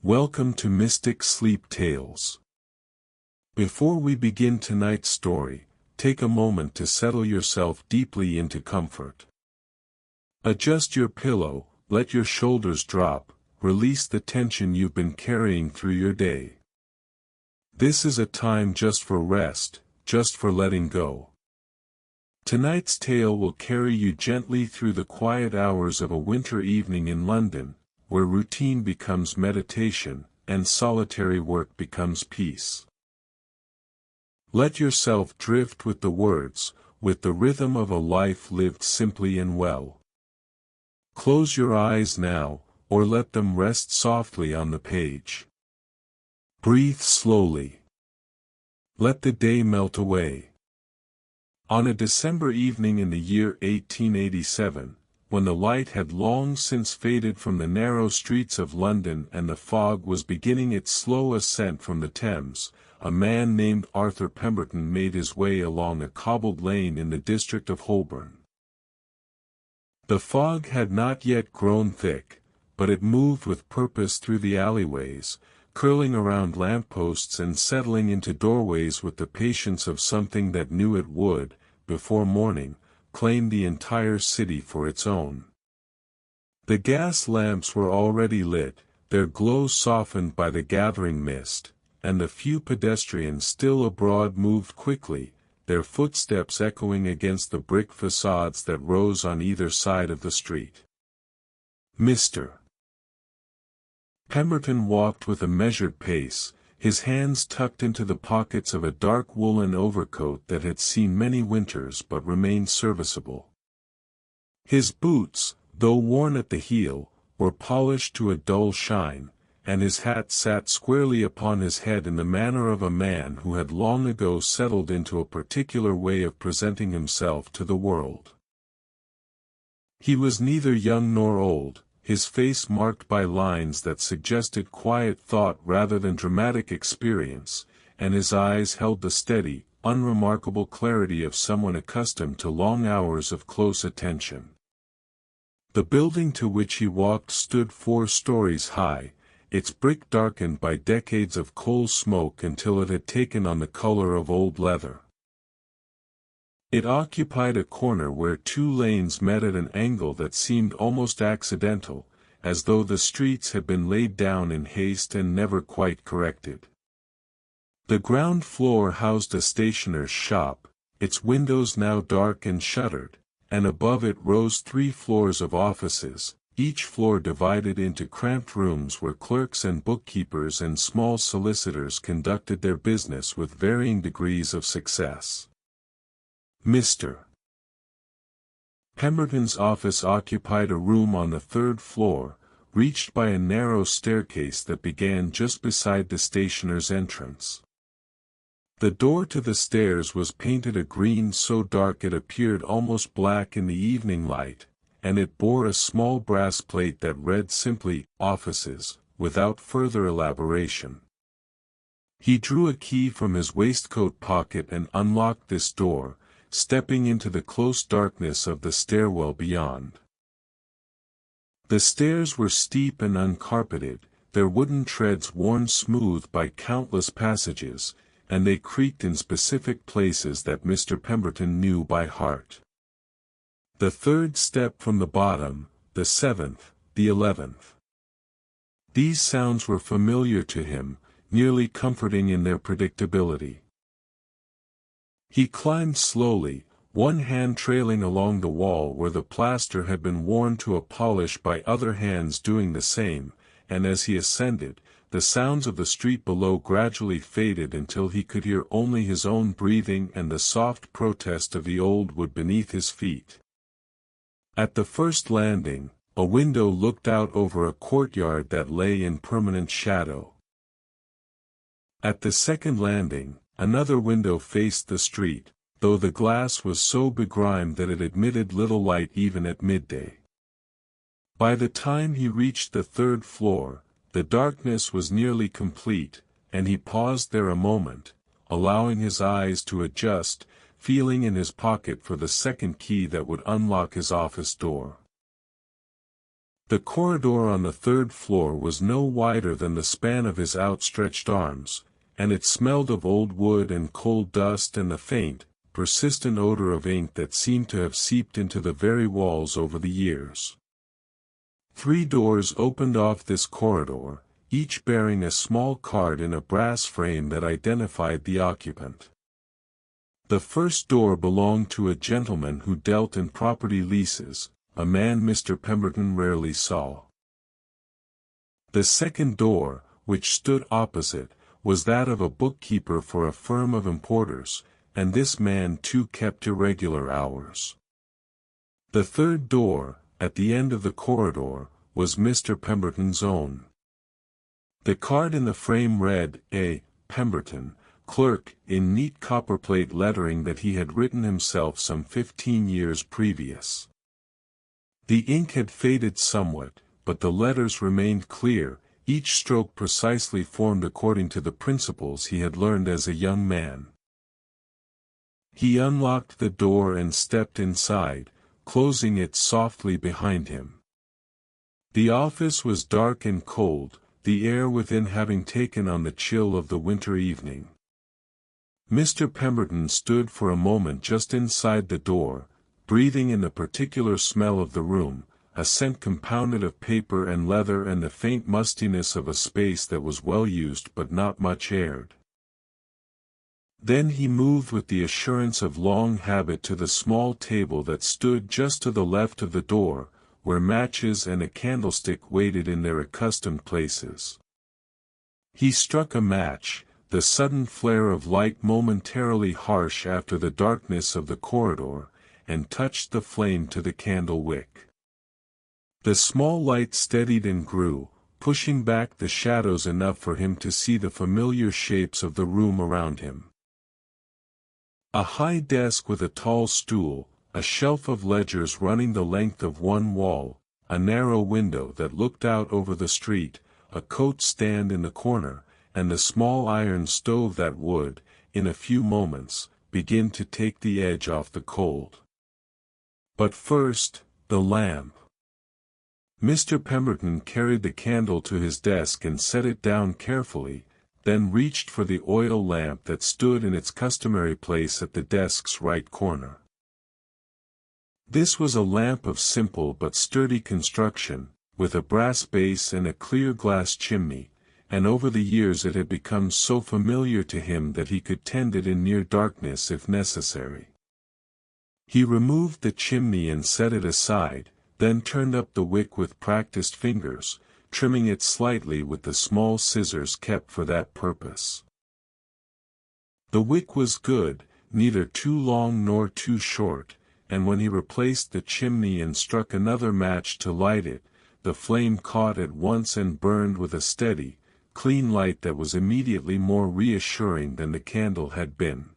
Welcome to Mystic Sleep Tales. Before we begin tonight's story, take a moment to settle yourself deeply into comfort. Adjust your pillow, let your shoulders drop, release the tension you've been carrying through your day. This is a time just for rest, just for letting go. Tonight's tale will carry you gently through the quiet hours of a winter evening in London, where routine becomes meditation, and solitary work becomes peace. Let yourself drift with the words, with the rhythm of a life lived simply and well. Close your eyes now, or let them rest softly on the page. Breathe slowly. Let the day melt away. On a December evening in the year 1887, when the light had long since faded from the narrow streets of London and the fog was beginning its slow ascent from the Thames, a man named Arthur Pemberton made his way along a cobbled lane in the district of Holborn. The fog had not yet grown thick, but it moved with purpose through the alleyways, curling around lampposts and settling into doorways with the patience of something that knew it would, before morning, claim the entire city for its own. The gas lamps were already lit, their glow softened by the gathering mist, and the few pedestrians still abroad moved quickly, their footsteps echoing against the brick facades that rose on either side of the street. Mr. Pemberton walked with a measured pace, his hands tucked into the pockets of a dark woolen overcoat that had seen many winters but remained serviceable. His boots, though worn at the heel, were polished to a dull shine, and his hat sat squarely upon his head in the manner of a man who had long ago settled into a particular way of presenting himself to the world. He was neither young nor old, his face marked by lines that suggested quiet thought rather than dramatic experience, and his eyes held the steady, unremarkable clarity of someone accustomed to long hours of close attention. The building to which he walked stood 4 stories high, its brick darkened by decades of coal smoke until it had taken on the color of old leather. It occupied a corner where 2 lanes met at an angle that seemed almost accidental, as though the streets had been laid down in haste and never quite corrected. The ground floor housed a stationer's shop, its windows now dark and shuttered, and above it rose 3 floors of offices, each floor divided into cramped rooms where clerks and bookkeepers and small solicitors conducted their business with varying degrees of success. Mr. Pemberton's office occupied a room on the 3rd floor, reached by a narrow staircase that began just beside the stationer's entrance. The door to the stairs was painted a green so dark it appeared almost black in the evening light, and it bore a small brass plate that read simply, "Offices," without further elaboration. He drew a key from his waistcoat pocket and unlocked this door, stepping into the close darkness of the stairwell beyond. The stairs were steep and uncarpeted, their wooden treads worn smooth by countless passages, and they creaked in specific places that Mr. Pemberton knew by heart. The 3rd step from the bottom, the 7th, the 11th. These sounds were familiar to him, nearly comforting in their predictability. He climbed slowly, one hand trailing along the wall where the plaster had been worn to a polish by other hands doing the same, and as he ascended, the sounds of the street below gradually faded until he could hear only his own breathing and the soft protest of the old wood beneath his feet. At the first landing, a window looked out over a courtyard that lay in permanent shadow. At the second landing, another window faced the street, though the glass was so begrimed that it admitted little light even at midday. By the time he reached the 3rd floor, the darkness was nearly complete, and he paused there a moment, allowing his eyes to adjust, feeling in his pocket for the second key that would unlock his office door. The corridor on the third floor was no wider than the span of his outstretched arms, and it smelled of old wood and coal dust and the faint, persistent odor of ink that seemed to have seeped into the very walls over the years. 3 doors opened off this corridor, each bearing a small card in a brass frame that identified the occupant. The first door belonged to a gentleman who dealt in property leases, a man Mr. Pemberton rarely saw. The second door, which stood opposite, was that of a bookkeeper for a firm of importers, and this man too kept irregular hours. The third door, at the end of the corridor, was Mr. Pemberton's own. The card in the frame read, A. Pemberton, Clerk, in neat copperplate lettering that he had written himself some 15 years previous. The ink had faded somewhat, but the letters remained clear, each stroke precisely formed according to the principles he had learned as a young man. He unlocked the door and stepped inside, closing it softly behind him. The office was dark and cold, the air within having taken on the chill of the winter evening. Mr. Pemberton stood for a moment just inside the door, breathing in the particular smell of the room, a scent compounded of paper and leather and the faint mustiness of a space that was well used but not much aired. Then he moved with the assurance of long habit to the small table that stood just to the left of the door, where matches and a candlestick waited in their accustomed places. He struck a match, the sudden flare of light momentarily harsh after the darkness of the corridor, and touched the flame to the candle wick. The small light steadied and grew, pushing back the shadows enough for him to see the familiar shapes of the room around him. A high desk with a tall stool, a shelf of ledgers running the length of one wall, a narrow window that looked out over the street, a coat stand in the corner, and the small iron stove that would, in a few moments, begin to take the edge off the cold. But first, the lamp. Mr. Pemberton carried the candle to his desk and set it down carefully, then reached for the oil lamp that stood in its customary place at the desk's right corner. This was a lamp of simple but sturdy construction, with a brass base and a clear glass chimney, and over the years it had become so familiar to him that he could tend it in near darkness if necessary. He removed the chimney and set it aside, then turned up the wick with practiced fingers, trimming it slightly with the small scissors kept for that purpose. The wick was good, neither too long nor too short, and when he replaced the chimney and struck another match to light it, the flame caught at once and burned with a steady, clean light that was immediately more reassuring than the candle had been.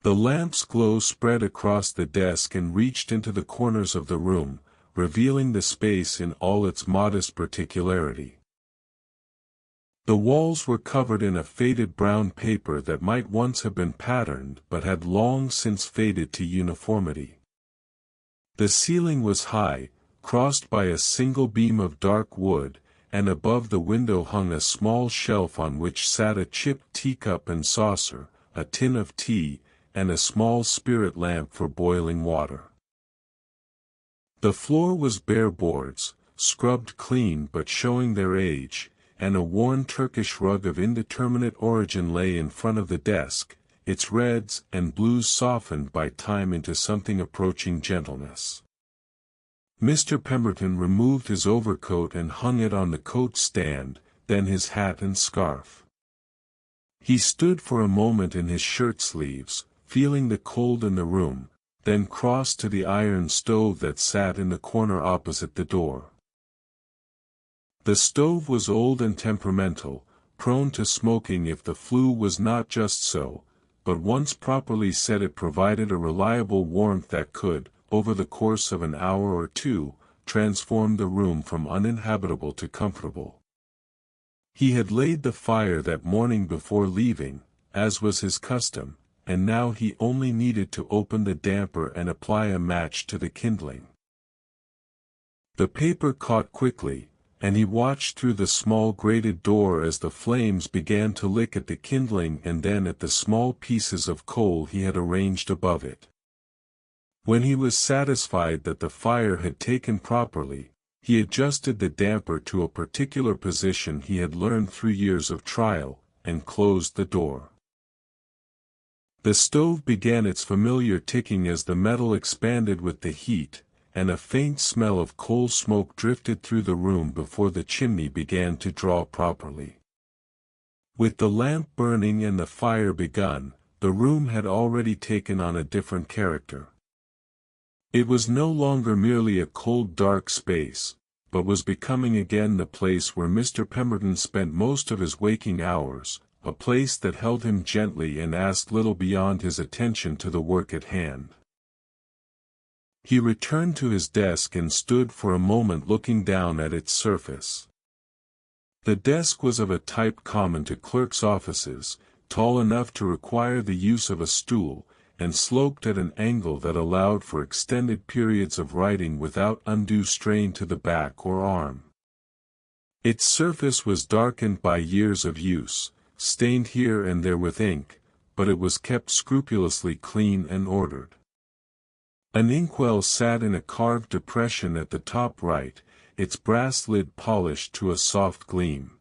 The lamp's glow spread across the desk and reached into the corners of the room, revealing the space in all its modest particularity. The walls were covered in a faded brown paper that might once have been patterned but had long since faded to uniformity. The ceiling was high, crossed by a single beam of dark wood, and above the window hung a small shelf on which sat a chipped teacup and saucer, a tin of tea, and a small spirit lamp for boiling water. The floor was bare boards, scrubbed clean but showing their age, and a worn Turkish rug of indeterminate origin lay in front of the desk, its reds and blues softened by time into something approaching gentleness. Mr. Pemberton removed his overcoat and hung it on the coat stand, then his hat and scarf. He stood for a moment in his shirt sleeves, feeling the cold in the room, then crossed to the iron stove that sat in the corner opposite the door. The stove was old and temperamental, prone to smoking if the flue was not just so, but once properly set it provided a reliable warmth that could, over the course of an hour or two, transform the room from uninhabitable to comfortable. He had laid the fire that morning before leaving, as was his custom, and now he only needed to open the damper and apply a match to the kindling. The paper caught quickly, and he watched through the small grated door as the flames began to lick at the kindling and then at the small pieces of coal he had arranged above it. When he was satisfied that the fire had taken properly, he adjusted the damper to a particular position he had learned through years of trial, and closed the door. The stove began its familiar ticking as the metal expanded with the heat, and a faint smell of coal smoke drifted through the room before the chimney began to draw properly. With the lamp burning and the fire begun, the room had already taken on a different character. It was no longer merely a cold dark space, but was becoming again the place where Mr. Pemberton spent most of his waking hours, a place that held him gently and asked little beyond his attention to the work at hand. He returned to his desk and stood for a moment looking down at its surface. The desk was of a type common to clerks' offices, tall enough to require the use of a stool, and sloped at an angle that allowed for extended periods of writing without undue strain to the back or arm. Its surface was darkened by years of use, stained here and there with ink, but it was kept scrupulously clean and ordered. An inkwell sat in a carved depression at the top right, its brass lid polished to a soft gleam.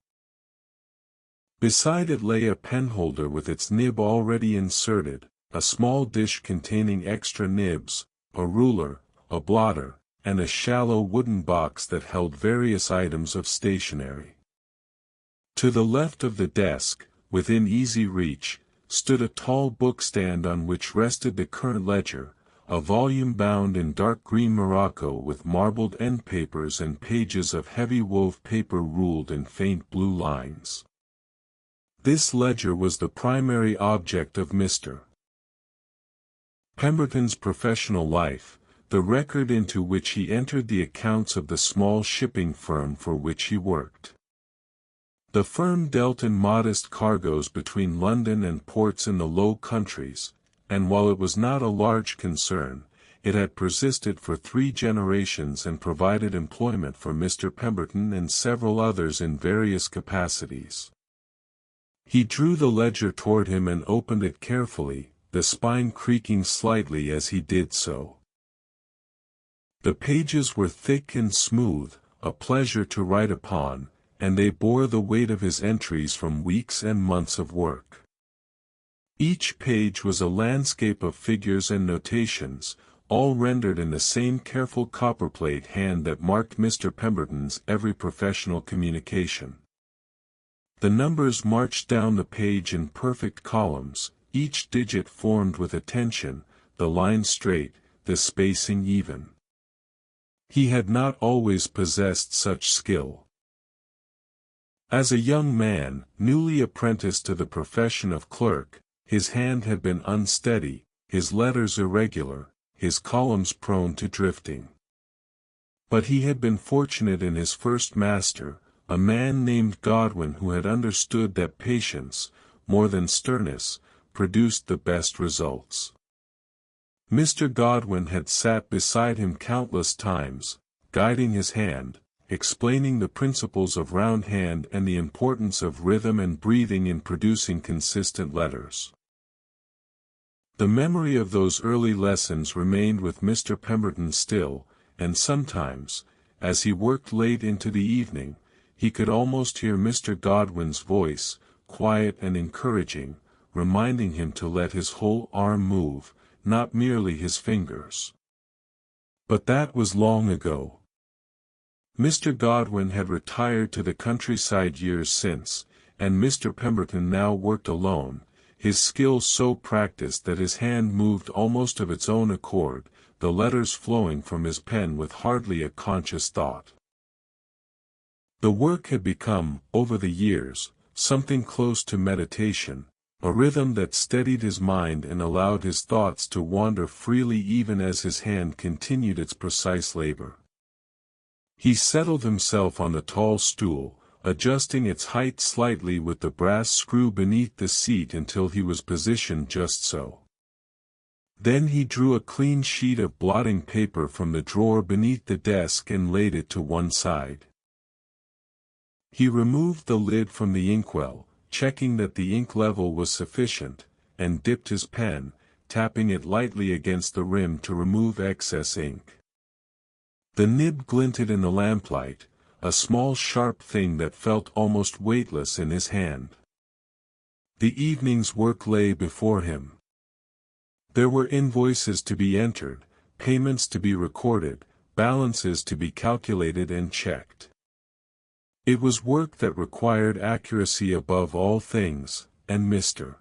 Beside it lay a penholder with its nib already inserted, a small dish containing extra nibs, a ruler, a blotter, and a shallow wooden box that held various items of stationery. To the left of the desk, within easy reach, stood a tall bookstand on which rested the current ledger, a volume bound in dark green morocco with marbled end papers and pages of heavy wove paper ruled in faint blue lines. This ledger was the primary object of Mr. Pemberton's professional life, the record into which he entered the accounts of the small shipping firm for which he worked. The firm dealt in modest cargoes between London and ports in the Low Countries, and while it was not a large concern, it had persisted for 3 generations and provided employment for Mr. Pemberton and several others in various capacities. He drew the ledger toward him and opened it carefully, the spine creaking slightly as he did so. The pages were thick and smooth, a pleasure to write upon, and they bore the weight of his entries from weeks and months of work. Each page was a landscape of figures and notations, all rendered in the same careful copperplate hand that marked Mr. Pemberton's every professional communication. The numbers marched down the page in perfect columns, each digit formed with attention, the line straight, the spacing even. He had not always possessed such skill. As a young man, newly apprenticed to the profession of clerk, his hand had been unsteady, his letters irregular, his columns prone to drifting. But he had been fortunate in his first master, a man named Godwin, who had understood that patience, more than sternness, produced the best results. Mr. Godwin had sat beside him countless times, guiding his hand, explaining the principles of round hand and the importance of rhythm and breathing in producing consistent letters. The memory of those early lessons remained with Mr. Pemberton still, and sometimes, as he worked late into the evening, he could almost hear Mr. Godwin's voice, quiet and encouraging, reminding him to let his whole arm move, not merely his fingers. But that was long ago. Mr. Godwin had retired to the countryside years since, and Mr. Pemberton now worked alone, his skill so practiced that his hand moved almost of its own accord, the letters flowing from his pen with hardly a conscious thought. The work had become, over the years, something close to meditation, a rhythm that steadied his mind and allowed his thoughts to wander freely even as his hand continued its precise labor. He settled himself on the tall stool, adjusting its height slightly with the brass screw beneath the seat until he was positioned just so. Then he drew a clean sheet of blotting paper from the drawer beneath the desk and laid it to one side. He removed the lid from the inkwell, checking that the ink level was sufficient, and dipped his pen, tapping it lightly against the rim to remove excess ink. The nib glinted in the lamplight, a small sharp thing that felt almost weightless in his hand. The evening's work lay before him. There were invoices to be entered, payments to be recorded, balances to be calculated and checked. It was work that required accuracy above all things, and Mr.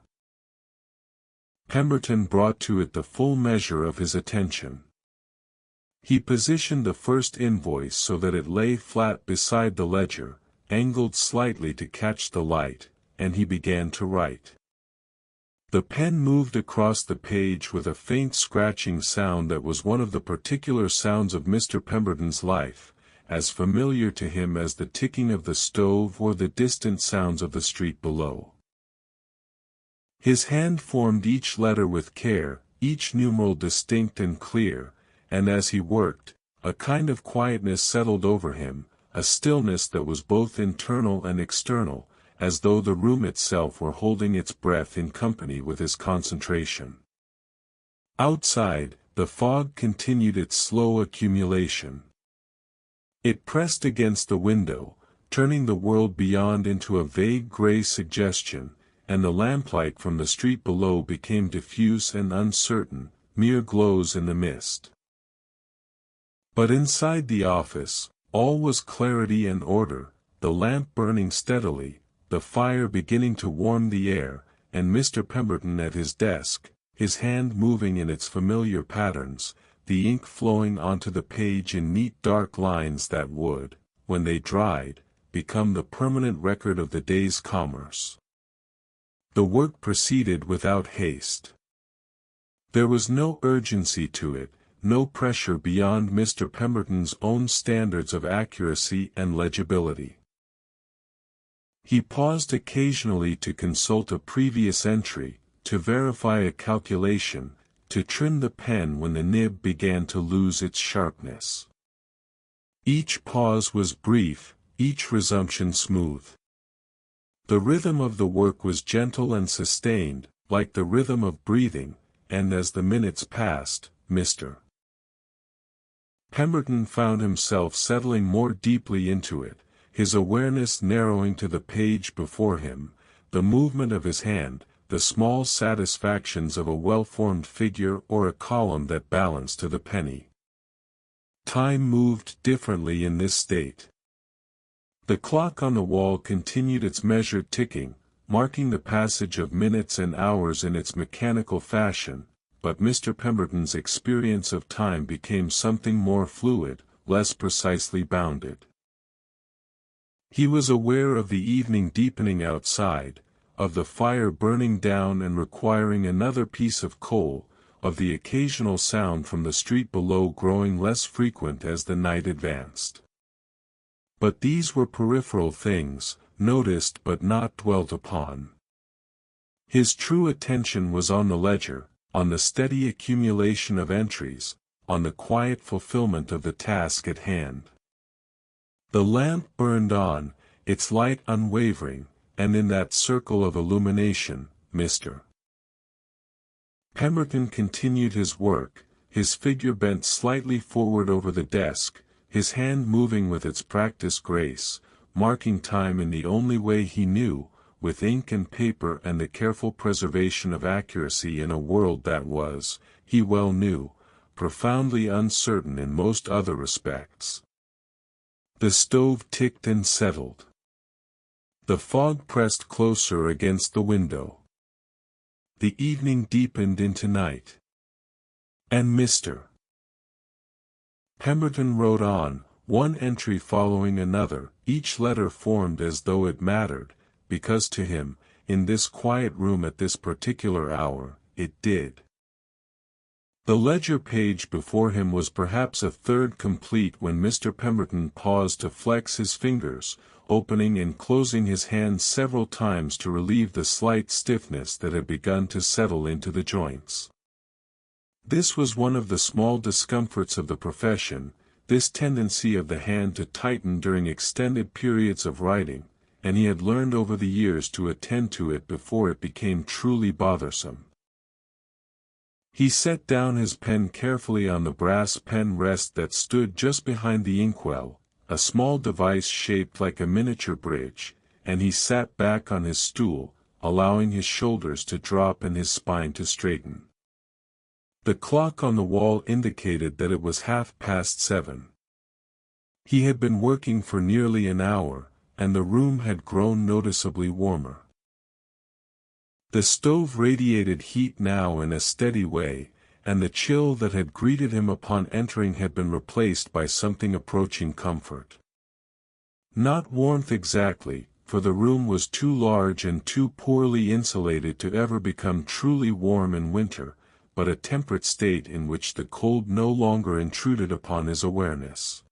Pemberton brought to it the full measure of his attention. He positioned the first invoice so that it lay flat beside the ledger, angled slightly to catch the light, and he began to write. The pen moved across the page with a faint scratching sound that was one of the particular sounds of Mr. Pemberton's life, as familiar to him as the ticking of the stove or the distant sounds of the street below. His hand formed each letter with care, each numeral distinct and clear, and as he worked, a kind of quietness settled over him, a stillness that was both internal and external, as though the room itself were holding its breath in company with his concentration. Outside, the fog continued its slow accumulation. It pressed against the window, turning the world beyond into a vague gray suggestion, and the lamplight from the street below became diffuse and uncertain, mere glows in the mist. But inside the office, all was clarity and order, the lamp burning steadily, the fire beginning to warm the air, and Mr. Pemberton at his desk, his hand moving in its familiar patterns, the ink flowing onto the page in neat dark lines that would, when they dried, become the permanent record of the day's commerce. The work proceeded without haste. There was no urgency to it, no pressure beyond Mr. Pemberton's own standards of accuracy and legibility. He paused occasionally to consult a previous entry, to verify a calculation, to trim the pen when the nib began to lose its sharpness. Each pause was brief, each resumption smooth. The rhythm of the work was gentle and sustained, like the rhythm of breathing, and as the minutes passed, Mr. Pemberton found himself settling more deeply into it, his awareness narrowing to the page before him, the movement of his hand, the small satisfactions of a well-formed figure or a column that balanced to the penny. Time moved differently in this state. The clock on the wall continued its measured ticking, marking the passage of minutes and hours in its mechanical fashion, but Mr. Pemberton's experience of time became something more fluid, less precisely bounded. He was aware of the evening deepening outside, of the fire burning down and requiring another piece of coal, of the occasional sound from the street below growing less frequent as the night advanced. But these were peripheral things, noticed but not dwelt upon. His true attention was on the ledger, on the steady accumulation of entries, on the quiet fulfillment of the task at hand. The lamp burned on, its light unwavering, and in that circle of illumination, Mr. Pemberton continued his work, his figure bent slightly forward over the desk, his hand moving with its practiced grace, marking time in the only way he knew, with ink and paper and the careful preservation of accuracy in a world that was, he well knew, profoundly uncertain in most other respects. The stove ticked and settled. The fog pressed closer against the window. The evening deepened into night. And Mr. Pemberton wrote on, one entry following another, each letter formed as though it mattered, because to him, in this quiet room at this particular hour, it did. The ledger page before him was perhaps a third complete when Mr. Pemberton paused to flex his fingers, opening and closing his hands several times to relieve the slight stiffness that had begun to settle into the joints. This was one of the small discomforts of the profession, this tendency of the hand to tighten during extended periods of writing, and he had learned over the years to attend to it before it became truly bothersome. He set down his pen carefully on the brass pen rest that stood just behind the inkwell, a small device shaped like a miniature bridge, and he sat back on his stool, allowing his shoulders to drop and his spine to straighten. The clock on the wall indicated that it was 7:30. He had been working for nearly an hour, and the room had grown noticeably warmer. The stove radiated heat now in a steady way, and the chill that had greeted him upon entering had been replaced by something approaching comfort. Not warmth exactly, for the room was too large and too poorly insulated to ever become truly warm in winter, but a temperate state in which the cold no longer intruded upon his awareness.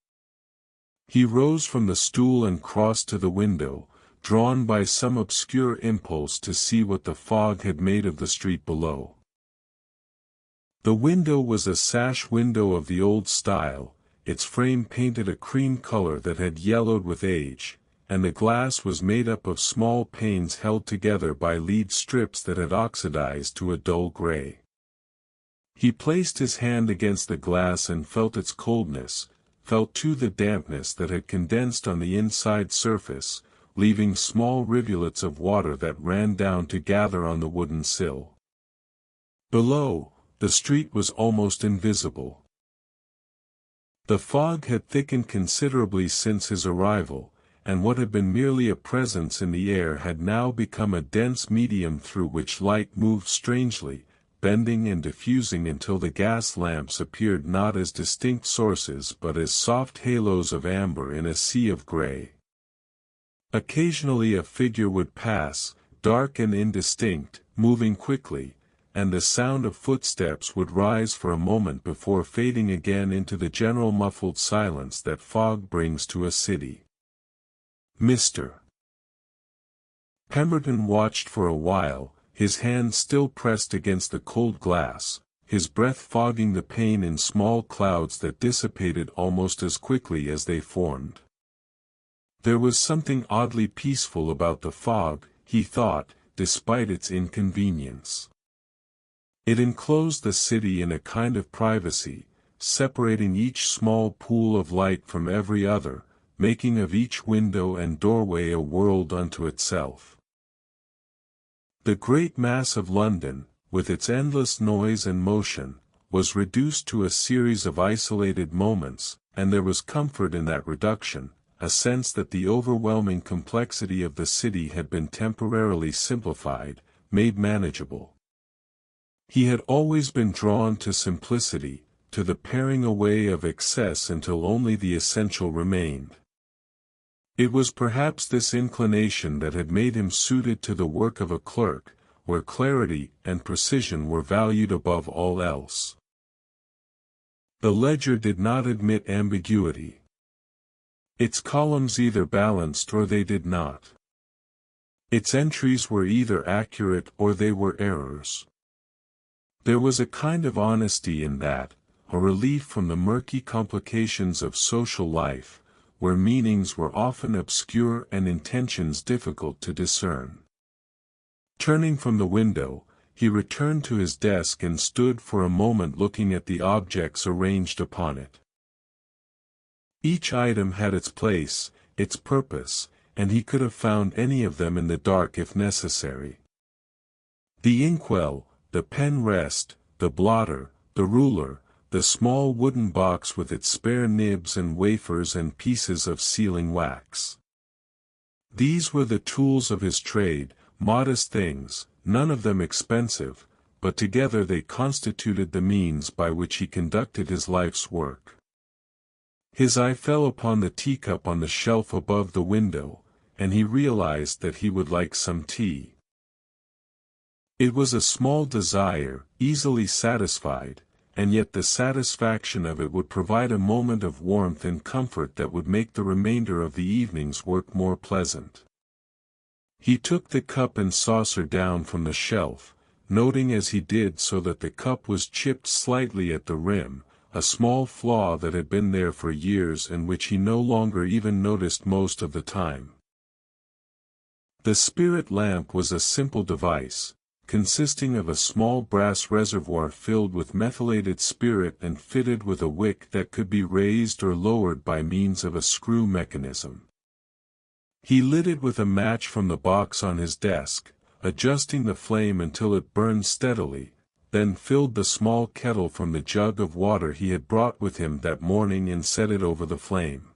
He rose from the stool and crossed to the window, drawn by some obscure impulse to see what the fog had made of the street below. The window was a sash window of the old style, its frame painted a cream color that had yellowed with age, and the glass was made up of small panes held together by lead strips that had oxidized to a dull gray. He placed his hand against the glass and felt its coldness, felt too the dampness that had condensed on the inside surface, leaving small rivulets of water that ran down to gather on the wooden sill. Below, the street was almost invisible. The fog had thickened considerably since his arrival, and what had been merely a presence in the air had now become a dense medium through which light moved strangely, bending and diffusing until the gas lamps appeared not as distinct sources but as soft halos of amber in a sea of gray. Occasionally a figure would pass, dark and indistinct, moving quickly, and the sound of footsteps would rise for a moment before fading again into the general muffled silence that fog brings to a city. Mr. Pemberton watched for a while, his hand still pressed against the cold glass, his breath fogging the pane in small clouds that dissipated almost as quickly as they formed. There was something oddly peaceful about the fog, he thought, despite its inconvenience. It enclosed the city in a kind of privacy, separating each small pool of light from every other, making of each window and doorway a world unto itself. The great mass of London, with its endless noise and motion, was reduced to a series of isolated moments, and there was comfort in that reduction, a sense that the overwhelming complexity of the city had been temporarily simplified, made manageable. He had always been drawn to simplicity, to the paring away of excess until only the essential remained. It was perhaps this inclination that had made him suited to the work of a clerk, where clarity and precision were valued above all else. The ledger did not admit ambiguity. Its columns either balanced or they did not. Its entries were either accurate or they were errors. There was a kind of honesty in that, a relief from the murky complications of social life, where meanings were often obscure and intentions difficult to discern. Turning from the window, he returned to his desk and stood for a moment looking at the objects arranged upon it. Each item had its place, its purpose, and he could have found any of them in the dark if necessary. The inkwell, the pen rest, the blotter, the ruler, the small wooden box with its spare nibs and wafers and pieces of sealing wax. These were the tools of his trade, modest things, none of them expensive, but together they constituted the means by which he conducted his life's work. His eye fell upon the teacup on the shelf above the window, and he realized that he would like some tea. It was a small desire, easily satisfied, and yet the satisfaction of it would provide a moment of warmth and comfort that would make the remainder of the evening's work more pleasant. He took the cup and saucer down from the shelf, noting as he did so that the cup was chipped slightly at the rim, a small flaw that had been there for years and which he no longer even noticed most of the time. The spirit lamp was a simple device, consisting of a small brass reservoir filled with methylated spirit and fitted with a wick that could be raised or lowered by means of a screw mechanism. He lit it with a match from the box on his desk, adjusting the flame until it burned steadily, then filled the small kettle from the jug of water he had brought with him that morning and set it over the flame.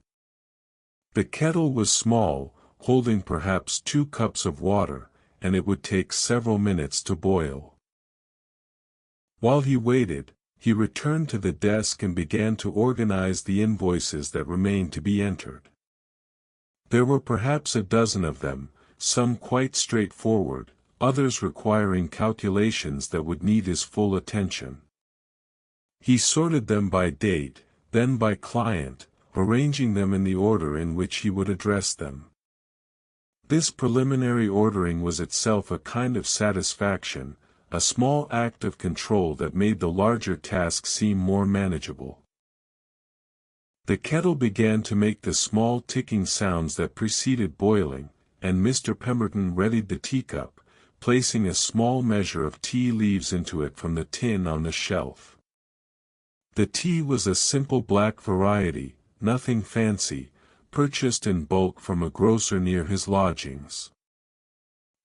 The kettle was small, holding perhaps 2 cups of water, and it would take several minutes to boil. While he waited, he returned to the desk and began to organize the invoices that remained to be entered. There were perhaps a dozen of them, some quite straightforward, others requiring calculations that would need his full attention. He sorted them by date, then by client, arranging them in the order in which he would address them. This preliminary ordering was itself a kind of satisfaction, a small act of control that made the larger task seem more manageable. The kettle began to make the small ticking sounds that preceded boiling, and Mr. Pemberton readied the teacup, placing a small measure of tea leaves into it from the tin on the shelf. The tea was a simple black variety, nothing fancy, purchased in bulk from a grocer near his lodgings.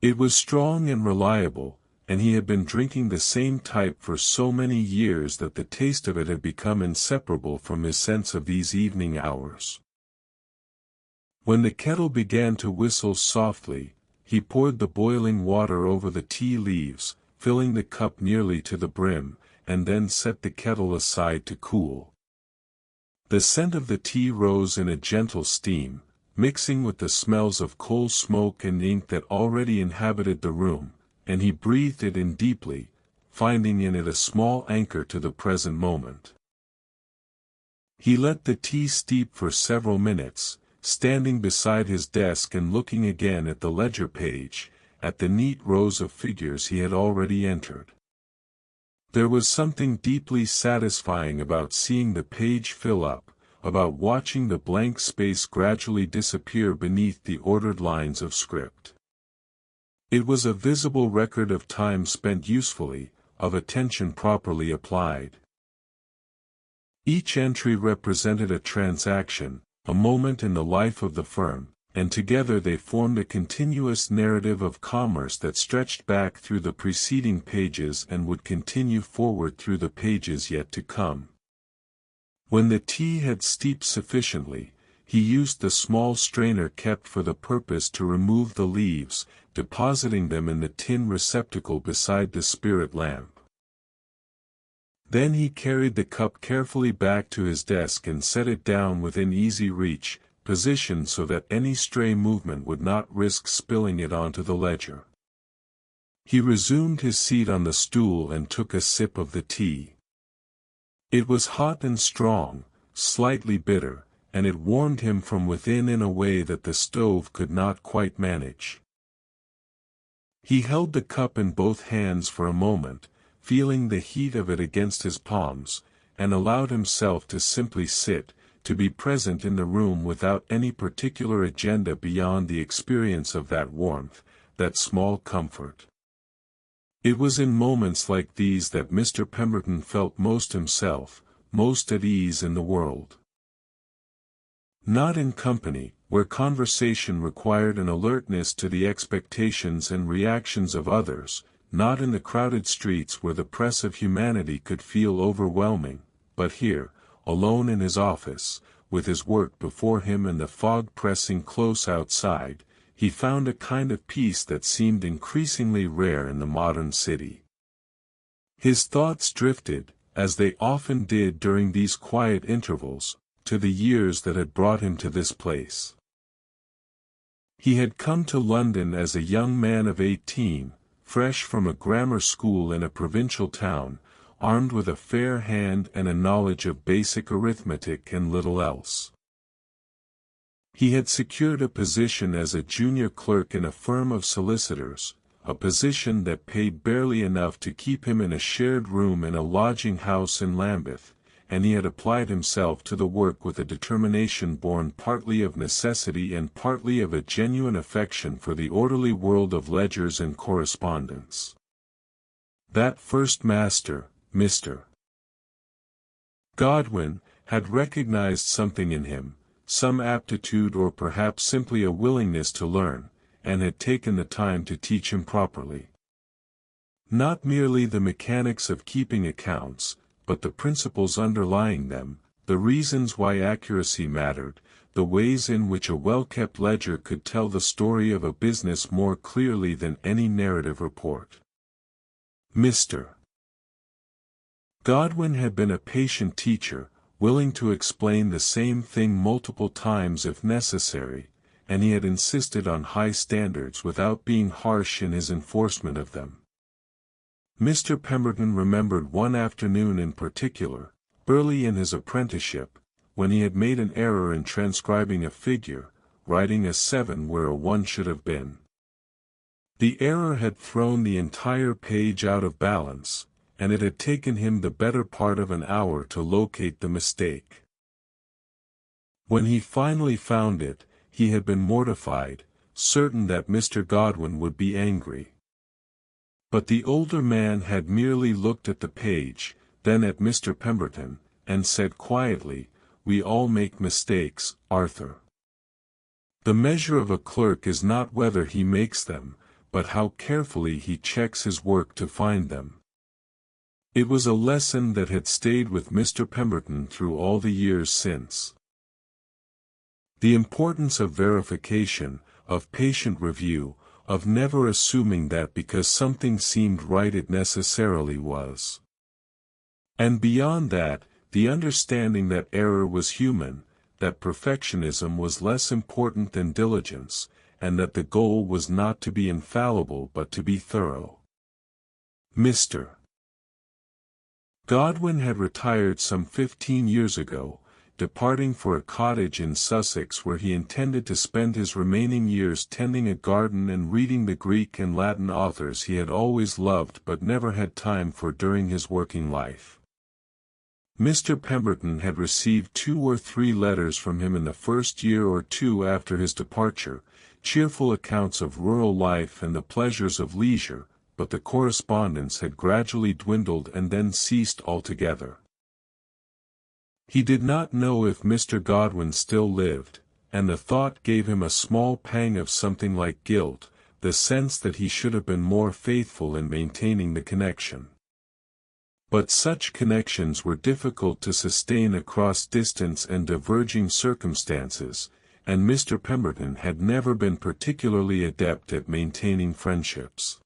It was strong and reliable, and he had been drinking the same type for so many years that the taste of it had become inseparable from his sense of these evening hours. When the kettle began to whistle softly, he poured the boiling water over the tea leaves, filling the cup nearly to the brim, and then set the kettle aside to cool. The scent of the tea rose in a gentle steam, mixing with the smells of coal smoke and ink that already inhabited the room, and he breathed it in deeply, finding in it a small anchor to the present moment. He let the tea steep for several minutes, standing beside his desk and looking again at the ledger page, at the neat rows of figures he had already entered. There was something deeply satisfying about seeing the page fill up, about watching the blank space gradually disappear beneath the ordered lines of script. It was a visible record of time spent usefully, of attention properly applied. Each entry represented a transaction, a moment in the life of the firm, and together they formed a continuous narrative of commerce that stretched back through the preceding pages and would continue forward through the pages yet to come. When the tea had steeped sufficiently, he used the small strainer kept for the purpose to remove the leaves, depositing them in the tin receptacle beside the spirit lamp. Then he carried the cup carefully back to his desk and set it down within easy reach, positioned so that any stray movement would not risk spilling it onto the ledger. He resumed his seat on the stool and took a sip of the tea. It was hot and strong, slightly bitter, and it warmed him from within in a way that the stove could not quite manage. He held the cup in both hands for a moment, feeling the heat of it against his palms, and allowed himself to simply sit, to be present in the room without any particular agenda beyond the experience of that warmth, that small comfort. It was in moments like these that Mr. Pemberton felt most himself, most at ease in the world. Not in company, where conversation required an alertness to the expectations and reactions of others, not in the crowded streets where the press of humanity could feel overwhelming, but here, alone in his office, with his work before him and the fog pressing close outside, he found a kind of peace that seemed increasingly rare in the modern city. His thoughts drifted, as they often did during these quiet intervals, to the years that had brought him to this place. He had come to London as a young man of 18, fresh from a grammar school in a provincial town, armed with a fair hand and a knowledge of basic arithmetic and little else. He had secured a position as a junior clerk in a firm of solicitors, a position that paid barely enough to keep him in a shared room in a lodging house in Lambeth, and he had applied himself to the work with a determination born partly of necessity and partly of a genuine affection for the orderly world of ledgers and correspondence. That first master, Mr. Godwin, had recognized something in him, some aptitude or perhaps simply a willingness to learn, and had taken the time to teach him properly. Not merely the mechanics of keeping accounts, but the principles underlying them, the reasons why accuracy mattered, the ways in which a well-kept ledger could tell the story of a business more clearly than any narrative report. Mr. Godwin had been a patient teacher, willing to explain the same thing multiple times if necessary, and he had insisted on high standards without being harsh in his enforcement of them. Mr. Pemberton remembered one afternoon in particular, early in his apprenticeship, when he had made an error in transcribing a figure, writing a 7 where a 1 should have been. The error had thrown the entire page out of balance, and it had taken him the better part of an hour to locate the mistake. When he finally found it, he had been mortified, certain that Mr. Godwin would be angry. But the older man had merely looked at the page, then at Mr. Pemberton, and said quietly, "We all make mistakes, Arthur. The measure of a clerk is not whether he makes them, but how carefully he checks his work to find them." It was a lesson that had stayed with Mr. Pemberton through all the years since. The importance of verification, of patient review, of never assuming that because something seemed right it necessarily was. And beyond that, the understanding that error was human, that perfectionism was less important than diligence, and that the goal was not to be infallible but to be thorough. Mr. Godwin had retired some 15 years ago, departing for a cottage in Sussex where he intended to spend his remaining years tending a garden and reading the Greek and Latin authors he had always loved but never had time for during his working life. Mr. Pemberton had received 2 or 3 letters from him in the first year or 2 after his departure, cheerful accounts of rural life and the pleasures of leisure, but the correspondence had gradually dwindled and then ceased altogether. He did not know if Mr. Godwin still lived, and the thought gave him a small pang of something like guilt, the sense that he should have been more faithful in maintaining the connection. But such connections were difficult to sustain across distance and diverging circumstances, and Mr. Pemberton had never been particularly adept at maintaining friendships.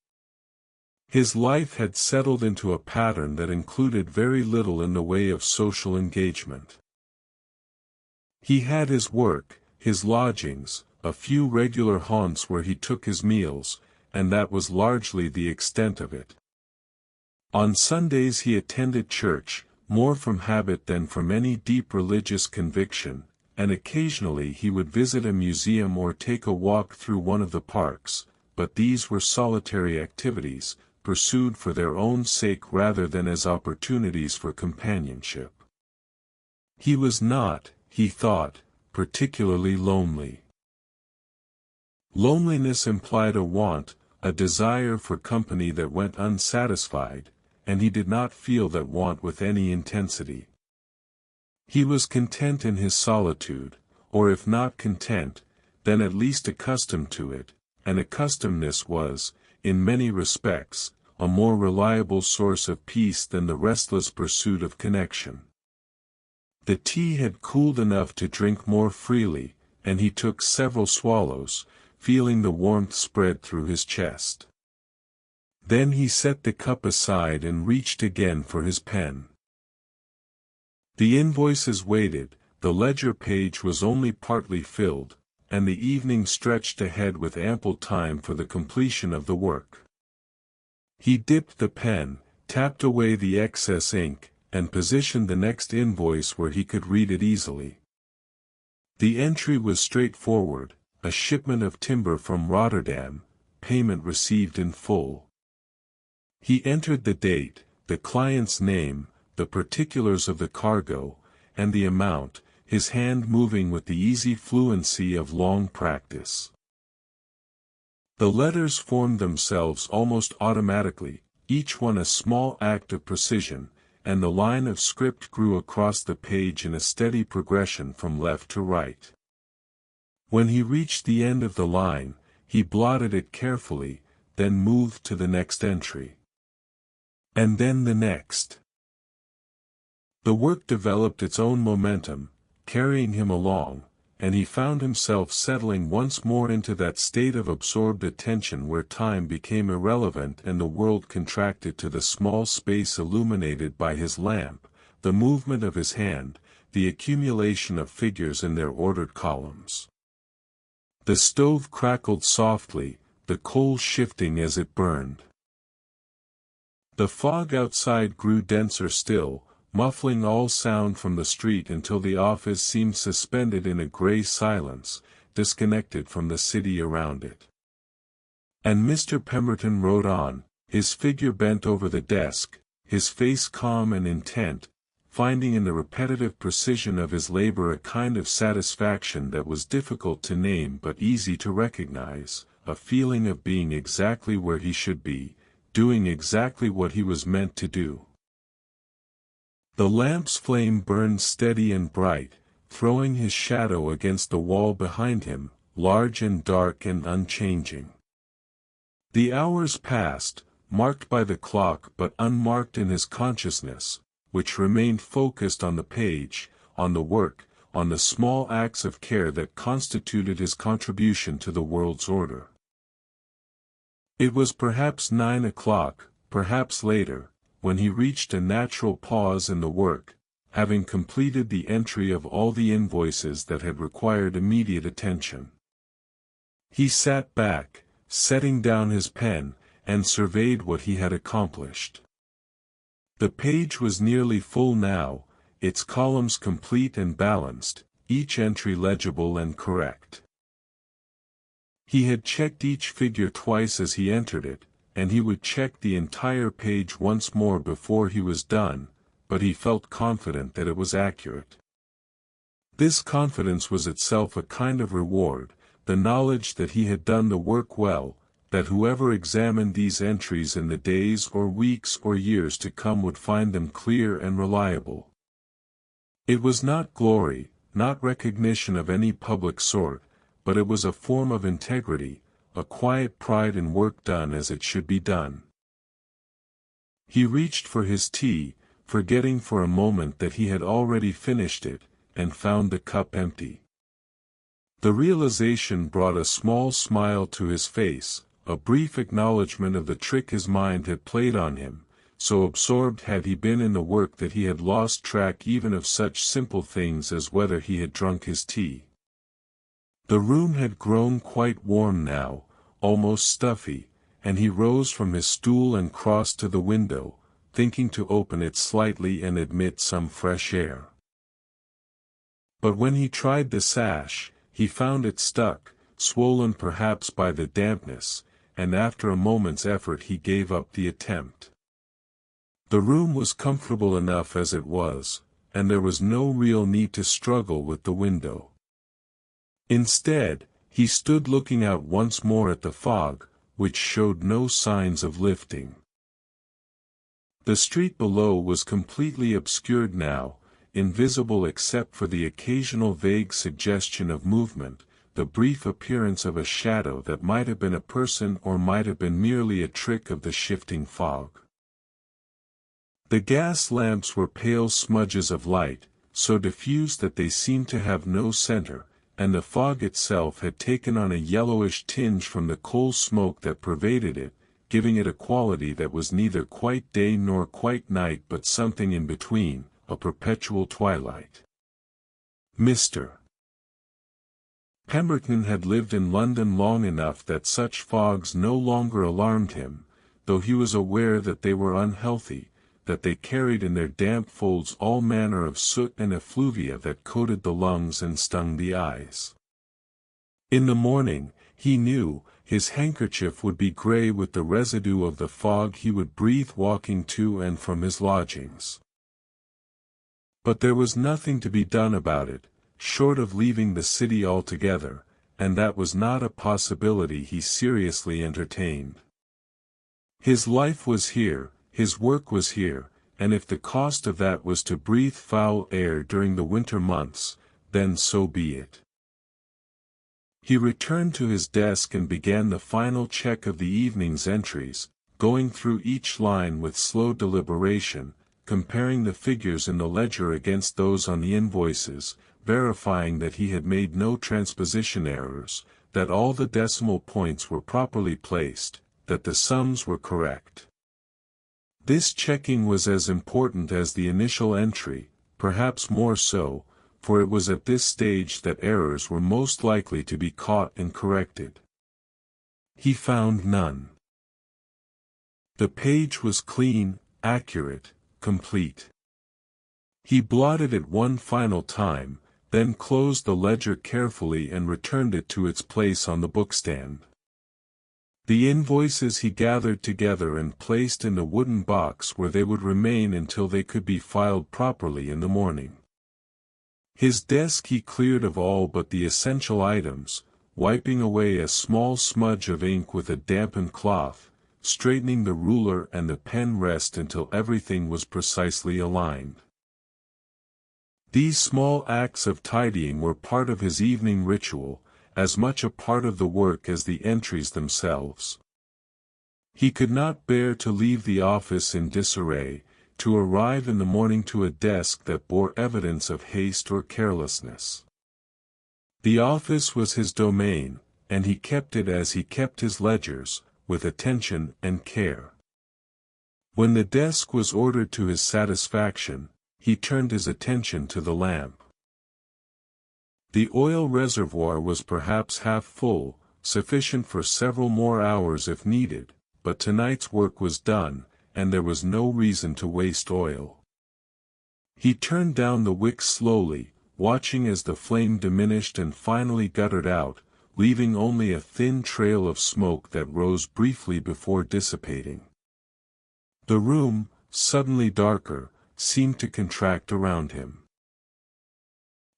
His life had settled into a pattern that included very little in the way of social engagement. He had his work, his lodgings, a few regular haunts where he took his meals, and that was largely the extent of it. On Sundays he attended church, more from habit than from any deep religious conviction, and occasionally he would visit a museum or take a walk through one of the parks, but these were solitary activities, pursued for their own sake rather than as opportunities for companionship. He was not, he thought, particularly lonely. Loneliness implied a want, a desire for company that went unsatisfied, and he did not feel that want with any intensity. He was content in his solitude, or if not content, then at least accustomed to it, and accustomedness was, in many respects, a more reliable source of peace than the restless pursuit of connection. The tea had cooled enough to drink more freely, and he took several swallows, feeling the warmth spread through his chest. Then he set the cup aside and reached again for his pen. The invoices waited, the ledger page was only partly filled, and the evening stretched ahead with ample time for the completion of the work. He dipped the pen, tapped away the excess ink, and positioned the next invoice where he could read it easily. The entry was straightforward, a shipment of timber from Rotterdam, payment received in full. He entered the date, the client's name, the particulars of the cargo, and the amount, his hand moving with the easy fluency of long practice. The letters formed themselves almost automatically, each one a small act of precision, and the line of script grew across the page in a steady progression from left to right. When he reached the end of the line, he blotted it carefully, then moved to the next entry. And then the next. The work developed its own momentum, carrying him along, and he found himself settling once more into that state of absorbed attention where time became irrelevant and the world contracted to the small space illuminated by his lamp, the movement of his hand, the accumulation of figures in their ordered columns. The stove crackled softly, the coal shifting as it burned. The fog outside grew denser still, muffling all sound from the street until the office seemed suspended in a gray silence, disconnected from the city around it. And Mr. Pemberton wrote on, his figure bent over the desk, his face calm and intent, finding in the repetitive precision of his labor a kind of satisfaction that was difficult to name but easy to recognize, a feeling of being exactly where he should be, doing exactly what he was meant to do. The lamp's flame burned steady and bright, throwing his shadow against the wall behind him, large and dark and unchanging. The hours passed, marked by the clock but unmarked in his consciousness, which remained focused on the page, on the work, on the small acts of care that constituted his contribution to the world's order. It was perhaps 9 o'clock, perhaps later, when he reached a natural pause in the work, having completed the entry of all the invoices that had required immediate attention. He sat back, setting down his pen, and surveyed what he had accomplished. The page was nearly full now, its columns complete and balanced, each entry legible and correct. He had checked each figure twice as he entered it, and he would check the entire page once more before he was done, but he felt confident that it was accurate. This confidence was itself a kind of reward, the knowledge that he had done the work well, that whoever examined these entries in the days or weeks or years to come would find them clear and reliable. It was not glory, not recognition of any public sort, but it was a form of integrity, a quiet pride in work done as it should be done. He reached for his tea, forgetting for a moment that he had already finished it, and found the cup empty. The realization brought a small smile to his face, a brief acknowledgment of the trick his mind had played on him, so absorbed had he been in the work that he had lost track even of such simple things as whether he had drunk his tea. The room had grown quite warm now, almost stuffy, and he rose from his stool and crossed to the window, thinking to open it slightly and admit some fresh air. But when he tried the sash, he found it stuck, swollen perhaps by the dampness, and after a moment's effort he gave up the attempt. The room was comfortable enough as it was, and there was no real need to struggle with the window. Instead, he stood looking out once more at the fog, which showed no signs of lifting. The street below was completely obscured now, invisible except for the occasional vague suggestion of movement, the brief appearance of a shadow that might have been a person or might have been merely a trick of the shifting fog. The gas lamps were pale smudges of light, so diffused that they seemed to have no center, and the fog itself had taken on a yellowish tinge from the coal smoke that pervaded it, giving it a quality that was neither quite day nor quite night but something in between, a perpetual twilight. Mr. Pemberton had lived in London long enough that such fogs no longer alarmed him, though he was aware that they were unhealthy, that they carried in their damp folds all manner of soot and effluvia that coated the lungs and stung the eyes. In the morning, he knew, his handkerchief would be gray with the residue of the fog he would breathe walking to and from his lodgings. But there was nothing to be done about it, short of leaving the city altogether, and that was not a possibility he seriously entertained. His life was here, his work was here, and if the cost of that was to breathe foul air during the winter months, then so be it. He returned to his desk and began the final check of the evening's entries, going through each line with slow deliberation, comparing the figures in the ledger against those on the invoices, verifying that he had made no transposition errors, that all the decimal points were properly placed, that the sums were correct. This checking was as important as the initial entry, perhaps more so, for it was at this stage that errors were most likely to be caught and corrected. He found none. The page was clean, accurate, complete. He blotted it one final time, then closed the ledger carefully and returned it to its place on the bookstand. The invoices he gathered together and placed in the wooden box where they would remain until they could be filed properly in the morning. His desk he cleared of all but the essential items, wiping away a small smudge of ink with a dampened cloth, straightening the ruler and the pen rest until everything was precisely aligned. These small acts of tidying were part of his evening ritual, as much a part of the work as the entries themselves. He could not bear to leave the office in disarray, to arrive in the morning to a desk that bore evidence of haste or carelessness. The office was his domain, and he kept it as he kept his ledgers, with attention and care. When the desk was ordered to his satisfaction, he turned his attention to the lamp. The oil reservoir was perhaps half full, sufficient for several more hours if needed, but tonight's work was done, and there was no reason to waste oil. He turned down the wick slowly, watching as the flame diminished and finally guttered out, leaving only a thin trail of smoke that rose briefly before dissipating. The room, suddenly darker, seemed to contract around him.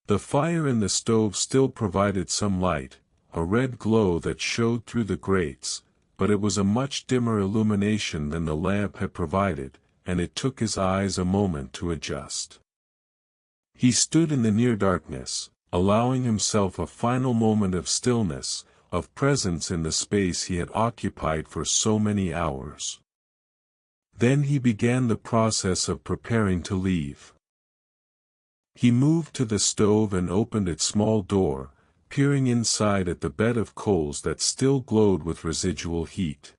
The fire in the stove still provided some light, a red glow that showed through the grates, but it was a much dimmer illumination than the lamp had provided, and it took his eyes a moment to adjust. He stood in the near darkness, allowing himself a final moment of stillness, of presence in the space he had occupied for so many hours. Then he began the process of preparing to leave. He moved to the stove and opened its small door, peering inside at the bed of coals that still glowed with residual heat.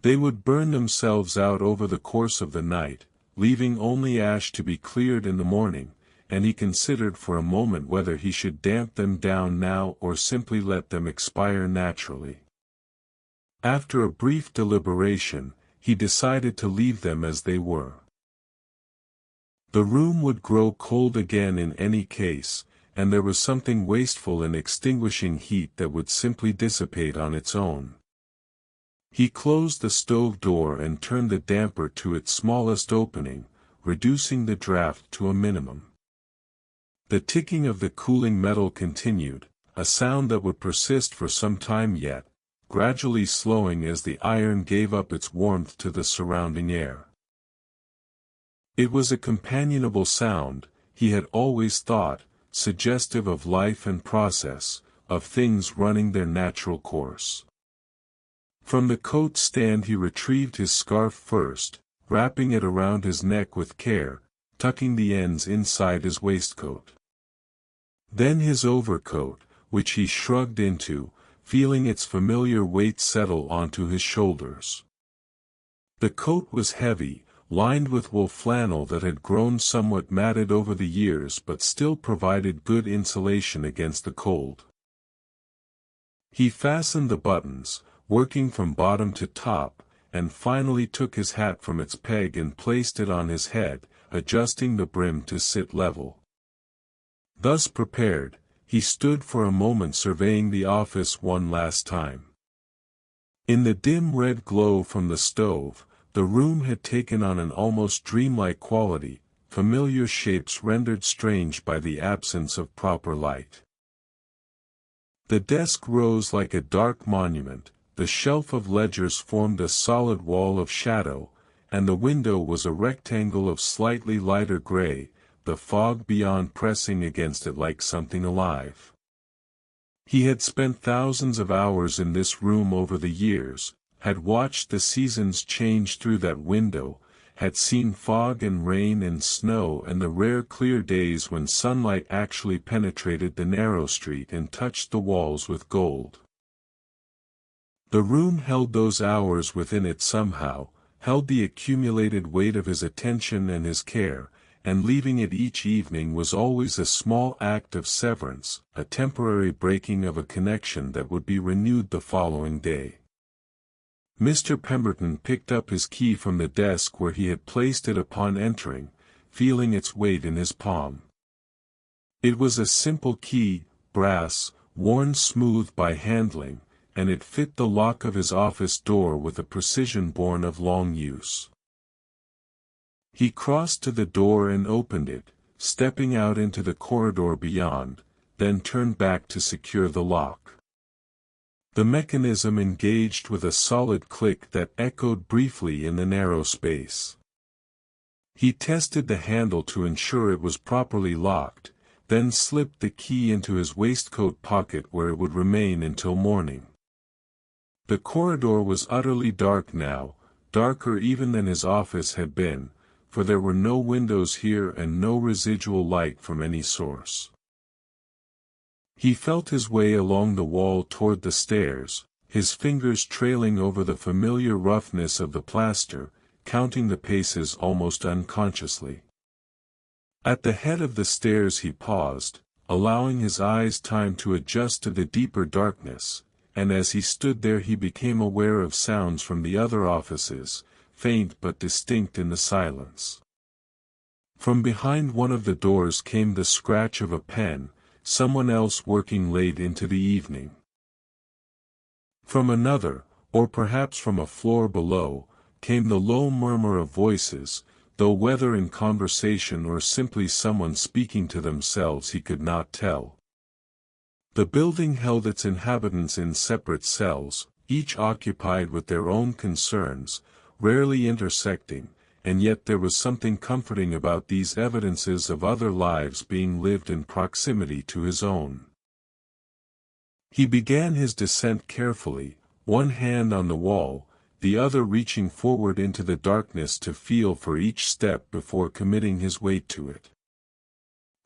They would burn themselves out over the course of the night, leaving only ash to be cleared in the morning, and he considered for a moment whether he should damp them down now or simply let them expire naturally. After a brief deliberation, he decided to leave them as they were. The room would grow cold again in any case, and there was something wasteful in extinguishing heat that would simply dissipate on its own. He closed the stove door and turned the damper to its smallest opening, reducing the draft to a minimum. The ticking of the cooling metal continued, a sound that would persist for some time yet, gradually slowing as the iron gave up its warmth to the surrounding air. It was a companionable sound, he had always thought, suggestive of life and process, of things running their natural course. From the coat stand he retrieved his scarf first, wrapping it around his neck with care, tucking the ends inside his waistcoat. Then his overcoat, which he shrugged into, feeling its familiar weight settle onto his shoulders. The coat was heavy, lined with wool flannel that had grown somewhat matted over the years but still provided good insulation against the cold. He fastened the buttons, working from bottom to top, and finally took his hat from its peg and placed it on his head, adjusting the brim to sit level. Thus prepared, he stood for a moment surveying the office one last time. In the dim red glow from the stove, the room had taken on an almost dreamlike quality, familiar shapes rendered strange by the absence of proper light. The desk rose like a dark monument, the shelf of ledgers formed a solid wall of shadow, and the window was a rectangle of slightly lighter gray, the fog beyond pressing against it like something alive. He had spent thousands of hours in this room over the years, had watched the seasons change through that window, had seen fog and rain and snow and the rare clear days when sunlight actually penetrated the narrow street and touched the walls with gold. The room held those hours within it somehow, held the accumulated weight of his attention and his care, and leaving it each evening was always a small act of severance, a temporary breaking of a connection that would be renewed the following day. Mr. Pemberton picked up his key from the desk where he had placed it upon entering, feeling its weight in his palm. It was a simple key, brass, worn smooth by handling, and it fit the lock of his office door with a precision born of long use. He crossed to the door and opened it, stepping out into the corridor beyond, then turned back to secure the lock. The mechanism engaged with a solid click that echoed briefly in the narrow space. He tested the handle to ensure it was properly locked, then slipped the key into his waistcoat pocket where it would remain until morning. The corridor was utterly dark now, darker even than his office had been, for there were no windows here and no residual light from any source. He felt his way along the wall toward the stairs, his fingers trailing over the familiar roughness of the plaster, counting the paces almost unconsciously. At the head of the stairs he paused, allowing his eyes time to adjust to the deeper darkness, and as he stood there he became aware of sounds from the other offices, faint but distinct in the silence. From behind one of the doors came the scratch of a pen, someone else working late into the evening. From another, or perhaps from a floor below, came the low murmur of voices, though whether in conversation or simply someone speaking to themselves he could not tell. The building held its inhabitants in separate cells, each occupied with their own concerns, rarely intersecting, and yet there was something comforting about these evidences of other lives being lived in proximity to his own. He began his descent carefully, one hand on the wall, the other reaching forward into the darkness to feel for each step before committing his weight to it.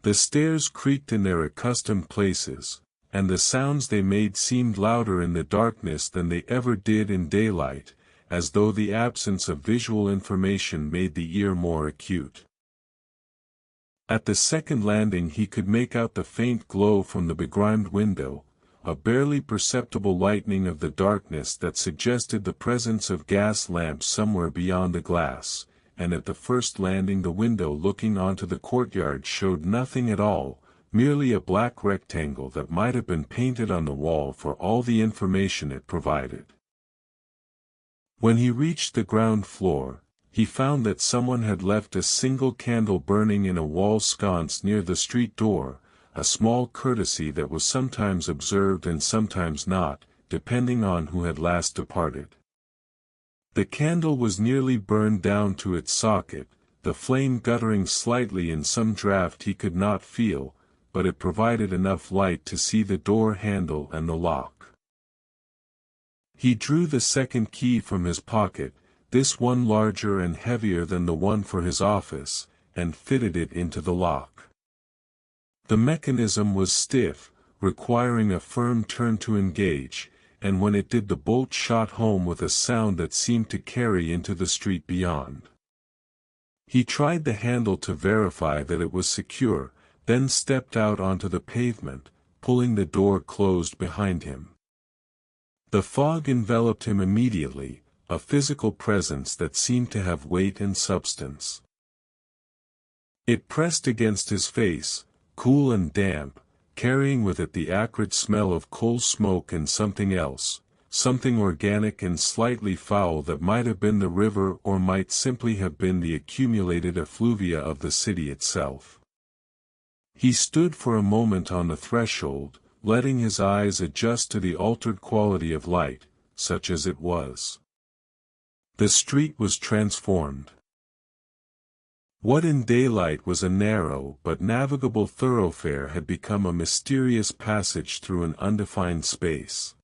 The stairs creaked in their accustomed places, and the sounds they made seemed louder in the darkness than they ever did in daylight, as though the absence of visual information made the ear more acute. At the second landing he could make out the faint glow from the begrimed window, a barely perceptible lightening of the darkness that suggested the presence of gas lamps somewhere beyond the glass, and at the first landing the window looking onto the courtyard showed nothing at all, merely a black rectangle that might have been painted on the wall for all the information it provided. When he reached the ground floor, he found that someone had left a single candle burning in a wall sconce near the street door, a small courtesy that was sometimes observed and sometimes not, depending on who had last departed. The candle was nearly burned down to its socket, the flame guttering slightly in some draught he could not feel, but it provided enough light to see the door handle and the lock. He drew the second key from his pocket, this one larger and heavier than the one for his office, and fitted it into the lock. The mechanism was stiff, requiring a firm turn to engage, and when it did the bolt shot home with a sound that seemed to carry into the street beyond. He tried the handle to verify that it was secure, then stepped out onto the pavement, pulling the door closed behind him. The fog enveloped him immediately, a physical presence that seemed to have weight and substance. It pressed against his face, cool and damp, carrying with it the acrid smell of coal smoke and something else, something organic and slightly foul that might have been the river or might simply have been the accumulated effluvia of the city itself. He stood for a moment on the threshold, letting his eyes adjust to the altered quality of light, such as it was. The street was transformed. What in daylight was a narrow but navigable thoroughfare had become a mysterious passage through an undefined space.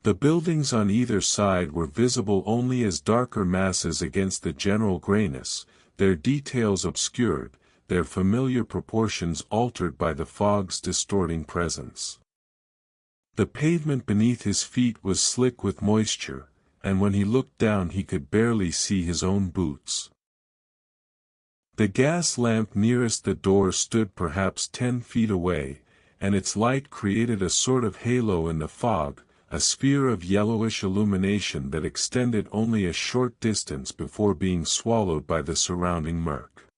The buildings on either side were visible only as darker masses against the general grayness, their details obscured, their familiar proportions altered by the fog's distorting presence. The pavement beneath his feet was slick with moisture, and when he looked down he could barely see his own boots. The gas lamp nearest the door stood perhaps 10 feet away, and its light created a sort of halo in the fog, a sphere of yellowish illumination that extended only a short distance before being swallowed by the surrounding murk.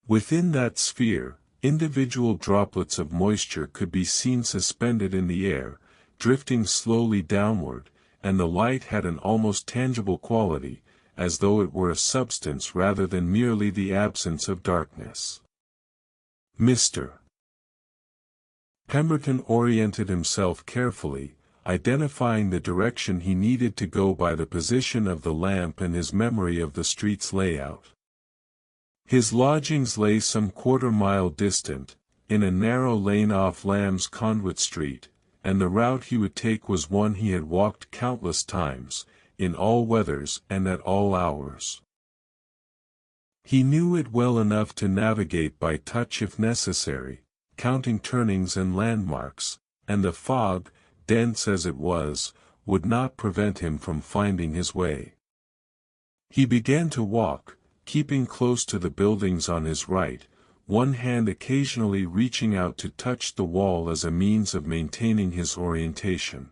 Within that sphere, individual droplets of moisture could be seen suspended in the air, drifting slowly downward, and the light had an almost tangible quality, as though it were a substance rather than merely the absence of darkness. Mr. Pemberton oriented himself carefully, identifying the direction he needed to go by the position of the lamp and his memory of the street's layout. His lodgings lay some quarter-mile distant, in a narrow lane off Lamb's Conduit Street, and the route he would take was one he had walked countless times, in all weathers and at all hours. He knew it well enough to navigate by touch if necessary, counting turnings and landmarks, and the fog, dense as it was, would not prevent him from finding his way. He began to walk, keeping close to the buildings on his right, one hand occasionally reaching out to touch the wall as a means of maintaining his orientation.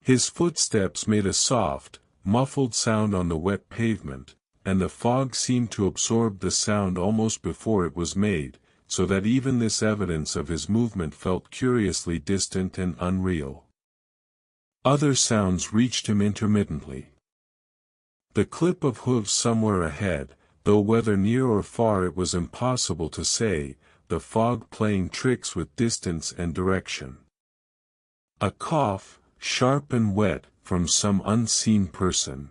His footsteps made a soft, muffled sound on the wet pavement, and the fog seemed to absorb the sound almost before it was made, so that even this evidence of his movement felt curiously distant and unreal. Other sounds reached him intermittently. The clip of hooves somewhere ahead, though whether near or far it was impossible to say, the fog playing tricks with distance and direction. A cough, sharp and wet, from some unseen person.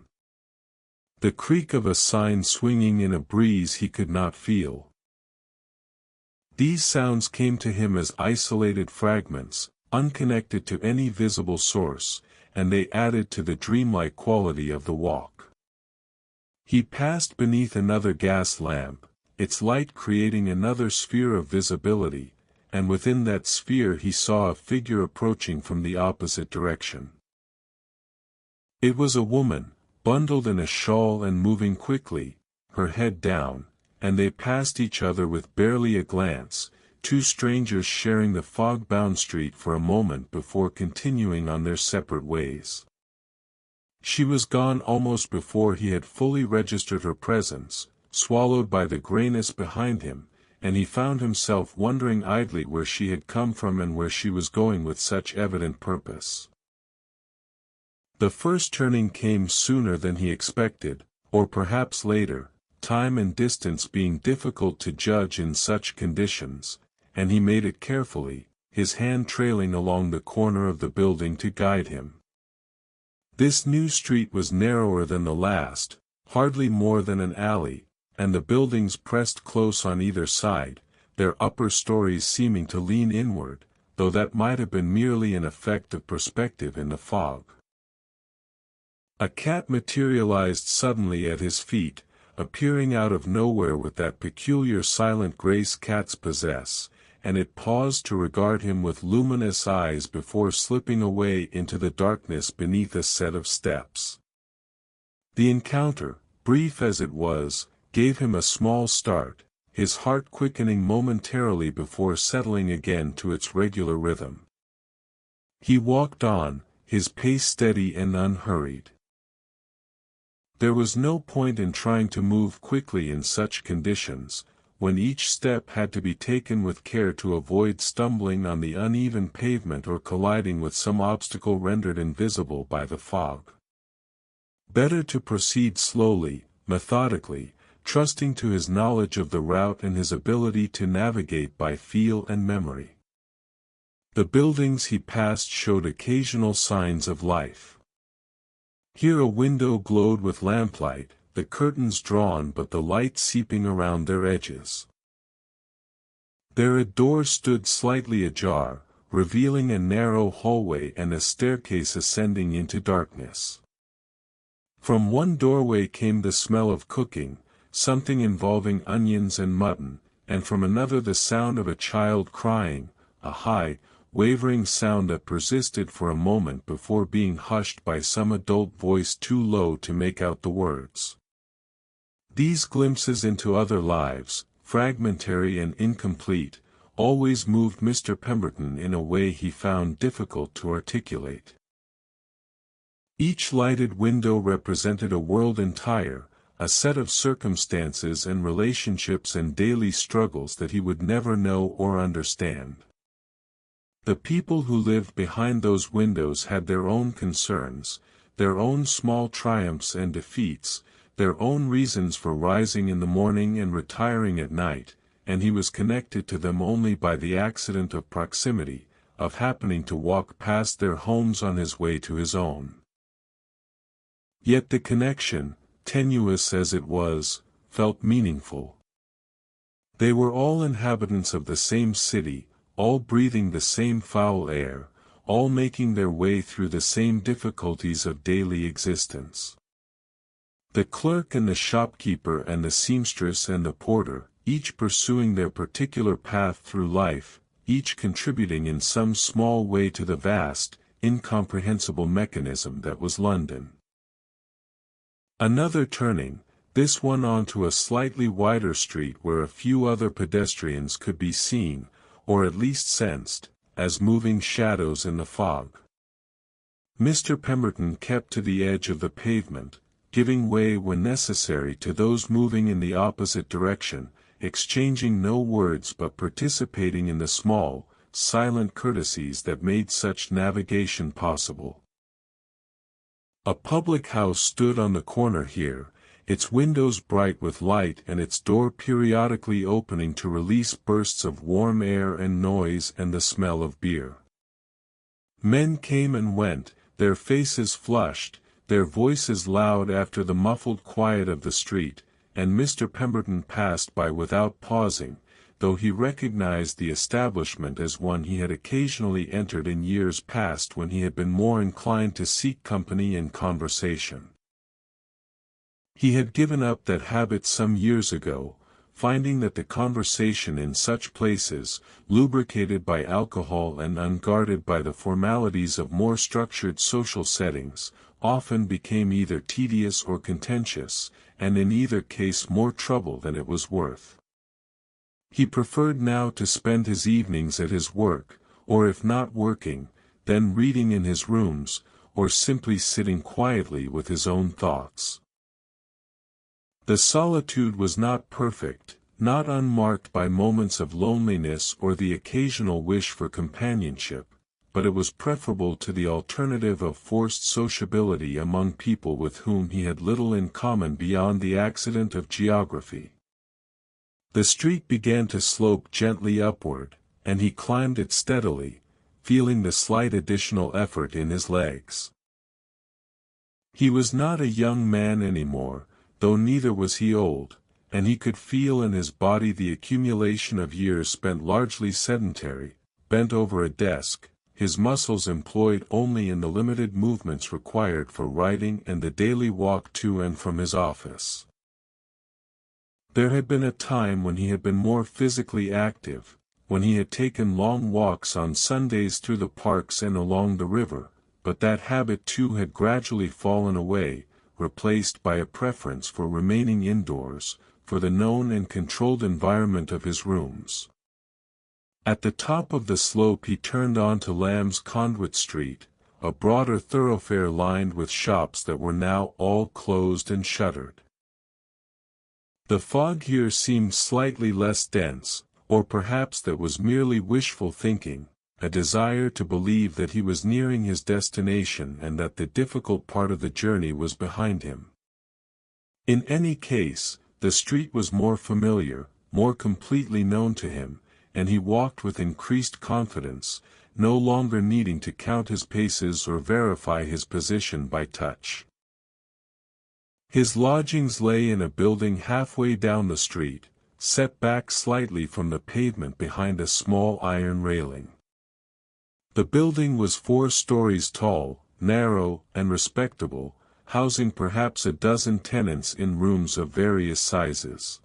The creak of a sign swinging in a breeze he could not feel. These sounds came to him as isolated fragments, unconnected to any visible source, and they added to the dreamlike quality of the walk. He passed beneath another gas lamp, its light creating another sphere of visibility, and within that sphere he saw a figure approaching from the opposite direction. It was a woman, bundled in a shawl and moving quickly, her head down, and they passed each other with barely a glance, two strangers sharing the fog-bound street for a moment before continuing on their separate ways. She was gone almost before he had fully registered her presence, swallowed by the grayness behind him, and he found himself wondering idly where she had come from and where she was going with such evident purpose. The first turning came sooner than he expected, or perhaps later, time and distance being difficult to judge in such conditions, and he made it carefully, his hand trailing along the corner of the building to guide him. This new street was narrower than the last, hardly more than an alley, and the buildings pressed close on either side, their upper stories seeming to lean inward, though that might have been merely an effect of perspective in the fog. A cat materialized suddenly at his feet, appearing out of nowhere with that peculiar silent grace cats possess, and it paused to regard him with luminous eyes before slipping away into the darkness beneath a set of steps. The encounter, brief as it was, gave him a small start, his heart quickening momentarily before settling again to its regular rhythm. He walked on, his pace steady and unhurried. There was no point in trying to move quickly in such conditions, when each step had to be taken with care to avoid stumbling on the uneven pavement or colliding with some obstacle rendered invisible by the fog. Better to proceed slowly, methodically, trusting to his knowledge of the route and his ability to navigate by feel and memory. The buildings he passed showed occasional signs of life. Here a window glowed with lamplight, the curtains drawn but the light seeping around their edges. There a door stood slightly ajar, revealing a narrow hallway and a staircase ascending into darkness. From one doorway came the smell of cooking, something involving onions and mutton, and from another the sound of a child crying, a high, wavering sound that persisted for a moment before being hushed by some adult voice too low to make out the words. These glimpses into other lives, fragmentary and incomplete, always moved Mr. Pemberton in a way he found difficult to articulate. Each lighted window represented a world entire, a set of circumstances and relationships and daily struggles that he would never know or understand. The people who lived behind those windows had their own concerns, their own small triumphs and defeats, their own reasons for rising in the morning and retiring at night, and he was connected to them only by the accident of proximity, of happening to walk past their homes on his way to his own. Yet the connection, tenuous as it was, felt meaningful. They were all inhabitants of the same city, all breathing the same foul air, all making their way through the same difficulties of daily existence. The clerk and the shopkeeper and the seamstress and the porter, each pursuing their particular path through life, each contributing in some small way to the vast, incomprehensible mechanism that was London. Another turning, this one onto a slightly wider street where a few other pedestrians could be seen, or at least sensed, as moving shadows in the fog. Mr. Pemberton kept to the edge of the pavement, giving way when necessary to those moving in the opposite direction, exchanging no words but participating in the small, silent courtesies that made such navigation possible. A public house stood on the corner here, its windows bright with light and its door periodically opening to release bursts of warm air and noise and the smell of beer. Men came and went, their faces flushed, their voices loud after the muffled quiet of the street, and Mr. Pemberton passed by without pausing, though he recognized the establishment as one he had occasionally entered in years past when he had been more inclined to seek company and conversation. He had given up that habit some years ago, finding that the conversation in such places, lubricated by alcohol and unguarded by the formalities of more structured social settings, often became either tedious or contentious, and in either case more trouble than it was worth. He preferred now to spend his evenings at his work, or if not working, then reading in his rooms, or simply sitting quietly with his own thoughts. The solitude was not perfect, not unmarked by moments of loneliness or the occasional wish for companionship, but it was preferable to the alternative of forced sociability among people with whom he had little in common beyond the accident of geography. The street began to slope gently upward, and he climbed it steadily, feeling the slight additional effort in his legs. He was not a young man anymore, though neither was he old, and he could feel in his body the accumulation of years spent largely sedentary, bent over a desk, his muscles employed only in the limited movements required for writing and the daily walk to and from his office. There had been a time when he had been more physically active, when he had taken long walks on Sundays through the parks and along the river, but that habit too had gradually fallen away, replaced by a preference for remaining indoors, for the known and controlled environment of his rooms. At the top of the slope he turned on to Lamb's Conduit Street, a broader thoroughfare lined with shops that were now all closed and shuttered. The fog here seemed slightly less dense, or perhaps that was merely wishful thinking, a desire to believe that he was nearing his destination and that the difficult part of the journey was behind him. In any case, the street was more familiar, more completely known to him, and he walked with increased confidence, no longer needing to count his paces or verify his position by touch. His lodgings lay in a building halfway down the street, set back slightly from the pavement behind a small iron railing. The building was 4 stories tall, narrow, and respectable, housing perhaps a dozen tenants in rooms of various sizes.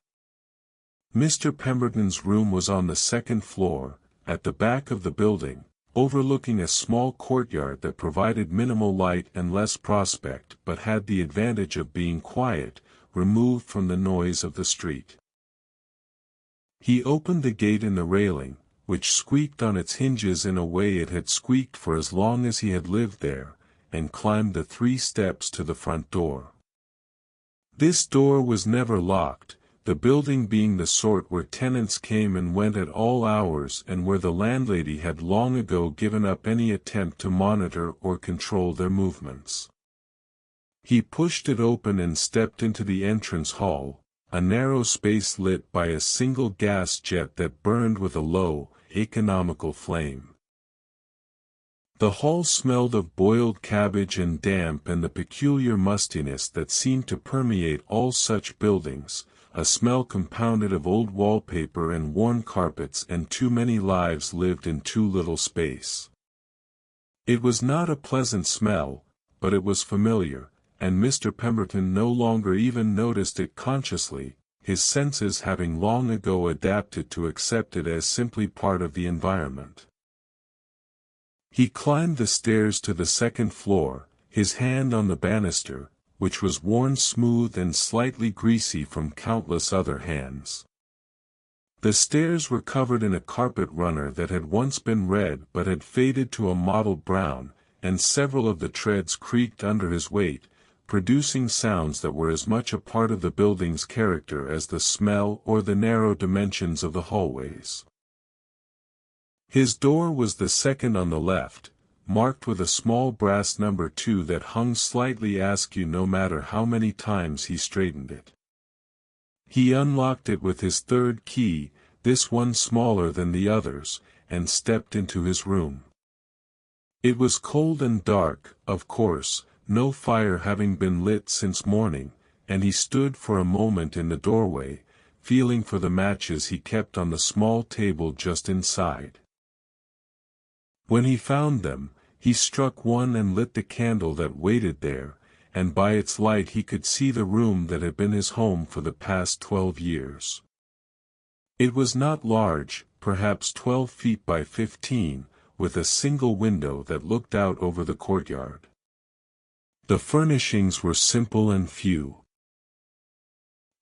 Mr. Pemberton's room was on the 2nd floor, at the back of the building, overlooking a small courtyard that provided minimal light and less prospect but had the advantage of being quiet, removed from the noise of the street. He opened the gate in the railing, which squeaked on its hinges in a way it had squeaked for as long as he had lived there, and climbed the 3 steps to the front door. This door was never locked, the building being the sort where tenants came and went at all hours and where the landlady had long ago given up any attempt to monitor or control their movements. He pushed it open and stepped into the entrance hall, a narrow space lit by a single gas jet that burned with a low, economical flame. The hall smelled of boiled cabbage and damp and the peculiar mustiness that seemed to permeate all such buildings, a smell compounded of old wallpaper and worn carpets and too many lives lived in too little space. It was not a pleasant smell, but it was familiar, and Mr. Pemberton no longer even noticed it consciously, his senses having long ago adapted to accept it as simply part of the environment. He climbed the stairs to the 2nd floor, his hand on the banister, which was worn smooth and slightly greasy from countless other hands. The stairs were covered in a carpet runner that had once been red but had faded to a mottled brown, and several of the treads creaked under his weight, producing sounds that were as much a part of the building's character as the smell or the narrow dimensions of the hallways. His door was the 2nd on the left, marked with a small brass number 2 that hung slightly askew no matter how many times he straightened it. He unlocked it with his 3rd key, this one smaller than the others, and stepped into his room. It was cold and dark, of course, no fire having been lit since morning, and he stood for a moment in the doorway, feeling for the matches he kept on the small table just inside. When he found them, he struck one and lit the candle that waited there, and by its light he could see the room that had been his home for the past 12 years. It was not large, perhaps 12 feet by 15, with a single window that looked out over the courtyard. The furnishings were simple and few.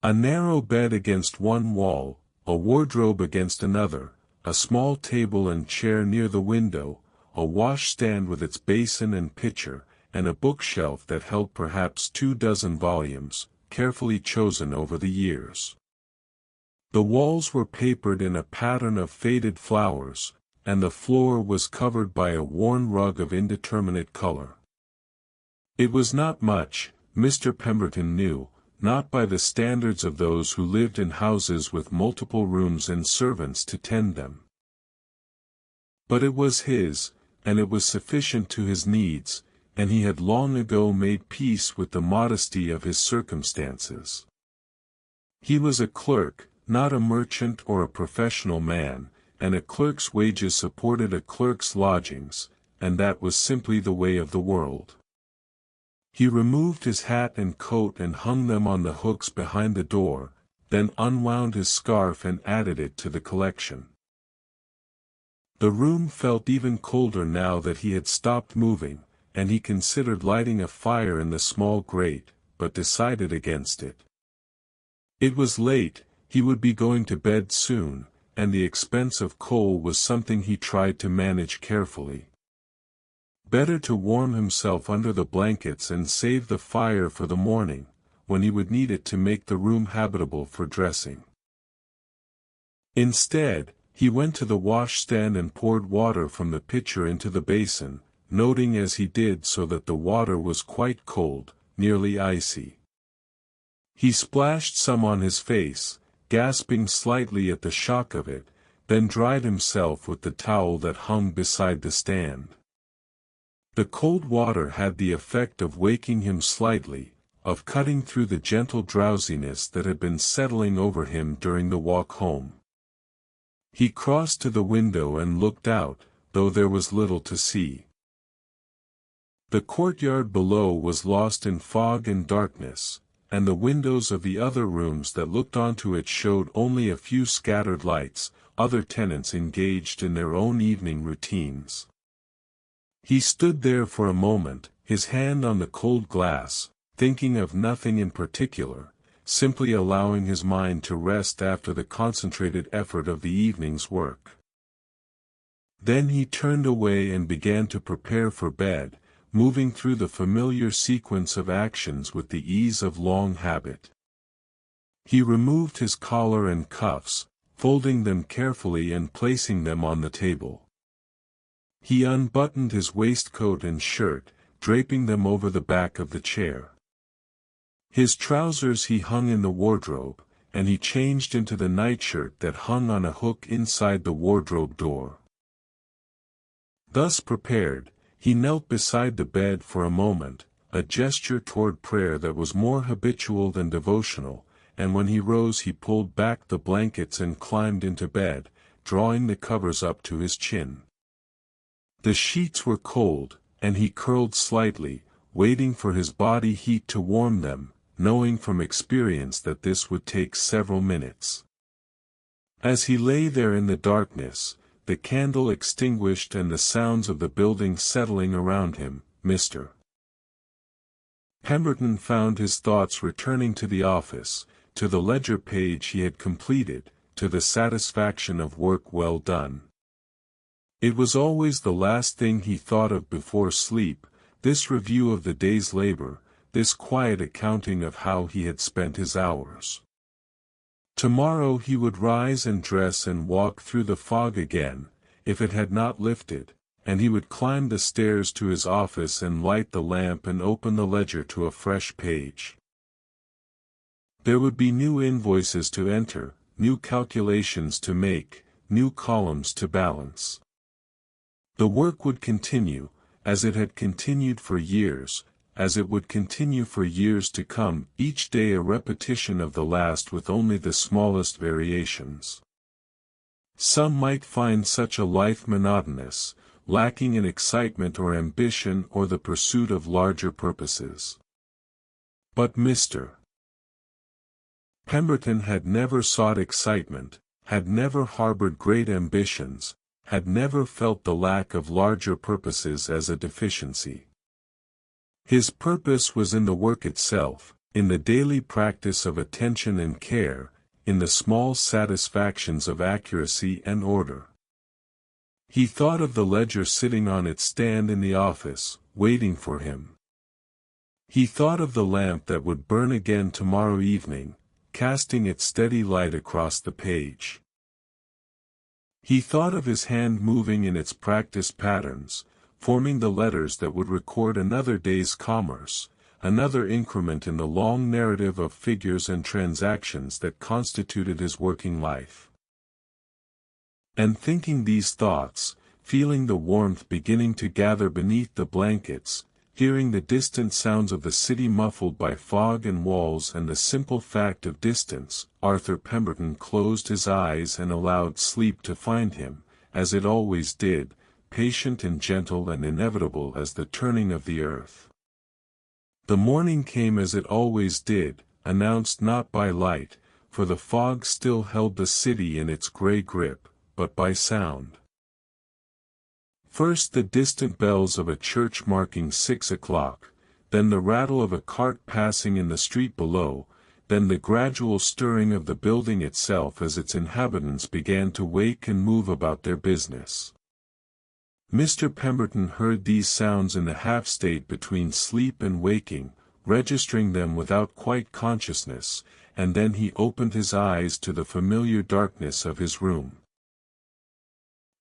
A narrow bed against one wall, a wardrobe against another, a small table and chair near the window, a washstand with its basin and pitcher, and a bookshelf that held perhaps 24 volumes, carefully chosen over the years. The walls were papered in a pattern of faded flowers, and the floor was covered by a worn rug of indeterminate color. It was not much, Mr. Pemberton knew, not by the standards of those who lived in houses with multiple rooms and servants to tend them. But it was his, and it was sufficient to his needs, and he had long ago made peace with the modesty of his circumstances. He was a clerk, not a merchant or a professional man, and a clerk's wages supported a clerk's lodgings, and that was simply the way of the world. He removed his hat and coat and hung them on the hooks behind the door, then unwound his scarf and added it to the collection. The room felt even colder now that he had stopped moving, and he considered lighting a fire in the small grate, but decided against it. It was late, he would be going to bed soon, and the expense of coal was something he tried to manage carefully. Better to warm himself under the blankets and save the fire for the morning, when he would need it to make the room habitable for dressing. Instead, he went to the washstand and poured water from the pitcher into the basin, noting as he did so that the water was quite cold, nearly icy. He splashed some on his face, gasping slightly at the shock of it, then dried himself with the towel that hung beside the stand. The cold water had the effect of waking him slightly, of cutting through the gentle drowsiness that had been settling over him during the walk home. He crossed to the window and looked out, though there was little to see. The courtyard below was lost in fog and darkness, and the windows of the other rooms that looked onto it showed only a few scattered lights, other tenants engaged in their own evening routines. He stood there for a moment, his hand on the cold glass, thinking of nothing in particular, simply allowing his mind to rest after the concentrated effort of the evening's work. Then he turned away and began to prepare for bed, moving through the familiar sequence of actions with the ease of long habit. He removed his collar and cuffs, folding them carefully and placing them on the table. He unbuttoned his waistcoat and shirt, draping them over the back of the chair. His trousers he hung in the wardrobe, and he changed into the nightshirt that hung on a hook inside the wardrobe door. Thus prepared, he knelt beside the bed for a moment, a gesture toward prayer that was more habitual than devotional, and when he rose he pulled back the blankets and climbed into bed, drawing the covers up to his chin. The sheets were cold, and he curled slightly, waiting for his body heat to warm them, knowing from experience that this would take several minutes. As he lay there in the darkness, the candle extinguished and the sounds of the building settling around him, Mr. Pemberton found his thoughts returning to the office, to the ledger page he had completed, to the satisfaction of work well done. It was always the last thing he thought of before sleep, this review of the day's labor, this quiet accounting of how he had spent his hours. Tomorrow he would rise and dress and walk through the fog again, if it had not lifted, and he would climb the stairs to his office and light the lamp and open the ledger to a fresh page. There would be new invoices to enter, new calculations to make, new columns to balance. The work would continue, as it had continued for years, as it would continue for years to come, each day a repetition of the last with only the smallest variations. Some might find such a life monotonous, lacking in excitement or ambition or the pursuit of larger purposes. But Mr. Pemberton had never sought excitement, had never harbored great ambitions, had never felt the lack of larger purposes as a deficiency. His purpose was in the work itself, in the daily practice of attention and care, in the small satisfactions of accuracy and order. He thought of the ledger sitting on its stand in the office, waiting for him. He thought of the lamp that would burn again tomorrow evening, casting its steady light across the page. He thought of his hand moving in its practice patterns, forming the letters that would record another day's commerce, another increment in the long narrative of figures and transactions that constituted his working life. And thinking these thoughts, feeling the warmth beginning to gather beneath the blankets, hearing the distant sounds of the city muffled by fog and walls and the simple fact of distance, Arthur Pemberton closed his eyes and allowed sleep to find him, as it always did, patient and gentle and inevitable as the turning of the earth. The morning came as it always did, announced not by light, for the fog still held the city in its gray grip, but by sound. First the distant bells of a church marking 6 o'clock, then the rattle of a cart passing in the street below, then the gradual stirring of the building itself as its inhabitants began to wake and move about their business. Mr. Pemberton heard these sounds in the half-state between sleep and waking, registering them without quite consciousness, and then he opened his eyes to the familiar darkness of his room.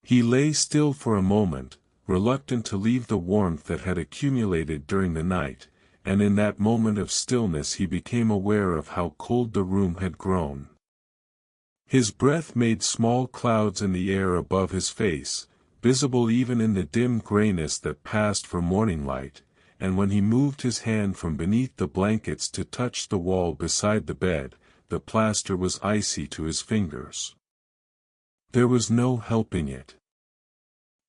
He lay still for a moment, reluctant to leave the warmth that had accumulated during the night, and in that moment of stillness he became aware of how cold the room had grown. His breath made small clouds in the air above his face, visible even in the dim grayness that passed for morning light, and when he moved his hand from beneath the blankets to touch the wall beside the bed, the plaster was icy to his fingers. There was no helping it.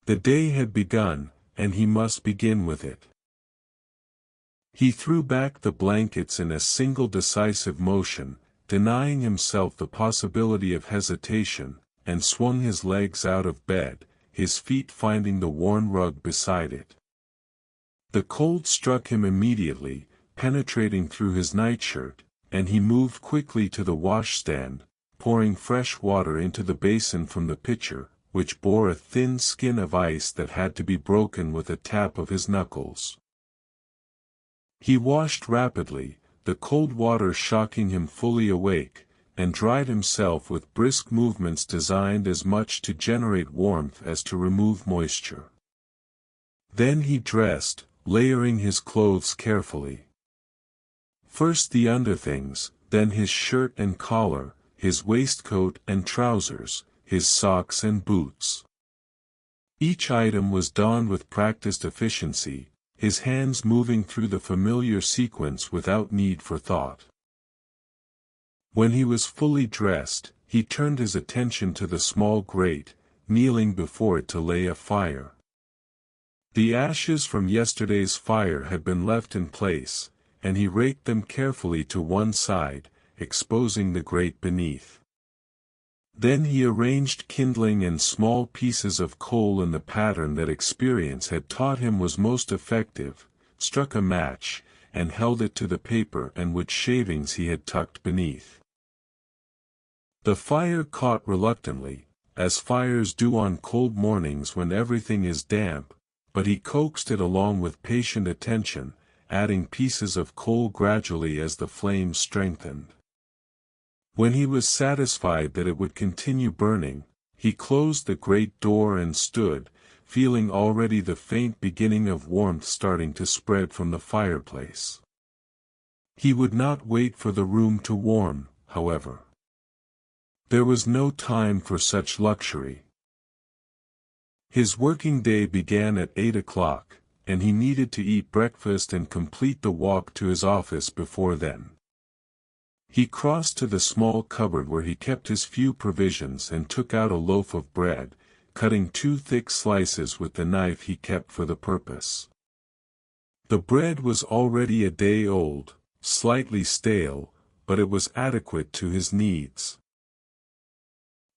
The day had begun, and he must begin with it. He threw back the blankets in a single decisive motion, denying himself the possibility of hesitation, and swung his legs out of bed, his feet finding the worn rug beside it. The cold struck him immediately, penetrating through his nightshirt, and he moved quickly to the washstand, pouring fresh water into the basin from the pitcher, which bore a thin skin of ice that had to be broken with a tap of his knuckles. He washed rapidly, the cold water shocking him fully awake, and dried himself with brisk movements designed as much to generate warmth as to remove moisture. Then he dressed, layering his clothes carefully. First the underthings, then his shirt and collar, his waistcoat and trousers, his socks and boots. Each item was donned with practiced efficiency, his hands moving through the familiar sequence without need for thought. When he was fully dressed, he turned his attention to the small grate, kneeling before it to lay a fire. The ashes from yesterday's fire had been left in place, and he raked them carefully to one side, exposing the grate beneath. Then he arranged kindling and small pieces of coal in the pattern that experience had taught him was most effective, struck a match, and held it to the paper and wood shavings he had tucked beneath. The fire caught reluctantly, as fires do on cold mornings when everything is damp, but he coaxed it along with patient attention, adding pieces of coal gradually as the flames strengthened. When he was satisfied that it would continue burning, he closed the great door and stood, feeling already the faint beginning of warmth starting to spread from the fireplace. He would not wait for the room to warm, however. There was no time for such luxury. His working day began at 8 o'clock, and he needed to eat breakfast and complete the walk to his office before then. He crossed to the small cupboard where he kept his few provisions and took out a loaf of bread, cutting 2 thick slices with the knife he kept for the purpose. The bread was already a day old, slightly stale, but it was adequate to his needs.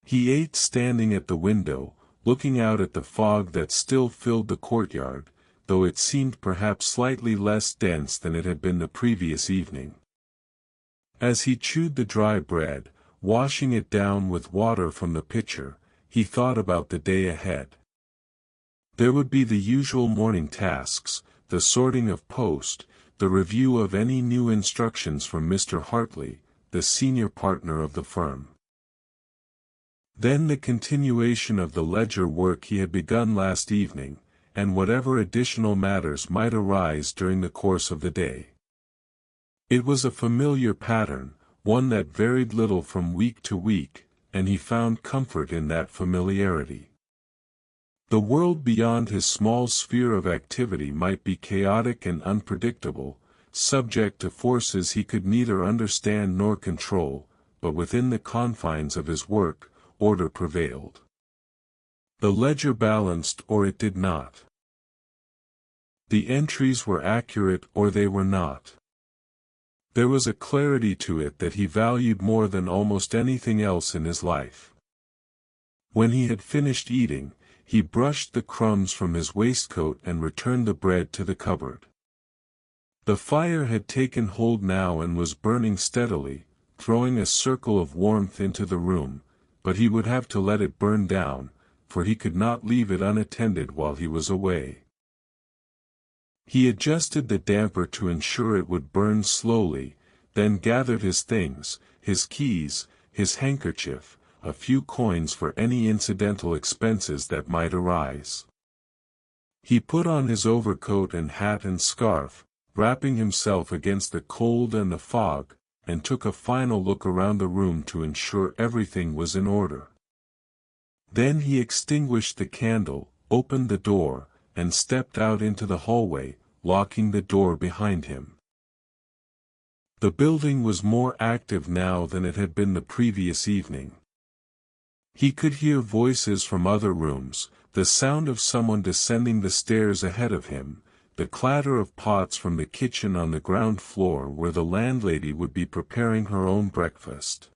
He ate standing at the window, looking out at the fog that still filled the courtyard, though it seemed perhaps slightly less dense than it had been the previous evening. As he chewed the dry bread, washing it down with water from the pitcher, he thought about the day ahead. There would be the usual morning tasks, the sorting of post, the review of any new instructions from Mr. Hartley, the senior partner of the firm. Then the continuation of the ledger work he had begun last evening, and whatever additional matters might arise during the course of the day. It was a familiar pattern, one that varied little from week to week, and he found comfort in that familiarity. The world beyond his small sphere of activity might be chaotic and unpredictable, subject to forces he could neither understand nor control, but within the confines of his work, order prevailed. The ledger balanced or it did not. The entries were accurate or they were not. There was a clarity to it that he valued more than almost anything else in his life. When he had finished eating, he brushed the crumbs from his waistcoat and returned the bread to the cupboard. The fire had taken hold now and was burning steadily, throwing a circle of warmth into the room, but he would have to let it burn down, for he could not leave it unattended while he was away. He adjusted the damper to ensure it would burn slowly, then gathered his things, his keys, his handkerchief, a few coins for any incidental expenses that might arise. He put on his overcoat and hat and scarf, wrapping himself against the cold and the fog, and took a final look around the room to ensure everything was in order. Then he extinguished the candle, opened the door, and stepped out into the hallway, locking the door behind him. The building was more active now than it had been the previous evening. He could hear voices from other rooms, the sound of someone descending the stairs ahead of him, the clatter of pots from the kitchen on the ground floor where the landlady would be preparing her own breakfast.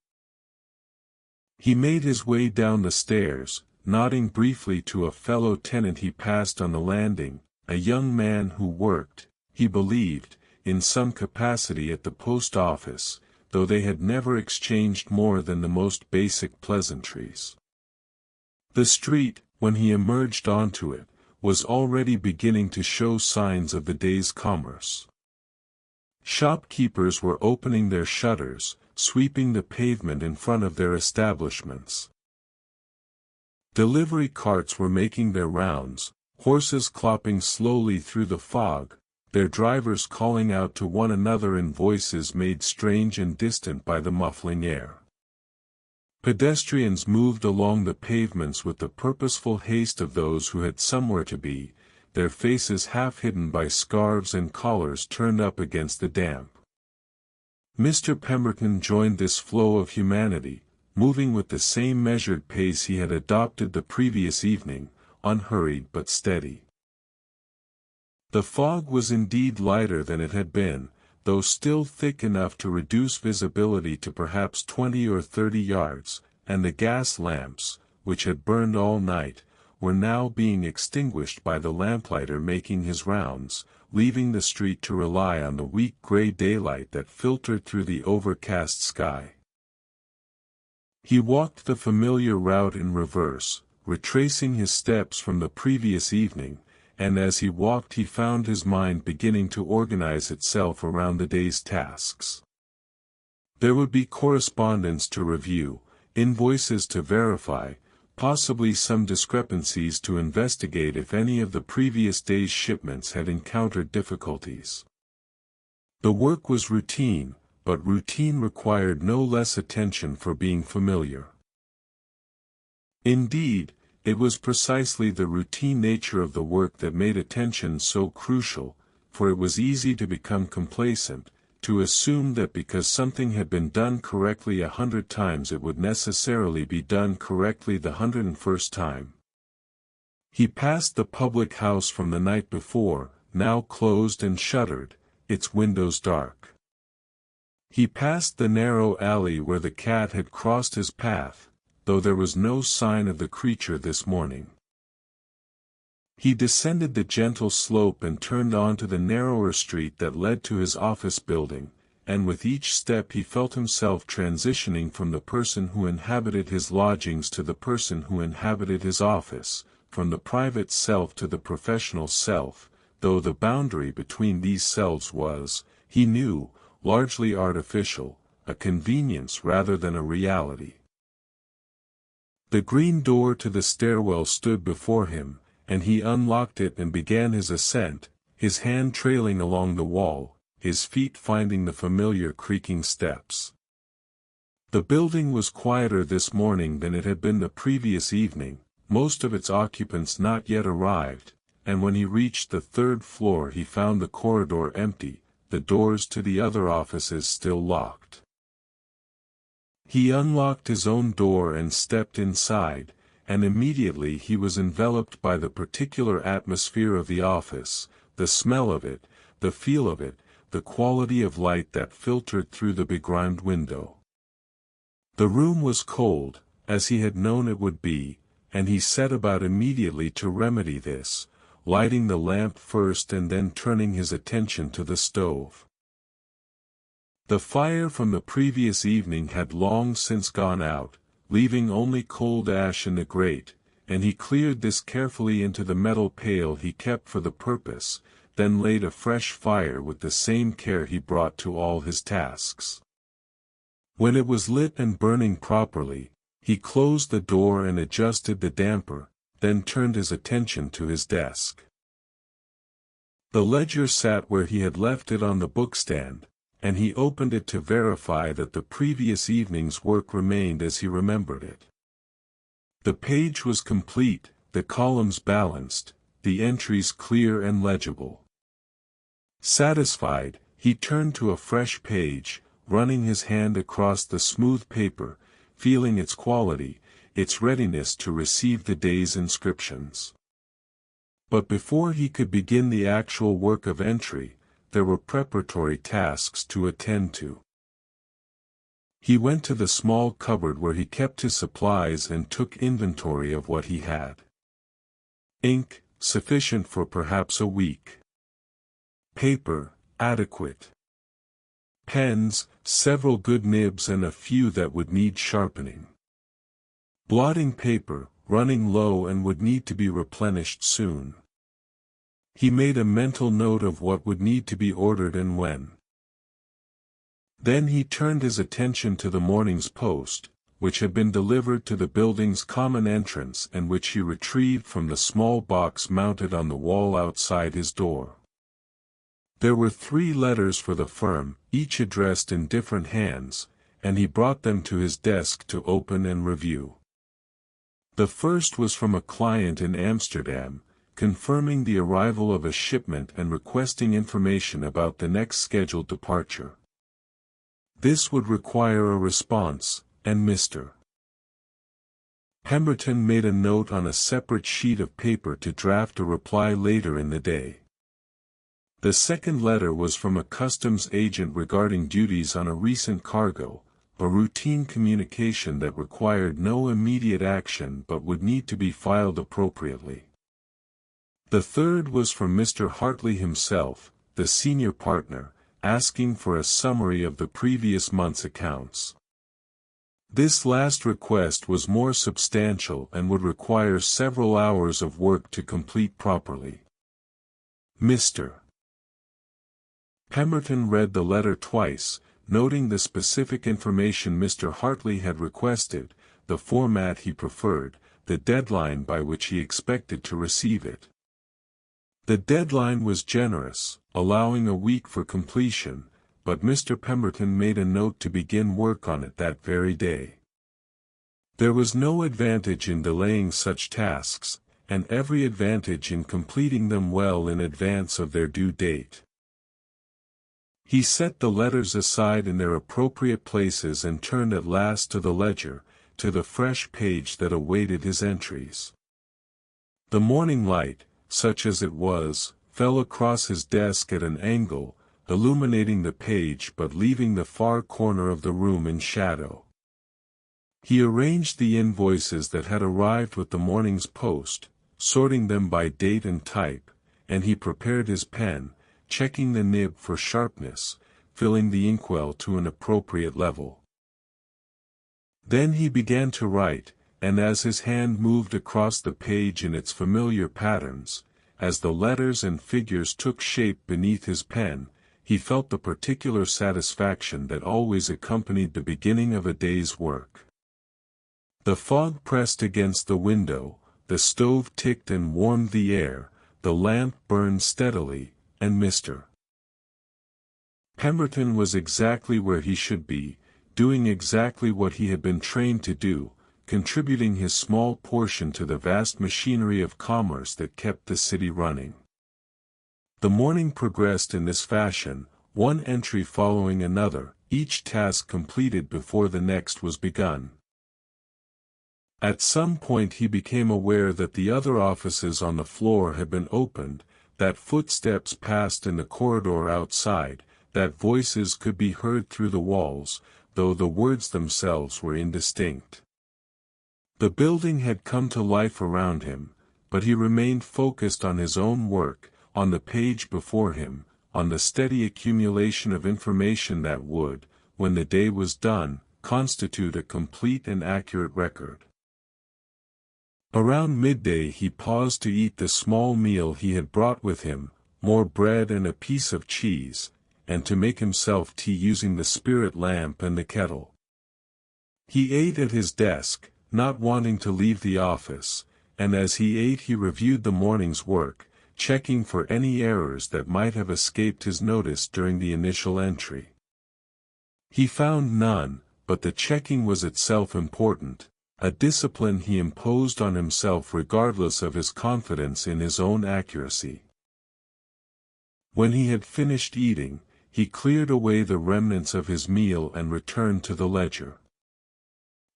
He made his way down the stairs, nodding briefly to a fellow tenant he passed on the landing, a young man who worked, he believed, in some capacity at the post office, though they had never exchanged more than the most basic pleasantries. The street, when he emerged onto it, was already beginning to show signs of the day's commerce. Shopkeepers were opening their shutters, sweeping the pavement in front of their establishments. Delivery carts were making their rounds, horses clopping slowly through the fog, their drivers calling out to one another in voices made strange and distant by the muffling air. Pedestrians moved along the pavements with the purposeful haste of those who had somewhere to be, their faces half hidden by scarves and collars turned up against the damp. Mr. Pemberton joined this flow of humanity, moving with the same measured pace he had adopted the previous evening, unhurried but steady. The fog was indeed lighter than it had been, though still thick enough to reduce visibility to perhaps 20 or 30 yards, and the gas lamps, which had burned all night, were now being extinguished by the lamplighter making his rounds, leaving the street to rely on the weak gray daylight that filtered through the overcast sky. He walked the familiar route in reverse, retracing his steps from the previous evening, and as he walked he found his mind beginning to organize itself around the day's tasks. There would be correspondence to review, invoices to verify, possibly some discrepancies to investigate if any of the previous day's shipments had encountered difficulties. The work was routine, but routine required no less attention for being familiar. Indeed, it was precisely the routine nature of the work that made attention so crucial, for it was easy to become complacent, to assume that because something had been done correctly 100 times it would necessarily be done correctly the 101st time. He passed the public house from the night before, now closed and shuttered, its windows dark. He passed the narrow alley where the cat had crossed his path, though there was no sign of the creature this morning. He descended the gentle slope and turned onto the narrower street that led to his office building, and with each step he felt himself transitioning from the person who inhabited his lodgings to the person who inhabited his office, from the private self to the professional self, though the boundary between these selves was, he knew, largely artificial, a convenience rather than a reality. The green door to the stairwell stood before him, and he unlocked it and began his ascent, his hand trailing along the wall, his feet finding the familiar creaking steps. The building was quieter this morning than it had been the previous evening, most of its occupants not yet arrived, and when he reached the 3rd floor he found the corridor empty, the doors to the other offices still locked. He unlocked his own door and stepped inside, and immediately he was enveloped by the particular atmosphere of the office, the smell of it, the feel of it, the quality of light that filtered through the begrimed window. The room was cold, as he had known it would be, and he set about immediately to remedy this, lighting the lamp first and then turning his attention to the stove. The fire from the previous evening had long since gone out, leaving only cold ash in the grate, and he cleared this carefully into the metal pail he kept for the purpose, then laid a fresh fire with the same care he brought to all his tasks. When it was lit and burning properly, he closed the door and adjusted the damper, then turned his attention to his desk. The ledger sat where he had left it on the bookstand, and he opened it to verify that the previous evening's work remained as he remembered it. The page was complete, the columns balanced, the entries clear and legible. Satisfied, he turned to a fresh page, running his hand across the smooth paper, feeling its quality, its readiness to receive the day's inscriptions. But before he could begin the actual work of entry, there were preparatory tasks to attend to. He went to the small cupboard where he kept his supplies and took inventory of what he had. Ink, sufficient for perhaps a week. Paper, adequate. Pens, several good nibs and a few that would need sharpening. Blotting paper, running low and would need to be replenished soon. He made a mental note of what would need to be ordered and when. Then he turned his attention to the morning's post, which had been delivered to the building's common entrance and which he retrieved from the small box mounted on the wall outside his door. There were 3 letters for the firm, each addressed in different hands, and he brought them to his desk to open and review. The first was from a client in Amsterdam, confirming the arrival of a shipment and requesting information about the next scheduled departure. This would require a response, and Mr. Pemberton made a note on a separate sheet of paper to draft a reply later in the day. The second letter was from a customs agent regarding duties on a recent cargo, a routine communication that required no immediate action but would need to be filed appropriately. The third was from Mr. Hartley himself, the senior partner, asking for a summary of the previous month's accounts. This last request was more substantial and would require several hours of work to complete properly. Mr. Pemberton read the letter twice, noting the specific information Mr. Hartley had requested, the format he preferred, the deadline by which he expected to receive it. The deadline was generous, allowing a week for completion, but Mr. Pemberton made a note to begin work on it that very day. There was no advantage in delaying such tasks, and every advantage in completing them well in advance of their due date. He set the letters aside in their appropriate places and turned at last to the ledger, to the fresh page that awaited his entries. The morning light, such as it was, fell across his desk at an angle, illuminating the page but leaving the far corner of the room in shadow. He arranged the invoices that had arrived with the morning's post, sorting them by date and type, and he prepared his pen, checking the nib for sharpness, filling the inkwell to an appropriate level. Then he began to write, and as his hand moved across the page in its familiar patterns, as the letters and figures took shape beneath his pen, he felt the particular satisfaction that always accompanied the beginning of a day's work. The fog pressed against the window, the stove ticked and warmed the air, the lamp burned steadily, and Mr. Pemberton was exactly where he should be, doing exactly what he had been trained to do, contributing his small portion to the vast machinery of commerce that kept the city running. The morning progressed in this fashion, one entry following another, each task completed before the next was begun. At some point he became aware that the other offices on the floor had been opened, that footsteps passed in the corridor outside, that voices could be heard through the walls, though the words themselves were indistinct. The building had come to life around him, but he remained focused on his own work, on the page before him, on the steady accumulation of information that would, when the day was done, constitute a complete and accurate record. Around midday he paused to eat the small meal he had brought with him, more bread and a piece of cheese, and to make himself tea using the spirit lamp and the kettle. He ate at his desk, not wanting to leave the office, and as he ate he reviewed the morning's work, checking for any errors that might have escaped his notice during the initial entry. He found none, but the checking was itself important, a discipline he imposed on himself regardless of his confidence in his own accuracy. When he had finished eating, he cleared away the remnants of his meal and returned to the ledger.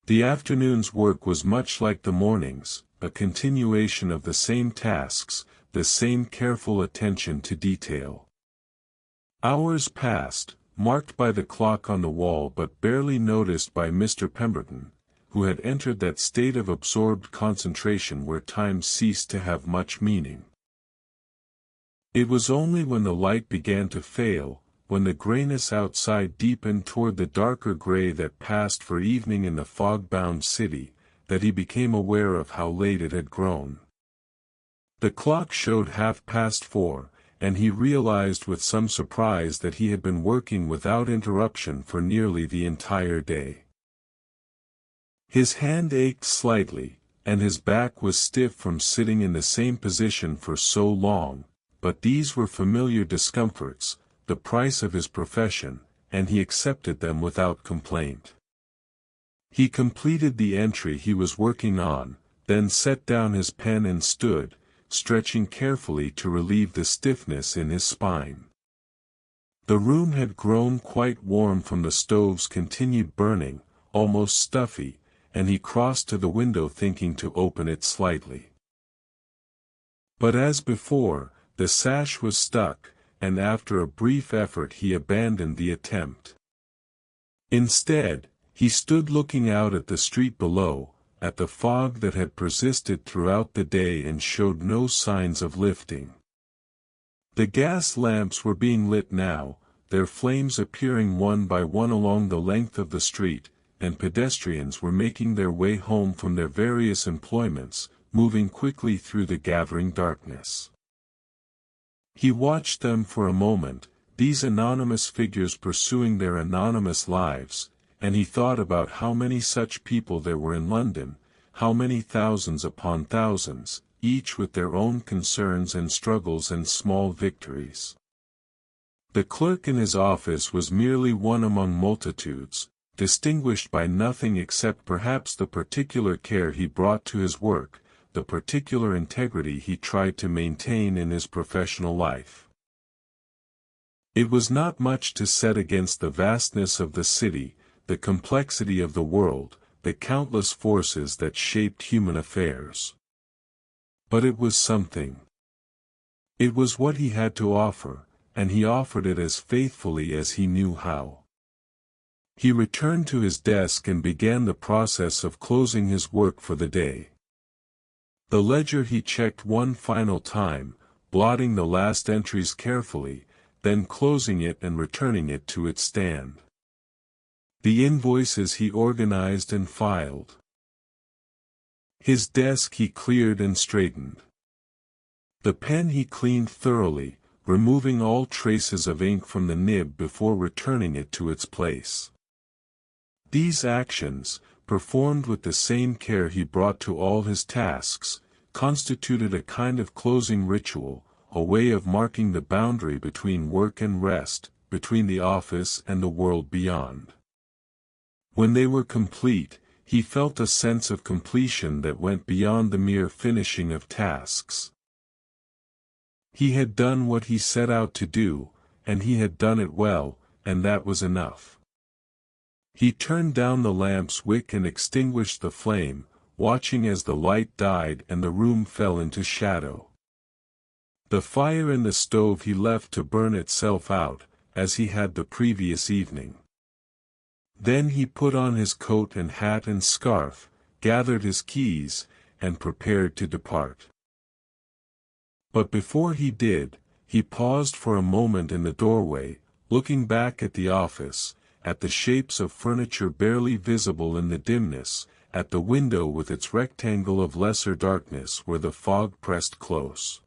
The afternoon's work was much like the morning's, a continuation of the same tasks, the same careful attention to detail. Hours passed, marked by the clock on the wall but barely noticed by Mr. Pemberton, who had entered that state of absorbed concentration where time ceased to have much meaning. It was only when the light began to fail, when the grayness outside deepened toward the darker gray that passed for evening in the fog-bound city, that he became aware of how late it had grown. The clock showed 4:30, and he realized with some surprise that he had been working without interruption for nearly the entire day. His hand ached slightly, and his back was stiff from sitting in the same position for so long, but these were familiar discomforts, the price of his profession, and he accepted them without complaint. He completed the entry he was working on, then set down his pen and stood, stretching carefully to relieve the stiffness in his spine. The room had grown quite warm from the stove's continued burning, almost stuffy, and he crossed to the window thinking to open it slightly. But as before, the sash was stuck, and after a brief effort he abandoned the attempt. Instead, he stood looking out at the street below, at the fog that had persisted throughout the day and showed no signs of lifting. The gas lamps were being lit now, their flames appearing one by one along the length of the street, and pedestrians were making their way home from their various employments, moving quickly through the gathering darkness. He watched them for a moment, these anonymous figures pursuing their anonymous lives, and he thought about how many such people there were in London, how many thousands upon thousands, each with their own concerns and struggles and small victories. The clerk in his office was merely one among multitudes, distinguished by nothing except perhaps the particular care he brought to his work, the particular integrity he tried to maintain in his professional life. It was not much to set against the vastness of the city, the complexity of the world, the countless forces that shaped human affairs. But it was something. It was what he had to offer, and he offered it as faithfully as he knew how. He returned to his desk and began the process of closing his work for the day. The ledger he checked one final time, blotting the last entries carefully, then closing it and returning it to its stand. The invoices he organized and filed. His desk he cleared and straightened. The pen he cleaned thoroughly, removing all traces of ink from the nib before returning it to its place. These actions, performed with the same care he brought to all his tasks, constituted a kind of closing ritual, a way of marking the boundary between work and rest, between the office and the world beyond. When they were complete, he felt a sense of completion that went beyond the mere finishing of tasks. He had done what he set out to do, and he had done it well, and that was enough. He turned down the lamp's wick and extinguished the flame, watching as the light died and the room fell into shadow. The fire in the stove he left to burn itself out, as he had the previous evening. Then he put on his coat and hat and scarf, gathered his keys, and prepared to depart. But before he did, he paused for a moment in the doorway, looking back at the office, at the shapes of furniture barely visible in the dimness, at the window with its rectangle of lesser darkness where the fog pressed close.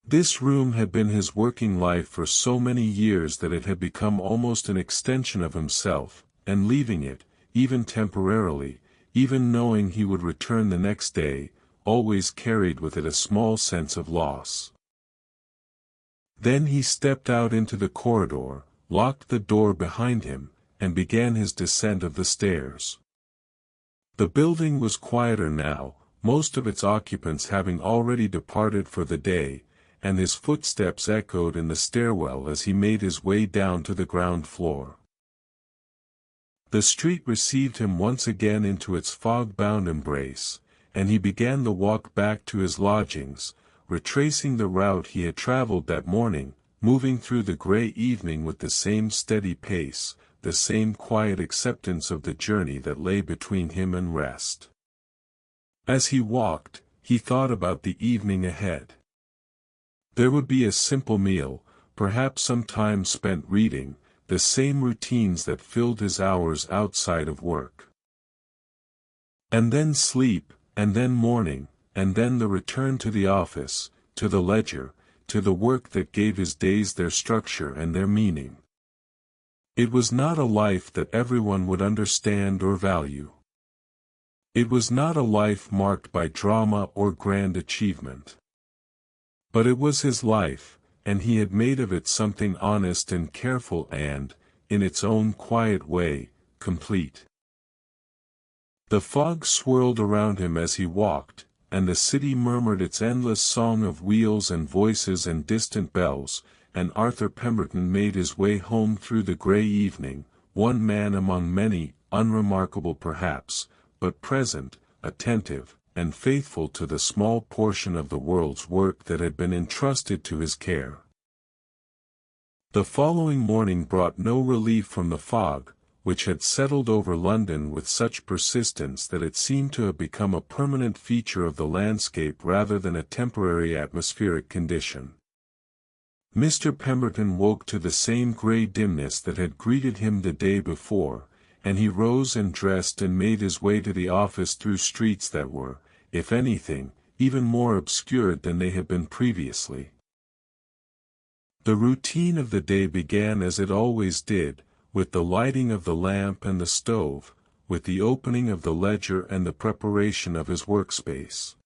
This room had been his working life for so many years that it had become almost an extension of himself, and leaving it, even temporarily, even knowing he would return the next day, always carried with it a small sense of loss. Then he stepped out into the corridor, locked the door behind him, and began his descent of the stairs. The building was quieter now, most of its occupants having already departed for the day, and his footsteps echoed in the stairwell as he made his way down to the ground floor. The street received him once again into its fog-bound embrace, and he began the walk back to his lodgings, retracing the route he had traveled that morning, moving through the grey evening with the same steady pace, the same quiet acceptance of the journey that lay between him and rest. As he walked, he thought about the evening ahead. There would be a simple meal, perhaps some time spent reading, the same routines that filled his hours outside of work. And then sleep, and then morning, and then the return to the office, to the ledger, to the work that gave his days their structure and their meaning. It was not a life that everyone would understand or value. It was not a life marked by drama or grand achievement. But it was his life, and he had made of it something honest and careful and, in its own quiet way, complete. The fog swirled around him as he walked, and the city murmured its endless song of wheels and voices and distant bells, and Arthur Pemberton made his way home through the grey evening, one man among many, unremarkable perhaps, but present, attentive, and faithful to the small portion of the world's work that had been entrusted to his care. The following morning brought no relief from the fog, which had settled over London with such persistence that it seemed to have become a permanent feature of the landscape rather than a temporary atmospheric condition. Mr. Pemberton woke to the same grey dimness that had greeted him the day before, and he rose and dressed and made his way to the office through streets that were, if anything, even more obscured than they had been previously. The routine of the day began as it always did, with the lighting of the lamp and the stove, with the opening of the ledger and the preparation of his workspace.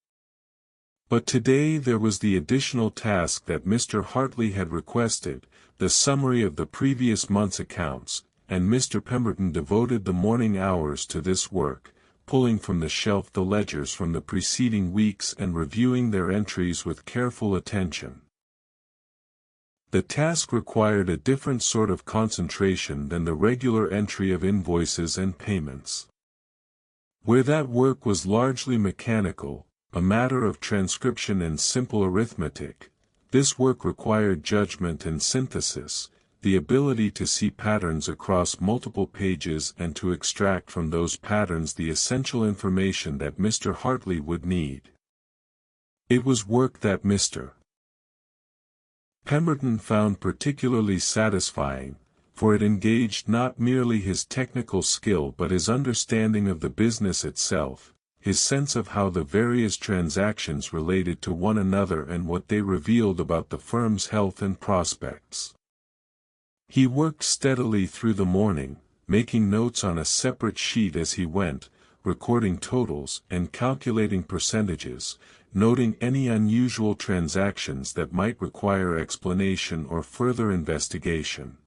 But today there was the additional task that Mr. Hartley had requested, the summary of the previous month's accounts, and Mr. Pemberton devoted the morning hours to this work, pulling from the shelf the ledgers from the preceding weeks and reviewing their entries with careful attention. The task required a different sort of concentration than the regular entry of invoices and payments. Where that work was largely mechanical, a matter of transcription and simple arithmetic, this work required judgment and synthesis, the ability to see patterns across multiple pages and to extract from those patterns the essential information that Mr. Hartley would need. It was work that Mr. Pemberton found particularly satisfying, for it engaged not merely his technical skill but his understanding of the business itself, his sense of how the various transactions related to one another and what they revealed about the firm's health and prospects. He worked steadily through the morning, making notes on a separate sheet as he went, recording totals and calculating percentages, noting any unusual transactions that might require explanation or further investigation.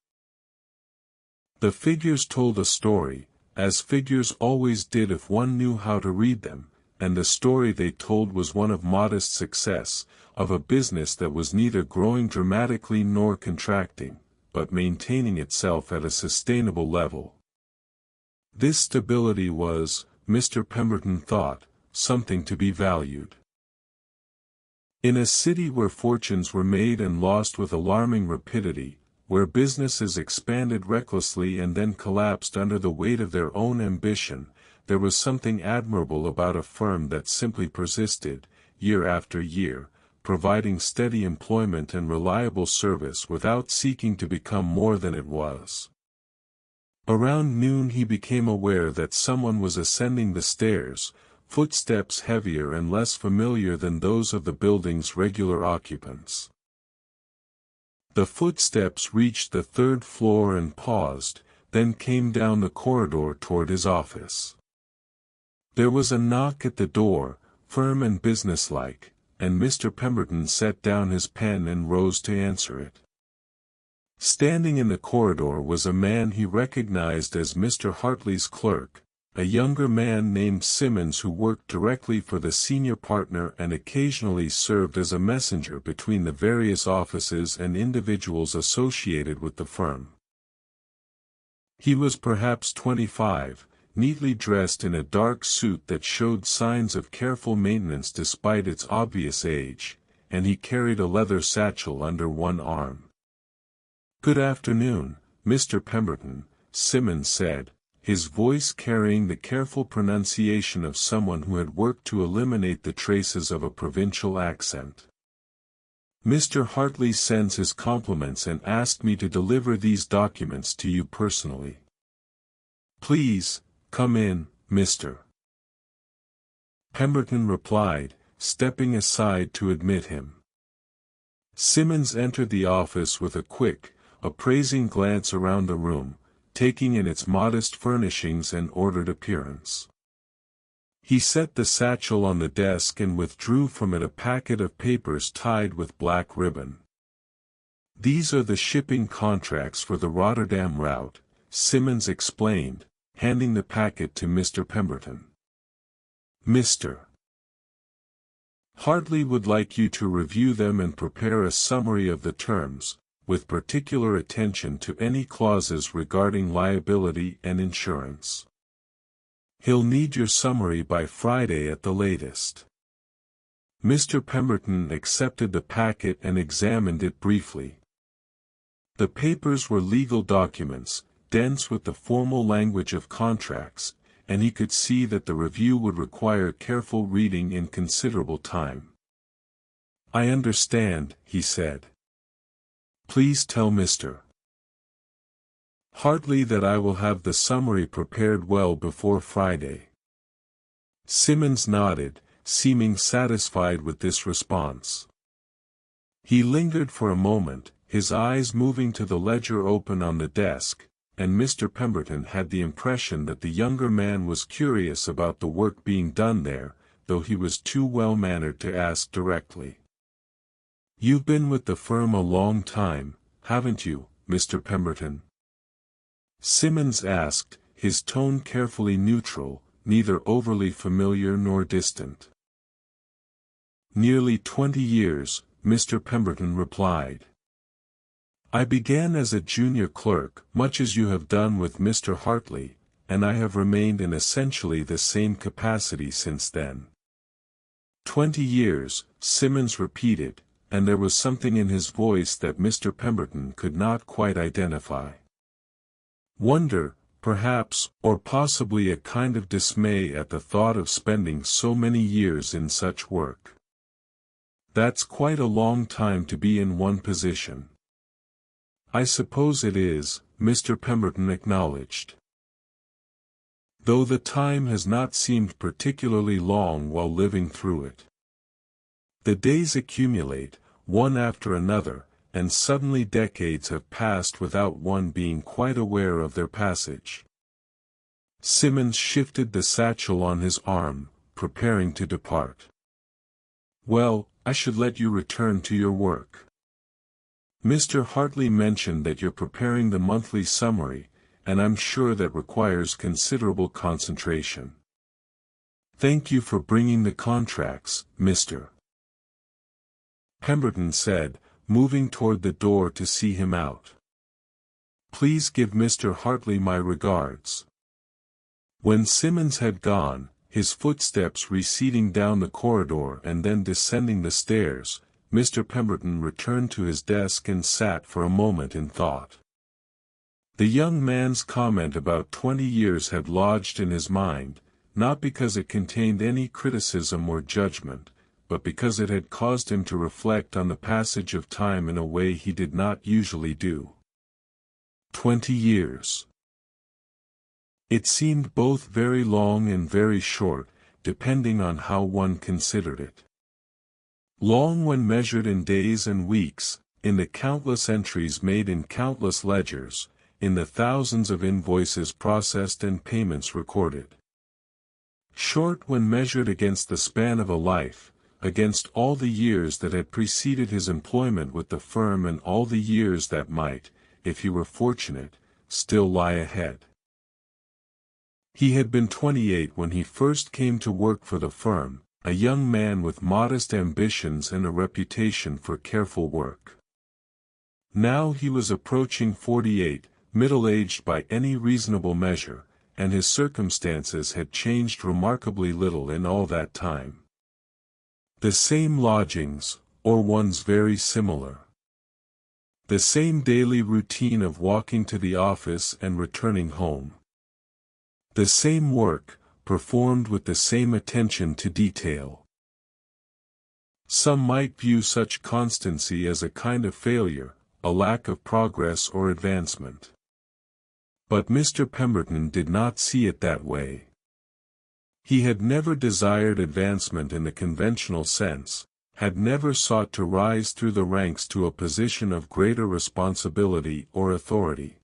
The figures told a story, as figures always did if one knew how to read them, and the story they told was one of modest success, of a business that was neither growing dramatically nor contracting, but maintaining itself at a sustainable level. This stability was, Mr. Pemberton thought, something to be valued. In a city where fortunes were made and lost with alarming rapidity, where businesses expanded recklessly and then collapsed under the weight of their own ambition, there was something admirable about a firm that simply persisted, year after year, providing steady employment and reliable service without seeking to become more than it was. Around noon he became aware that someone was ascending the stairs, footsteps heavier and less familiar than those of the building's regular occupants. The footsteps reached the third floor and paused, then came down the corridor toward his office. There was a knock at the door, firm and businesslike, and Mr. Pemberton set down his pen and rose to answer it. Standing in the corridor was a man he recognized as Mr. Hartley's clerk, a younger man named Simmons who worked directly for the senior partner and occasionally served as a messenger between the various offices and individuals associated with the firm. He was perhaps 25, neatly dressed in a dark suit that showed signs of careful maintenance despite its obvious age, and he carried a leather satchel under one arm. "Good afternoon, Mr. Pemberton," Simmons said, his voice carrying the careful pronunciation of someone who had worked to eliminate the traces of a provincial accent. "Mr. Hartley sends his compliments and asked me to deliver these documents to you personally. Please, come in, Mr. Pemberton replied, stepping aside to admit him. Simmons entered the office with a quick, appraising glance around the room, taking in its modest furnishings and ordered appearance. He set the satchel on the desk and withdrew from it a packet of papers tied with black ribbon. "These are the shipping contracts for the Rotterdam route," Simmons explained, handing the packet to Mr. Pemberton. "Mr. Hartley would like you to review them and prepare a summary of the terms, with particular attention to any clauses regarding liability and insurance. He'll need your summary by Friday at the latest." Mr. Pemberton accepted the packet and examined it briefly. The papers were legal documents, dense with the formal language of contracts, and he could see that the review would require careful reading and considerable time. "I understand," he said. "Please tell Mr. Hartley that I will have the summary prepared well before Friday." Simmons nodded, seeming satisfied with this response. He lingered for a moment, his eyes moving to the ledger open on the desk, and Mr. Pemberton had the impression that the younger man was curious about the work being done there, though he was too well-mannered to ask directly. "You've been with the firm a long time, haven't you, Mr. Pemberton?" Simmons asked, his tone carefully neutral, neither overly familiar nor distant. "Nearly 20 years, Mr. Pemberton replied. I began as a junior clerk, much as you have done with Mr. Hartley, and I have remained in essentially the same capacity since then." 20 years, Simmons repeated, and there was something in his voice that Mr. Pemberton could not quite identify. Wonder, perhaps, or possibly a kind of dismay at the thought of spending so many years in such work. "That's quite a long time to be in one position." "I suppose it is," Mr. Pemberton acknowledged. "Though the time has not seemed particularly long while living through it. The days accumulate, one after another, and suddenly decades have passed without one being quite aware of their passage." Simmons shifted the satchel on his arm, preparing to depart. "Well, I should let you return to your work. Mr. Hartley mentioned that you're preparing the monthly summary, and I'm sure that requires considerable concentration. Thank you for bringing the contracts, Mr. Pemberton said, moving toward the door to see him out. "Please give Mr. Hartley my regards." When Simmons had gone, his footsteps receding down the corridor and then descending the stairs, Mr. Pemberton returned to his desk and sat for a moment in thought. The young man's comment about 20 years had lodged in his mind, not because it contained any criticism or judgment, but because it had caused him to reflect on the passage of time in a way he did not usually do. 20 years. It seemed both very long and very short, depending on how one considered it. Long when measured in days and weeks, in the countless entries made in countless ledgers, in the thousands of invoices processed and payments recorded. Short when measured against the span of a life, against all the years that had preceded his employment with the firm and all the years that might, if he were fortunate, still lie ahead. He had been 28 when he first came to work for the firm, a young man with modest ambitions and a reputation for careful work. Now he was approaching 48, middle-aged by any reasonable measure, and his circumstances had changed remarkably little in all that time. The same lodgings, or ones very similar. The same daily routine of walking to the office and returning home. The same work, performed with the same attention to detail. Some might view such constancy as a kind of failure, a lack of progress or advancement. But Mr. Pemberton did not see it that way. He had never desired advancement in the conventional sense, had never sought to rise through the ranks to a position of greater responsibility or authority.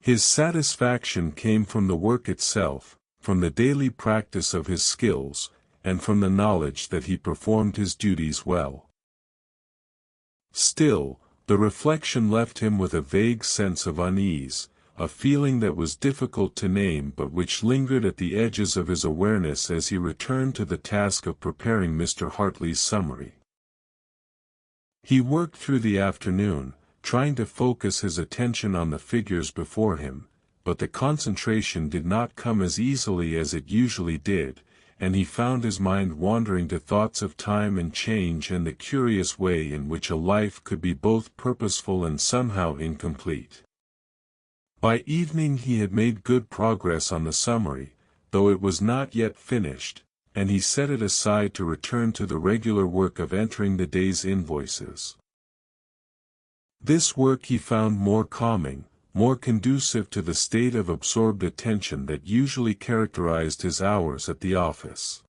His satisfaction came from the work itself, from the daily practice of his skills, and from the knowledge that he performed his duties well. Still, the reflection left him with a vague sense of unease, a feeling that was difficult to name but which lingered at the edges of his awareness as he returned to the task of preparing Mr. Hartley's summary. He worked through the afternoon, trying to focus his attention on the figures before him, but the concentration did not come as easily as it usually did, and he found his mind wandering to thoughts of time and change and the curious way in which a life could be both purposeful and somehow incomplete. By evening he had made good progress on the summary, though it was not yet finished, and he set it aside to return to the regular work of entering the day's invoices. This work he found more calming, more conducive to the state of absorbed attention that usually characterized his hours at the office.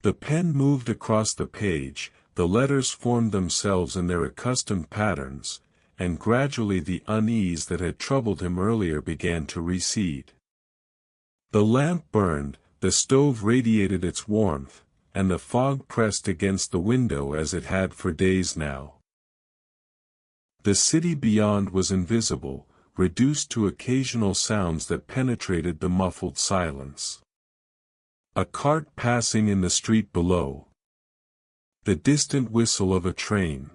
The pen moved across the page, the letters formed themselves in their accustomed patterns, and gradually the unease that had troubled him earlier began to recede. The lamp burned, the stove radiated its warmth, and the fog pressed against the window as it had for days now. The city beyond was invisible, reduced to occasional sounds that penetrated the muffled silence. A cart passing in the street below. The distant whistle of a train.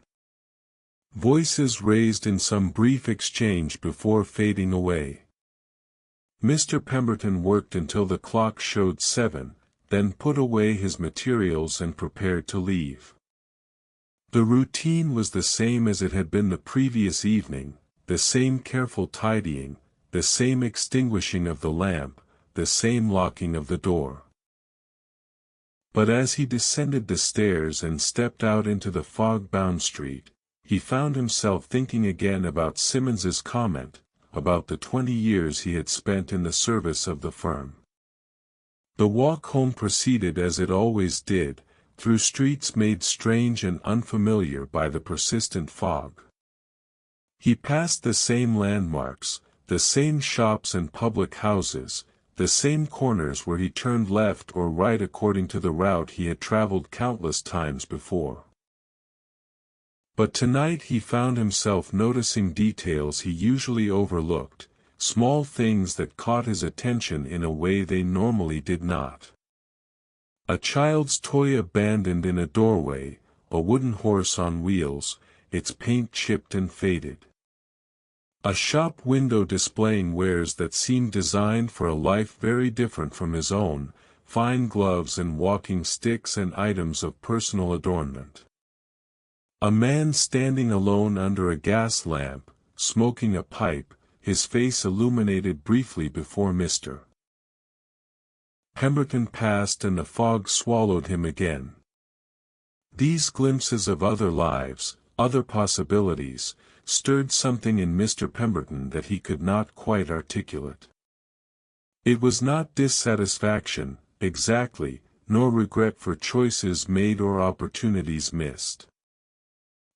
Voices raised in some brief exchange before fading away. Mr. Pemberton worked until the clock showed 7, then put away his materials and prepared to leave. The routine was the same as it had been the previous evening, the same careful tidying, the same extinguishing of the lamp, the same locking of the door. But as he descended the stairs and stepped out into the fog-bound street, he found himself thinking again about Simmons's comment, about the 20 years he had spent in the service of the firm. The walk home proceeded as it always did, through streets made strange and unfamiliar by the persistent fog. He passed the same landmarks, the same shops and public houses, the same corners where he turned left or right according to the route he had traveled countless times before. But tonight he found himself noticing details he usually overlooked, small things that caught his attention in a way they normally did not. A child's toy abandoned in a doorway, a wooden horse on wheels, its paint chipped and faded. A shop window displaying wares that seemed designed for a life very different from his own, fine gloves and walking sticks and items of personal adornment. A man standing alone under a gas lamp, smoking a pipe, his face illuminated briefly before Mr. Pemberton passed and the fog swallowed him again. These glimpses of other lives, other possibilities, stirred something in Mr. Pemberton that he could not quite articulate. It was not dissatisfaction, exactly, nor regret for choices made or opportunities missed.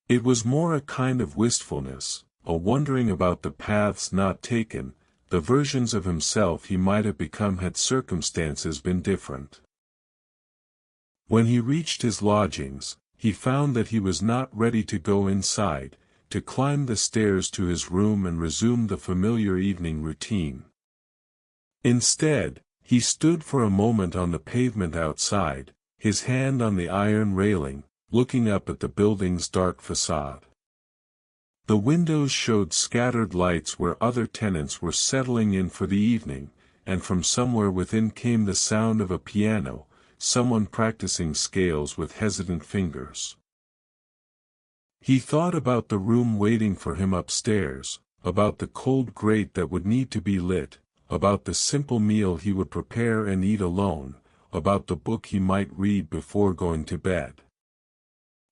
It was more a kind of wistfulness, a wondering about the paths not taken, the versions of himself he might have become had circumstances been different. When he reached his lodgings, he found that he was not ready to go inside, to climb the stairs to his room and resume the familiar evening routine. Instead, he stood for a moment on the pavement outside, his hand on the iron railing, looking up at the building's dark facade. The windows showed scattered lights where other tenants were settling in for the evening, and from somewhere within came the sound of a piano, someone practicing scales with hesitant fingers. He thought about the room waiting for him upstairs, about the cold grate that would need to be lit, about the simple meal he would prepare and eat alone, about the book he might read before going to bed.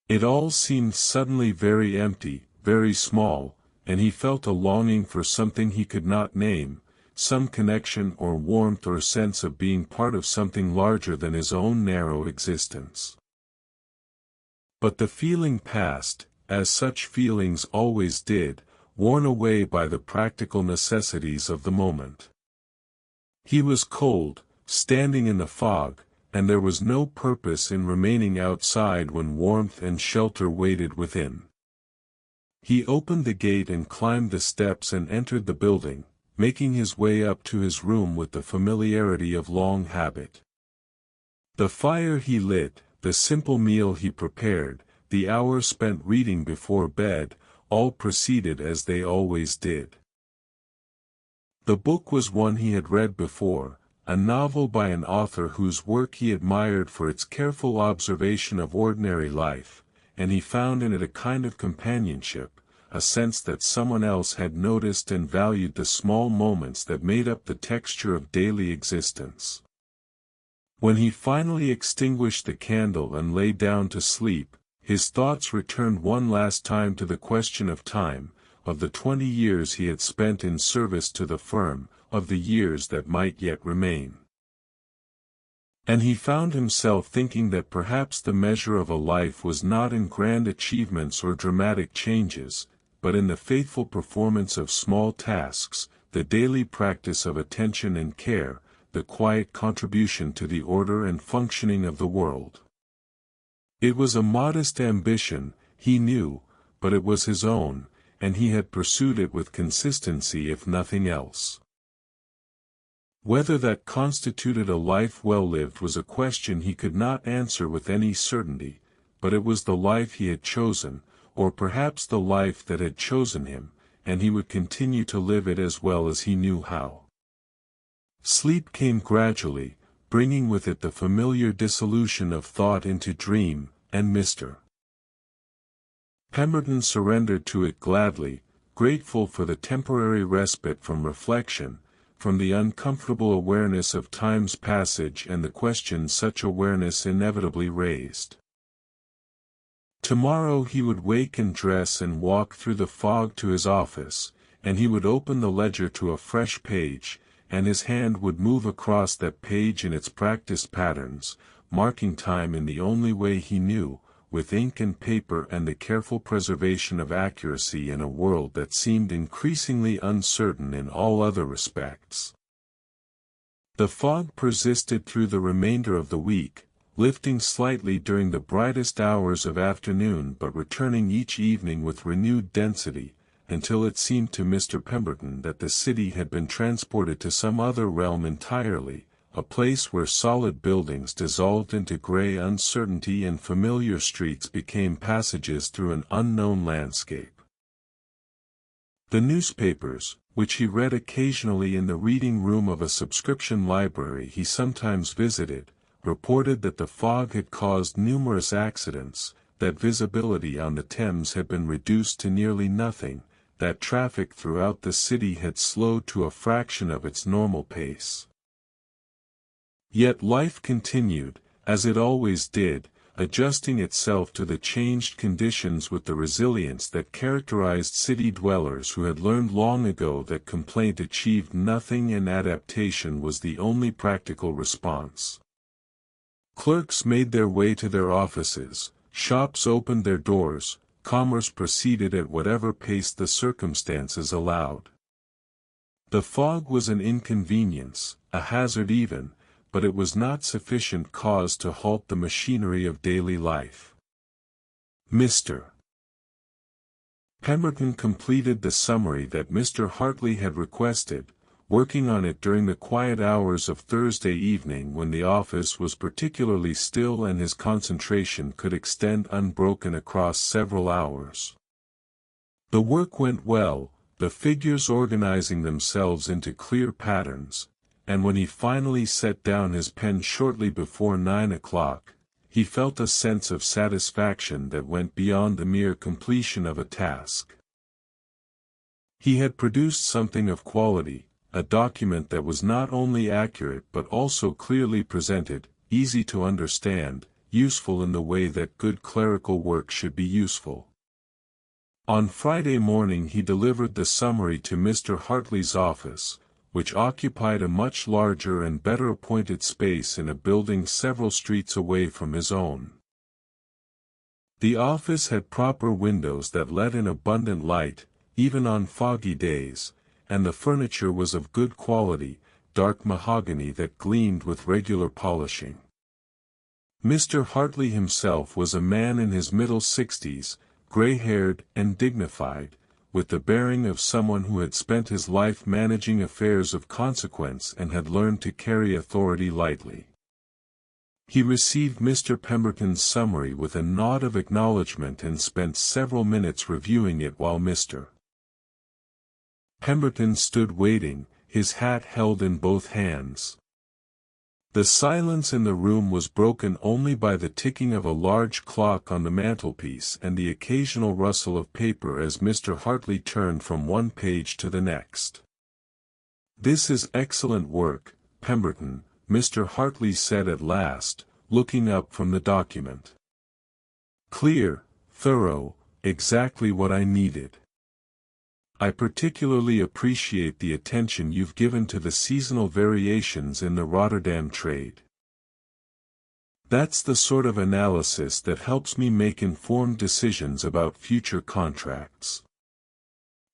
It all seemed suddenly very empty, very small, and he felt a longing for something he could not name, some connection or warmth or sense of being part of something larger than his own narrow existence. But the feeling passed, as such feelings always did, worn away by the practical necessities of the moment. He was cold, standing in the fog, and there was no purpose in remaining outside when warmth and shelter waited within. He opened the gate and climbed the steps and entered the building, making his way up to his room with the familiarity of long habit. The fire he lit, the simple meal he prepared, the hours spent reading before bed, all proceeded as they always did. The book was one he had read before, a novel by an author whose work he admired for its careful observation of ordinary life, and he found in it a kind of companionship, a sense that someone else had noticed and valued the small moments that made up the texture of daily existence. When he finally extinguished the candle and lay down to sleep, his thoughts returned one last time to the question of time, of the 20 years he had spent in service to the firm, of the years that might yet remain. And he found himself thinking that perhaps the measure of a life was not in grand achievements or dramatic changes, but in the faithful performance of small tasks, the daily practice of attention and care, the quiet contribution to the order and functioning of the world. It was a modest ambition, he knew, but it was his own, and he had pursued it with consistency if nothing else. Whether that constituted a life well lived was a question he could not answer with any certainty, but it was the life he had chosen, or perhaps the life that had chosen him, and he would continue to live it as well as he knew how. Sleep came gradually, bringing with it the familiar dissolution of thought into dream and mystery. Pemberton surrendered to it gladly, grateful for the temporary respite from reflection, from the uncomfortable awareness of time's passage and the questions such awareness inevitably raised. Tomorrow he would wake and dress and walk through the fog to his office, and he would open the ledger to a fresh page, and his hand would move across that page in its practiced patterns, marking time in the only way he knew, with ink and paper and the careful preservation of accuracy in a world that seemed increasingly uncertain in all other respects. The fog persisted through the remainder of the week, lifting slightly during the brightest hours of afternoon but returning each evening with renewed density, until it seemed to Mr. Pemberton that the city had been transported to some other realm entirely, a place where solid buildings dissolved into gray uncertainty and familiar streets became passages through an unknown landscape. The newspapers, which he read occasionally in the reading room of a subscription library he sometimes visited, reported that the fog had caused numerous accidents, that visibility on the Thames had been reduced to nearly nothing, that traffic throughout the city had slowed to a fraction of its normal pace. Yet life continued, as it always did, adjusting itself to the changed conditions with the resilience that characterized city dwellers who had learned long ago that complaint achieved nothing and adaptation was the only practical response. Clerks made their way to their offices, shops opened their doors, commerce proceeded at whatever pace the circumstances allowed. The fog was an inconvenience, a hazard even, but it was not sufficient cause to halt the machinery of daily life. Mr. Pemberton completed the summary that Mr. Hartley had requested, working on it during the quiet hours of Thursday evening when the office was particularly still and his concentration could extend unbroken across several hours. The work went well, the figures organizing themselves into clear patterns, and when he finally set down his pen shortly before 9 o'clock, he felt a sense of satisfaction that went beyond the mere completion of a task. He had produced something of quality, a document that was not only accurate but also clearly presented, easy to understand, useful in the way that good clerical work should be useful. On Friday morning he delivered the summary to Mr. Hartley's office, which occupied a much larger and better appointed space in a building several streets away from his own. The office had proper windows that let in abundant light, even on foggy days, and the furniture was of good quality, dark mahogany that gleamed with regular polishing. Mr. Hartley himself was a man in his middle 60s, gray-haired and dignified, with the bearing of someone who had spent his life managing affairs of consequence and had learned to carry authority lightly. He received Mr. Pemberton's summary with a nod of acknowledgment and spent several minutes reviewing it while Mr. Pemberton stood waiting, his hat held in both hands. The silence in the room was broken only by the ticking of a large clock on the mantelpiece and the occasional rustle of paper as Mr. Hartley turned from one page to the next. "This is excellent work, Pemberton," Mr. Hartley said at last, looking up from the document. "Clear, thorough, exactly what I needed. I particularly appreciate the attention you've given to the seasonal variations in the Rotterdam trade. That's the sort of analysis that helps me make informed decisions about future contracts."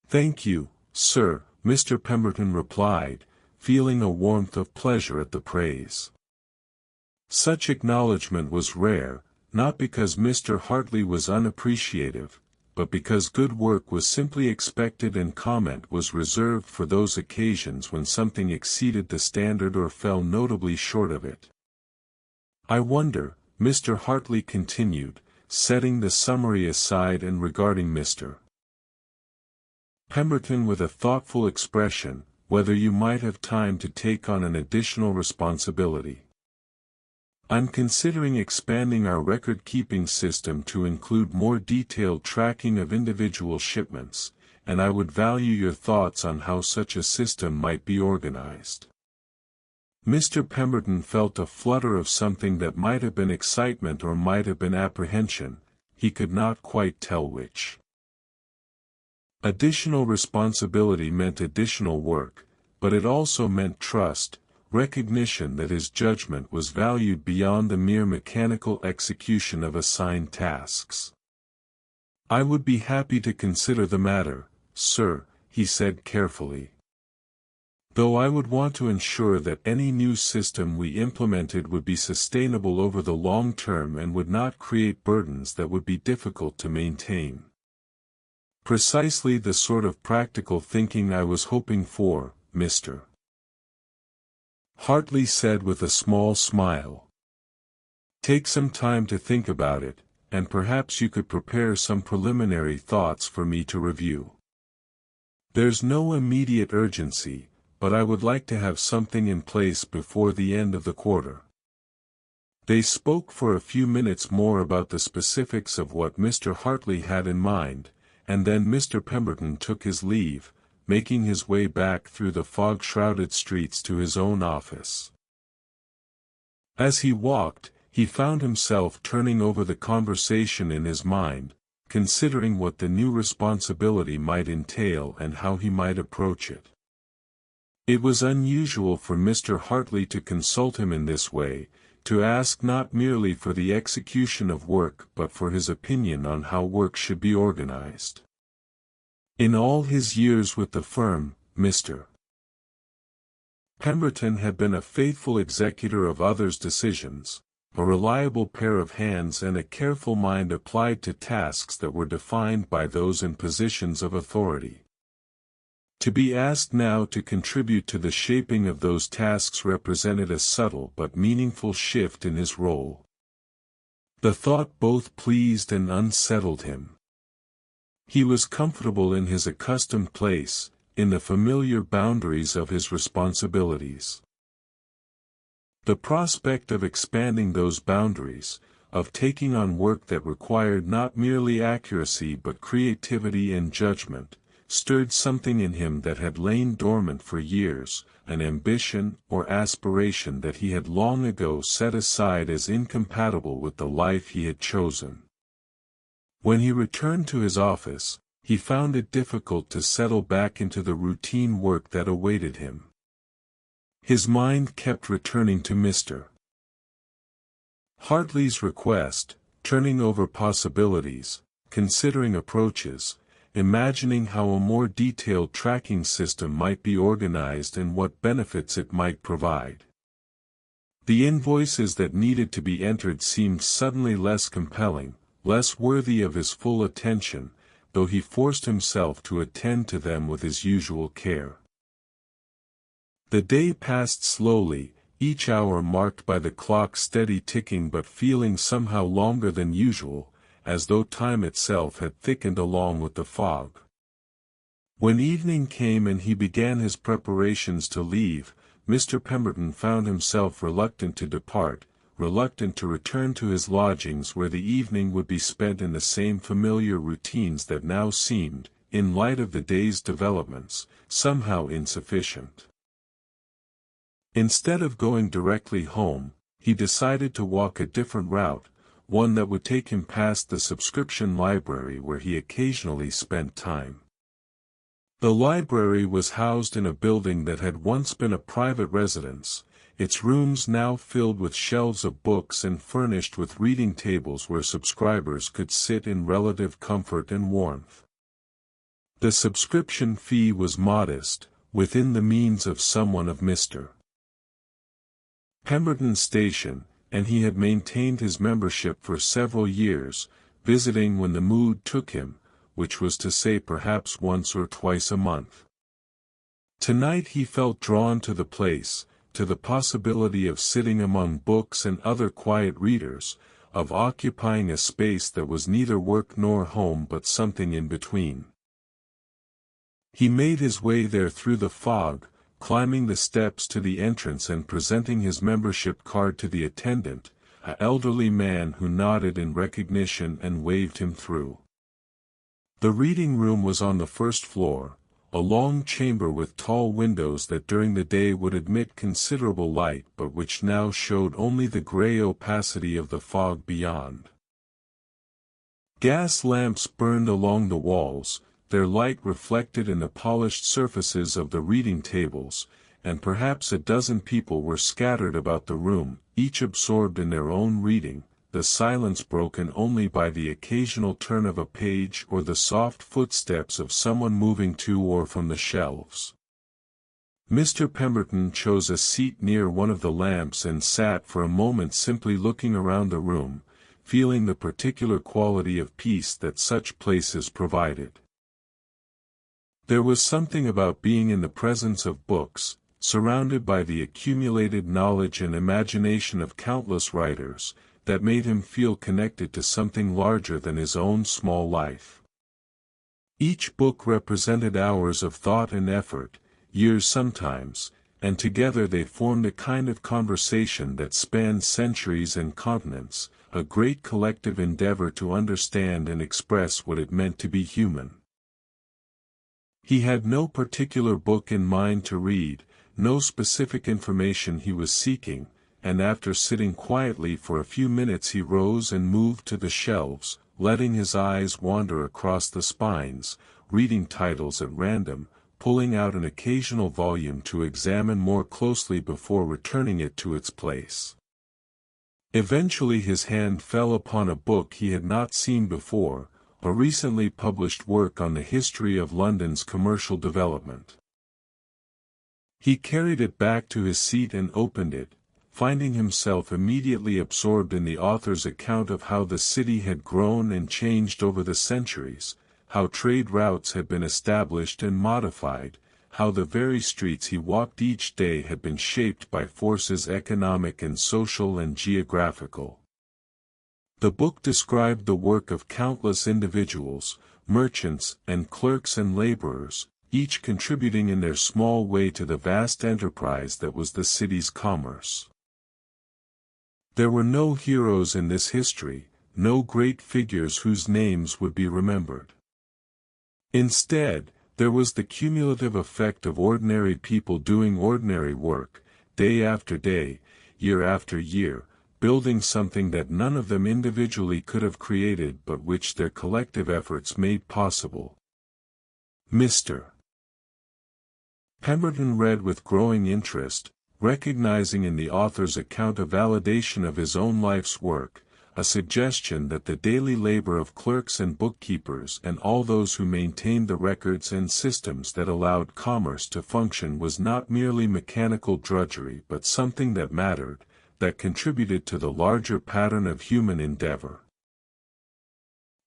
"Thank you, sir," Mr. Pemberton replied, feeling a warmth of pleasure at the praise. Such acknowledgment was rare, not because Mr. Hartley was unappreciative, but because good work was simply expected and comment was reserved for those occasions when something exceeded the standard or fell notably short of it. "I wonder," Mr. Hartley continued, setting the summary aside and regarding Mr. Pemberton with a thoughtful expression, "whether you might have time to take on an additional responsibility. I'm considering expanding our record-keeping system to include more detailed tracking of individual shipments, and I would value your thoughts on how such a system might be organized." Mr. Pemberton felt a flutter of something that might have been excitement or might have been apprehension, he could not quite tell which. Additional responsibility meant additional work, but it also meant trust, recognition that his judgment was valued beyond the mere mechanical execution of assigned tasks. "I would be happy to consider the matter, sir," he said carefully. "Though I would want to ensure that any new system we implemented would be sustainable over the long term and would not create burdens that would be difficult to maintain." "Precisely the sort of practical thinking I was hoping for, Mr. Hartley said with a small smile. "Take some time to think about it, and perhaps you could prepare some preliminary thoughts for me to review. There's no immediate urgency, but I would like to have something in place before the end of the quarter." They spoke for a few minutes more about the specifics of what Mr. Hartley had in mind, and then Mr. Pemberton took his leave, making his way back through the fog-shrouded streets to his own office. As he walked, he found himself turning over the conversation in his mind, considering what the new responsibility might entail and how he might approach it. It was unusual for Mr. Hartley to consult him in this way, to ask not merely for the execution of work but for his opinion on how work should be organized. In all his years with the firm, Mr. Pemberton had been a faithful executor of others' decisions, a reliable pair of hands and a careful mind applied to tasks that were defined by those in positions of authority. To be asked now to contribute to the shaping of those tasks represented a subtle but meaningful shift in his role. The thought both pleased and unsettled him. He was comfortable in his accustomed place, in the familiar boundaries of his responsibilities. The prospect of expanding those boundaries, of taking on work that required not merely accuracy but creativity and judgment, stirred something in him that had lain dormant for years, an ambition or aspiration that he had long ago set aside as incompatible with the life he had chosen. When he returned to his office, he found it difficult to settle back into the routine work that awaited him. His mind kept returning to Mr. Hartley's request, turning over possibilities, considering approaches, imagining how a more detailed tracking system might be organized and what benefits it might provide. The invoices that needed to be entered seemed suddenly less compelling, less worthy of his full attention, though he forced himself to attend to them with his usual care. The day passed slowly, each hour marked by the clock's steady ticking but feeling somehow longer than usual, as though time itself had thickened along with the fog. When evening came and he began his preparations to leave, Mr. Pemberton found himself reluctant to depart, reluctant to return to his lodgings where the evening would be spent in the same familiar routines that now seemed, in light of the day's developments, somehow insufficient. Instead of going directly home, he decided to walk a different route, one that would take him past the subscription library where he occasionally spent time. The library was housed in a building that had once been a private residence, its rooms now filled with shelves of books and furnished with reading tables where subscribers could sit in relative comfort and warmth. The subscription fee was modest, within the means of someone of Mr. Pemberton's station, and he had maintained his membership for several years, visiting when the mood took him, which was to say perhaps once or twice a month. Tonight he felt drawn to the place, to the possibility of sitting among books and other quiet readers, of occupying a space that was neither work nor home but something in between. He made his way there through the fog, climbing the steps to the entrance and presenting his membership card to the attendant, an elderly man who nodded in recognition and waved him through. The reading room was on the first floor, a long chamber with tall windows that during the day would admit considerable light but which now showed only the gray opacity of the fog beyond. Gas lamps burned along the walls, their light reflected in the polished surfaces of the reading tables, and perhaps a dozen people were scattered about the room, each absorbed in their own reading, the silence broken only by the occasional turn of a page or the soft footsteps of someone moving to or from the shelves. Mr. Pemberton chose a seat near one of the lamps and sat for a moment simply looking around the room, feeling the particular quality of peace that such places provided. There was something about being in the presence of books, surrounded by the accumulated knowledge and imagination of countless writers, that made him feel connected to something larger than his own small life. Each book represented hours of thought and effort, years sometimes, and together they formed a kind of conversation that spanned centuries and continents, a great collective endeavor to understand and express what it meant to be human. He had no particular book in mind to read, no specific information he was seeking, and after sitting quietly for a few minutes he rose and moved to the shelves, letting his eyes wander across the spines, reading titles at random, pulling out an occasional volume to examine more closely before returning it to its place. Eventually his hand fell upon a book he had not seen before, a recently published work on the history of London's commercial development. He carried it back to his seat and opened it, finding himself immediately absorbed in the author's account of how the city had grown and changed over the centuries, how trade routes had been established and modified, how the very streets he walked each day had been shaped by forces economic and social and geographical. The book described the work of countless individuals, merchants and clerks and laborers, each contributing in their small way to the vast enterprise that was the city's commerce. There were no heroes in this history, no great figures whose names would be remembered. Instead, there was the cumulative effect of ordinary people doing ordinary work, day after day, year after year, building something that none of them individually could have created but which their collective efforts made possible. Mr. Pemberton read with growing interest, recognizing in the author's account a validation of his own life's work, a suggestion that the daily labor of clerks and bookkeepers and all those who maintained the records and systems that allowed commerce to function was not merely mechanical drudgery but something that mattered, that contributed to the larger pattern of human endeavor.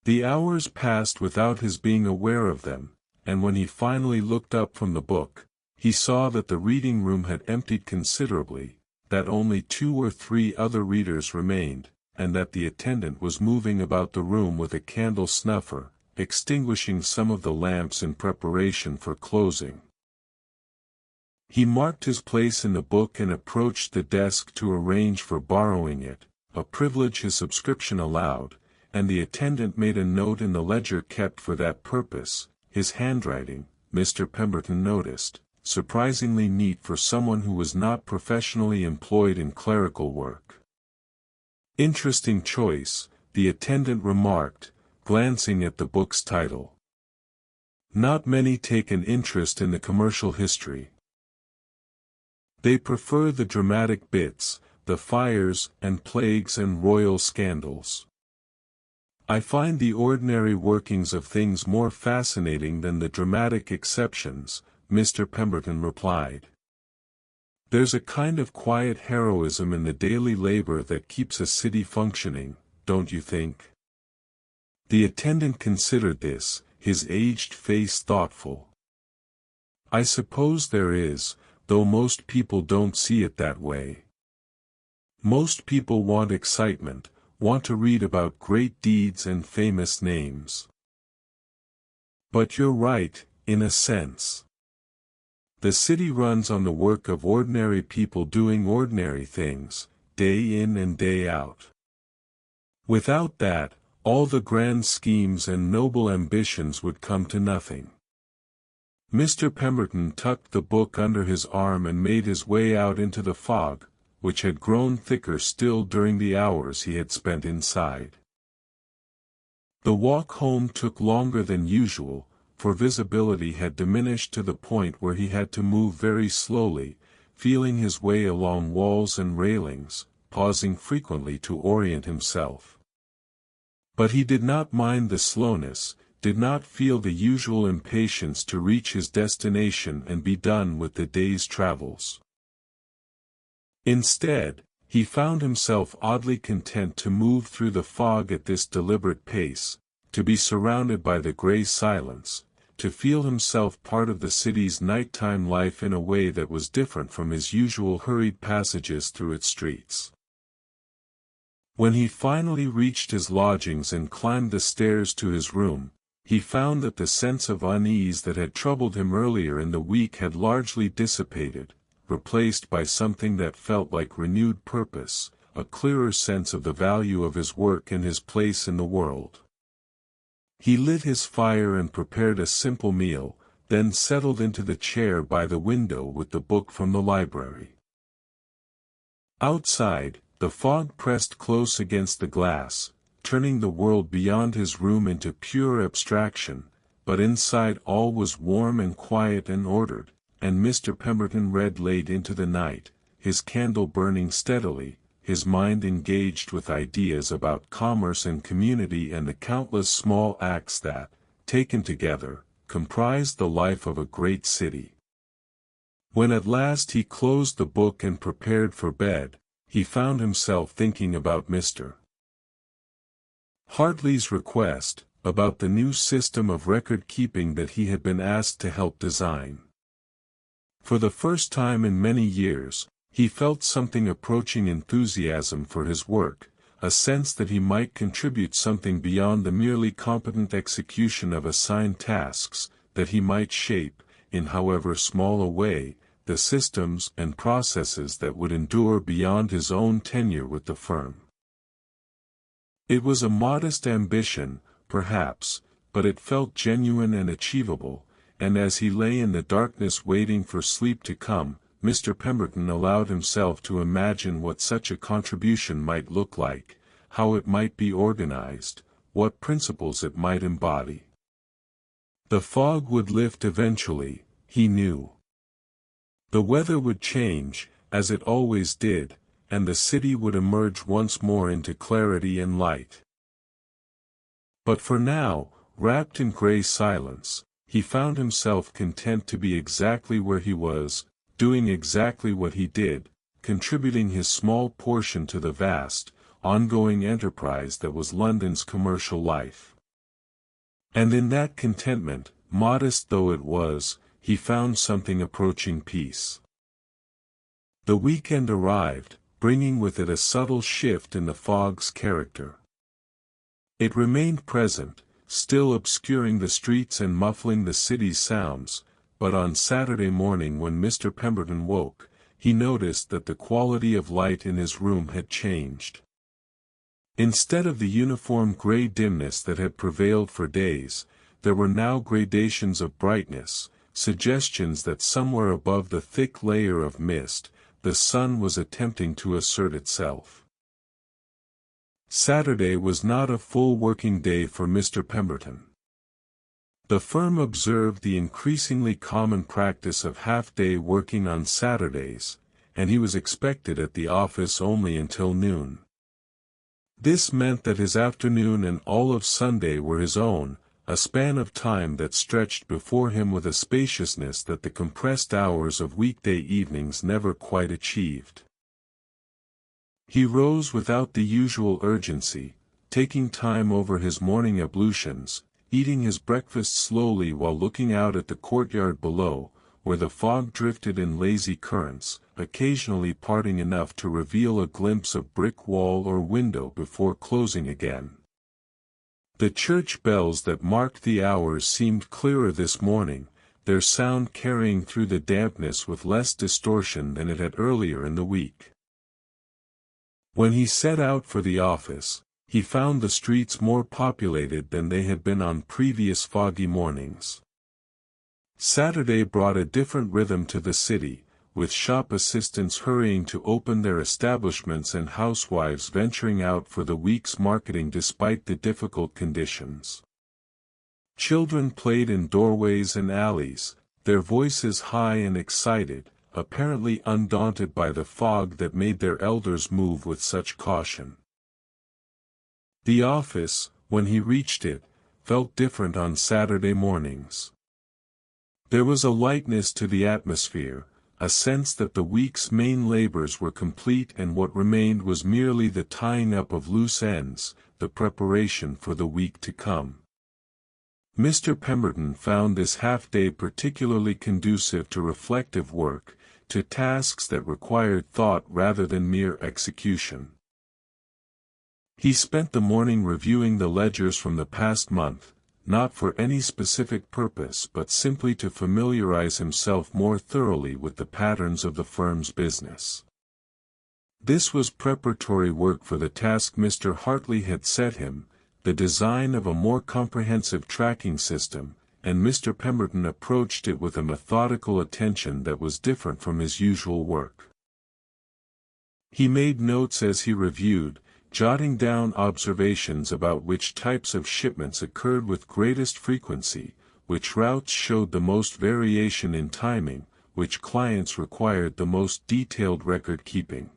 The hours passed without his being aware of them, and when he finally looked up from the book, he saw that the reading room had emptied considerably, that only 2 or 3 other readers remained, and that the attendant was moving about the room with a candle snuffer, extinguishing some of the lamps in preparation for closing. He marked his place in the book and approached the desk to arrange for borrowing it, a privilege his subscription allowed, and the attendant made a note in the ledger kept for that purpose. His handwriting, Mr. Pemberton noticed, surprisingly neat for someone who was not professionally employed in clerical work. "Interesting choice," the attendant remarked, glancing at the book's title. "Not many take an interest in the commercial history. They prefer the dramatic bits, the fires and plagues and royal scandals. I find the ordinary workings of things more fascinating than the dramatic exceptions," Mr. Pemberton replied. "There's a kind of quiet heroism in the daily labor that keeps a city functioning, don't you think?" The attendant considered this, his aged face thoughtful. "I suppose there is, though most people don't see it that way. Most people want excitement, want to read about great deeds and famous names. But you're right, in a sense. The city runs on the work of ordinary people doing ordinary things, day in and day out. Without that, all the grand schemes and noble ambitions would come to nothing." Mr. Pemberton tucked the book under his arm and made his way out into the fog, which had grown thicker still during the hours he had spent inside. The walk home took longer than usual, for visibility had diminished to the point where he had to move very slowly, feeling his way along walls and railings, pausing frequently to orient himself. But he did not mind the slowness, did not feel the usual impatience to reach his destination and be done with the day's travels. Instead, he found himself oddly content to move through the fog at this deliberate pace, to be surrounded by the gray silence, to feel himself part of the city's nighttime life in a way that was different from his usual hurried passages through its streets. When he finally reached his lodgings and climbed the stairs to his room, he found that the sense of unease that had troubled him earlier in the week had largely dissipated, replaced by something that felt like renewed purpose, a clearer sense of the value of his work and his place in the world. He lit his fire and prepared a simple meal, then settled into the chair by the window with the book from the library. Outside, the fog pressed close against the glass, turning the world beyond his room into pure abstraction, but inside all was warm and quiet and ordered, and Mr. Pemberton read late into the night, his candle burning steadily, his mind engaged with ideas about commerce and community and the countless small acts that, taken together, comprised the life of a great city. When at last he closed the book and prepared for bed, he found himself thinking about Mr. Hartley's request, about the new system of record-keeping that he had been asked to help design. For the first time in many years, he felt something approaching enthusiasm for his work, a sense that he might contribute something beyond the merely competent execution of assigned tasks, that he might shape, in however small a way, the systems and processes that would endure beyond his own tenure with the firm. It was a modest ambition, perhaps, but it felt genuine and achievable, and as he lay in the darkness waiting for sleep to come, Mr. Pemberton allowed himself to imagine what such a contribution might look like, how it might be organized, what principles it might embody. The fog would lift eventually, he knew. The weather would change, as it always did, and the city would emerge once more into clarity and light. But for now, wrapped in gray silence, he found himself content to be exactly where he was, doing exactly what he did, contributing his small portion to the vast, ongoing enterprise that was London's commercial life. And in that contentment, modest though it was, he found something approaching peace. The weekend arrived, bringing with it a subtle shift in the fog's character. It remained present, still obscuring the streets and muffling the city's sounds, but on Saturday morning when Mr. Pemberton woke, he noticed that the quality of light in his room had changed. Instead of the uniform gray dimness that had prevailed for days, there were now gradations of brightness, suggestions that somewhere above the thick layer of mist, the sun was attempting to assert itself. Saturday was not a full working day for Mr. Pemberton. The firm observed the increasingly common practice of half-day working on Saturdays, and he was expected at the office only until noon. This meant that his afternoon and all of Sunday were his own, a span of time that stretched before him with a spaciousness that the compressed hours of weekday evenings never quite achieved. He rose without the usual urgency, taking time over his morning ablutions, eating his breakfast slowly while looking out at the courtyard below, where the fog drifted in lazy currents, occasionally parting enough to reveal a glimpse of brick wall or window before closing again. The church bells that marked the hours seemed clearer this morning, their sound carrying through the dampness with less distortion than it had earlier in the week. When he set out for the office, he found the streets more populated than they had been on previous foggy mornings. Saturday brought a different rhythm to the city, with shop assistants hurrying to open their establishments and housewives venturing out for the week's marketing despite the difficult conditions. Children played in doorways and alleys, their voices high and excited, apparently undaunted by the fog that made their elders move with such caution. The office, when he reached it, felt different on Saturday mornings. There was a lightness to the atmosphere, a sense that the week's main labors were complete and what remained was merely the tying up of loose ends, the preparation for the week to come. Mr. Pemberton found this half-day particularly conducive to reflective work, to tasks that required thought rather than mere execution. He spent the morning reviewing the ledgers from the past month, not for any specific purpose but simply to familiarize himself more thoroughly with the patterns of the firm's business. This was preparatory work for the task Mr. Hartley had set him, the design of a more comprehensive tracking system, and Mr. Pemberton approached it with a methodical attention that was different from his usual work. He made notes as he reviewed, jotting down observations about which types of shipments occurred with greatest frequency, which routes showed the most variation in timing, which clients required the most detailed record-keeping.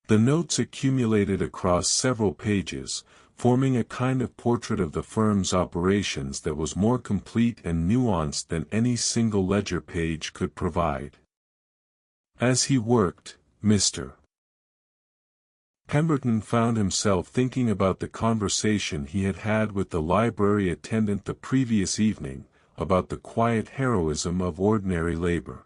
The notes accumulated across several pages, forming a kind of portrait of the firm's operations that was more complete and nuanced than any single ledger page could provide. As he worked, Mr. Pemberton found himself thinking about the conversation he had had with the library attendant the previous evening, about the quiet heroism of ordinary labor.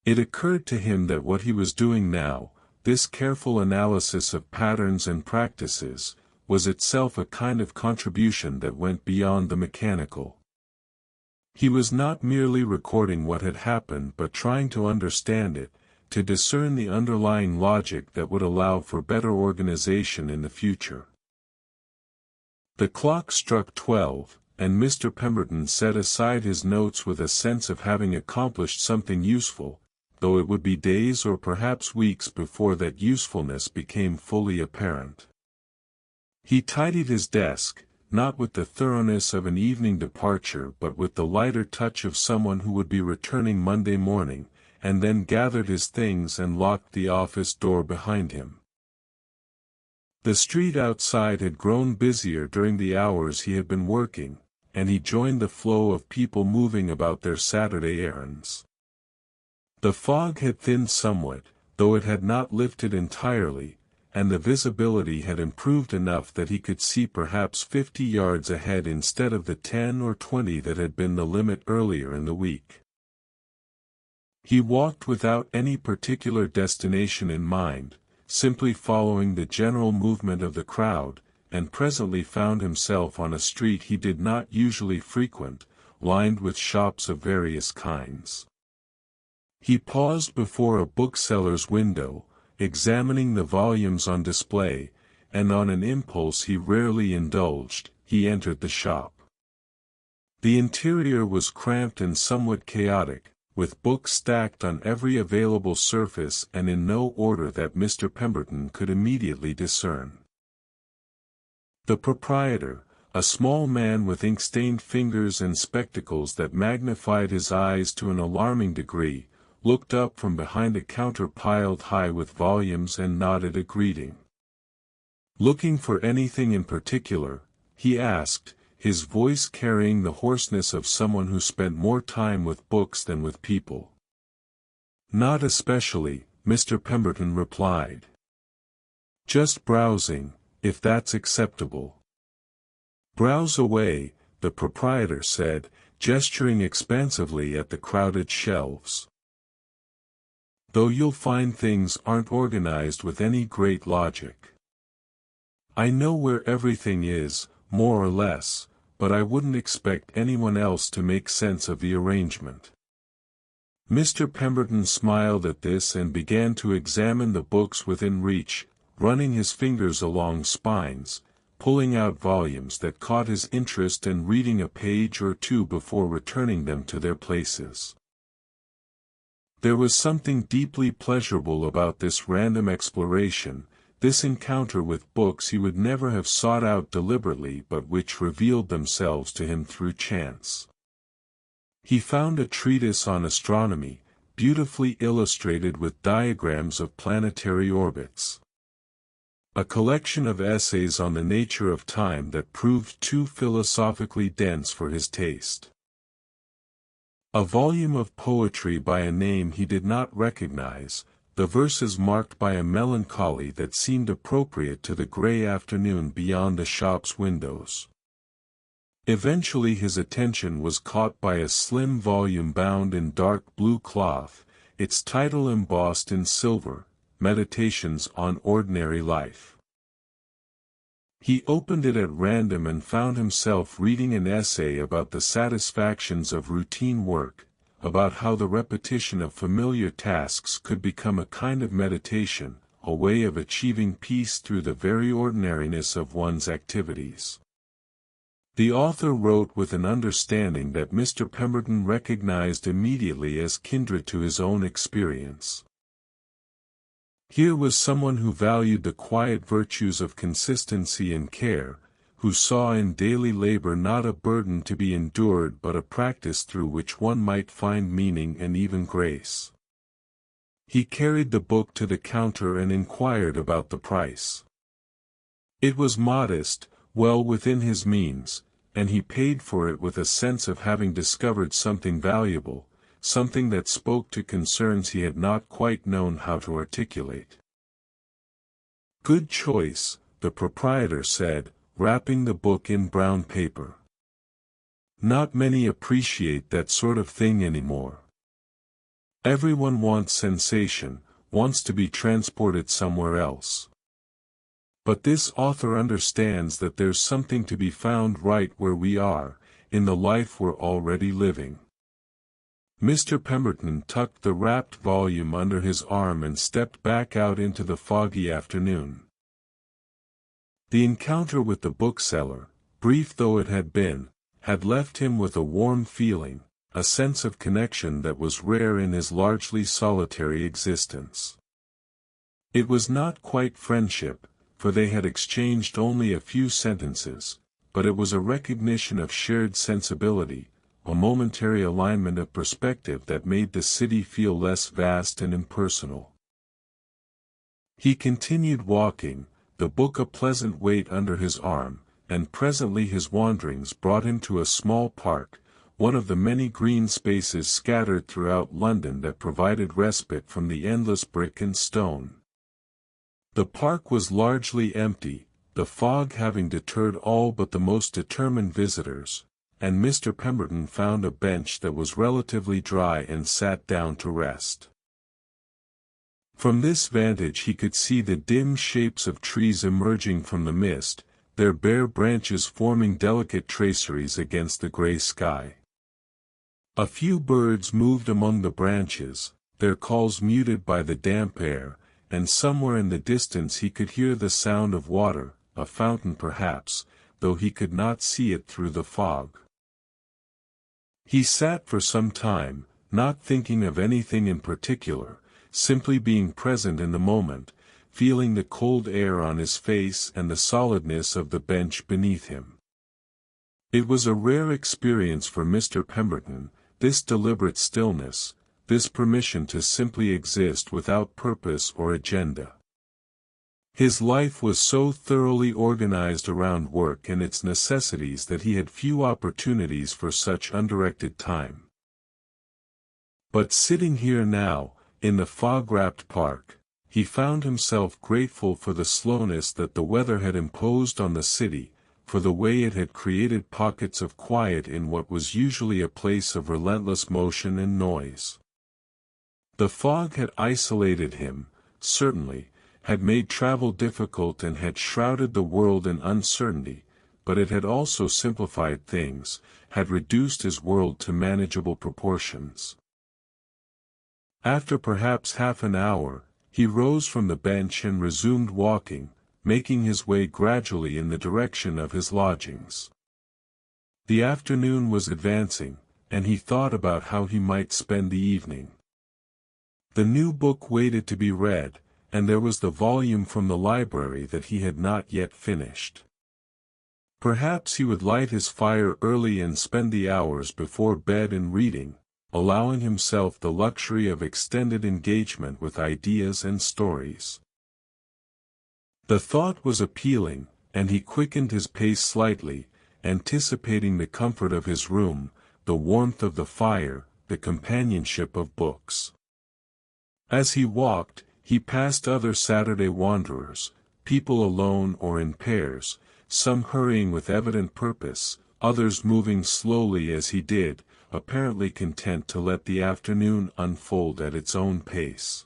It occurred to him that what he was doing now, this careful analysis of patterns and practices, was itself a kind of contribution that went beyond the mechanical. He was not merely recording what had happened but trying to understand it, to discern the underlying logic that would allow for better organization in the future. The clock struck 12, and Mr. Pemberton set aside his notes with a sense of having accomplished something useful, though it would be days or perhaps weeks before that usefulness became fully apparent. He tidied his desk, not with the thoroughness of an evening departure but with the lighter touch of someone who would be returning Monday morning, and then gathered his things and locked the office door behind him. The street outside had grown busier during the hours he had been working, and he joined the flow of people moving about their Saturday errands. The fog had thinned somewhat, though it had not lifted entirely, and the visibility had improved enough that he could see perhaps 50 yards ahead instead of the 10 or 20 that had been the limit earlier in the week. He walked without any particular destination in mind, simply following the general movement of the crowd, and presently found himself on a street he did not usually frequent, lined with shops of various kinds. He paused before a bookseller's window, examining the volumes on display, and on an impulse he rarely indulged, he entered the shop. The interior was cramped and somewhat chaotic, with books stacked on every available surface and in no order that Mr. Pemberton could immediately discern. The proprietor, a small man with ink-stained fingers and spectacles that magnified his eyes to an alarming degree, looked up from behind a counter piled high with volumes and nodded a greeting. Looking for anything in particular, he asked, his voice carrying the hoarseness of someone who spent more time with books than with people. "Not especially," Mr. Pemberton replied. "Just browsing, if that's acceptable." "Browse away," the proprietor said, gesturing expansively at the crowded shelves. "Though you'll find things aren't organized with any great logic. I know where everything is, more or less, but I wouldn't expect anyone else to make sense of the arrangement." Mr. Pemberton smiled at this and began to examine the books within reach, running his fingers along spines, pulling out volumes that caught his interest and reading a page or two before returning them to their places. There was something deeply pleasurable about this random exploration, this encounter with books he would never have sought out deliberately but which revealed themselves to him through chance. He found a treatise on astronomy, beautifully illustrated with diagrams of planetary orbits. A collection of essays on the nature of time that proved too philosophically dense for his taste. A volume of poetry by a name he did not recognize, the verses marked by a melancholy that seemed appropriate to the gray afternoon beyond the shop's windows. Eventually his attention was caught by a slim volume bound in dark blue cloth, its title embossed in silver, Meditations on Ordinary Life. He opened it at random and found himself reading an essay about the satisfactions of routine work, about how the repetition of familiar tasks could become a kind of meditation, a way of achieving peace through the very ordinariness of one's activities. The author wrote with an understanding that Mr. Pemberton recognized immediately as kindred to his own experience. Here was someone who valued the quiet virtues of consistency and care, who saw in daily labor not a burden to be endured but a practice through which one might find meaning and even grace. He carried the book to the counter and inquired about the price. It was modest, well within his means, and he paid for it with a sense of having discovered something valuable, something that spoke to concerns he had not quite known how to articulate. "Good choice," the proprietor said, wrapping the book in brown paper. "Not many appreciate that sort of thing anymore. Everyone wants sensation, wants to be transported somewhere else. But this author understands that there's something to be found right where we are, in the life we're already living." Mr. Pemberton tucked the wrapped volume under his arm and stepped back out into the foggy afternoon. The encounter with the bookseller, brief though it had been, had left him with a warm feeling, a sense of connection that was rare in his largely solitary existence. It was not quite friendship, for they had exchanged only a few sentences, but it was a recognition of shared sensibility, a momentary alignment of perspective that made the city feel less vast and impersonal. He continued walking, the book a pleasant weight under his arm, and presently his wanderings brought him to a small park, one of the many green spaces scattered throughout London that provided respite from the endless brick and stone. The park was largely empty, the fog having deterred all but the most determined visitors, and Mr. Pemberton found a bench that was relatively dry and sat down to rest. From this vantage he could see the dim shapes of trees emerging from the mist, their bare branches forming delicate traceries against the gray sky. A few birds moved among the branches, their calls muted by the damp air, and somewhere in the distance he could hear the sound of water, a fountain perhaps, though he could not see it through the fog. He sat for some time, not thinking of anything in particular, simply being present in the moment, feeling the cold air on his face and the solidness of the bench beneath him. It was a rare experience for Mr. Pemberton, this deliberate stillness, this permission to simply exist without purpose or agenda. His life was so thoroughly organized around work and its necessities that he had few opportunities for such undirected time. But sitting here now, in the fog-wrapped park, he found himself grateful for the slowness that the weather had imposed on the city, for the way it had created pockets of quiet in what was usually a place of relentless motion and noise. The fog had isolated him, certainly, had made travel difficult and had shrouded the world in uncertainty, but it had also simplified things, had reduced his world to manageable proportions. After perhaps half an hour, he rose from the bench and resumed walking, making his way gradually in the direction of his lodgings. The afternoon was advancing, and he thought about how he might spend the evening. The new book waited to be read, and there was the volume from the library that he had not yet finished. Perhaps he would light his fire early and spend the hours before bed in reading, allowing himself the luxury of extended engagement with ideas and stories. The thought was appealing, and he quickened his pace slightly, anticipating the comfort of his room, the warmth of the fire, the companionship of books. As he walked, he passed other Saturday wanderers, people alone or in pairs, some hurrying with evident purpose, others moving slowly as he did, apparently content to let the afternoon unfold at its own pace.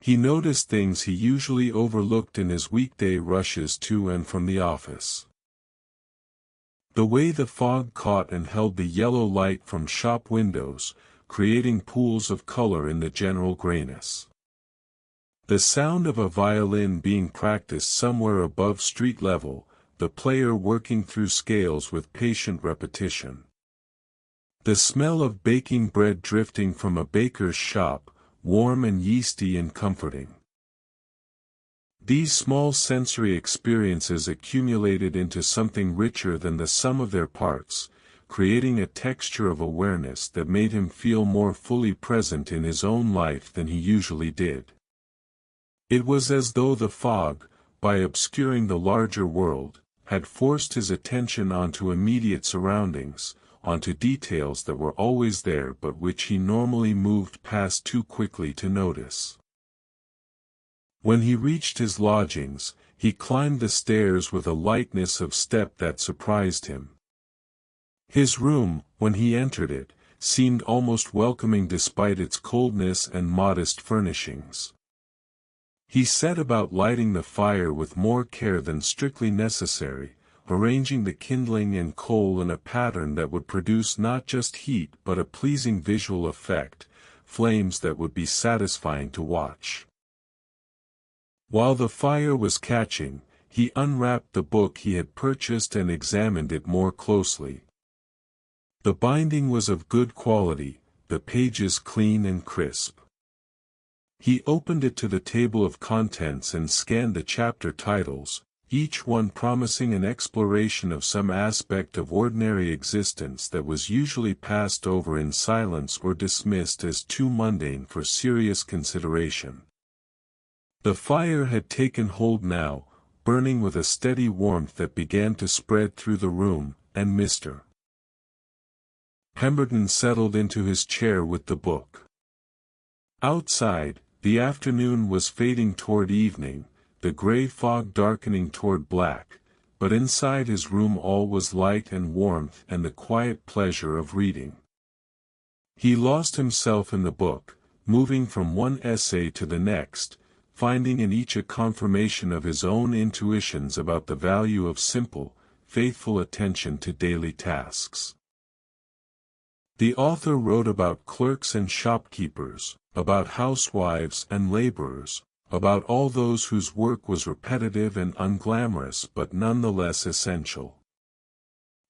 He noticed things he usually overlooked in his weekday rushes to and from the office. The way the fog caught and held the yellow light from shop windows, creating pools of color in the general grayness. The sound of a violin being practiced somewhere above street level, the player working through scales with patient repetition. The smell of baking bread drifting from a baker's shop, warm and yeasty and comforting. These small sensory experiences accumulated into something richer than the sum of their parts, creating a texture of awareness that made him feel more fully present in his own life than he usually did. It was as though the fog, by obscuring the larger world, had forced his attention onto immediate surroundings, onto details that were always there but which he normally moved past too quickly to notice. When he reached his lodgings, he climbed the stairs with a lightness of step that surprised him. His room, when he entered it, seemed almost welcoming despite its coldness and modest furnishings. He set about lighting the fire with more care than strictly necessary, arranging the kindling and coal in a pattern that would produce not just heat but a pleasing visual effect, flames that would be satisfying to watch. While the fire was catching, he unwrapped the book he had purchased and examined it more closely. The binding was of good quality, the pages clean and crisp. He opened it to the table of contents and scanned the chapter titles, each one promising an exploration of some aspect of ordinary existence that was usually passed over in silence or dismissed as too mundane for serious consideration. The fire had taken hold now, burning with a steady warmth that began to spread through the room, and Mr. Pemberton settled into his chair with the book. Outside, the afternoon was fading toward evening, the gray fog darkening toward black, but inside his room all was light and warmth and the quiet pleasure of reading. He lost himself in the book, moving from one essay to the next, finding in each a confirmation of his own intuitions about the value of simple, faithful attention to daily tasks. The author wrote about clerks and shopkeepers, about housewives and laborers, about all those whose work was repetitive and unglamorous but nonetheless essential.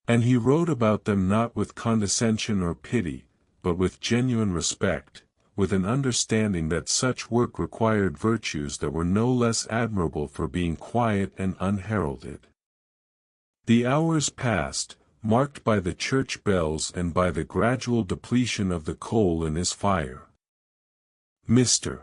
And he wrote about them not with condescension or pity, but with genuine respect, with an understanding that such work required virtues that were no less admirable for being quiet and unheralded. The hours passed, marked by the church bells and by the gradual depletion of the coal in his fire. Mr.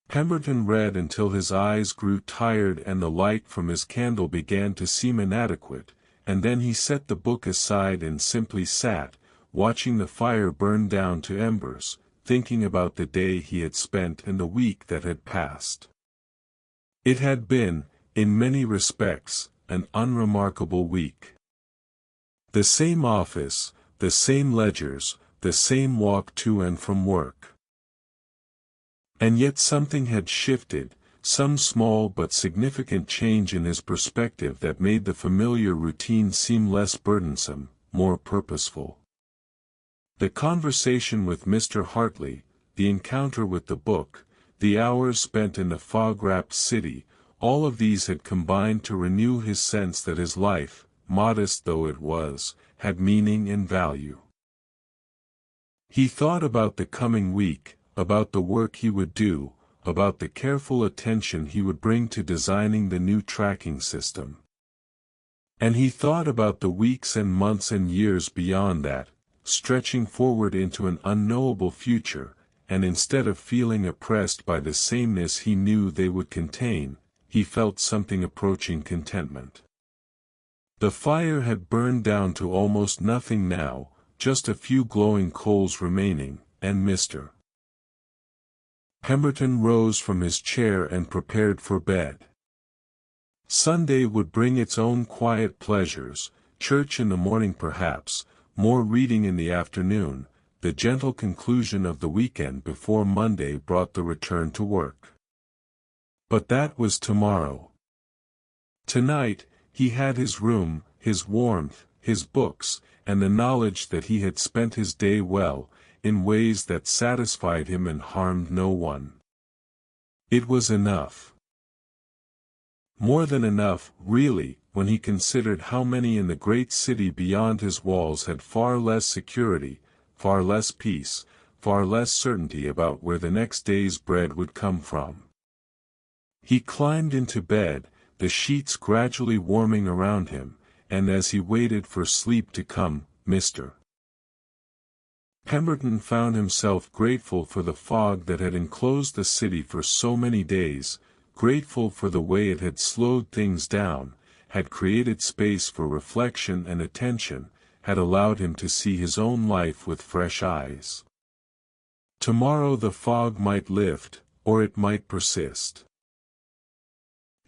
Pemberton read until his eyes grew tired and the light from his candle began to seem inadequate, and then he set the book aside and simply sat, watching the fire burn down to embers, thinking about the day he had spent and the week that had passed. It had been, in many respects, an unremarkable week. The same office, the same ledgers, the same walk to and from work. And yet something had shifted, some small but significant change in his perspective that made the familiar routine seem less burdensome, more purposeful. The conversation with Mr. Hartley, the encounter with the book, the hours spent in the fog-wrapped city, all of these had combined to renew his sense that his life, modest though it was, had meaning and value. He thought about the coming week, about the work he would do, about the careful attention he would bring to designing the new tracking system. And he thought about the weeks and months and years beyond that, stretching forward into an unknowable future, and instead of feeling oppressed by the sameness he knew they would contain, he felt something approaching contentment. The fire had burned down to almost nothing now, just a few glowing coals remaining, and Mr. Pemberton rose from his chair and prepared for bed. Sunday would bring its own quiet pleasures, church in the morning perhaps, more reading in the afternoon, the gentle conclusion of the weekend before Monday brought the return to work. But that was tomorrow. Tonight, he had his room, his warmth, his books, and the knowledge that he had spent his day well, in ways that satisfied him and harmed no one. It was enough. More than enough, really, when he considered how many in the great city beyond his walls had far less security, far less peace, far less certainty about where the next day's bread would come from. He climbed into bed, the sheets gradually warming around him, and as he waited for sleep to come, Mr. Pemberton found himself grateful for the fog that had enclosed the city for so many days, grateful for the way it had slowed things down, had created space for reflection and attention, had allowed him to see his own life with fresh eyes. Tomorrow the fog might lift, or it might persist.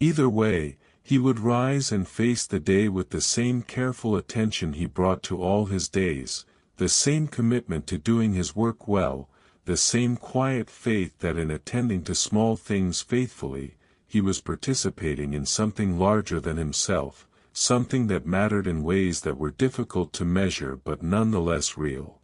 Either way, he would rise and face the day with the same careful attention he brought to all his days, the same commitment to doing his work well, the same quiet faith that in attending to small things faithfully, he was participating in something larger than himself, something that mattered in ways that were difficult to measure but nonetheless real.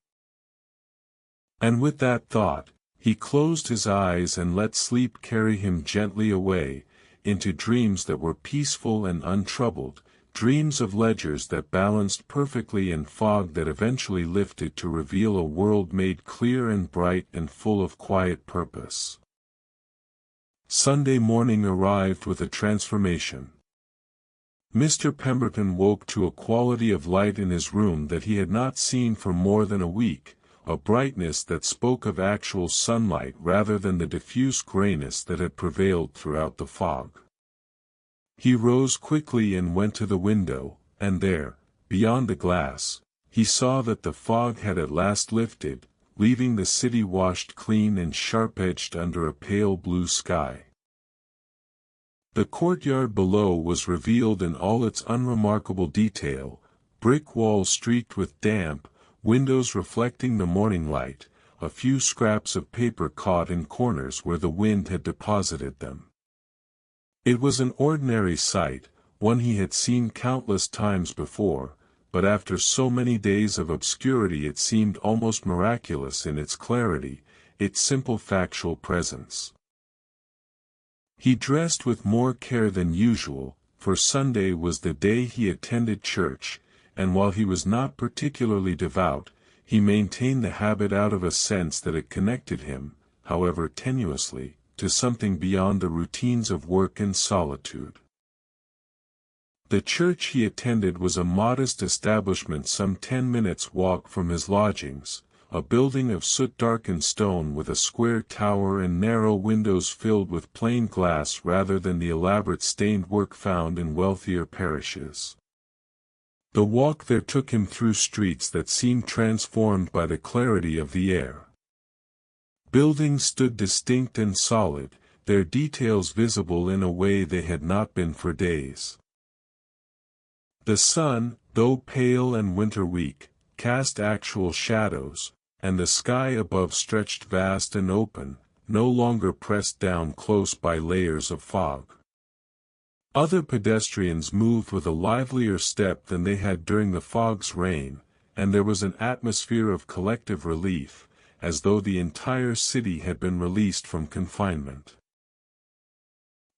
And with that thought, he closed his eyes and let sleep carry him gently away, into dreams that were peaceful and untroubled, dreams of ledgers that balanced perfectly in fog that eventually lifted to reveal a world made clear and bright and full of quiet purpose. Sunday morning arrived with a transformation. Mr. Pemberton woke to a quality of light in his room that he had not seen for more than a week, a brightness that spoke of actual sunlight rather than the diffuse grayness that had prevailed throughout the fog. He rose quickly and went to the window, and there, beyond the glass, he saw that the fog had at last lifted, leaving the city washed clean and sharp-edged under a pale blue sky. The courtyard below was revealed in all its unremarkable detail, brick walls streaked with damp, windows reflecting the morning light, a few scraps of paper caught in corners where the wind had deposited them. It was an ordinary sight, one he had seen countless times before, but after so many days of obscurity it seemed almost miraculous in its clarity, its simple factual presence. He dressed with more care than usual, for Sunday was the day he attended church, and while he was not particularly devout, he maintained the habit out of a sense that it connected him, however tenuously, to something beyond the routines of work and solitude. The church he attended was a modest establishment some 10 minutes' walk from his lodgings, a building of soot-darkened stone with a square tower and narrow windows filled with plain glass rather than the elaborate stained work found in wealthier parishes. The walk there took him through streets that seemed transformed by the clarity of the air. Buildings stood distinct and solid, their details visible in a way they had not been for days. The sun, though pale and winter-weak, cast actual shadows, and the sky above stretched vast and open, no longer pressed down close by layers of fog. Other pedestrians moved with a livelier step than they had during the fog's reign, and there was an atmosphere of collective relief, as though the entire city had been released from confinement.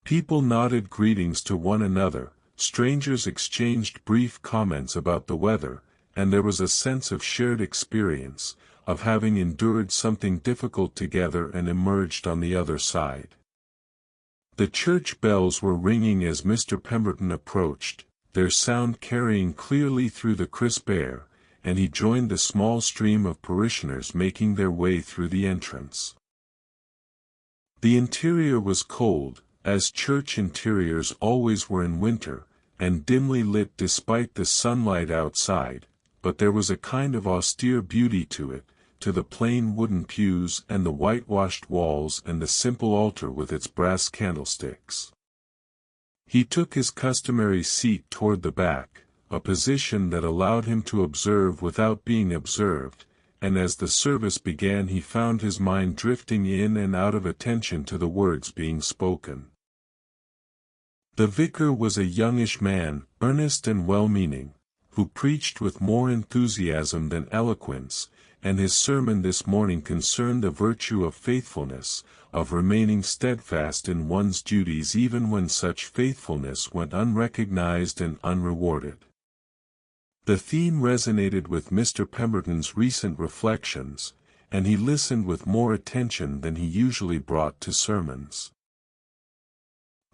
People nodded greetings to one another, strangers exchanged brief comments about the weather, and there was a sense of shared experience, of having endured something difficult together and emerged on the other side. The church bells were ringing as Mr. Pemberton approached, their sound carrying clearly through the crisp air, and he joined the small stream of parishioners making their way through the entrance. The interior was cold, as church interiors always were in winter, and dimly lit despite the sunlight outside, but there was a kind of austere beauty to it, to the plain wooden pews and the whitewashed walls and the simple altar with its brass candlesticks. He took his customary seat toward the back, a position that allowed him to observe without being observed, and as the service began he found his mind drifting in and out of attention to the words being spoken. The vicar was a youngish man, earnest and well-meaning, who preached with more enthusiasm than eloquence, and his sermon this morning concerned the virtue of faithfulness, of remaining steadfast in one's duties even when such faithfulness went unrecognized and unrewarded. The theme resonated with Mr. Pemberton's recent reflections, and he listened with more attention than he usually brought to sermons.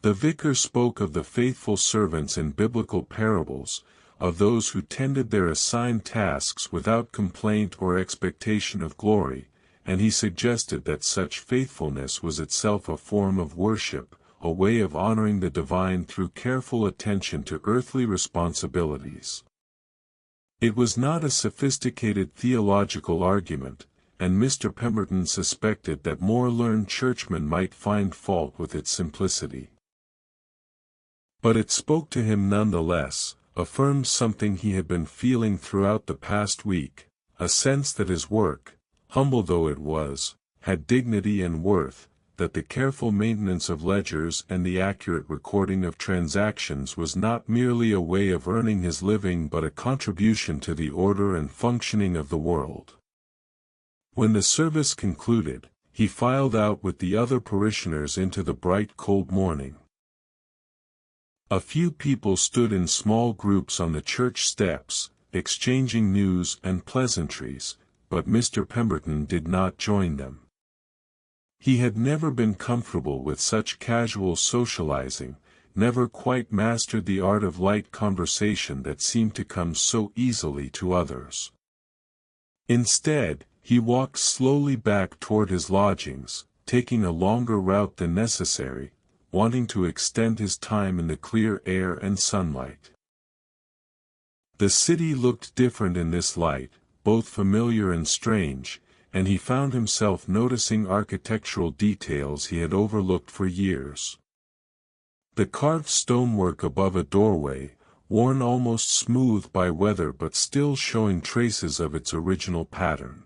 The vicar spoke of the faithful servants in biblical parables, of those who tended their assigned tasks without complaint or expectation of glory, and he suggested that such faithfulness was itself a form of worship, a way of honoring the divine through careful attention to earthly responsibilities. It was not a sophisticated theological argument, and Mr. Pemberton suspected that more learned churchmen might find fault with its simplicity. But it spoke to him nonetheless, affirmed something he had been feeling throughout the past week, a sense that his work, humble though it was, had dignity and worth, that the careful maintenance of ledgers and the accurate recording of transactions was not merely a way of earning his living but a contribution to the order and functioning of the world. When the service concluded, he filed out with the other parishioners into the bright cold morning. A few people stood in small groups on the church steps, exchanging news and pleasantries, but Mr. Pemberton did not join them. He had never been comfortable with such casual socializing, never quite mastered the art of light conversation that seemed to come so easily to others. Instead, he walked slowly back toward his lodgings, taking a longer route than necessary, wanting to extend his time in the clear air and sunlight. The city looked different in this light, both familiar and strange, and he found himself noticing architectural details he had overlooked for years. The carved stonework above a doorway, worn almost smooth by weather but still showing traces of its original pattern.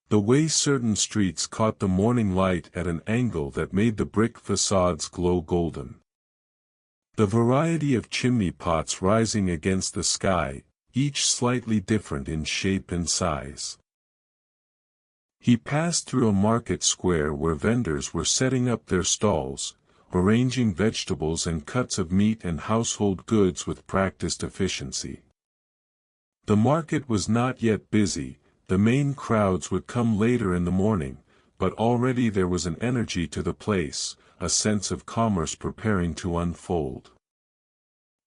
The way certain streets caught the morning light at an angle that made the brick facades glow golden. The variety of chimney pots rising against the sky, each slightly different in shape and size. He passed through a market square where vendors were setting up their stalls, arranging vegetables and cuts of meat and household goods with practiced efficiency. The market was not yet busy. The main crowds would come later in the morning, but already there was an energy to the place, a sense of commerce preparing to unfold.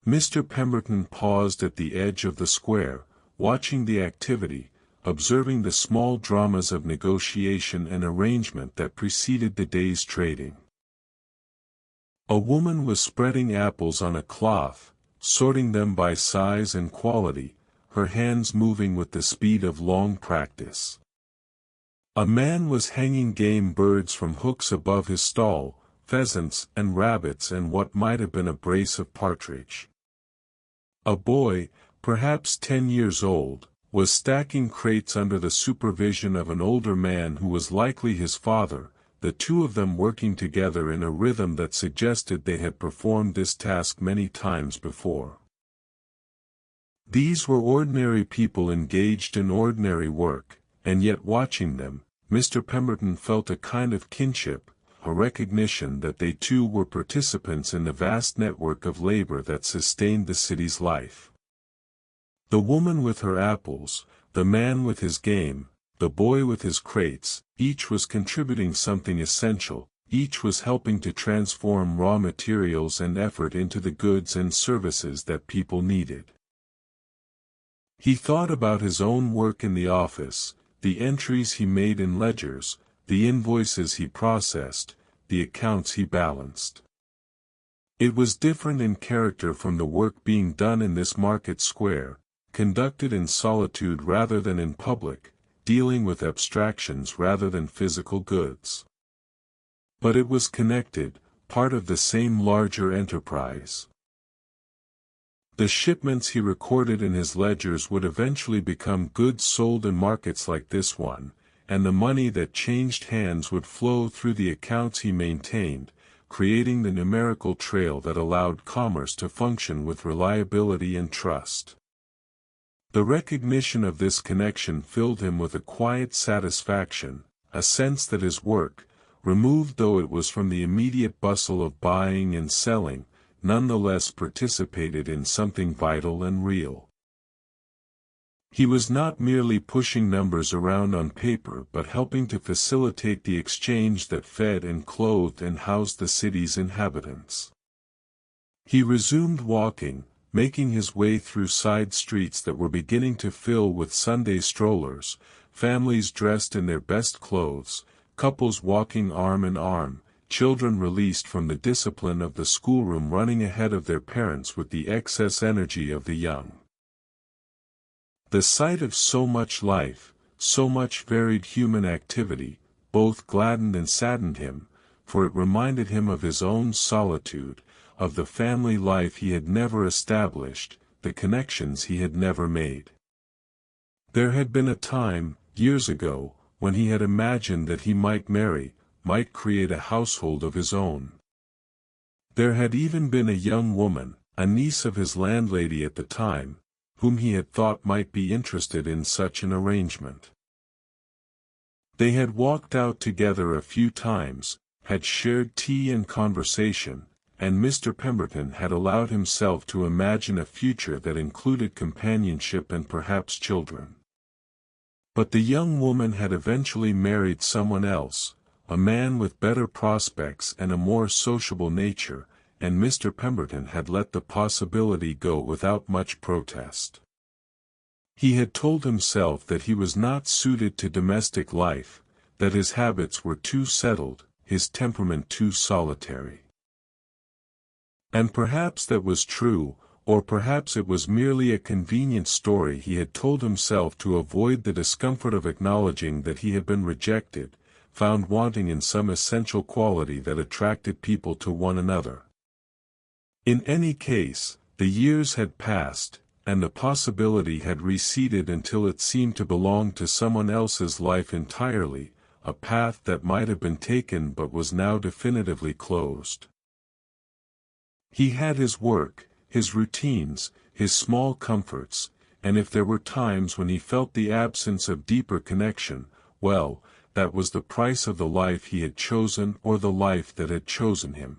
Mr. Pemberton paused at the edge of the square, watching the activity, observing the small dramas of negotiation and arrangement that preceded the day's trading. A woman was spreading apples on a cloth, sorting them by size and quality, her hands moving with the speed of long practice. A man was hanging game birds from hooks above his stall, pheasants and rabbits and what might have been a brace of partridge. A boy, perhaps 10 years old, was stacking crates under the supervision of an older man who was likely his father, the two of them working together in a rhythm that suggested they had performed this task many times before. These were ordinary people engaged in ordinary work, and yet watching them, Mr. Pemberton felt a kind of kinship, a recognition that they too were participants in the vast network of labor that sustained the city's life. The woman with her apples, the man with his game, the boy with his crates, each was contributing something essential, each was helping to transform raw materials and effort into the goods and services that people needed. He thought about his own work in the office, the entries he made in ledgers, the invoices he processed, the accounts he balanced. It was different in character from the work being done in this market square, conducted in solitude rather than in public, dealing with abstractions rather than physical goods. But it was connected, part of the same larger enterprise. The shipments he recorded in his ledgers would eventually become goods sold in markets like this one, and the money that changed hands would flow through the accounts he maintained, creating the numerical trail that allowed commerce to function with reliability and trust. The recognition of this connection filled him with a quiet satisfaction, a sense that his work, removed though it was from the immediate bustle of buying and selling, nonetheless participated in something vital and real. He was not merely pushing numbers around on paper but helping to facilitate the exchange that fed and clothed and housed the city's inhabitants. He resumed walking, making his way through side streets that were beginning to fill with Sunday strollers, families dressed in their best clothes, couples walking arm in arm, children released from the discipline of the schoolroom running ahead of their parents with the excess energy of the young. The sight of so much life, so much varied human activity, both gladdened and saddened him, for it reminded him of his own solitude, of the family life he had never established, the connections he had never made. There had been a time, years ago, when he had imagined that he might marry, might create a household of his own. There had even been a young woman, a niece of his landlady at the time, whom he had thought might be interested in such an arrangement. They had walked out together a few times, had shared tea and conversation, and Mr. Pemberton had allowed himself to imagine a future that included companionship and perhaps children. But the young woman had eventually married someone else, a man with better prospects and a more sociable nature, and Mr. Pemberton had let the possibility go without much protest. He had told himself that he was not suited to domestic life, that his habits were too settled, his temperament too solitary. And perhaps that was true, or perhaps it was merely a convenient story he had told himself to avoid the discomfort of acknowledging that he had been rejected, found wanting in some essential quality that attracted people to one another. In any case, the years had passed, and the possibility had receded until it seemed to belong to someone else's life entirely, a path that might have been taken but was now definitively closed. He had his work, his routines, his small comforts, and if there were times when he felt the absence of deeper connection, well, that was the price of the life he had chosen or the life that had chosen him.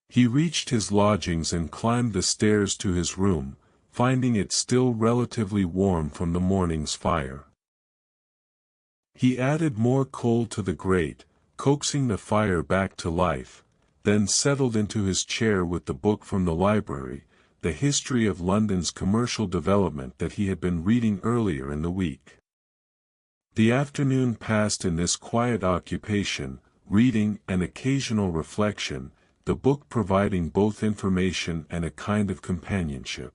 He reached his lodgings and climbed the stairs to his room, finding it still relatively warm from the morning's fire. He added more coal to the grate, coaxing the fire back to life, then settled into his chair with the book from the library, the history of London's commercial development that he had been reading earlier in the week. The afternoon passed in this quiet occupation, reading and occasional reflection, the book providing both information and a kind of companionship.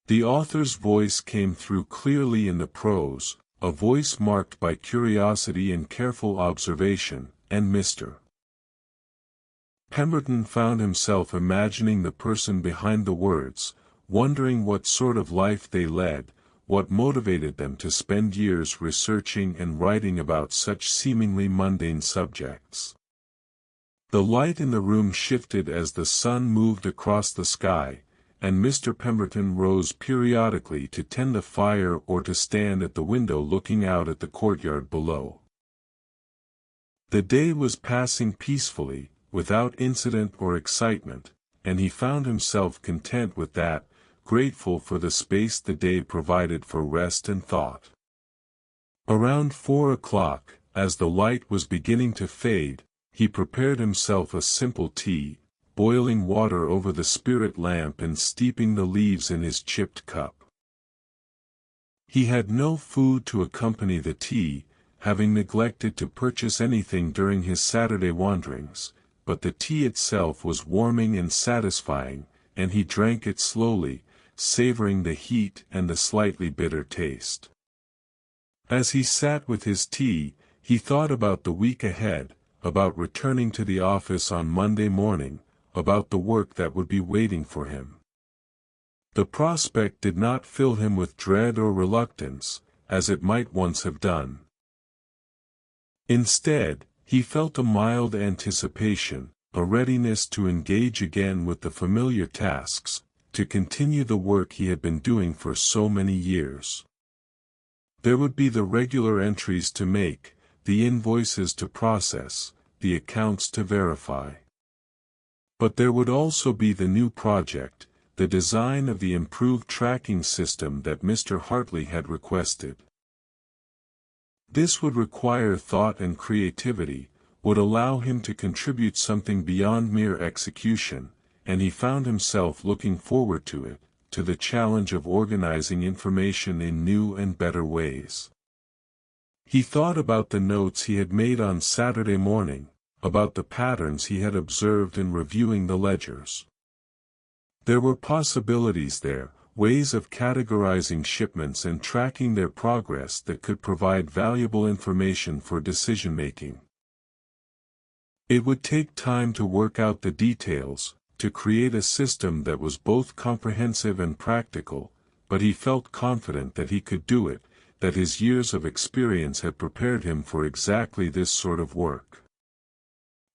The author's voice came through clearly in the prose, a voice marked by curiosity and careful observation, and Mr. Pemberton found himself imagining the person behind the words, wondering what sort of life they led, what motivated them to spend years researching and writing about such seemingly mundane subjects. The light in the room shifted as the sun moved across the sky, and Mr. Pemberton rose periodically to tend a fire or to stand at the window looking out at the courtyard below. The day was passing peacefully, without incident or excitement, and he found himself content with that, grateful for the space the day provided for rest and thought. Around 4 o'clock, as the light was beginning to fade, he prepared himself a simple tea, boiling water over the spirit lamp and steeping the leaves in his chipped cup. He had no food to accompany the tea, having neglected to purchase anything during his Saturday wanderings, but the tea itself was warming and satisfying, and he drank it slowly, savoring the heat and the slightly bitter taste. As he sat with his tea, he thought about the week ahead, about returning to the office on Monday morning, about the work that would be waiting for him. The prospect did not fill him with dread or reluctance, as it might once have done. Instead, he felt a mild anticipation, a readiness to engage again with the familiar tasks, to continue the work he had been doing for so many years. There would be the regular entries to make, the invoices to process, the accounts to verify. But there would also be the new project, the design of the improved tracking system that Mr. Hartley had requested. This would require thought and creativity, would allow him to contribute something beyond mere execution, and he found himself looking forward to it, to the challenge of organizing information in new and better ways. He thought about the notes he had made on Saturday morning, about the patterns he had observed in reviewing the ledgers. There were possibilities there, ways of categorizing shipments and tracking their progress that could provide valuable information for decision-making. It would take time to work out the details, to create a system that was both comprehensive and practical, but he felt confident that he could do it, that his years of experience had prepared him for exactly this sort of work.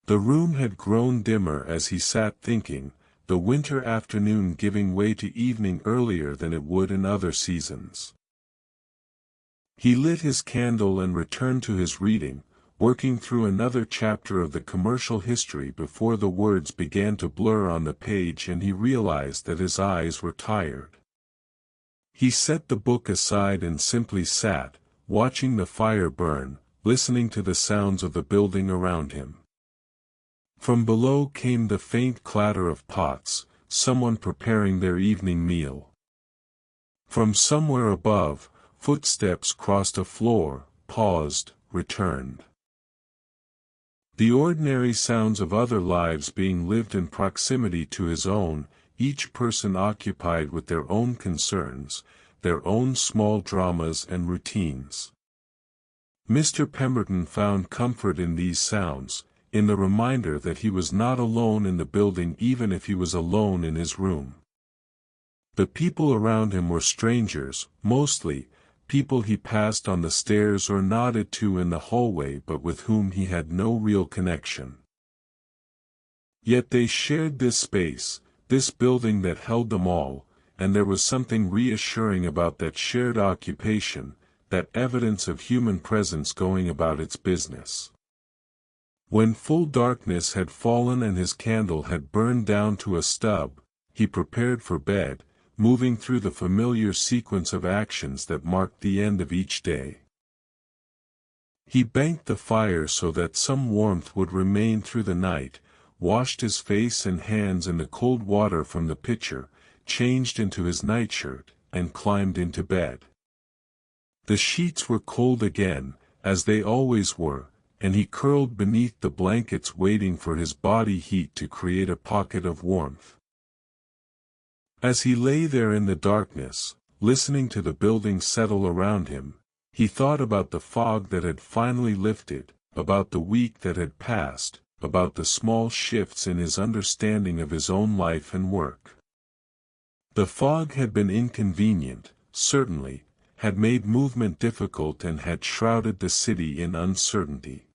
The room had grown dimmer as he sat thinking, the winter afternoon giving way to evening earlier than it would in other seasons. He lit his candle and returned to his reading, working through another chapter of the commercial history before the words began to blur on the page and he realized that his eyes were tired. He set the book aside and simply sat, watching the fire burn, listening to the sounds of the building around him. From below came the faint clatter of pots, someone preparing their evening meal. From somewhere above, footsteps crossed a floor, paused, returned. The ordinary sounds of other lives being lived in proximity to his own, each person occupied with their own concerns, their own small dramas and routines. Mr. Pemberton found comfort in these sounds, in the reminder that he was not alone in the building even if he was alone in his room. The people around him were strangers, mostly, people he passed on the stairs or nodded to in the hallway but with whom he had no real connection. Yet they shared this space, this building that held them all, and there was something reassuring about that shared occupation, that evidence of human presence going about its business. When full darkness had fallen and his candle had burned down to a stub, he prepared for bed, moving through the familiar sequence of actions that marked the end of each day. He banked the fire so that some warmth would remain through the night, washed his face and hands in the cold water from the pitcher, changed into his nightshirt, and climbed into bed. The sheets were cold again, as they always were, and he curled beneath the blankets waiting for his body heat to create a pocket of warmth. As he lay there in the darkness, listening to the building settle around him, he thought about the fog that had finally lifted, about the week that had passed, about the small shifts in his understanding of his own life and work. The fog had been inconvenient, certainly, had made movement difficult and had shrouded the city in uncertainty.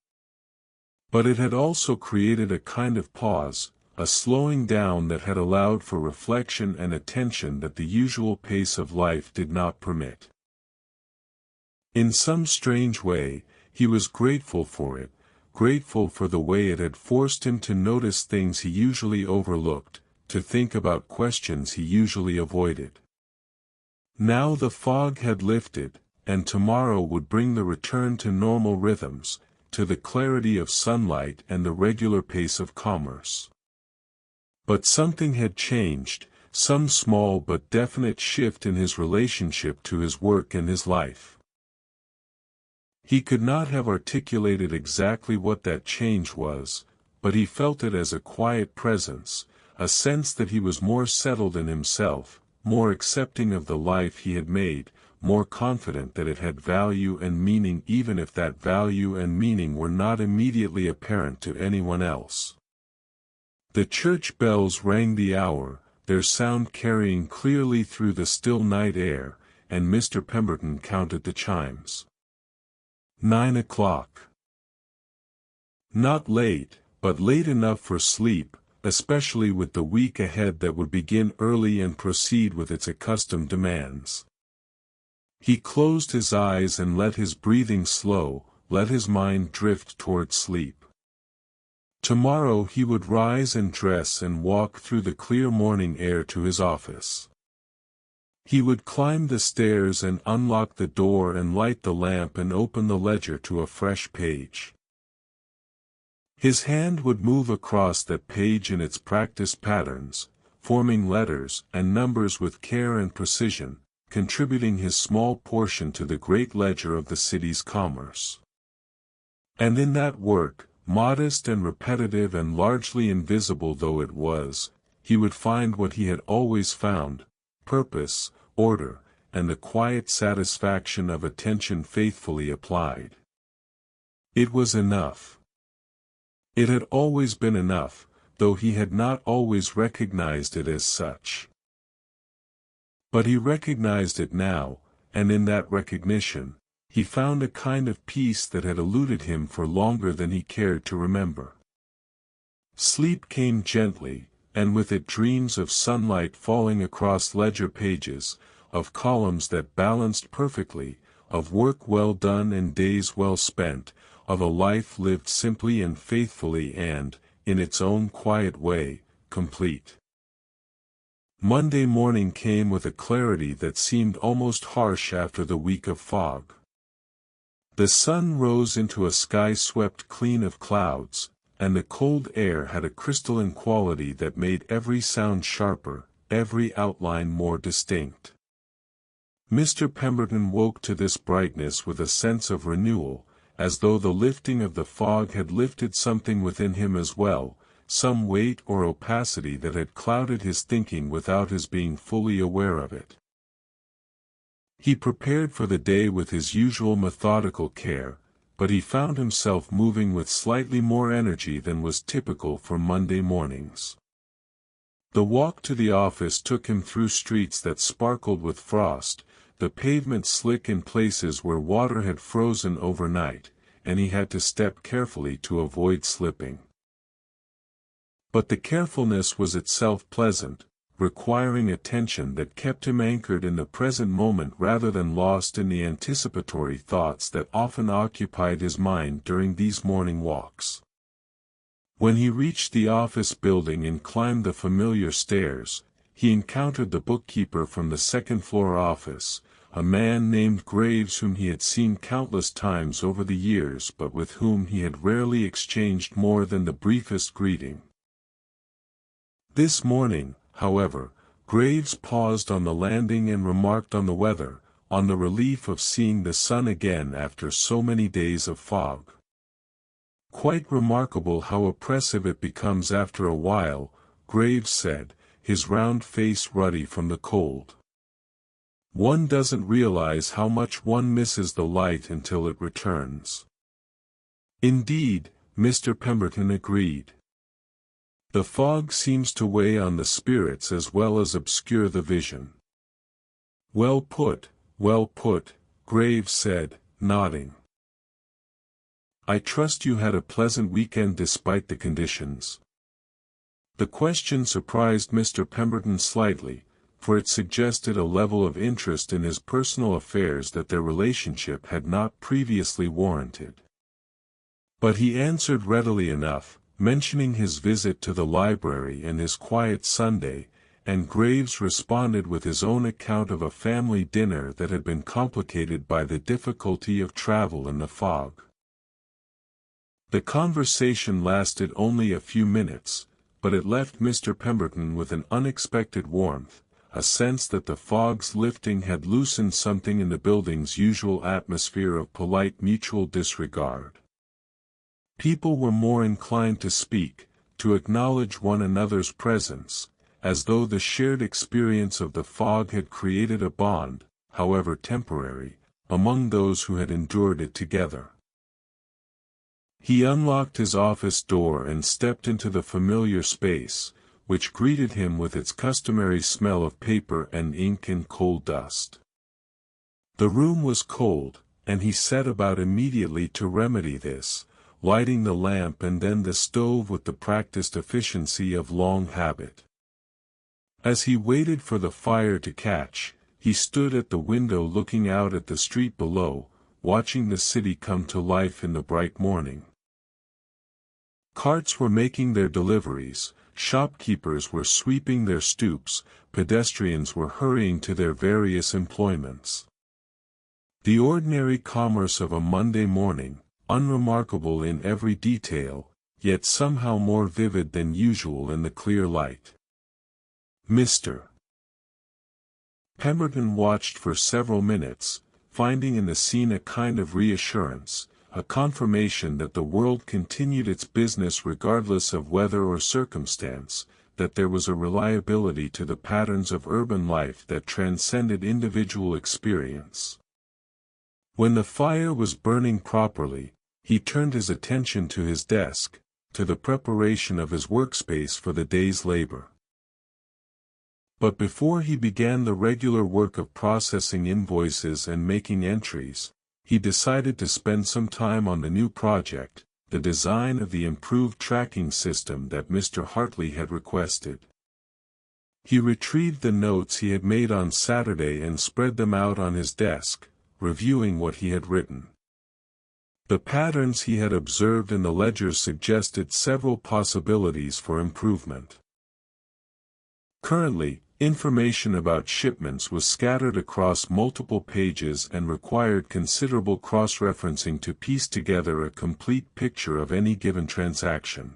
But it had also created a kind of pause, a slowing down that had allowed for reflection and attention that the usual pace of life did not permit. In some strange way, he was grateful for it, grateful for the way it had forced him to notice things he usually overlooked, to think about questions he usually avoided. Now the fog had lifted, and tomorrow would bring the return to normal rhythms, to the clarity of sunlight and the regular pace of commerce. But something had changed, some small but definite shift in his relationship to his work and his life. He could not have articulated exactly what that change was, but he felt it as a quiet presence, a sense that he was more settled in himself, more accepting of the life he had made, more confident that it had value and meaning even if that value and meaning were not immediately apparent to anyone else. The church bells rang the hour, their sound carrying clearly through the still night air, and Mr. Pemberton counted the chimes. 9 o'clock. Not late, but late enough for sleep, especially with the week ahead that would begin early and proceed with its accustomed demands. He closed his eyes and let his breathing slow, let his mind drift toward sleep. Tomorrow he would rise and dress and walk through the clear morning air to his office. He would climb the stairs and unlock the door and light the lamp and open the ledger to a fresh page. His hand would move across that page in its practiced patterns, forming letters and numbers with care and precision, contributing his small portion to the great ledger of the city's commerce. And in that work, modest and repetitive and largely invisible though it was, he would find what he had always found: purpose, order, and the quiet satisfaction of attention faithfully applied. It was enough. It had always been enough, though he had not always recognized it as such. But he recognized it now, and in that recognition, he found a kind of peace that had eluded him for longer than he cared to remember. Sleep came gently, and with it dreams of sunlight falling across ledger pages, of columns that balanced perfectly, of work well done and days well spent, of a life lived simply and faithfully and, in its own quiet way, complete. Monday morning came with a clarity that seemed almost harsh after the week of fog. The sun rose into a sky swept clean of clouds, and the cold air had a crystalline quality that made every sound sharper, every outline more distinct. Mr. Pemberton woke to this brightness with a sense of renewal, as though the lifting of the fog had lifted something within him as well, some weight or opacity that had clouded his thinking without his being fully aware of it. He prepared for the day with his usual methodical care, but he found himself moving with slightly more energy than was typical for Monday mornings. The walk to the office took him through streets that sparkled with frost, the pavement slick in places where water had frozen overnight, and he had to step carefully to avoid slipping. But the carefulness was itself pleasant, requiring attention that kept him anchored in the present moment rather than lost in the anticipatory thoughts that often occupied his mind during these morning walks. When he reached the office building and climbed the familiar stairs, he encountered the bookkeeper from the second-floor office, a man named Graves whom he had seen countless times over the years but with whom he had rarely exchanged more than the briefest greeting. This morning, however, Graves paused on the landing and remarked on the weather, on the relief of seeing the sun again after so many days of fog. "Quite remarkable how oppressive it becomes after a while," Graves said, his round face ruddy from the cold. "One doesn't realize how much one misses the light until it returns." "Indeed," Mr. Pemberton agreed. "The fog seems to weigh on the spirits as well as obscure the vision." Well put," Graves said, nodding. "I trust you had a pleasant weekend despite the conditions." The question surprised Mr. Pemberton slightly, for it suggested a level of interest in his personal affairs that their relationship had not previously warranted. But he answered readily enough, mentioning his visit to the library and his quiet Sunday, and Graves responded with his own account of a family dinner that had been complicated by the difficulty of travel in the fog. The conversation lasted only a few minutes, but it left Mr. Pemberton with an unexpected warmth, a sense that the fog's lifting had loosened something in the building's usual atmosphere of polite mutual disregard. People were more inclined to speak, to acknowledge one another's presence, as though the shared experience of the fog had created a bond, however temporary, among those who had endured it together. He unlocked his office door and stepped into the familiar space, which greeted him with its customary smell of paper and ink and coal dust. The room was cold, and he set about immediately to remedy this, lighting the lamp and then the stove with the practiced efficiency of long habit. As he waited for the fire to catch, he stood at the window looking out at the street below, watching the city come to life in the bright morning. Carts were making their deliveries, shopkeepers were sweeping their stoops, pedestrians were hurrying to their various employments. The ordinary commerce of a Monday morning, unremarkable in every detail, yet somehow more vivid than usual in the clear light. Mr. Pemberton watched for several minutes, finding in the scene a kind of reassurance, a confirmation that the world continued its business regardless of weather or circumstance, that there was a reliability to the patterns of urban life that transcended individual experience. When the fire was burning properly, he turned his attention to his desk, to the preparation of his workspace for the day's labor. But before he began the regular work of processing invoices and making entries, he decided to spend some time on the new project, the design of the improved tracking system that Mr. Hartley had requested. He retrieved the notes he had made on Saturday and spread them out on his desk, reviewing what he had written. The patterns he had observed in the ledgers suggested several possibilities for improvement. Currently, information about shipments was scattered across multiple pages and required considerable cross-referencing to piece together a complete picture of any given transaction.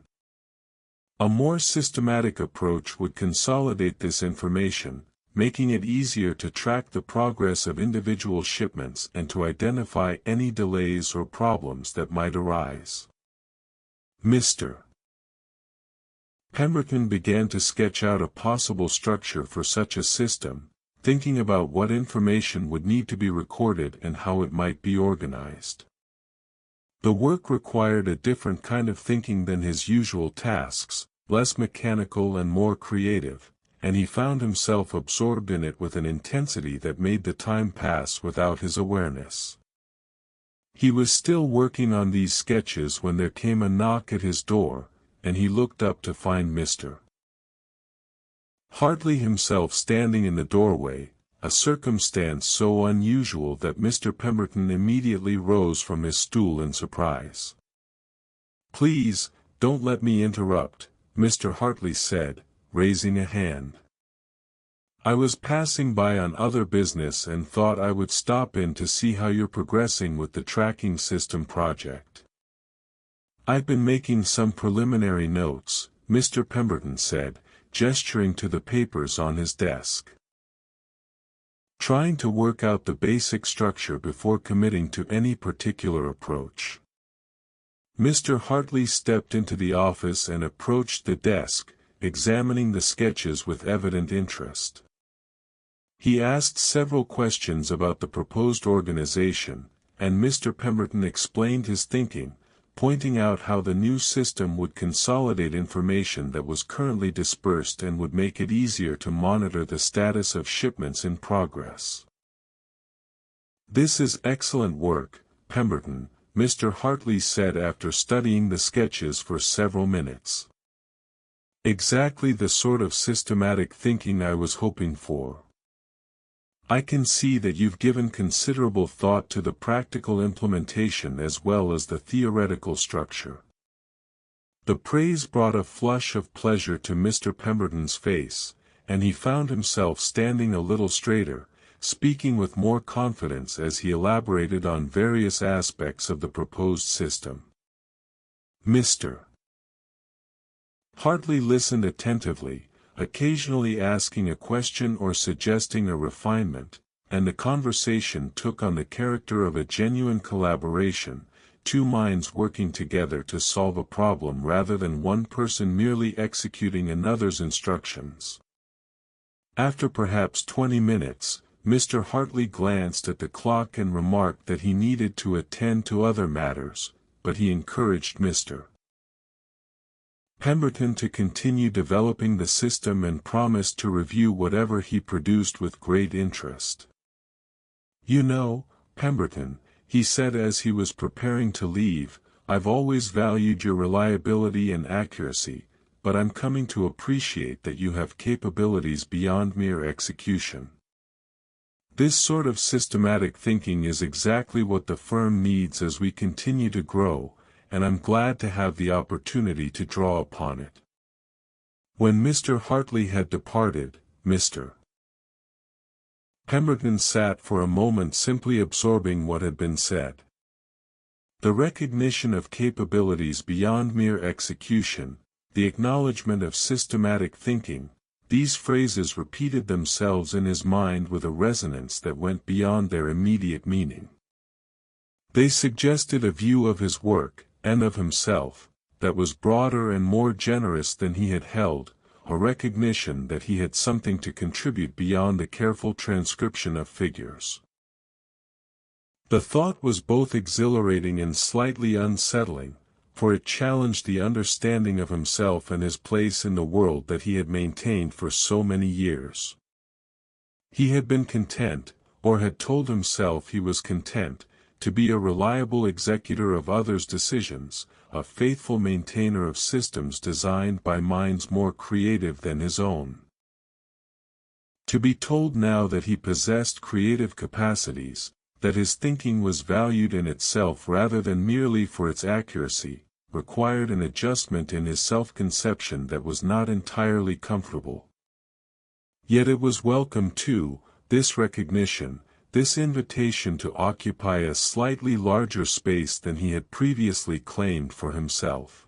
A more systematic approach would consolidate this information, making it easier to track the progress of individual shipments and to identify any delays or problems that might arise. Mr. Pemberton began to sketch out a possible structure for such a system, thinking about what information would need to be recorded and how it might be organized. The work required a different kind of thinking than his usual tasks, less mechanical and more creative, and he found himself absorbed in it with an intensity that made the time pass without his awareness. He was still working on these sketches when there came a knock at his door, and he looked up to find Mr. Hartley himself standing in the doorway, a circumstance so unusual that Mr. Pemberton immediately rose from his stool in surprise. "Please, don't let me interrupt," Mr. Hartley said, raising a hand. "I was passing by on other business and thought I would stop in to see how you're progressing with the tracking system project." "I've been making some preliminary notes," Mr. Pemberton said, gesturing to the papers on his desk. "Trying to work out the basic structure before committing to any particular approach." Mr. Hartley stepped into the office and approached the desk, examining the sketches with evident interest. He asked several questions about the proposed organization, and Mr. Pemberton explained his thinking, pointing out how the new system would consolidate information that was currently dispersed and would make it easier to monitor the status of shipments in progress. "This is excellent work, Pemberton," Mr. Hartley said after studying the sketches for several minutes. "Exactly the sort of systematic thinking I was hoping for. I can see that you've given considerable thought to the practical implementation as well as the theoretical structure." The praise brought a flush of pleasure to Mr. Pemberton's face, and he found himself standing a little straighter, speaking with more confidence as he elaborated on various aspects of the proposed system. Mr. Hartley listened attentively, occasionally asking a question or suggesting a refinement, and the conversation took on the character of a genuine collaboration, two minds working together to solve a problem rather than one person merely executing another's instructions. After perhaps 20 minutes, Mr. Hartley glanced at the clock and remarked that he needed to attend to other matters, but he encouraged Mr. Pemberton to continue developing the system and promised to review whatever he produced with great interest. "You know, Pemberton," he said as he was preparing to leave, "I've always valued your reliability and accuracy, but I'm coming to appreciate that you have capabilities beyond mere execution. This sort of systematic thinking is exactly what the firm needs as we continue to grow, and I'm glad to have the opportunity to draw upon it." When Mr. Hartley had departed, Mr. Pemberton sat for a moment simply absorbing what had been said. The recognition of capabilities beyond mere execution, the acknowledgement of systematic thinking, these phrases repeated themselves in his mind with a resonance that went beyond their immediate meaning. They suggested a view of his work, and of himself, that was broader and more generous than he had held, a recognition that he had something to contribute beyond the careful transcription of figures. The thought was both exhilarating and slightly unsettling, for it challenged the understanding of himself and his place in the world that he had maintained for so many years. He had been content, or had told himself he was content, to be a reliable executor of others' decisions, a faithful maintainer of systems designed by minds more creative than his own. To be told now that he possessed creative capacities, that his thinking was valued in itself rather than merely for its accuracy, required an adjustment in his self-conception that was not entirely comfortable. Yet it was welcome too, this recognition, this invitation to occupy a slightly larger space than he had previously claimed for himself.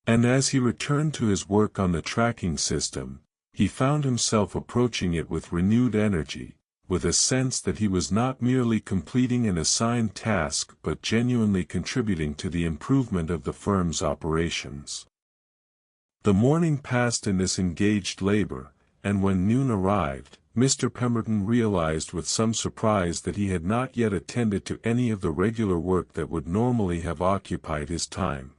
And as he returned to his work on the tracking system, he found himself approaching it with renewed energy, with a sense that he was not merely completing an assigned task but genuinely contributing to the improvement of the firm's operations. The morning passed in this engaged labor, and when noon arrived, Mr. Pemberton realized with some surprise that he had not yet attended to any of the regular work that would normally have occupied his time.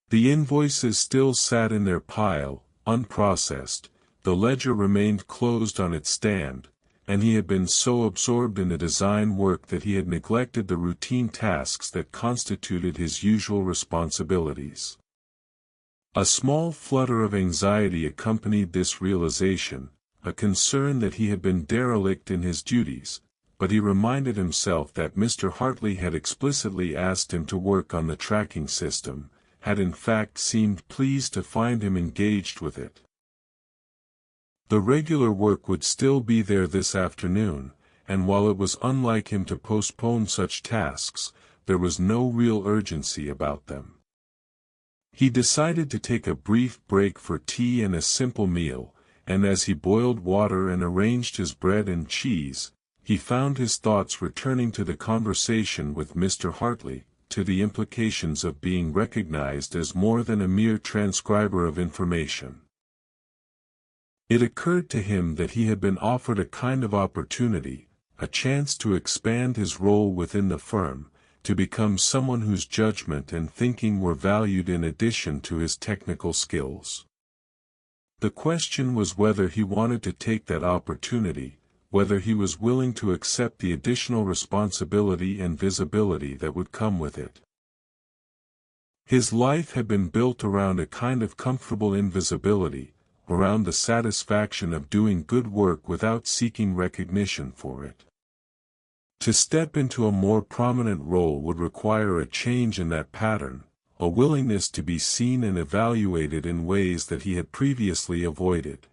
The invoices still sat in their pile, unprocessed, the ledger remained closed on its stand, and he had been so absorbed in the design work that he had neglected the routine tasks that constituted his usual responsibilities. A small flutter of anxiety accompanied this realization, a concern that he had been derelict in his duties, but he reminded himself that Mr. Hartley had explicitly asked him to work on the tracking system, had in fact seemed pleased to find him engaged with it. The regular work would still be there this afternoon, and while it was unlike him to postpone such tasks, there was no real urgency about them. He decided to take a brief break for tea and a simple meal, and as he boiled water and arranged his bread and cheese, he found his thoughts returning to the conversation with Mr. Hartley, to the implications of being recognized as more than a mere transcriber of information. It occurred to him that he had been offered a kind of opportunity, a chance to expand his role within the firm, to become someone whose judgment and thinking were valued in addition to his technical skills. The question was whether he wanted to take that opportunity, whether he was willing to accept the additional responsibility and visibility that would come with it. His life had been built around a kind of comfortable invisibility, around the satisfaction of doing good work without seeking recognition for it. To step into a more prominent role would require a change in that pattern, a willingness to be seen and evaluated in ways that he had previously avoided.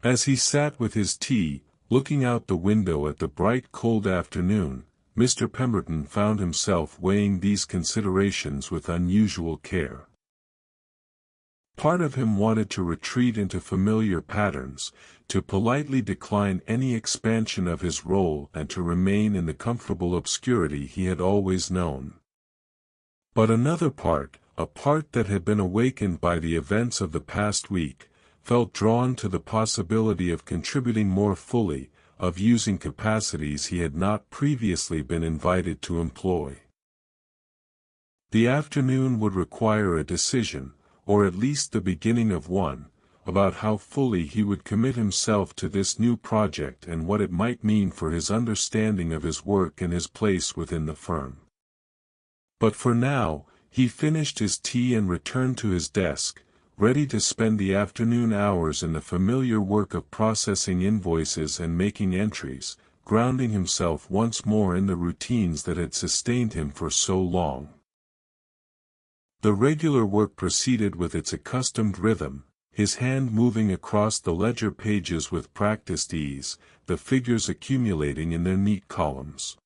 As he sat with his tea, looking out the window at the bright cold afternoon, Mr. Pemberton found himself weighing these considerations with unusual care. Part of him wanted to retreat into familiar patterns, to politely decline any expansion of his role and to remain in the comfortable obscurity he had always known. But another part, a part that had been awakened by the events of the past week, felt drawn to the possibility of contributing more fully, of using capacities he had not previously been invited to employ. The afternoon would require a decision, or at least the beginning of one, about how fully he would commit himself to this new project and what it might mean for his understanding of his work and his place within the firm. But for now, he finished his tea and returned to his desk, ready to spend the afternoon hours in the familiar work of processing invoices and making entries, grounding himself once more in the routines that had sustained him for so long. The regular work proceeded with its accustomed rhythm, his hand moving across the ledger pages with practiced ease, the figures accumulating in their neat columns.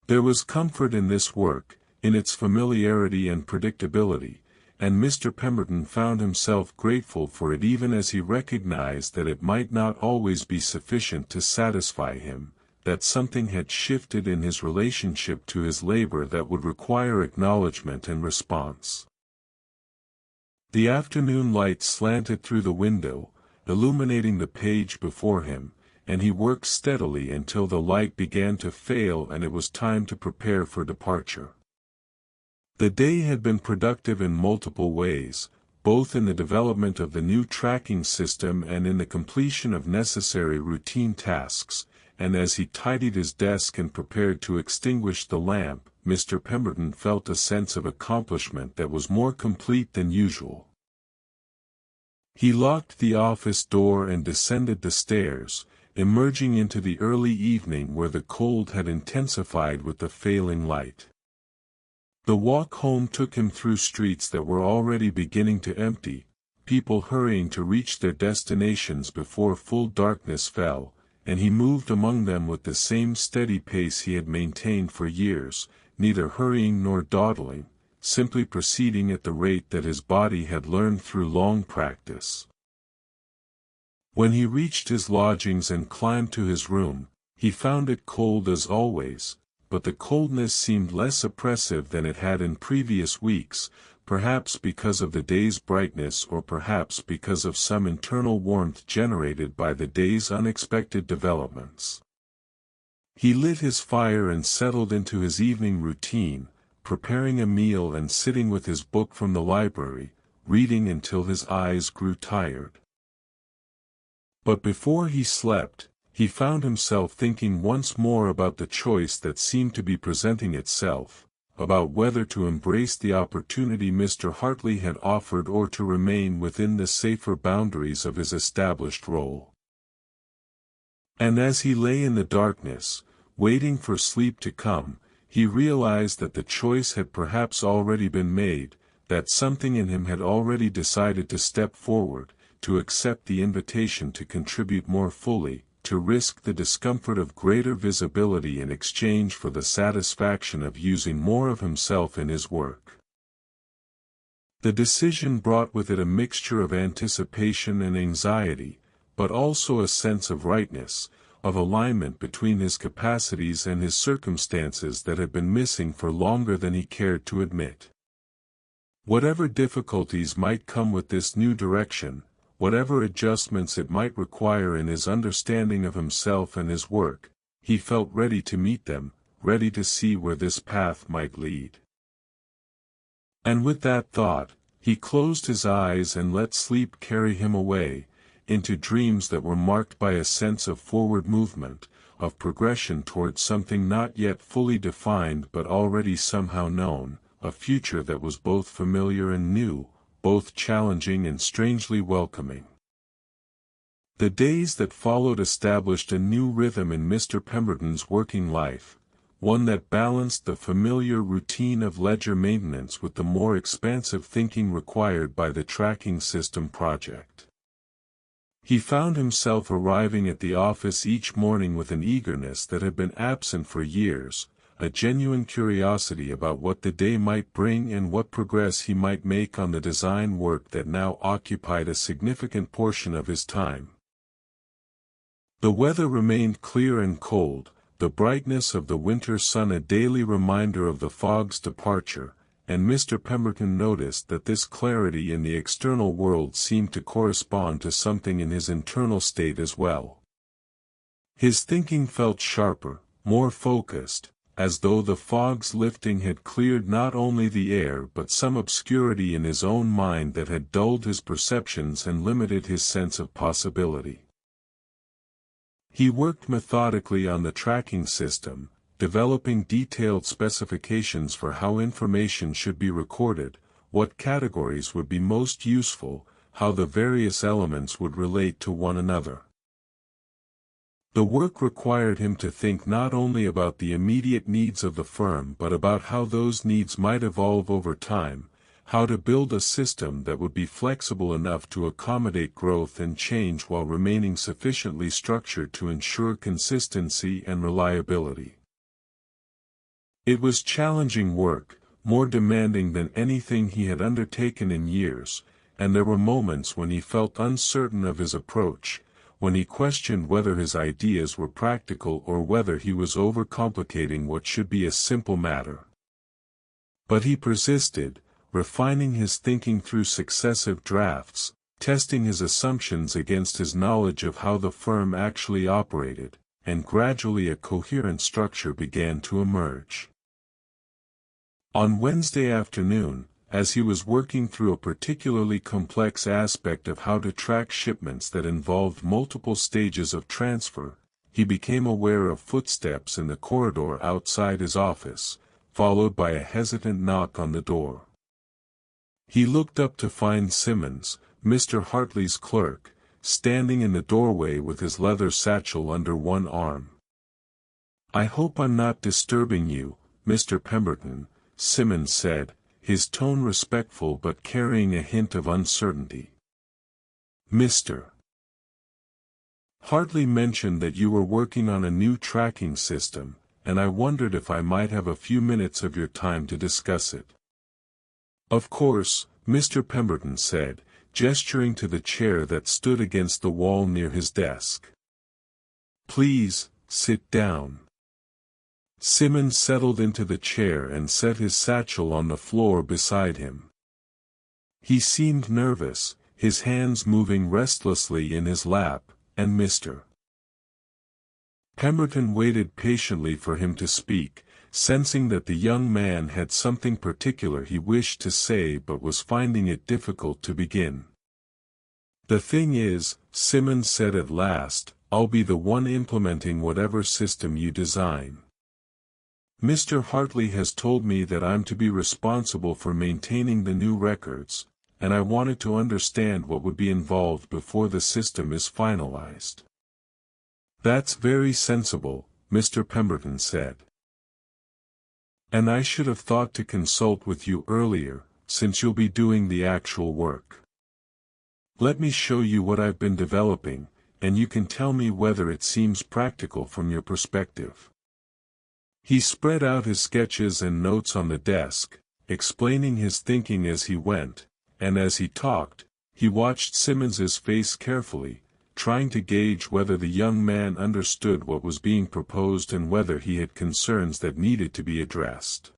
There was comfort in this work, in its familiarity and predictability, and Mr. Pemberton found himself grateful for it even as he recognized that it might not always be sufficient to satisfy him, that something had shifted in his relationship to his labor that would require acknowledgement and response. The afternoon light slanted through the window, illuminating the page before him, and he worked steadily until the light began to fail and it was time to prepare for departure. The day had been productive in multiple ways, both in the development of the new tracking system and in the completion of necessary routine tasks, and as he tidied his desk and prepared to extinguish the lamp, Mr. Pemberton felt a sense of accomplishment that was more complete than usual. He locked the office door and descended the stairs, emerging into the early evening where the cold had intensified with the failing light. The walk home took him through streets that were already beginning to empty, people hurrying to reach their destinations before full darkness fell, and he moved among them with the same steady pace he had maintained for years, neither hurrying nor dawdling, simply proceeding at the rate that his body had learned through long practice. When he reached his lodgings and climbed to his room, he found it cold as always, but the coldness seemed less oppressive than it had in previous weeks, perhaps because of the day's brightness or perhaps because of some internal warmth generated by the day's unexpected developments. He lit his fire and settled into his evening routine, preparing a meal and sitting with his book from the library, reading until his eyes grew tired. But before he slept, he found himself thinking once more about the choice that seemed to be presenting itself, about whether to embrace the opportunity Mr. Hartley had offered or to remain within the safer boundaries of his established role. And as he lay in the darkness, waiting for sleep to come, he realized that the choice had perhaps already been made, that something in him had already decided to step forward, to accept the invitation to contribute more fully, to risk the discomfort of greater visibility in exchange for the satisfaction of using more of himself in his work. The decision brought with it a mixture of anticipation and anxiety, but also a sense of rightness, of alignment between his capacities and his circumstances that had been missing for longer than he cared to admit. Whatever difficulties might come with this new direction, whatever adjustments it might require in his understanding of himself and his work, he felt ready to meet them, ready to see where this path might lead. And with that thought, he closed his eyes and let sleep carry him away, into dreams that were marked by a sense of forward movement, of progression towards something not yet fully defined but already somehow known, a future that was both familiar and new, both challenging and strangely welcoming. The days that followed established a new rhythm in Mr. Pemberton's working life, one that balanced the familiar routine of ledger maintenance with the more expansive thinking required by the tracking system project. He found himself arriving at the office each morning with an eagerness that had been absent for years, a genuine curiosity about what the day might bring and what progress he might make on the design work that now occupied a significant portion of his time. The weather remained clear and cold, the brightness of the winter sun a daily reminder of the fog's departure, and Mr. Pemberton noticed that this clarity in the external world seemed to correspond to something in his internal state as well. His thinking felt sharper, more focused, as though the fog's lifting had cleared not only the air but some obscurity in his own mind that had dulled his perceptions and limited his sense of possibility. He worked methodically on the tracking system, developing detailed specifications for how information should be recorded, what categories would be most useful, how the various elements would relate to one another. The work required him to think not only about the immediate needs of the firm but about how those needs might evolve over time, how to build a system that would be flexible enough to accommodate growth and change while remaining sufficiently structured to ensure consistency and reliability. It was challenging work, more demanding than anything he had undertaken in years, and there were moments when he felt uncertain of his approach, when he questioned whether his ideas were practical or whether he was overcomplicating what should be a simple matter. But he persisted, refining his thinking through successive drafts, testing his assumptions against his knowledge of how the firm actually operated, and gradually a coherent structure began to emerge. On Wednesday afternoon, as he was working through a particularly complex aspect of how to track shipments that involved multiple stages of transfer, he became aware of footsteps in the corridor outside his office, followed by a hesitant knock on the door. He looked up to find Simmons, Mr. Hartley's clerk, standing in the doorway with his leather satchel under one arm. "I hope I'm not disturbing you, Mr. Pemberton," Simmons said, his tone respectful but carrying a hint of uncertainty. "Mr. Hartley mentioned that you were working on a new tracking system, and I wondered if I might have a few minutes of your time to discuss it." "Of course," Mr. Pemberton said, gesturing to the chair that stood against the wall near his desk. "Please, sit down." Simmons settled into the chair and set his satchel on the floor beside him. He seemed nervous, his hands moving restlessly in his lap, and Mr. Pemberton waited patiently for him to speak, sensing that the young man had something particular he wished to say but was finding it difficult to begin. "The thing is," Simmons said at last, "I'll be the one implementing whatever system you design. Mr. Hartley has told me that I'm to be responsible for maintaining the new records, and I wanted to understand what would be involved before the system is finalized." "That's very sensible," Mr. Pemberton said. "And I should have thought to consult with you earlier, since you'll be doing the actual work. Let me show you what I've been developing, and you can tell me whether it seems practical from your perspective." He spread out his sketches and notes on the desk, explaining his thinking as he went, and as he talked, he watched Simmons's face carefully, trying to gauge whether the young man understood what was being proposed and whether he had concerns that needed to be addressed.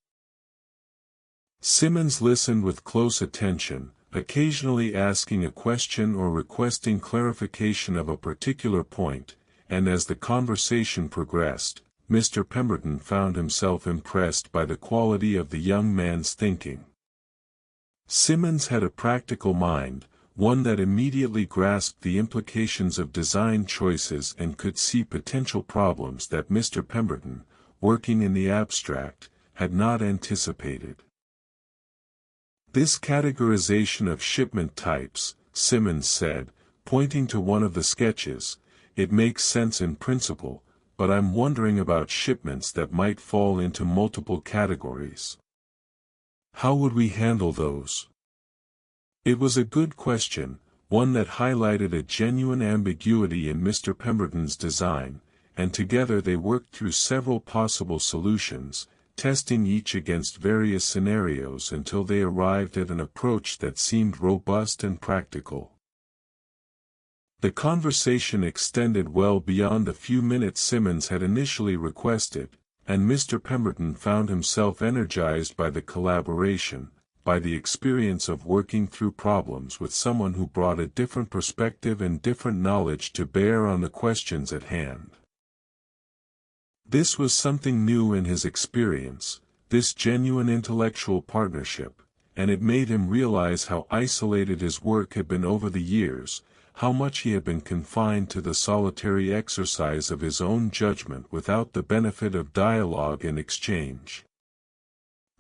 Simmons listened with close attention, occasionally asking a question or requesting clarification of a particular point, and as the conversation progressed, Mr. Pemberton found himself impressed by the quality of the young man's thinking. Simmons had a practical mind, one that immediately grasped the implications of design choices and could see potential problems that Mr. Pemberton, working in the abstract, had not anticipated. "This categorization of shipment types," Simmons said, pointing to one of the sketches, "it makes sense in principle, but I'm wondering about shipments that might fall into multiple categories. How would we handle those?" It was a good question, one that highlighted a genuine ambiguity in Mr. Pemberton's design, and together they worked through several possible solutions, testing each against various scenarios until they arrived at an approach that seemed robust and practical. The conversation extended well beyond the few minutes Simmons had initially requested, and Mr. Pemberton found himself energized by the collaboration, by the experience of working through problems with someone who brought a different perspective and different knowledge to bear on the questions at hand. This was something new in his experience, this genuine intellectual partnership, and it made him realize how isolated his work had been over the years, how much he had been confined to the solitary exercise of his own judgment without the benefit of dialogue and exchange.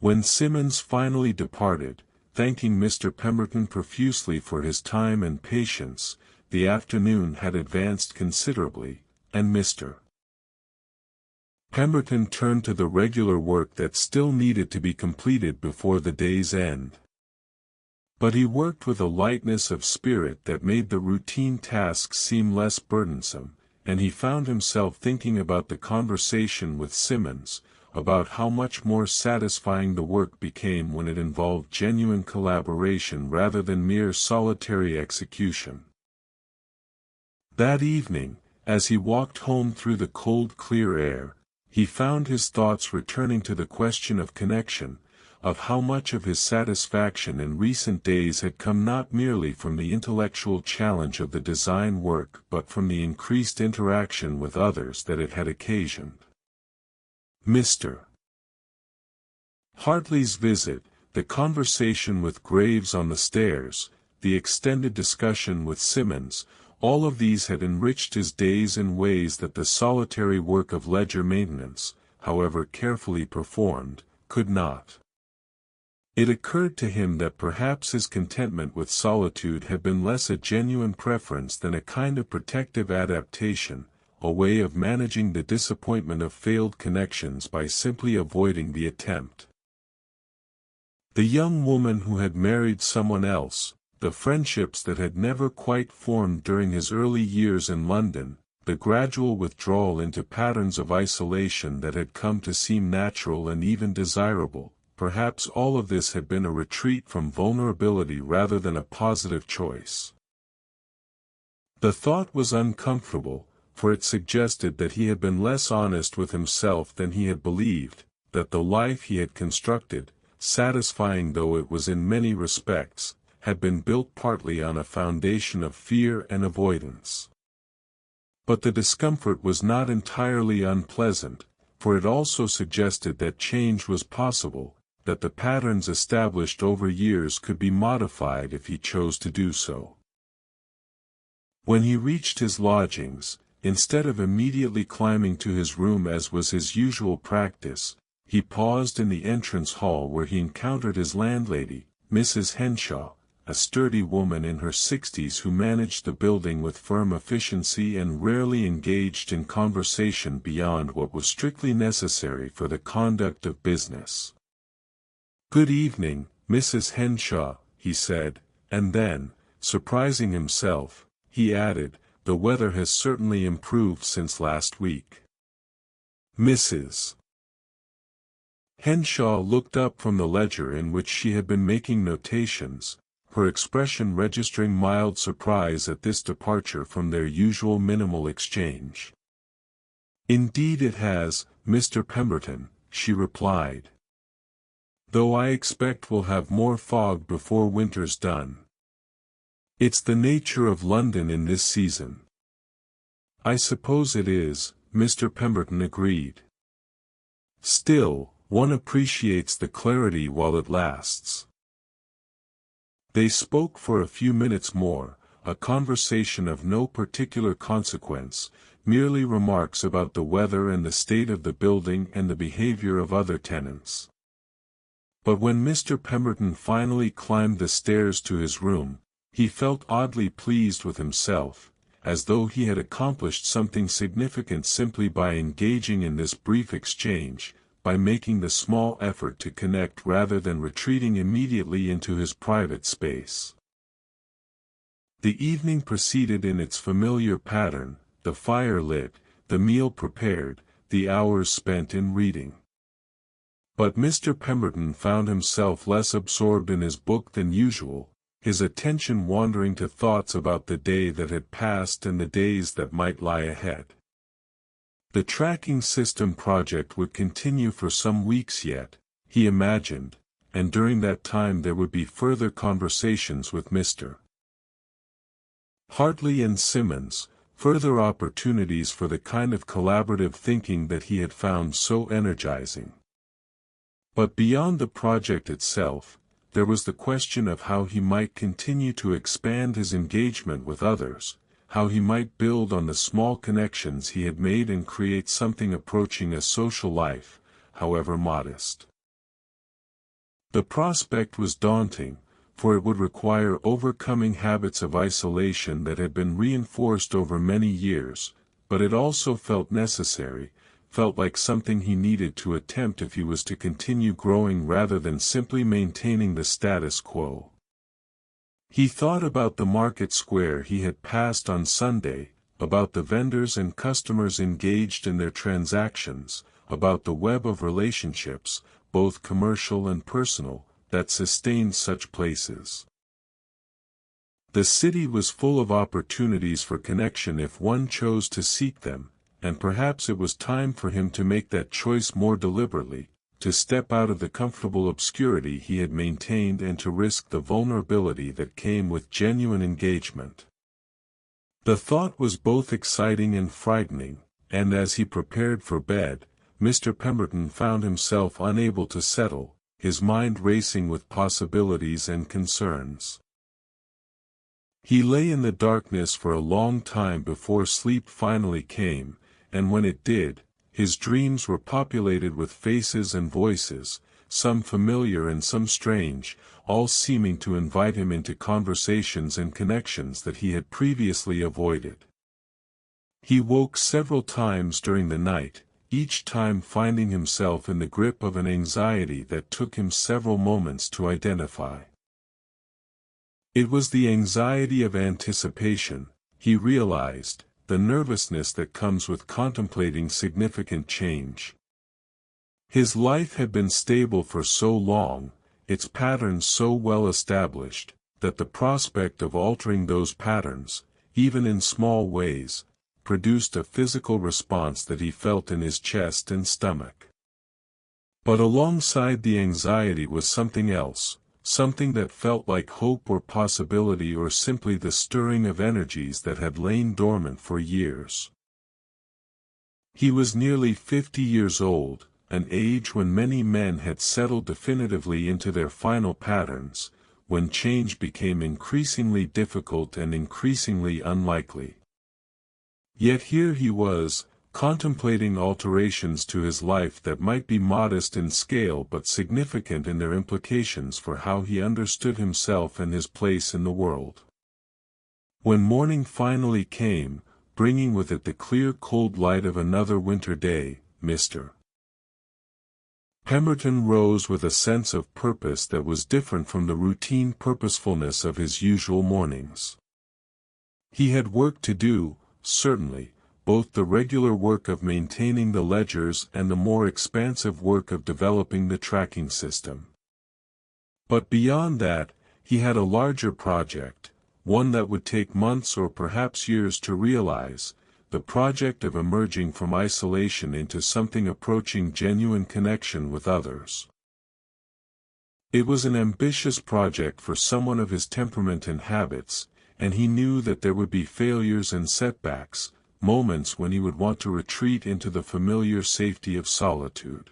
When Simmons finally departed, thanking Mr. Pemberton profusely for his time and patience, the afternoon had advanced considerably, and Mr. Pemberton turned to the regular work that still needed to be completed before the day's end. But he worked with a lightness of spirit that made the routine tasks seem less burdensome, and he found himself thinking about the conversation with Simmons, about how much more satisfying the work became when it involved genuine collaboration rather than mere solitary execution. That evening, as he walked home through the cold clear air, he found his thoughts returning to the question of connection, of how much of his satisfaction in recent days had come not merely from the intellectual challenge of the design work but from the increased interaction with others that it had occasioned. Mr. Hartley's visit, the conversation with Graves on the stairs, the extended discussion with Simmons, all of these had enriched his days in ways that the solitary work of ledger maintenance, however carefully performed, could not. It occurred to him that perhaps his contentment with solitude had been less a genuine preference than a kind of protective adaptation, a way of managing the disappointment of failed connections by simply avoiding the attempt. The young woman who had married someone else, the friendships that had never quite formed during his early years in London, the gradual withdrawal into patterns of isolation that had come to seem natural and even desirable, perhaps all of this had been a retreat from vulnerability rather than a positive choice. The thought was uncomfortable, for it suggested that he had been less honest with himself than he had believed, that the life he had constructed, satisfying though it was in many respects, had been built partly on a foundation of fear and avoidance. But the discomfort was not entirely unpleasant, for it also suggested that change was possible, that the patterns established over years could be modified if he chose to do so. When he reached his lodgings, instead of immediately climbing to his room as was his usual practice, he paused in the entrance hall where he encountered his landlady, Mrs. Henshaw, a sturdy woman in her 60s who managed the building with firm efficiency and rarely engaged in conversation beyond what was strictly necessary for the conduct of business. "Good evening, Mrs. Henshaw," he said, and then, surprising himself, he added, "The weather has certainly improved since last week." Mrs. Henshaw looked up from the ledger in which she had been making notations, her expression registering mild surprise at this departure from their usual minimal exchange. "Indeed it has, Mr. Pemberton," she replied. "Though I expect we'll have more fog before winter's done. It's the nature of London in this season." "I suppose it is," Mr. Pemberton agreed. "Still, one appreciates the clarity while it lasts." They spoke for a few minutes more, a conversation of no particular consequence, merely remarks about the weather and the state of the building and the behavior of other tenants. But when Mr. Pemberton finally climbed the stairs to his room, he felt oddly pleased with himself, as though he had accomplished something significant simply by engaging in this brief exchange, by making the small effort to connect rather than retreating immediately into his private space. The evening proceeded in its familiar pattern, the fire lit, the meal prepared, the hours spent in reading. But Mr. Pemberton found himself less absorbed in his book than usual, his attention wandering to thoughts about the day that had passed and the days that might lie ahead. The tracking system project would continue for some weeks yet, he imagined, and during that time there would be further conversations with Mr. Hartley and Simmons, further opportunities for the kind of collaborative thinking that he had found so energizing. But beyond the project itself, there was the question of how he might continue to expand his engagement with others, how he might build on the small connections he had made and create something approaching a social life, however modest. The prospect was daunting, for it would require overcoming habits of isolation that had been reinforced over many years, but it also felt necessary, felt like something he needed to attempt if he was to continue growing rather than simply maintaining the status quo. He thought about the market square he had passed on Sunday, about the vendors and customers engaged in their transactions, about the web of relationships, both commercial and personal, that sustained such places. The city was full of opportunities for connection if one chose to seek them, and perhaps it was time for him to make that choice more deliberately, to step out of the comfortable obscurity he had maintained and to risk the vulnerability that came with genuine engagement. The thought was both exciting and frightening, and as he prepared for bed, Mr. Pemberton found himself unable to settle, his mind racing with possibilities and concerns. He lay in the darkness for a long time before sleep finally came, and when it did, his dreams were populated with faces and voices, some familiar and some strange, all seeming to invite him into conversations and connections that he had previously avoided. He woke several times during the night, each time finding himself in the grip of an anxiety that took him several moments to identify. It was the anxiety of anticipation, he realized, the nervousness that comes with contemplating significant change. His life had been stable for so long, its patterns so well established, that the prospect of altering those patterns, even in small ways, produced a physical response that he felt in his chest and stomach. But alongside the anxiety was something else, something that felt like hope or possibility or simply the stirring of energies that had lain dormant for years. He was nearly 50 years old, an age when many men had settled definitively into their final patterns, when change became increasingly difficult and increasingly unlikely. Yet here he was, contemplating alterations to his life that might be modest in scale but significant in their implications for how he understood himself and his place in the world. When morning finally came, bringing with it the clear cold light of another winter day, Mr. Pemberton rose with a sense of purpose that was different from the routine purposefulness of his usual mornings. He had work to do, certainly, both the regular work of maintaining the ledgers and the more expansive work of developing the tracking system. But beyond that, he had a larger project, one that would take months or perhaps years to realize, the project of emerging from isolation into something approaching genuine connection with others. It was an ambitious project for someone of his temperament and habits, and he knew that there would be failures and setbacks, moments when he would want to retreat into the familiar safety of solitude.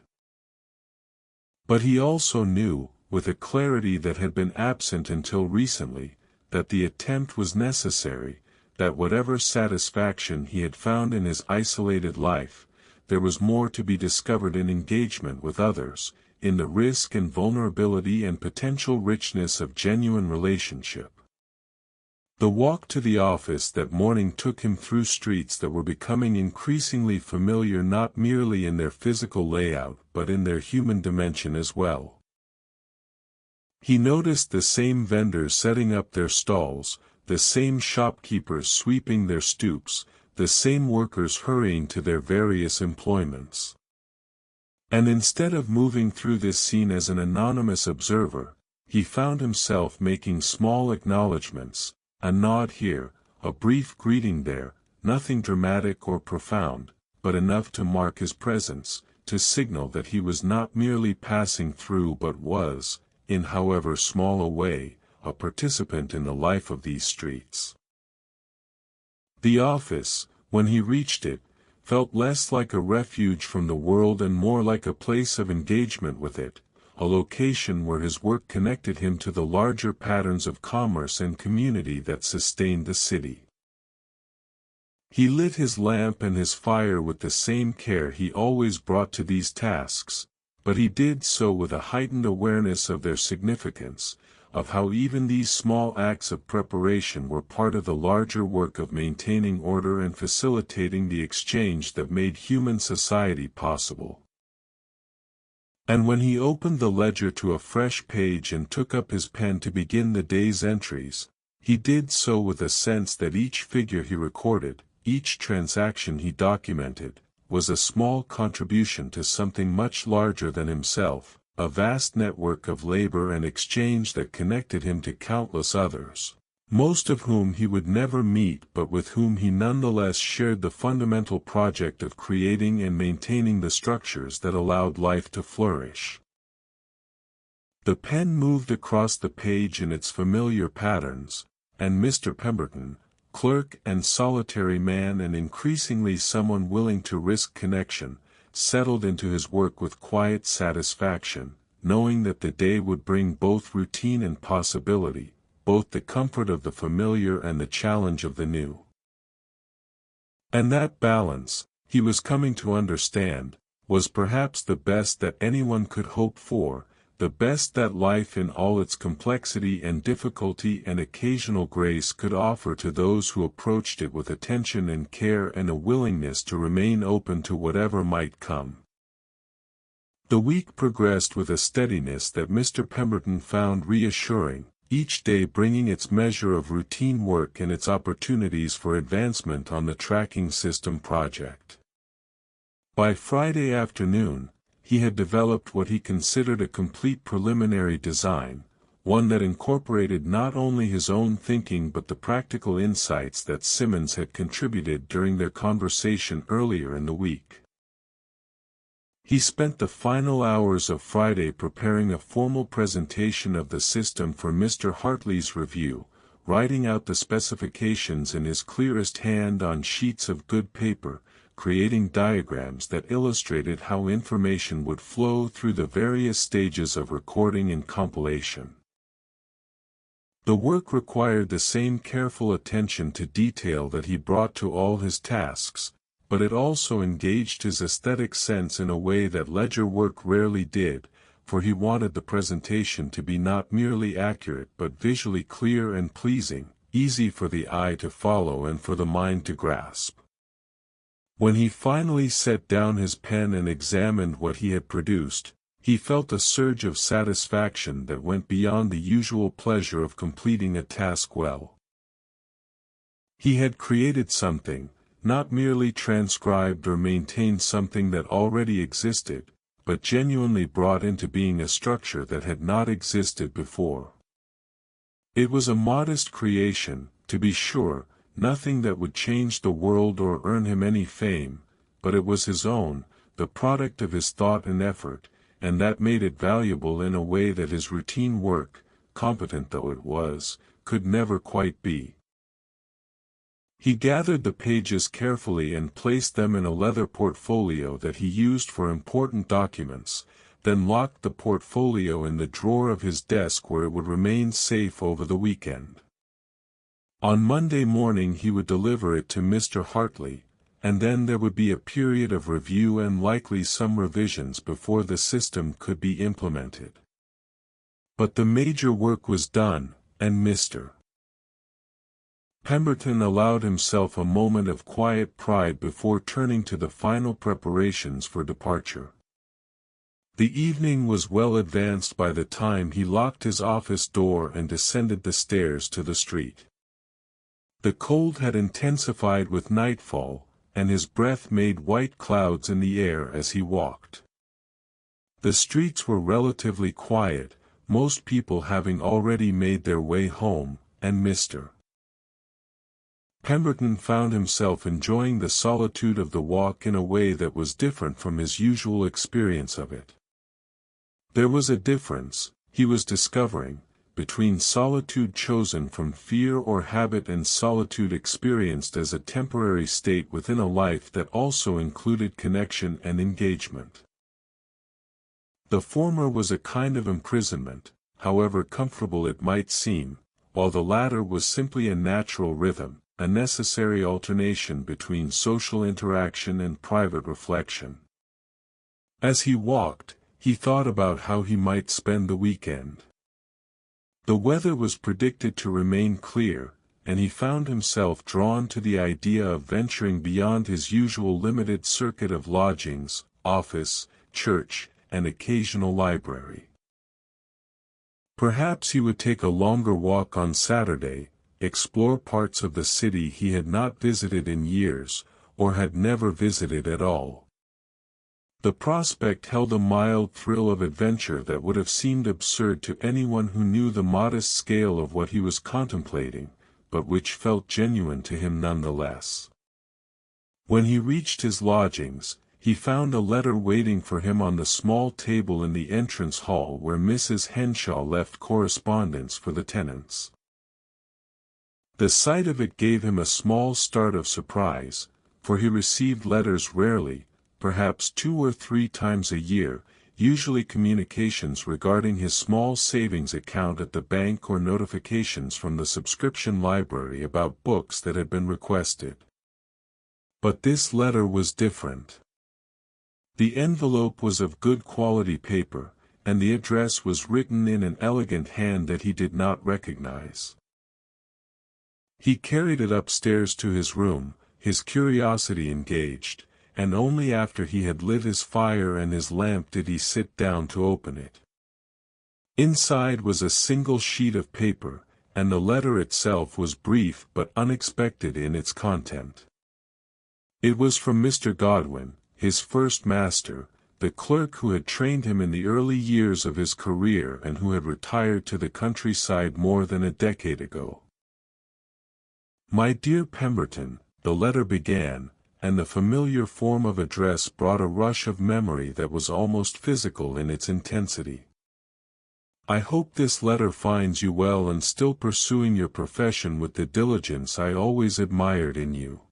But he also knew, with a clarity that had been absent until recently, that the attempt was necessary, that whatever satisfaction he had found in his isolated life, there was more to be discovered in engagement with others, in the risk and vulnerability and potential richness of genuine relationship. The walk to the office that morning took him through streets that were becoming increasingly familiar not merely in their physical layout but in their human dimension as well. He noticed the same vendors setting up their stalls, the same shopkeepers sweeping their stoops, the same workers hurrying to their various employments. And instead of moving through this scene as an anonymous observer, he found himself making small acknowledgments, a nod here, a brief greeting there, nothing dramatic or profound, but enough to mark his presence, to signal that he was not merely passing through but was, in however small a way, a participant in the life of these streets. The office, when he reached it, felt less like a refuge from the world and more like a place of engagement with it, a location where his work connected him to the larger patterns of commerce and community that sustained the city. He lit his lamp and his fire with the same care he always brought to these tasks, but he did so with a heightened awareness of their significance, of how even these small acts of preparation were part of the larger work of maintaining order and facilitating the exchange that made human society possible. And when he opened the ledger to a fresh page and took up his pen to begin the day's entries, he did so with a sense that each figure he recorded, each transaction he documented, was a small contribution to something much larger than himself, a vast network of labor and exchange that connected him to countless others, most of whom he would never meet but with whom he nonetheless shared the fundamental project of creating and maintaining the structures that allowed life to flourish. The pen moved across the page in its familiar patterns, and Mr. Pemberton, clerk and solitary man and increasingly someone willing to risk connection, settled into his work with quiet satisfaction, knowing that the day would bring both routine and possibility, both the comfort of the familiar and the challenge of the new. And that balance, he was coming to understand, was perhaps the best that anyone could hope for, the best that life in all its complexity and difficulty and occasional grace could offer to those who approached it with attention and care and a willingness to remain open to whatever might come. The week progressed with a steadiness that Mr. Pemberton found reassuring, each day bringing its measure of routine work and its opportunities for advancement on the tracking system project. By Friday afternoon, he had developed what he considered a complete preliminary design, one that incorporated not only his own thinking but the practical insights that Simmons had contributed during their conversation earlier in the week. He spent the final hours of Friday preparing a formal presentation of the system for Mr. Hartley's review, writing out the specifications in his clearest hand on sheets of good paper, creating diagrams that illustrated how information would flow through the various stages of recording and compilation. The work required the same careful attention to detail that he brought to all his tasks, but it also engaged his aesthetic sense in a way that ledger work rarely did, for he wanted the presentation to be not merely accurate but visually clear and pleasing, easy for the eye to follow and for the mind to grasp. When he finally set down his pen and examined what he had produced, he felt a surge of satisfaction that went beyond the usual pleasure of completing a task well. He had created something, not merely transcribed or maintained something that already existed, but genuinely brought into being a structure that had not existed before. It was a modest creation, to be sure, nothing that would change the world or earn him any fame, but it was his own, the product of his thought and effort, and that made it valuable in a way that his routine work, competent though it was, could never quite be. He gathered the pages carefully and placed them in a leather portfolio that he used for important documents, then locked the portfolio in the drawer of his desk where it would remain safe over the weekend. On Monday morning he would deliver it to Mr. Hartley, and then there would be a period of review and likely some revisions before the system could be implemented. But the major work was done, and Mr. Pemberton allowed himself a moment of quiet pride before turning to the final preparations for departure. The evening was well advanced by the time he locked his office door and descended the stairs to the street. The cold had intensified with nightfall, and his breath made white clouds in the air as he walked. The streets were relatively quiet, most people having already made their way home, and Mr. Pemberton found himself enjoying the solitude of the walk in a way that was different from his usual experience of it. There was a difference, he was discovering, between solitude chosen from fear or habit and solitude experienced as a temporary state within a life that also included connection and engagement. The former was a kind of imprisonment, however comfortable it might seem, while the latter was simply a natural rhythm, a necessary alternation between social interaction and private reflection. As he walked, he thought about how he might spend the weekend. The weather was predicted to remain clear, and he found himself drawn to the idea of venturing beyond his usual limited circuit of lodgings, office, church, and occasional library. Perhaps he would take a longer walk on Saturday, explore parts of the city he had not visited in years, or had never visited at all. The prospect held a mild thrill of adventure that would have seemed absurd to anyone who knew the modest scale of what he was contemplating, but which felt genuine to him nonetheless. When he reached his lodgings, he found a letter waiting for him on the small table in the entrance hall where Mrs. Henshaw left correspondence for the tenants. The sight of it gave him a small start of surprise, for he received letters rarely, perhaps 2 or 3 times a year, usually communications regarding his small savings account at the bank or notifications from the subscription library about books that had been requested. But this letter was different. The envelope was of good quality paper, and the address was written in an elegant hand that he did not recognize. He carried it upstairs to his room, his curiosity engaged, and only after he had lit his fire and his lamp did he sit down to open it. Inside was a single sheet of paper, and the letter itself was brief but unexpected in its content. It was from Mr. Godwin, his first master, the clerk who had trained him in the early years of his career and who had retired to the countryside more than a decade ago. "My dear Pemberton," the letter began, and the familiar form of address brought a rush of memory that was almost physical in its intensity. "I hope this letter finds you well and still pursuing your profession with the diligence I always admired in you.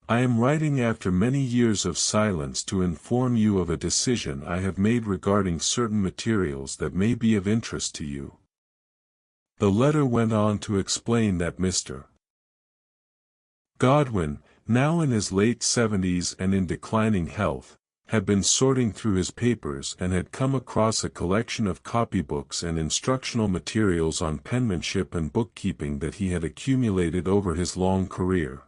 I am writing after many years of silence to inform you of a decision I have made regarding certain materials that may be of interest to you." The letter went on to explain that Mr. Godwin, now in his late 70s and in declining health, had been sorting through his papers and had come across a collection of copybooks and instructional materials on penmanship and bookkeeping that he had accumulated over his long career.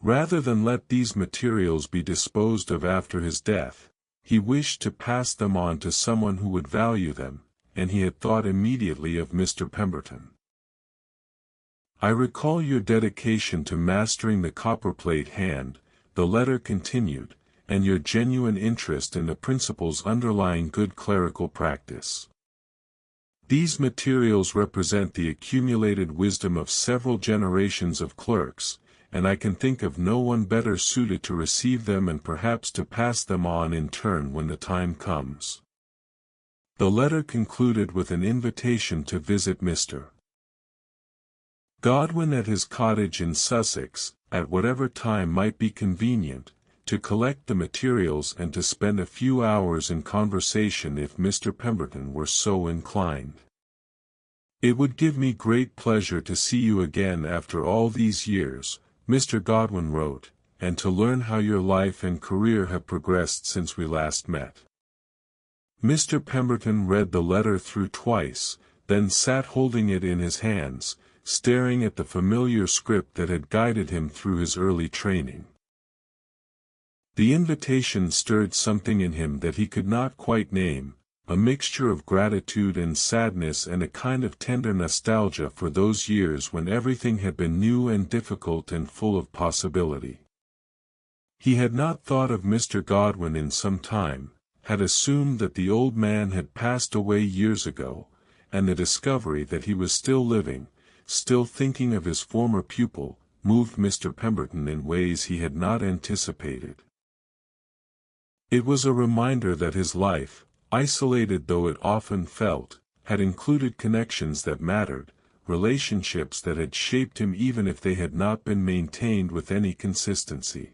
Rather than let these materials be disposed of after his death, he wished to pass them on to someone who would value them, and he had thought immediately of Mr. Pemberton. "I recall your dedication to mastering the copperplate hand," the letter continued, "and your genuine interest in the principles underlying good clerical practice. These materials represent the accumulated wisdom of several generations of clerks, and I can think of no one better suited to receive them and perhaps to pass them on in turn when the time comes." The letter concluded with an invitation to visit Mr. Godwin at his cottage in Sussex, at whatever time might be convenient, to collect the materials and to spend a few hours in conversation if Mr. Pemberton were so inclined. "It would give me great pleasure to see you again after all these years," Mr. Godwin wrote, "and to learn how your life and career have progressed since we last met." Mr. Pemberton read the letter through twice, then sat holding it in his hands, staring at the familiar script that had guided him through his early training. The invitation stirred something in him that he could not quite name, a mixture of gratitude and sadness and a kind of tender nostalgia for those years when everything had been new and difficult and full of possibility. He had not thought of Mr. Godwin in some time, had assumed that the old man had passed away years ago, and the discovery that he was still living, still thinking of his former pupil, moved Mr. Pemberton in ways he had not anticipated. It was a reminder that his life, isolated though it often felt, had included connections that mattered, relationships that had shaped him even if they had not been maintained with any consistency.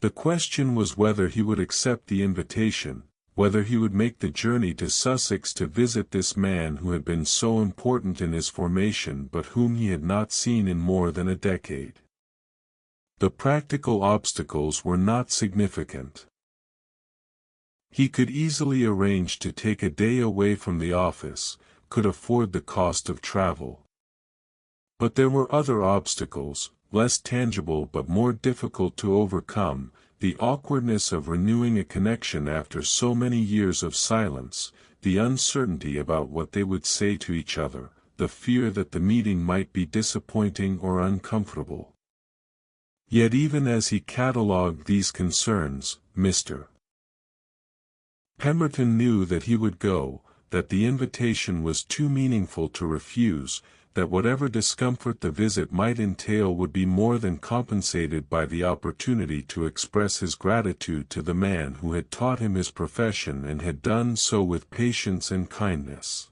The question was whether he would accept the invitation, whether he would make the journey to Sussex to visit this man who had been so important in his formation but whom he had not seen in more than a decade. The practical obstacles were not significant. He could easily arrange to take a day away from the office, could afford the cost of travel. But there were other obstacles, less tangible but more difficult to overcome, the awkwardness of renewing a connection after so many years of silence, the uncertainty about what they would say to each other, the fear that the meeting might be disappointing or uncomfortable. Yet even as he catalogued these concerns, Mr. Pemberton knew that he would go, that the invitation was too meaningful to refuse, that whatever discomfort the visit might entail would be more than compensated by the opportunity to express his gratitude to the man who had taught him his profession and had done so with patience and kindness.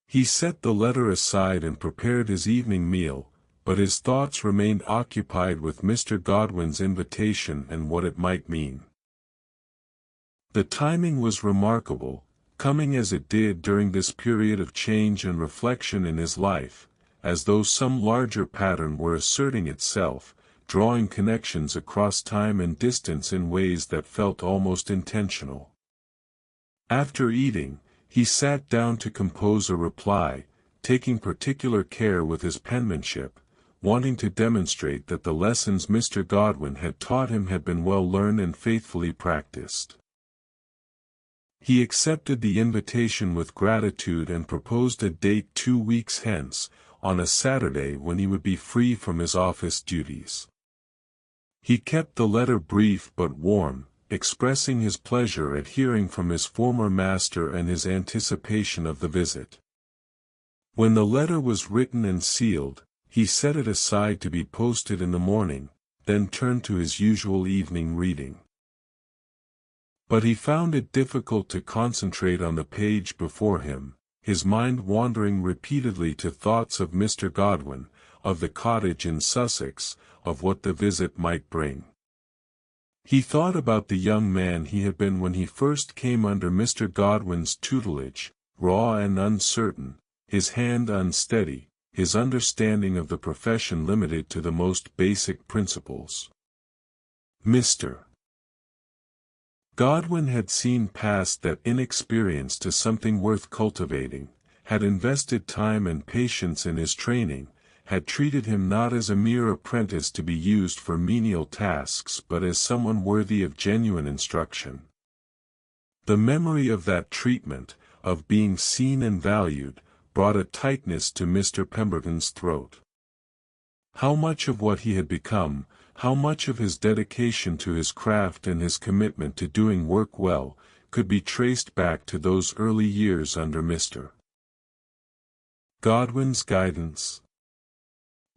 He set the letter aside and prepared his evening meal, but his thoughts remained occupied with Mr. Godwin's invitation and what it might mean. The timing was remarkable, coming as it did during this period of change and reflection in his life, as though some larger pattern were asserting itself, drawing connections across time and distance in ways that felt almost intentional. After eating, he sat down to compose a reply, taking particular care with his penmanship, wanting to demonstrate that the lessons Mr. Godwin had taught him had been well learned and faithfully practiced. He accepted the invitation with gratitude and proposed a date 2 weeks hence, on a Saturday when he would be free from his office duties. He kept the letter brief but warm, expressing his pleasure at hearing from his former master and his anticipation of the visit. When the letter was written and sealed, he set it aside to be posted in the morning, then turned to his usual evening reading. But he found it difficult to concentrate on the page before him, his mind wandering repeatedly to thoughts of Mr. Godwin, of the cottage in Sussex, of what the visit might bring. He thought about the young man he had been when he first came under Mr. Godwin's tutelage, raw and uncertain, his hand unsteady, his understanding of the profession limited to the most basic principles. Mr. Godwin had seen past that inexperience to something worth cultivating, had invested time and patience in his training, had treated him not as a mere apprentice to be used for menial tasks but as someone worthy of genuine instruction. The memory of that treatment, of being seen and valued, brought a tightness to Mr. Pemberton's throat. How much of what he had become, how much of his dedication to his craft and his commitment to doing work well, could be traced back to those early years under Mr. Godwin's guidance?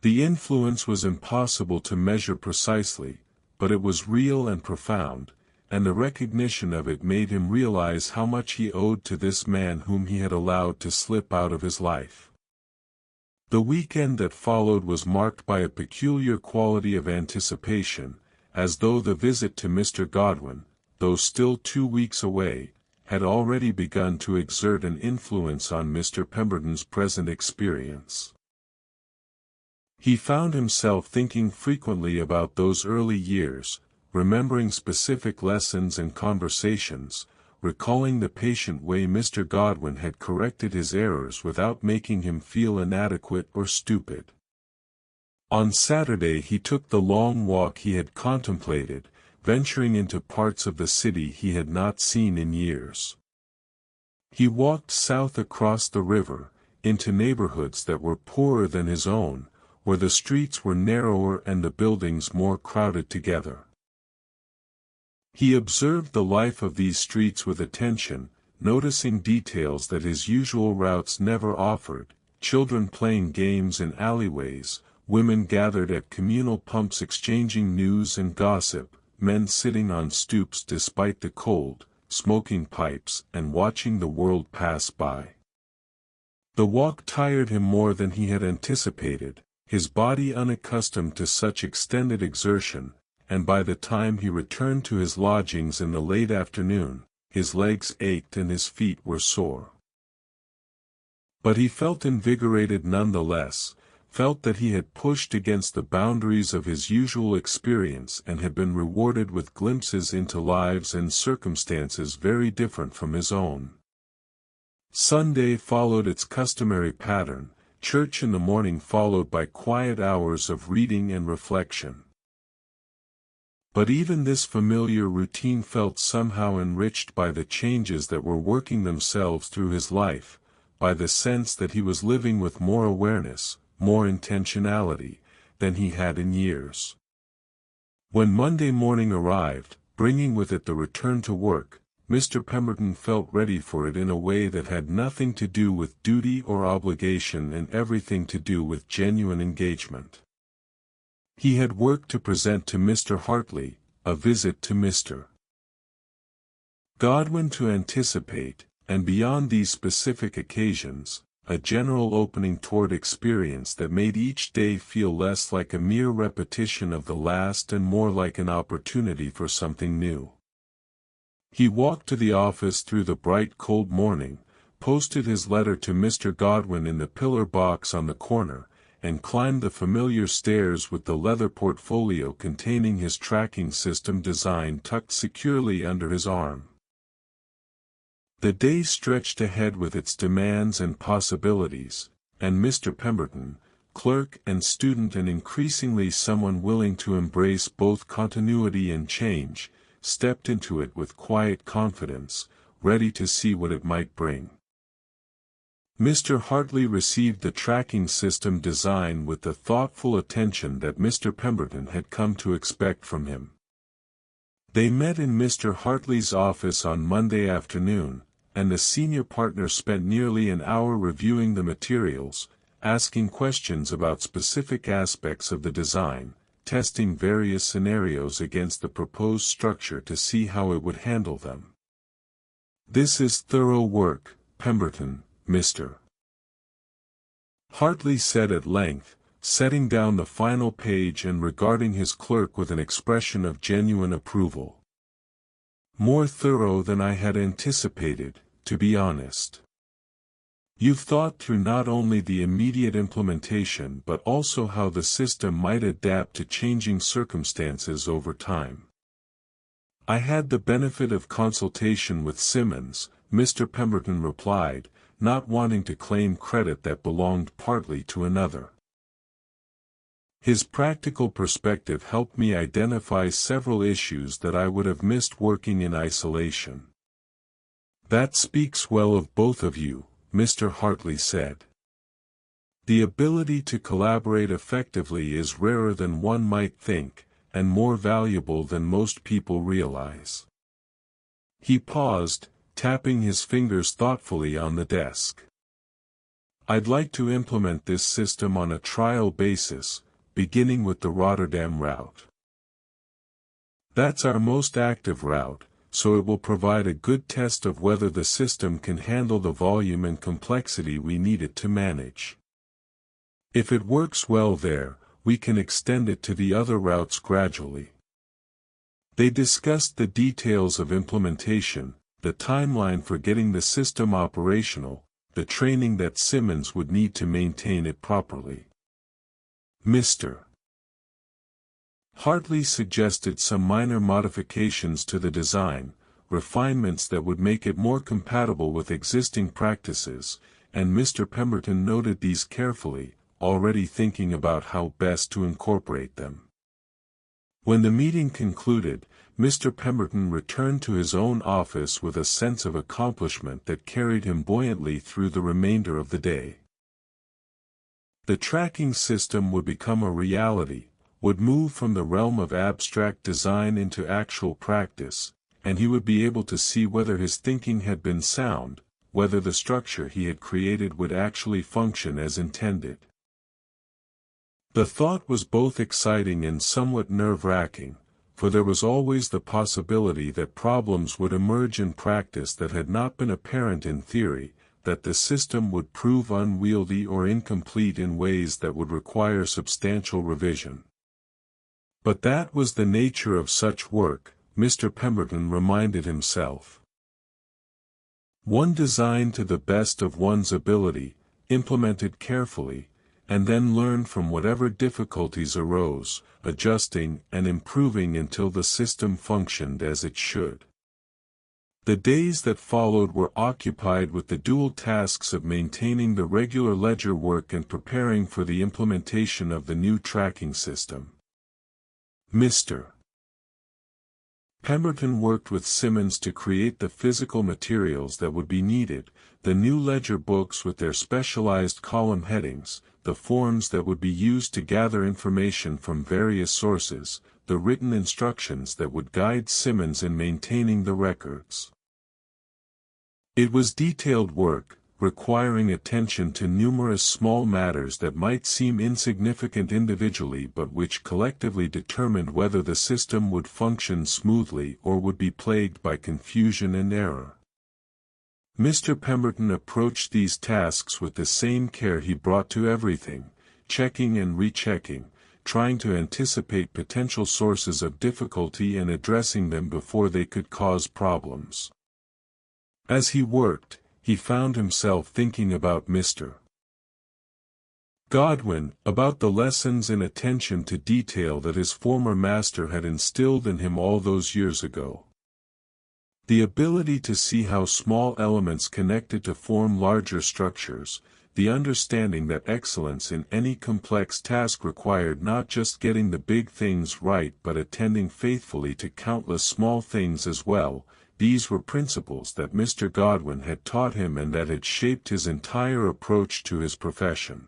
The influence was impossible to measure precisely, but it was real and profound, and the recognition of it made him realize how much he owed to this man whom he had allowed to slip out of his life. The weekend that followed was marked by a peculiar quality of anticipation, as though the visit to Mr. Godwin, though still 2 weeks away, had already begun to exert an influence on Mr. Pemberton's present experience. He found himself thinking frequently about those early years, remembering specific lessons and conversations, recalling the patient way Mr. Godwin had corrected his errors without making him feel inadequate or stupid. On Saturday he took the long walk he had contemplated, venturing into parts of the city he had not seen in years. He walked south across the river, into neighborhoods that were poorer than his own, where the streets were narrower and the buildings more crowded together. He observed the life of these streets with attention, noticing details that his usual routes never offered: children playing games in alleyways, women gathered at communal pumps exchanging news and gossip, men sitting on stoops despite the cold, smoking pipes and watching the world pass by. The walk tired him more than he had anticipated, his body unaccustomed to such extended exertion, and by the time he returned to his lodgings in the late afternoon, his legs ached and his feet were sore. But he felt invigorated nonetheless, felt that he had pushed against the boundaries of his usual experience and had been rewarded with glimpses into lives and circumstances very different from his own. Sunday followed its customary pattern, church in the morning followed by quiet hours of reading and reflection. But even this familiar routine felt somehow enriched by the changes that were working themselves through his life, by the sense that he was living with more awareness, more intentionality, than he had in years. When Monday morning arrived, bringing with it the return to work, Mr. Pemberton felt ready for it in a way that had nothing to do with duty or obligation and everything to do with genuine engagement. He had work to present to Mr. Hartley, a visit to Mr. Godwin to anticipate, and beyond these specific occasions, a general opening toward experience that made each day feel less like a mere repetition of the last and more like an opportunity for something new. He walked to the office through the bright cold morning, posted his letter to Mr. Godwin in the pillar box on the corner, and climbed the familiar stairs with the leather portfolio containing his tracking system design tucked securely under his arm. The day stretched ahead with its demands and possibilities, and Mr. Pemberton, clerk and student and increasingly someone willing to embrace both continuity and change, stepped into it with quiet confidence, ready to see what it might bring. Mr. Hartley received the tracking system design with the thoughtful attention that Mr. Pemberton had come to expect from him. They met in Mr. Hartley's office on Monday afternoon, and the senior partner spent nearly an hour reviewing the materials, asking questions about specific aspects of the design, testing various scenarios against the proposed structure to see how it would handle them. "This is thorough work, Pemberton, Mr. Hartley said at length, setting down the final page and regarding his clerk with an expression of genuine approval. "More thorough than I had anticipated, to be honest. You've thought through not only the immediate implementation but also how the system might adapt to changing circumstances over time." "I had the benefit of consultation with Simmons," Mr. Pemberton replied, not wanting to claim credit that belonged partly to another. "His practical perspective helped me identify several issues that I would have missed working in isolation." "That speaks well of both of you," Mr. Hartley said. "The ability to collaborate effectively is rarer than one might think, and more valuable than most people realize." He paused, tapping his fingers thoughtfully on the desk. "I'd like to implement this system on a trial basis, beginning with the Rotterdam route. That's our most active route, so it will provide a good test of whether the system can handle the volume and complexity we need it to manage. If it works well there, we can extend it to the other routes gradually." They discussed the details of implementation, the timeline for getting the system operational, the training that Simmons would need to maintain it properly. Mr. Hartley suggested some minor modifications to the design, refinements that would make it more compatible with existing practices, and Mr. Pemberton noted these carefully, already thinking about how best to incorporate them. When the meeting concluded, Mr. Pemberton returned to his own office with a sense of accomplishment that carried him buoyantly through the remainder of the day. The tracking system would become a reality, would move from the realm of abstract design into actual practice, and he would be able to see whether his thinking had been sound, whether the structure he had created would actually function as intended. The thought was both exciting and somewhat nerve-wracking, for there was always the possibility that problems would emerge in practice that had not been apparent in theory, that the system would prove unwieldy or incomplete in ways that would require substantial revision. But that was the nature of such work, Mr. Pemberton reminded himself. One designed to the best of one's ability, implemented carefully, and then learned from whatever difficulties arose, adjusting and improving until the system functioned as it should. The days that followed were occupied with the dual tasks of maintaining the regular ledger work and preparing for the implementation of the new tracking system. Mr. Pemberton worked with Simmons to create the physical materials that would be needed, the new ledger books with their specialized column headings, the forms that would be used to gather information from various sources, the written instructions that would guide Simmons in maintaining the records. It was detailed work, requiring attention to numerous small matters that might seem insignificant individually but which collectively determined whether the system would function smoothly or would be plagued by confusion and error. Mr. Pemberton approached these tasks with the same care he brought to everything, checking and rechecking, trying to anticipate potential sources of difficulty and addressing them before they could cause problems. As he worked, he found himself thinking about Mr. Godwin, about the lessons in attention to detail that his former master had instilled in him all those years ago. The ability to see how small elements connected to form larger structures, the understanding that excellence in any complex task required not just getting the big things right but attending faithfully to countless small things as well. These were principles that Mr. Godwin had taught him and that had shaped his entire approach to his profession.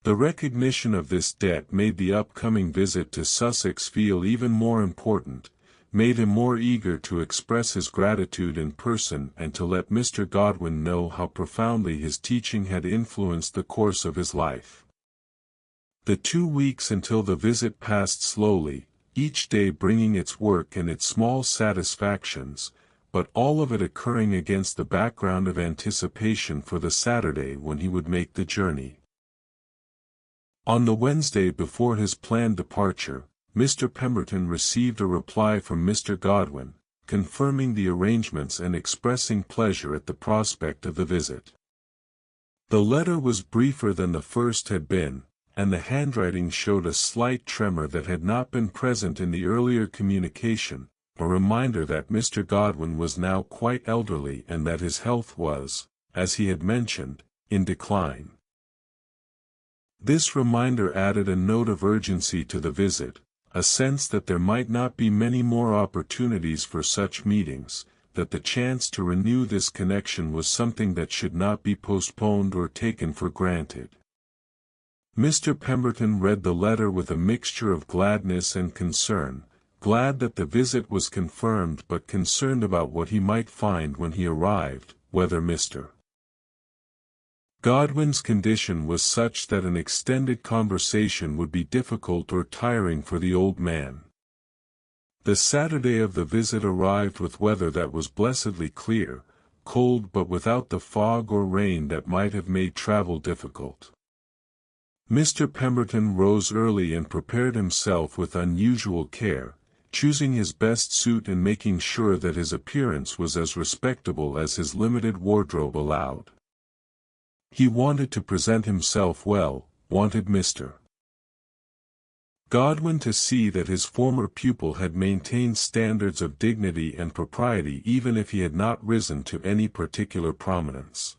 The recognition of this debt made the upcoming visit to Sussex feel even more important, made him more eager to express his gratitude in person and to let Mr. Godwin know how profoundly his teaching had influenced the course of his life. The 2 weeks until the visit passed slowly, each day bringing its work and its small satisfactions, but all of it occurring against the background of anticipation for the Saturday when he would make the journey. On the Wednesday before his planned departure, Mr. Pemberton received a reply from Mr. Godwin, confirming the arrangements and expressing pleasure at the prospect of the visit. The letter was briefer than the first had been, and the handwriting showed a slight tremor that had not been present in the earlier communication, a reminder that Mr. Godwin was now quite elderly and that his health was, as he had mentioned, in decline. This reminder added a note of urgency to the visit, a sense that there might not be many more opportunities for such meetings, that the chance to renew this connection was something that should not be postponed or taken for granted. Mr. Pemberton read the letter with a mixture of gladness and concern, glad that the visit was confirmed but concerned about what he might find when he arrived, whether Mr. Godwin's condition was such that an extended conversation would be difficult or tiring for the old man. The Saturday of the visit arrived with weather that was blessedly clear, cold but without the fog or rain that might have made travel difficult. Mr. Pemberton rose early and prepared himself with unusual care, choosing his best suit and making sure that his appearance was as respectable as his limited wardrobe allowed. He wanted to present himself well, wanted Mr. Godwin to see that his former pupil had maintained standards of dignity and propriety even if he had not risen to any particular prominence.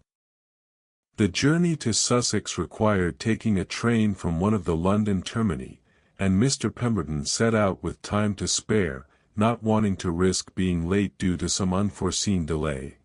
The journey to Sussex required taking a train from one of the London termini, and Mr. Pemberton set out with time to spare, not wanting to risk being late due to some unforeseen delay.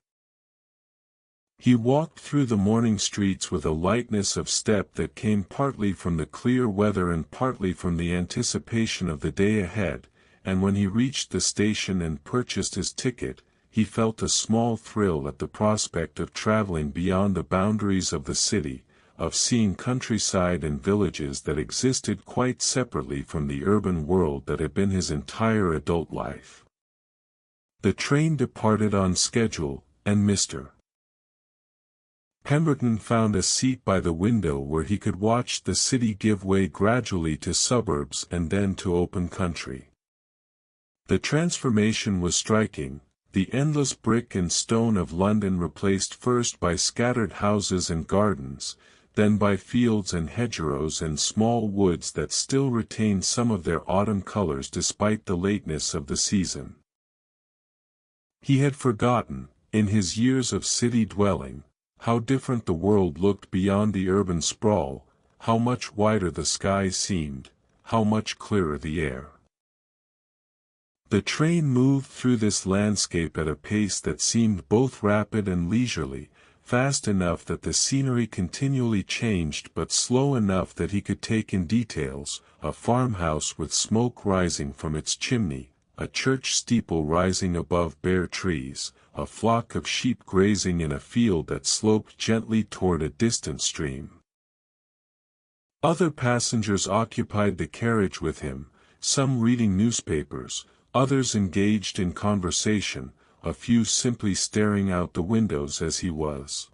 He walked through the morning streets with a lightness of step that came partly from the clear weather and partly from the anticipation of the day ahead, and when he reached the station and purchased his ticket, he felt a small thrill at the prospect of traveling beyond the boundaries of the city, of seeing countryside and villages that existed quite separately from the urban world that had been his entire adult life. The train departed on schedule, and Mr. Pemberton found a seat by the window where he could watch the city give way gradually to suburbs and then to open country. The transformation was striking. The endless brick and stone of London replaced first by scattered houses and gardens, then by fields and hedgerows and small woods that still retained some of their autumn colors despite the lateness of the season. He had forgotten, in his years of city dwelling, how different the world looked beyond the urban sprawl, how much wider the sky seemed, how much clearer the air. The train moved through this landscape at a pace that seemed both rapid and leisurely, fast enough that the scenery continually changed but slow enough that he could take in details: a farmhouse with smoke rising from its chimney, a church steeple rising above bare trees, a flock of sheep grazing in a field that sloped gently toward a distant stream. Other passengers occupied the carriage with him, some reading newspapers, others engaged in conversation, a few simply staring out the windows as he was.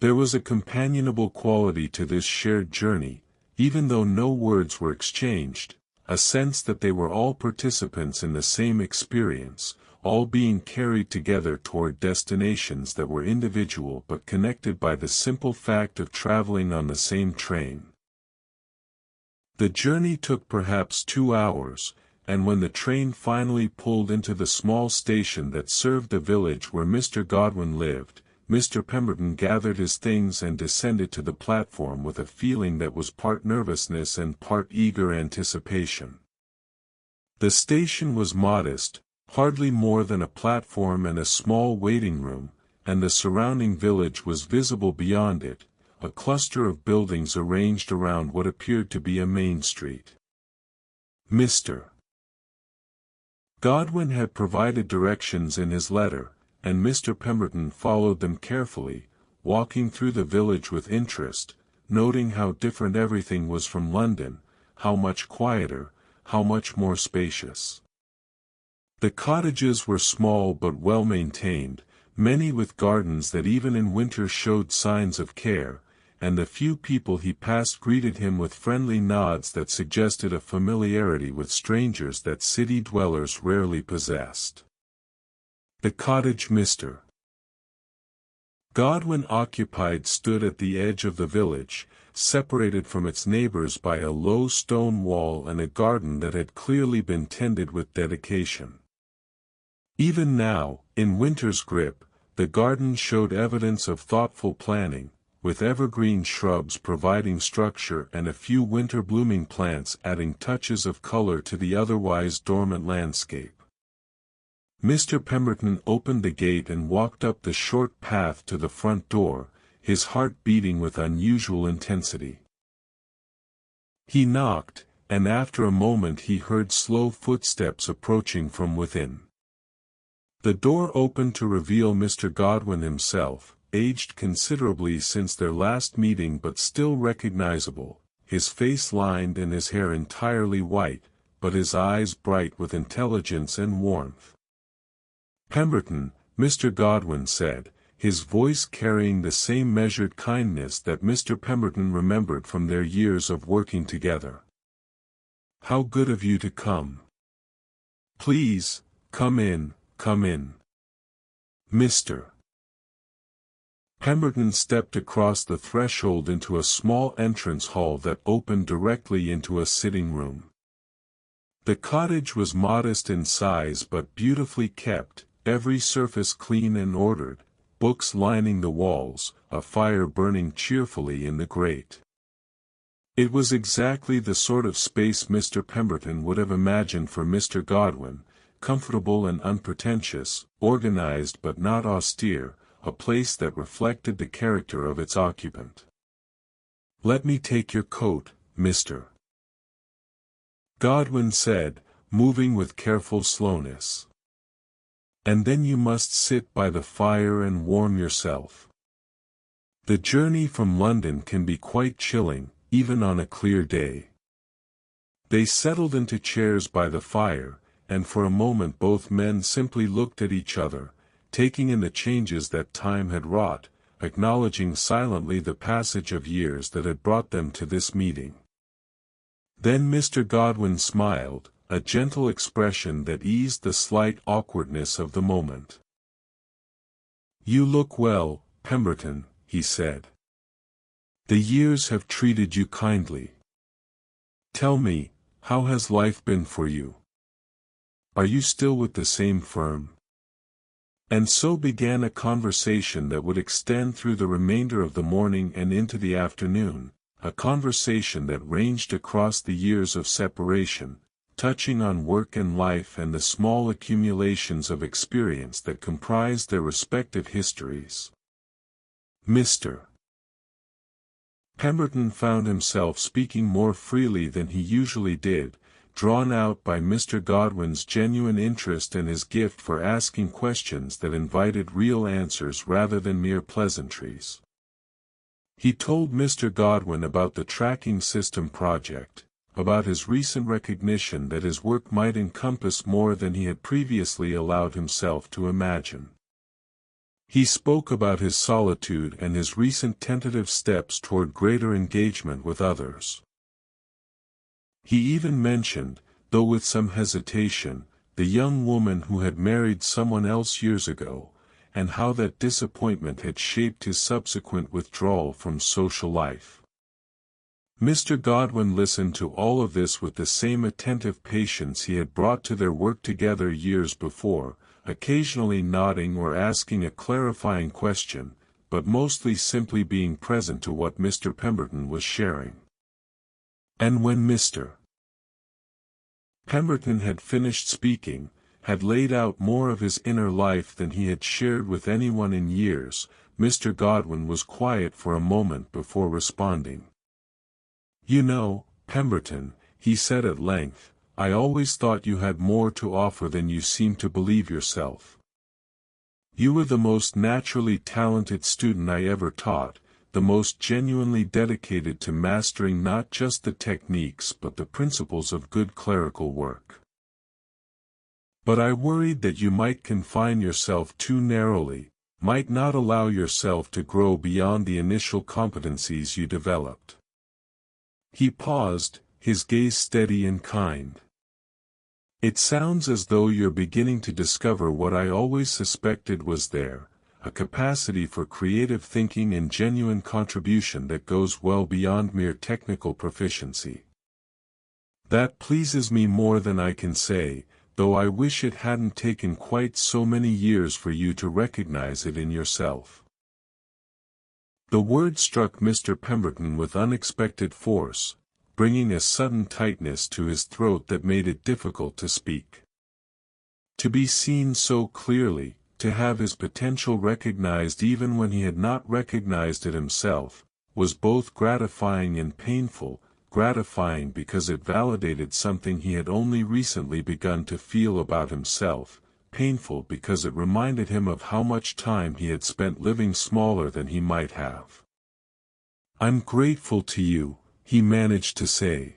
There was a companionable quality to this shared journey, even though no words were exchanged, a sense that they were all participants in the same experience, all being carried together toward destinations that were individual but connected by the simple fact of traveling on the same train. The journey took perhaps 2 hours, and when the train finally pulled into the small station that served the village where Mr. Godwin lived, Mr. Pemberton gathered his things and descended to the platform with a feeling that was part nervousness and part eager anticipation. The station was modest, hardly more than a platform and a small waiting room, and the surrounding village was visible beyond it, a cluster of buildings arranged around what appeared to be a main street. Mr. Godwin had provided directions in his letter, and Mr. Pemberton followed them carefully, walking through the village with interest, noting how different everything was from London, how much quieter, how much more spacious. The cottages were small but well maintained, many with gardens that even in winter showed signs of care, and the few people he passed greeted him with friendly nods that suggested a familiarity with strangers that city dwellers rarely possessed. The cottage Mr. Godwin occupied stood at the edge of the village, separated from its neighbors by a low stone wall and a garden that had clearly been tended with dedication. Even now, in winter's grip, the garden showed evidence of thoughtful planning, with evergreen shrubs providing structure and a few winter-blooming plants adding touches of color to the otherwise dormant landscape. Mr. Pemberton opened the gate and walked up the short path to the front door, his heart beating with unusual intensity. He knocked, and after a moment he heard slow footsteps approaching from within. The door opened to reveal Mr. Godwin himself, aged considerably since their last meeting but still recognizable, his face lined and his hair entirely white, but his eyes bright with intelligence and warmth. "Pemberton," Mr. Godwin said, his voice carrying the same measured kindness that Mr. Pemberton remembered from their years of working together. "How good of you to come. Please, come in, come in." Mr. Pemberton stepped across the threshold into a small entrance hall that opened directly into a sitting room. The cottage was modest in size but beautifully kept, every surface clean and ordered, books lining the walls, a fire burning cheerfully in the grate. It was exactly the sort of space Mr. Pemberton would have imagined for Mr. Godwin, comfortable and unpretentious, organized but not austere, a place that reflected the character of its occupant. "Let me take your coat, Mr. Godwin said, moving with careful slowness. "And then you must sit by the fire and warm yourself. The journey from London can be quite chilling, even on a clear day." They settled into chairs by the fire, and for a moment both men simply looked at each other, taking in the changes that time had wrought, acknowledging silently the passage of years that had brought them to this meeting. Then Mr. Godwin smiled, a gentle expression that eased the slight awkwardness of the moment. "You look well, Pemberton," he said. "The years have treated you kindly. Tell me, how has life been for you? Are you still with the same firm?" And so began a conversation that would extend through the remainder of the morning and into the afternoon, a conversation that ranged across the years of separation, touching on work and life and the small accumulations of experience that comprised their respective histories. Mr. Pemberton found himself speaking more freely than he usually did, drawn out by Mr. Godwin's genuine interest and his gift for asking questions that invited real answers rather than mere pleasantries. He told Mr. Godwin about the tracking system project, about his recent recognition that his work might encompass more than he had previously allowed himself to imagine. He spoke about his solitude and his recent tentative steps toward greater engagement with others. He even mentioned, though with some hesitation, the young woman who had married someone else years ago, and how that disappointment had shaped his subsequent withdrawal from social life. Mr. Godwin listened to all of this with the same attentive patience he had brought to their work together years before, occasionally nodding or asking a clarifying question, but mostly simply being present to what Mr. Pemberton was sharing. And when Mr. Pemberton had finished speaking, had laid out more of his inner life than he had shared with anyone in years, Mr. Godwin was quiet for a moment before responding. "You know, Pemberton," he said at length, "I always thought you had more to offer than you seem to believe yourself. You were the most naturally talented student I ever taught, the most genuinely dedicated to mastering not just the techniques but the principles of good clerical work. But I worried that you might confine yourself too narrowly, might not allow yourself to grow beyond the initial competencies you developed." He paused, his gaze steady and kind. "It sounds as though you're beginning to discover what I always suspected was there, a capacity for creative thinking and genuine contribution that goes well beyond mere technical proficiency. That pleases me more than I can say, though I wish it hadn't taken quite so many years for you to recognize it in yourself." The word struck Mr. Pemberton with unexpected force, bringing a sudden tightness to his throat that made it difficult to speak. To be seen so clearly, to have his potential recognized even when he had not recognized it himself, was both gratifying and painful, gratifying because it validated something he had only recently begun to feel about himself, painful because it reminded him of how much time he had spent living smaller than he might have. "I'm grateful to you," he managed to say.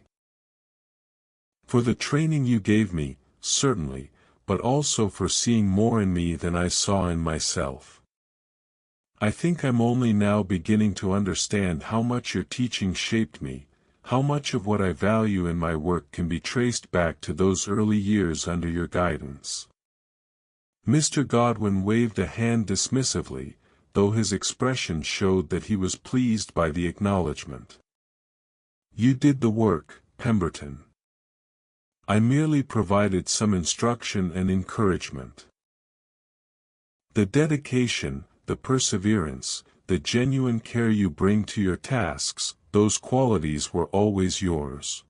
"For the training you gave me, certainly, but also for seeing more in me than I saw in myself. I think I'm only now beginning to understand how much your teaching shaped me, how much of what I value in my work can be traced back to those early years under your guidance." Mr. Godwin waved a hand dismissively, though his expression showed that he was pleased by the acknowledgment. "You did the work, Pemberton. I merely provided some instruction and encouragement. The dedication, the perseverance, the genuine care you bring to your tasks, those qualities were always yours."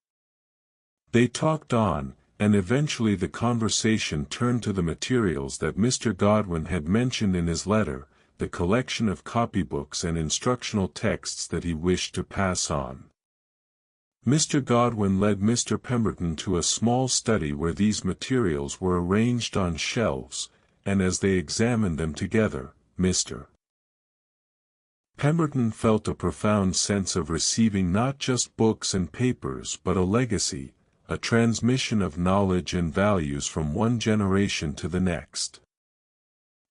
They talked on, and eventually the conversation turned to the materials that Mr. Godwin had mentioned in his letter, the collection of copybooks and instructional texts that he wished to pass on. Mr. Godwin led Mr. Pemberton to a small study where these materials were arranged on shelves, and as they examined them together, Mr. Pemberton felt a profound sense of receiving not just books and papers but a legacy, a transmission of knowledge and values from one generation to the next.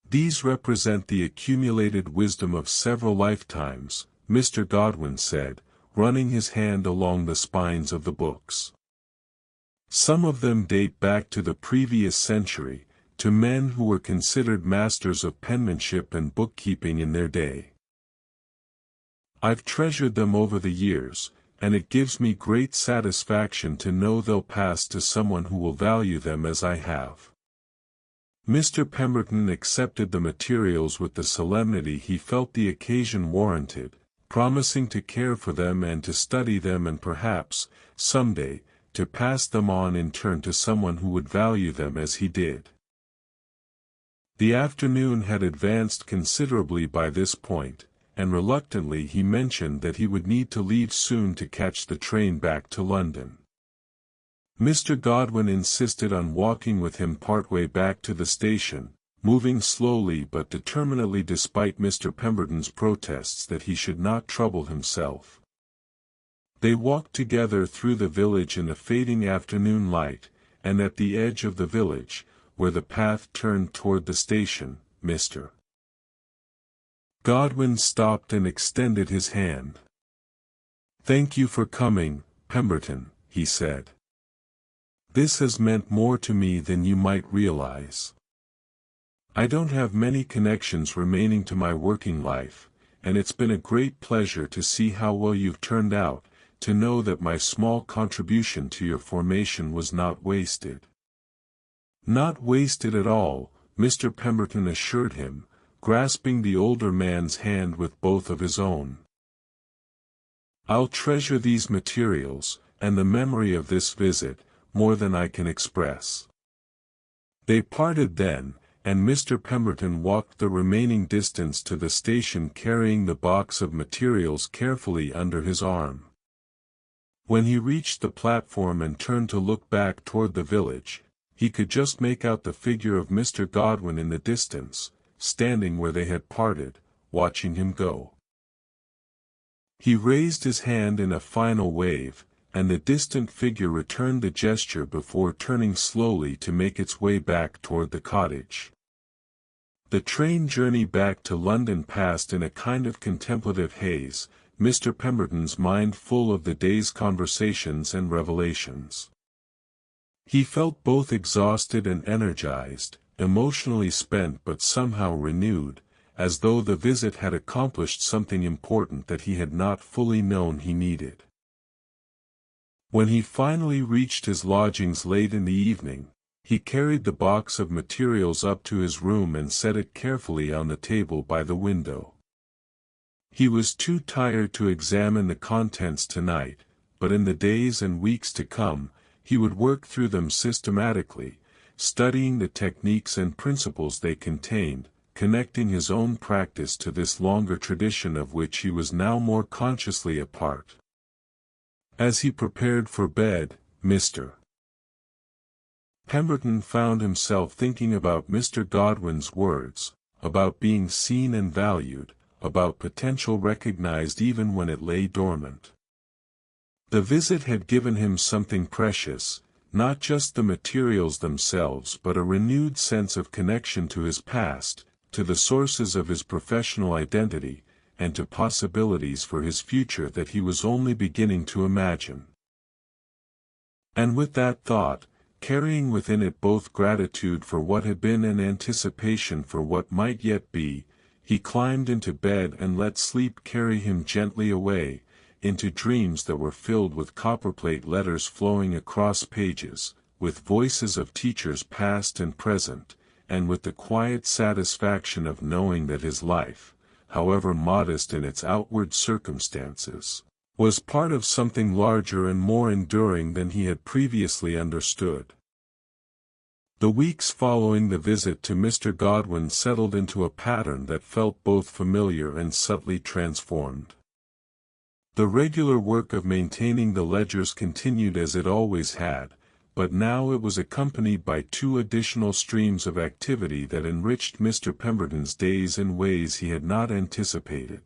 "These represent the accumulated wisdom of several lifetimes," Mr. Godwin said, running his hand along the spines of the books. "Some of them date back to the previous century, to men who were considered masters of penmanship and bookkeeping in their day. I've treasured them over the years, and it gives me great satisfaction to know they'll pass to someone who will value them as I have." Mr. Pemberton accepted the materials with the solemnity he felt the occasion warranted, promising to care for them and to study them and perhaps, someday, to pass them on in turn to someone who would value them as he did. The afternoon had advanced considerably by this point, and reluctantly he mentioned that he would need to leave soon to catch the train back to London. Mr. Godwin insisted on walking with him partway back to the station, moving slowly but determinedly despite Mr. Pemberton's protests that he should not trouble himself. They walked together through the village in the fading afternoon light, and at the edge of the village, where the path turned toward the station, Mr. Godwin stopped and extended his hand. "Thank you for coming, Pemberton," he said. "This has meant more to me than you might realize. I don't have many connections remaining to my working life, and it's been a great pleasure to see how well you've turned out, to know that my small contribution to your formation was not wasted." "Not wasted at all," Mr. Pemberton assured him, grasping the older man's hand with both of his own. "I'll treasure these materials, and the memory of this visit, more than I can express." They parted then, and Mr. Pemberton walked the remaining distance to the station carrying the box of materials carefully under his arm. When he reached the platform and turned to look back toward the village, he could just make out the figure of Mr. Godwin in the distance, standing where they had parted, watching him go. He raised his hand in a final wave, and the distant figure returned the gesture before turning slowly to make its way back toward the cottage. The train journey back to London passed in a kind of contemplative haze, Mr. Pemberton's mind full of the day's conversations and revelations. He felt both exhausted and energized, emotionally spent but somehow renewed, as though the visit had accomplished something important that he had not fully known he needed. When he finally reached his lodgings late in the evening, he carried the box of materials up to his room and set it carefully on the table by the window. He was too tired to examine the contents tonight, but in the days and weeks to come, he would work through them systematically, studying the techniques and principles they contained, connecting his own practice to this longer tradition of which he was now more consciously a part. As he prepared for bed, Mr. Pemberton found himself thinking about Mr. Godwin's words, about being seen and valued, about potential recognized even when it lay dormant. The visit had given him something precious, not just the materials themselves but a renewed sense of connection to his past, to the sources of his professional identity, and to possibilities for his future that he was only beginning to imagine. And with that thought, carrying within it both gratitude for what had been and anticipation for what might yet be, he climbed into bed and let sleep carry him gently away, into dreams that were filled with copperplate letters flowing across pages, with voices of teachers past and present, and with the quiet satisfaction of knowing that his life, however modest in its outward circumstances, was part of something larger and more enduring than he had previously understood. The weeks following the visit to Mr. Godwin settled into a pattern that felt both familiar and subtly transformed. The regular work of maintaining the ledgers continued as it always had, but now it was accompanied by two additional streams of activity that enriched Mr. Pemberton's days in ways he had not anticipated.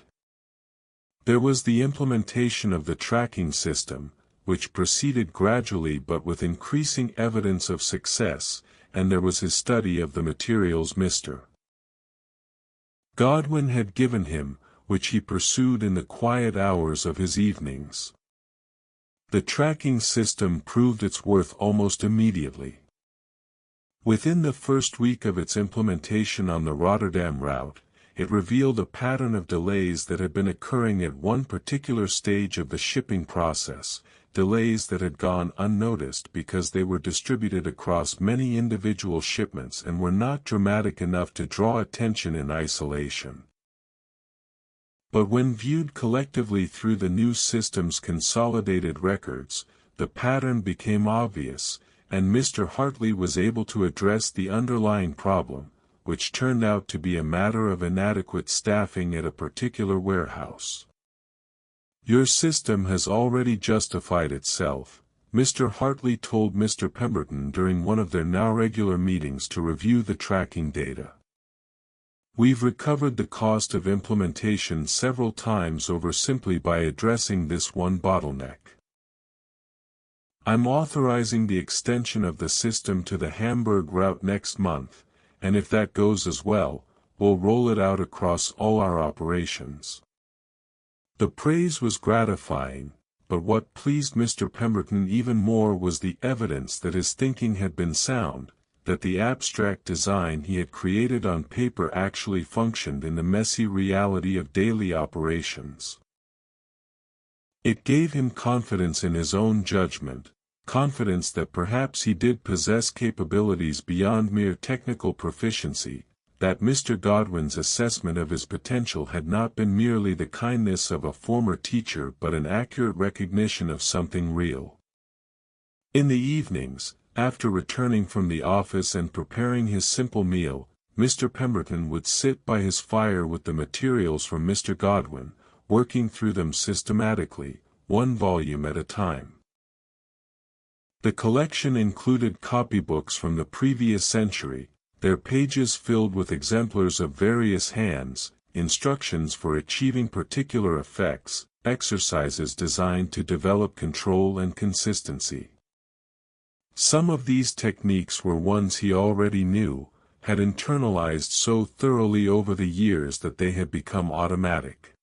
There was the implementation of the tracking system, which proceeded gradually but with increasing evidence of success, and there was his study of the materials Mr. Godwin had given him, which he pursued in the quiet hours of his evenings. The tracking system proved its worth almost immediately. Within the first week of its implementation on the Rotterdam route, it revealed a pattern of delays that had been occurring at one particular stage of the shipping process, delays that had gone unnoticed because they were distributed across many individual shipments and were not dramatic enough to draw attention in isolation. But when viewed collectively through the new system's consolidated records, the pattern became obvious, and Mr. Hartley was able to address the underlying problem, which turned out to be a matter of inadequate staffing at a particular warehouse. "Your system has already justified itself," Mr. Hartley told Mr. Pemberton during one of their now regular meetings to review the tracking data. "We've recovered the cost of implementation several times over simply by addressing this one bottleneck. I'm authorizing the extension of the system to the Hamburg route next month, and if that goes as well, we'll roll it out across all our operations." The praise was gratifying, but what pleased Mr. Pemberton even more was the evidence that his thinking had been sound, that the abstract design he had created on paper actually functioned in the messy reality of daily operations. It gave him confidence in his own judgment, confidence that perhaps he did possess capabilities beyond mere technical proficiency, that Mr. Godwin's assessment of his potential had not been merely the kindness of a former teacher but an accurate recognition of something real. In the evenings, after returning from the office and preparing his simple meal, Mr. Pemberton would sit by his fire with the materials from Mr. Godwin, working through them systematically, one volume at a time. The collection included copybooks from the previous century, their pages filled with exemplars of various hands, instructions for achieving particular effects, exercises designed to develop control and consistency. Some of these techniques were ones he already knew, had internalized so thoroughly over the years that they had become automatic.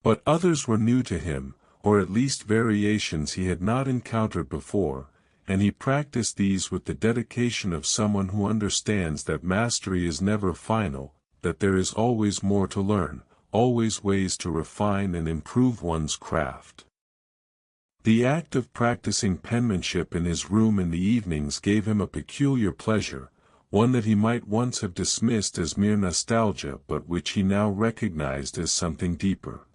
But others were new to him, or at least variations he had not encountered before, and he practiced these with the dedication of someone who understands that mastery is never final, that there is always more to learn, always ways to refine and improve one's craft. The act of practicing penmanship in his room in the evenings gave him a peculiar pleasure, one that he might once have dismissed as mere nostalgia but which he now recognized as something deeper.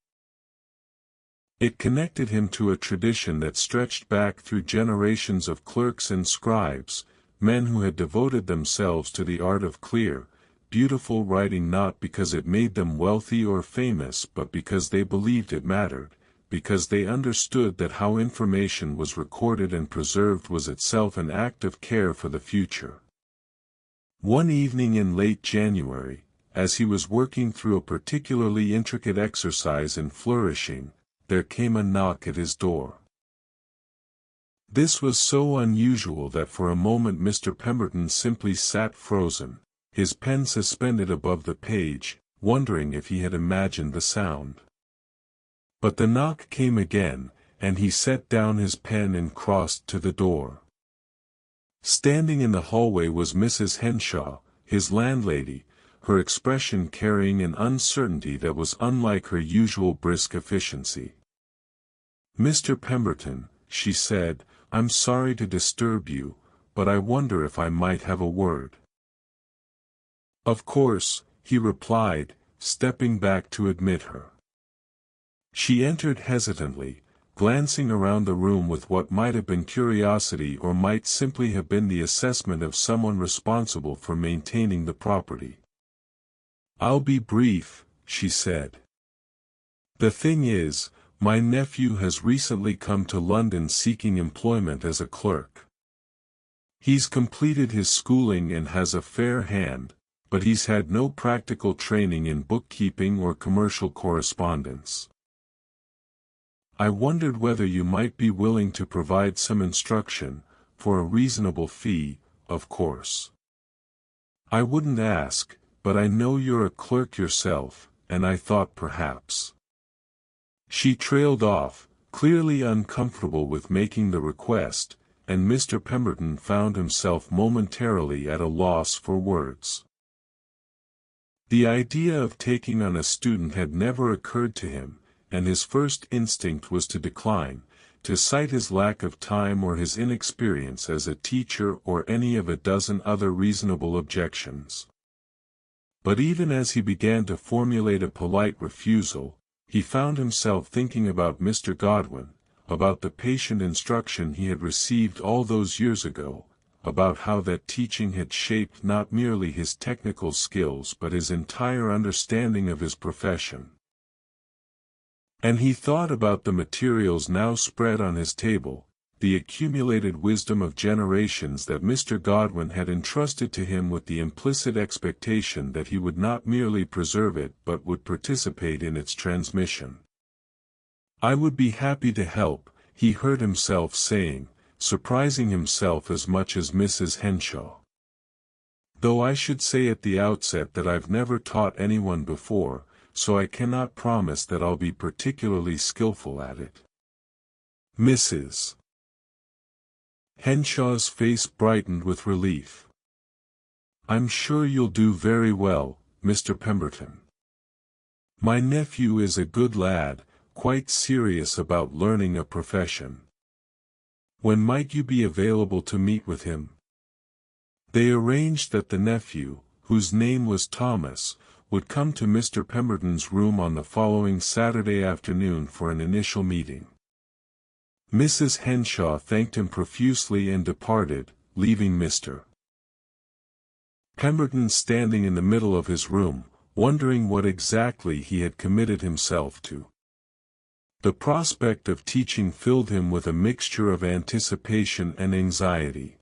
It connected him to a tradition that stretched back through generations of clerks and scribes, men who had devoted themselves to the art of clear, beautiful writing not because it made them wealthy or famous but because they believed it mattered, because they understood that how information was recorded and preserved was itself an act of care for the future. One evening in late January, as he was working through a particularly intricate exercise in flourishing, there came a knock at his door. This was so unusual that for a moment Mr. Pemberton simply sat frozen, his pen suspended above the page, wondering if he had imagined the sound. But the knock came again, and he set down his pen and crossed to the door. Standing in the hallway was Mrs. Henshaw, his landlady, her expression carrying an uncertainty that was unlike her usual brisk efficiency. "Mr. Pemberton," she said, "I'm sorry to disturb you, but I wonder if I might have a word." "Of course," he replied, stepping back to admit her. She entered hesitantly, glancing around the room with what might have been curiosity or might simply have been the assessment of someone responsible for maintaining the property. "I'll be brief," she said. "The thing is, my nephew has recently come to London seeking employment as a clerk. He's completed his schooling and has a fair hand, but he's had no practical training in bookkeeping or commercial correspondence. I wondered whether you might be willing to provide some instruction, for a reasonable fee, of course. I wouldn't ask, but I know you're a clerk yourself, and I thought perhaps." She trailed off, clearly uncomfortable with making the request, and Mr. Pemberton found himself momentarily at a loss for words. The idea of taking on a student had never occurred to him, and his first instinct was to decline, to cite his lack of time or his inexperience as a teacher or any of a dozen other reasonable objections. But even as he began to formulate a polite refusal, he found himself thinking about Mr. Godwin, about the patient instruction he had received all those years ago, about how that teaching had shaped not merely his technical skills but his entire understanding of his profession. And he thought about the materials now spread on his table, the accumulated wisdom of generations that Mr. Godwin had entrusted to him with the implicit expectation that he would not merely preserve it but would participate in its transmission. "I would be happy to help," he heard himself saying, surprising himself as much as Mrs. Henshaw. "Though I should say at the outset that I've never taught anyone before, so I cannot promise that I'll be particularly skillful at it." Mrs. Henshaw's face brightened with relief. "I'm sure you'll do very well, Mr. Pemberton. My nephew is a good lad, quite serious about learning a profession. When might you be available to meet with him?" They arranged that the nephew, whose name was Thomas, would come to Mr. Pemberton's room on the following Saturday afternoon for an initial meeting. Mrs. Henshaw thanked him profusely and departed, leaving Mr. Pemberton standing in the middle of his room, wondering what exactly he had committed himself to. The prospect of teaching filled him with a mixture of anticipation and anxiety.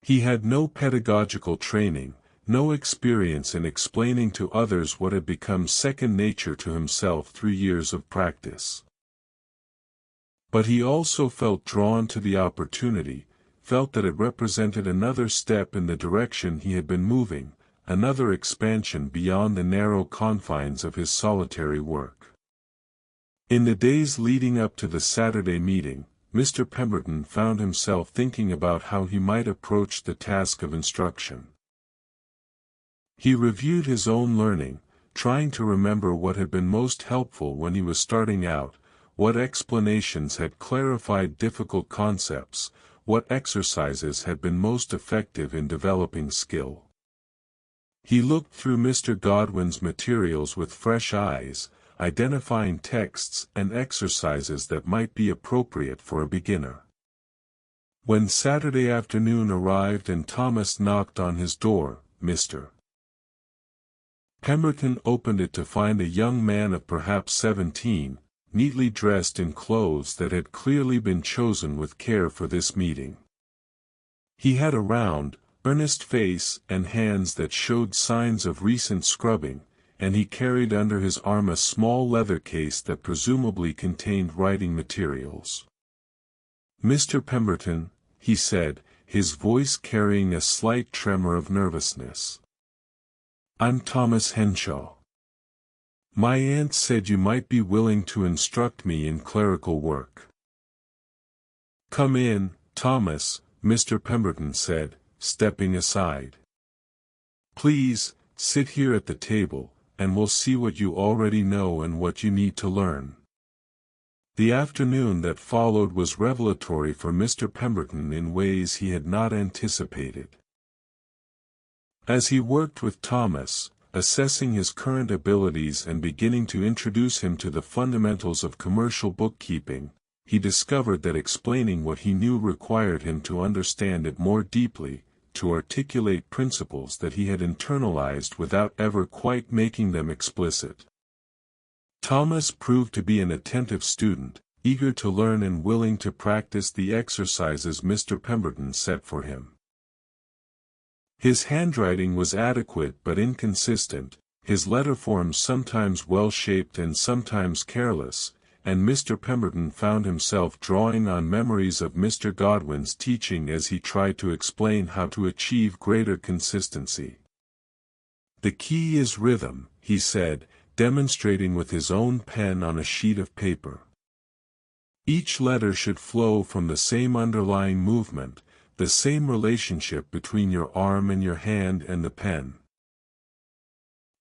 He had no pedagogical training, no experience in explaining to others what had become second nature to himself through years of practice. But he also felt drawn to the opportunity, felt that it represented another step in the direction he had been moving, another expansion beyond the narrow confines of his solitary work. In the days leading up to the Saturday meeting, Mr. Pemberton found himself thinking about how he might approach the task of instruction. He reviewed his own learning, trying to remember what had been most helpful when he was starting out, what explanations had clarified difficult concepts, what exercises had been most effective in developing skill. He looked through Mr. Godwin's materials with fresh eyes, identifying texts and exercises that might be appropriate for a beginner. When Saturday afternoon arrived and Thomas knocked on his door, Mr. Pemberton opened it to find a young man of perhaps 17, neatly dressed in clothes that had clearly been chosen with care for this meeting. He had a round, earnest face and hands that showed signs of recent scrubbing, and he carried under his arm a small leather case that presumably contained writing materials. "Mr. Pemberton," he said, his voice carrying a slight tremor of nervousness. "I'm Thomas Henshaw. My aunt said you might be willing to instruct me in clerical work." "Come in, Thomas," Mr. Pemberton said, stepping aside. "Please, sit here at the table, and we'll see what you already know and what you need to learn." The afternoon that followed was revelatory for Mr. Pemberton in ways he had not anticipated. As he worked with Thomas, assessing his current abilities and beginning to introduce him to the fundamentals of commercial bookkeeping, he discovered that explaining what he knew required him to understand it more deeply, to articulate principles that he had internalized without ever quite making them explicit. Thomas proved to be an attentive student, eager to learn and willing to practice the exercises Mr. Pemberton set for him. His handwriting was adequate but inconsistent, his letter forms sometimes well-shaped and sometimes careless, and Mr. Pemberton found himself drawing on memories of Mr. Godwin's teaching as he tried to explain how to achieve greater consistency. "The key is rhythm," he said, demonstrating with his own pen on a sheet of paper. "Each letter should flow from the same underlying movement, the same relationship between your arm and your hand and the pen.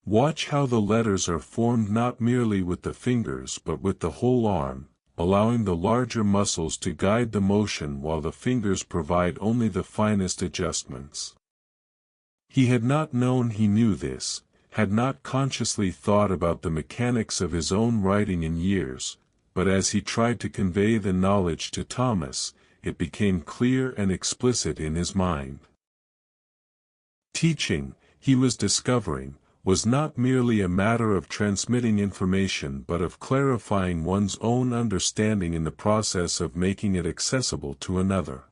Watch how the letters are formed not merely with the fingers but with the whole arm, allowing the larger muscles to guide the motion while the fingers provide only the finest adjustments." He had not known he knew this, had not consciously thought about the mechanics of his own writing in years, but as he tried to convey the knowledge to Thomas, it became clear and explicit in his mind. Teaching, he was discovering, was not merely a matter of transmitting information but of clarifying one's own understanding in the process of making it accessible to another.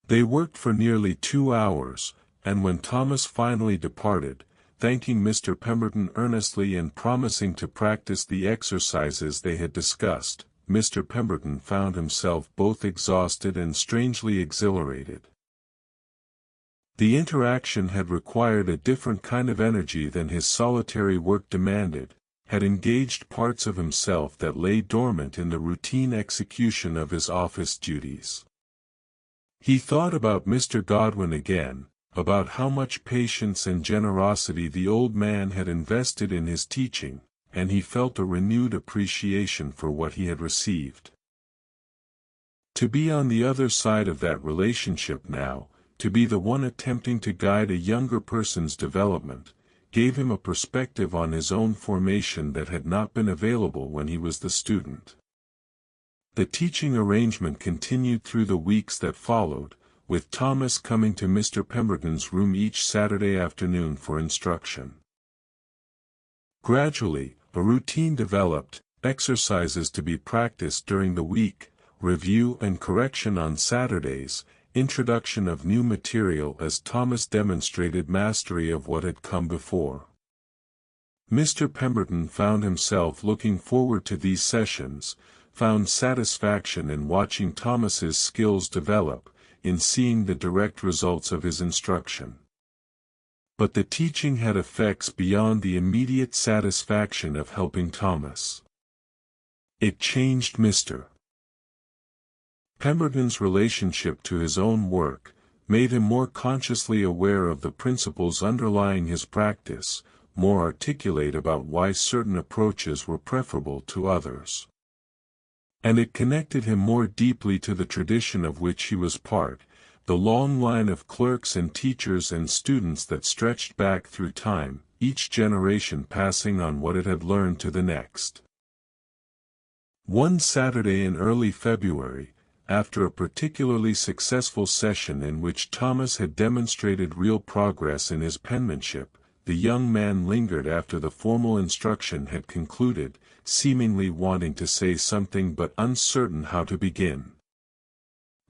They worked for nearly 2 hours, and when Thomas finally departed, thanking Mr. Pemberton earnestly and promising to practice the exercises they had discussed, Mr. Pemberton found himself both exhausted and strangely exhilarated. The interaction had required a different kind of energy than his solitary work demanded, had engaged parts of himself that lay dormant in the routine execution of his office duties. He thought about Mr. Godwin again, about how much patience and generosity the old man had invested in his teaching, and he felt a renewed appreciation for what he had received. To be on the other side of that relationship now, to be the one attempting to guide a younger person's development, gave him a perspective on his own formation that had not been available when he was the student. The teaching arrangement continued through the weeks that followed, with Thomas coming to Mr. Pemberton's room each Saturday afternoon for instruction. Gradually, a routine developed, exercises to be practiced during the week, review and correction on Saturdays, introduction of new material as Thomas demonstrated mastery of what had come before. Mr. Pemberton found himself looking forward to these sessions, found satisfaction in watching Thomas's skills develop, in seeing the direct results of his instruction. But the teaching had effects beyond the immediate satisfaction of helping Thomas. It changed Mr. Pemberton's relationship to his own work, made him more consciously aware of the principles underlying his practice, more articulate about why certain approaches were preferable to others. And it connected him more deeply to the tradition of which he was part, the long line of clerks and teachers and students that stretched back through time, each generation passing on what it had learned to the next. One Saturday in early February, after a particularly successful session in which Thomas had demonstrated real progress in his penmanship, the young man lingered after the formal instruction had concluded, seemingly wanting to say something but uncertain how to begin.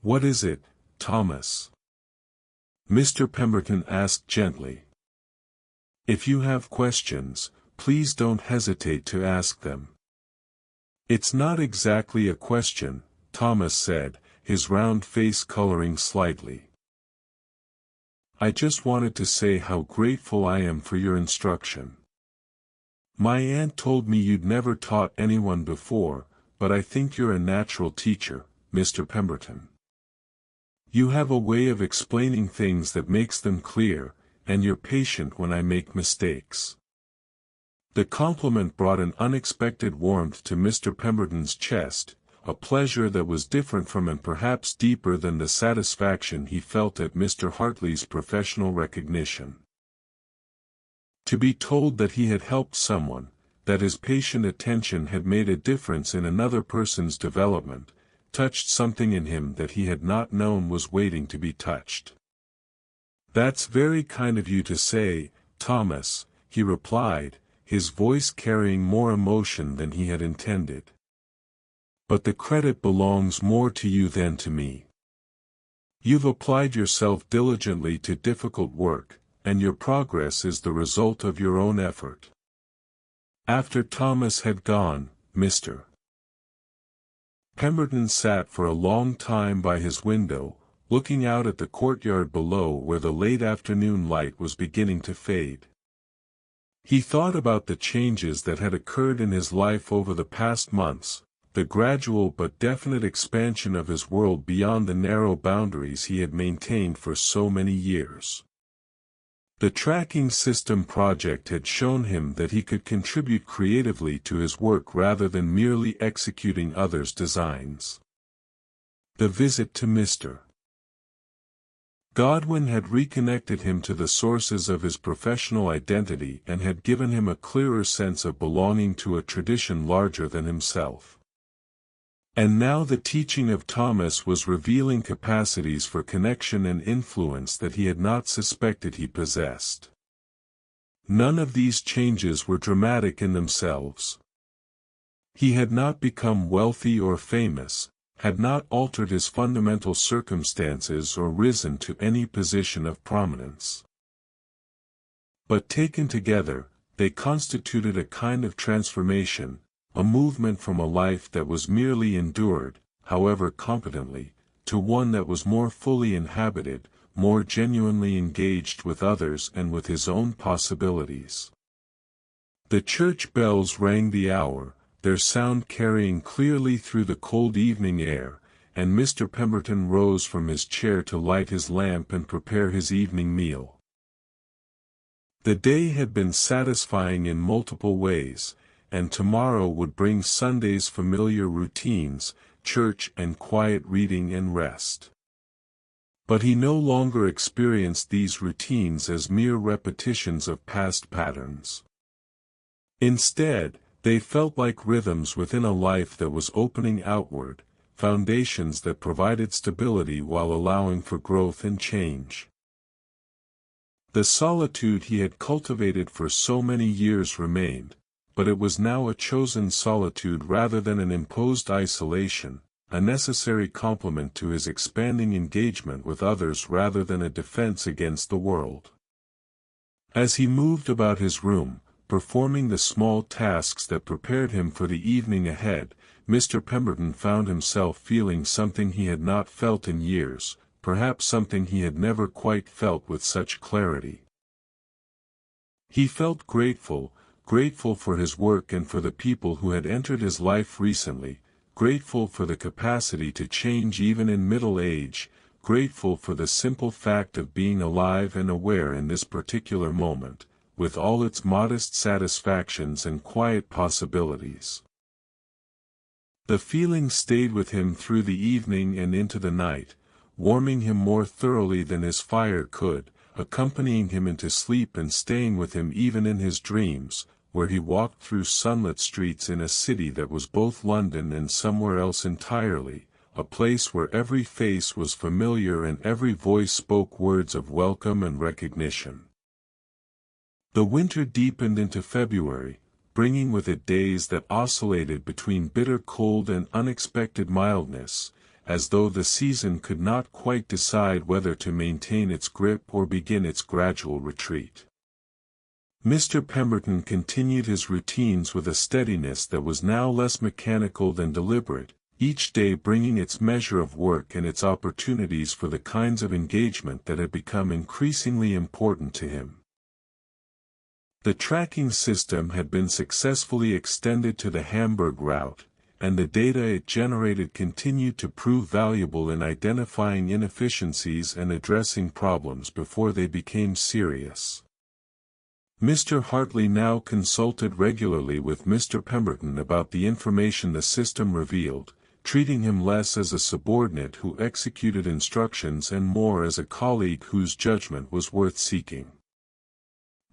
"What is it, Thomas?" Mr. Pemberton asked gently. "If you have questions, please don't hesitate to ask them." "It's not exactly a question," Thomas said, his round face coloring slightly. "I just wanted to say how grateful I am for your instruction. My aunt told me you'd never taught anyone before, but I think you're a natural teacher, Mr. Pemberton. You have a way of explaining things that makes them clear, and you're patient when I make mistakes." The compliment brought an unexpected warmth to Mr. Pemberton's chest, a pleasure that was different from and perhaps deeper than the satisfaction he felt at Mr. Hartley's professional recognition. To be told that he had helped someone, that his patient attention had made a difference in another person's development, touched something in him that he had not known was waiting to be touched. "That's very kind of you to say, Thomas," he replied, his voice carrying more emotion than he had intended. "But the credit belongs more to you than to me. You've applied yourself diligently to difficult work, and your progress is the result of your own effort." After Thomas had gone, Mr. Pemberton sat for a long time by his window, looking out at the courtyard below where the late afternoon light was beginning to fade. He thought about the changes that had occurred in his life over the past months, the gradual but definite expansion of his world beyond the narrow boundaries he had maintained for so many years. The tracking system project had shown him that he could contribute creatively to his work rather than merely executing others' designs. The visit to Mr. Godwin had reconnected him to the sources of his professional identity and had given him a clearer sense of belonging to a tradition larger than himself. And now the teaching of Thomas was revealing capacities for connection and influence that he had not suspected he possessed. None of these changes were dramatic in themselves. He had not become wealthy or famous, had not altered his fundamental circumstances or risen to any position of prominence. But taken together, they constituted a kind of transformation, a movement from a life that was merely endured, however competently, to one that was more fully inhabited, more genuinely engaged with others and with his own possibilities. The church bells rang the hour, their sound carrying clearly through the cold evening air, and Mr. Pemberton rose from his chair to light his lamp and prepare his evening meal. The day had been satisfying in multiple ways, and tomorrow would bring Sunday's familiar routines, church and quiet reading and rest. But he no longer experienced these routines as mere repetitions of past patterns. Instead, they felt like rhythms within a life that was opening outward, foundations that provided stability while allowing for growth and change. The solitude he had cultivated for so many years remained, but it was now a chosen solitude rather than an imposed isolation, a necessary complement to his expanding engagement with others rather than a defense against the world. As he moved about his room, performing the small tasks that prepared him for the evening ahead, Mr. Pemberton found himself feeling something he had not felt in years, perhaps something he had never quite felt with such clarity. He felt grateful for his work and for the people who had entered his life recently, grateful for the capacity to change even in middle age, grateful for the simple fact of being alive and aware in this particular moment, with all its modest satisfactions and quiet possibilities. The feeling stayed with him through the evening and into the night, warming him more thoroughly than his fire could, accompanying him into sleep and staying with him even in his dreams, where he walked through sunlit streets in a city that was both London and somewhere else entirely, a place where every face was familiar and every voice spoke words of welcome and recognition. The winter deepened into February, bringing with it days that oscillated between bitter cold and unexpected mildness, as though the season could not quite decide whether to maintain its grip or begin its gradual retreat. Mr. Pemberton continued his routines with a steadiness that was now less mechanical than deliberate, each day bringing its measure of work and its opportunities for the kinds of engagement that had become increasingly important to him. The tracking system had been successfully extended to the Hamburg route, and the data it generated continued to prove valuable in identifying inefficiencies and addressing problems before they became serious. Mr. Hartley now consulted regularly with Mr. Pemberton about the information the system revealed, treating him less as a subordinate who executed instructions and more as a colleague whose judgment was worth seeking.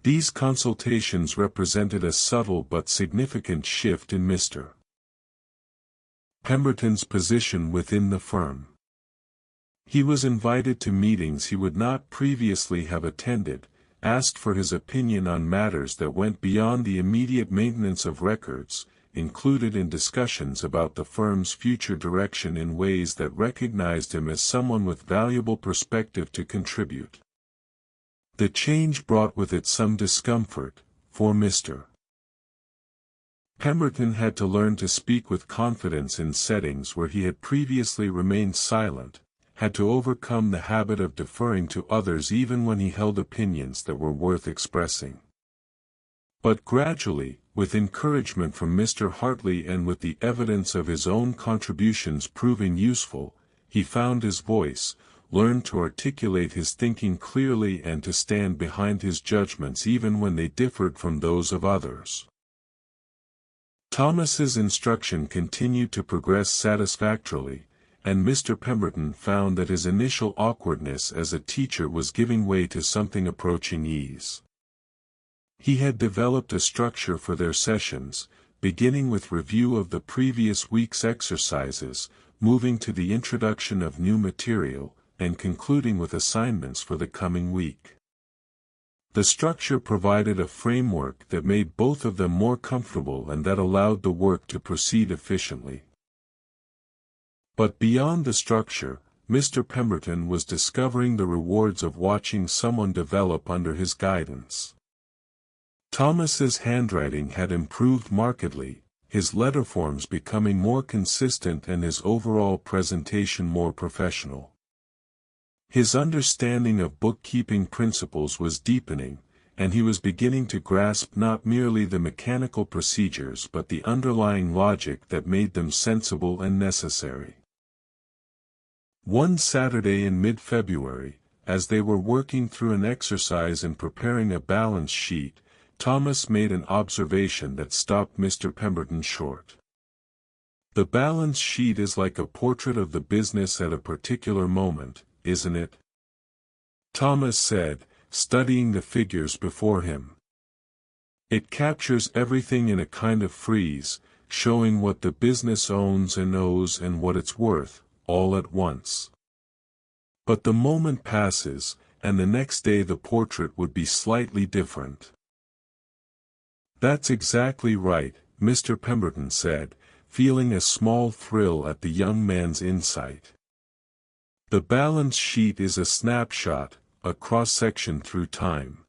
These consultations represented a subtle but significant shift in Mr. Pemberton's position within the firm. He was invited to meetings he would not previously have attended, asked for his opinion on matters that went beyond the immediate maintenance of records, included in discussions about the firm's future direction in ways that recognized him as someone with valuable perspective to contribute. The change brought with it some discomfort, for Mr. Pemberton had to learn to speak with confidence in settings where he had previously remained silent, had to overcome the habit of deferring to others even when he held opinions that were worth expressing. But gradually, with encouragement from Mr. Hartley and with the evidence of his own contributions proving useful, he found his voice, learned to articulate his thinking clearly and to stand behind his judgments even when they differed from those of others. Thomas's instruction continued to progress satisfactorily, and Mr. Pemberton found that his initial awkwardness as a teacher was giving way to something approaching ease. He had developed a structure for their sessions, beginning with review of the previous week's exercises, moving to the introduction of new material, and concluding with assignments for the coming week. The structure provided a framework that made both of them more comfortable and that allowed the work to proceed efficiently. But beyond the structure, Mr. Pemberton was discovering the rewards of watching someone develop under his guidance. Thomas's handwriting had improved markedly, his letterforms becoming more consistent and his overall presentation more professional. His understanding of bookkeeping principles was deepening, and he was beginning to grasp not merely the mechanical procedures but the underlying logic that made them sensible and necessary. One Saturday in mid-February, as they were working through an exercise and preparing a balance sheet, Thomas made an observation that stopped Mr. Pemberton short. "The balance sheet is like a portrait of the business at a particular moment, isn't it?" Thomas said, studying the figures before him. "It captures everything in a kind of frieze, showing what the business owns and owes and what it's worth, all at once. But the moment passes, and the next day the portrait would be slightly different." "That's exactly right," Mr. Pemberton said, feeling a small thrill at the young man's insight. "The balance sheet is a snapshot, a cross-section through time.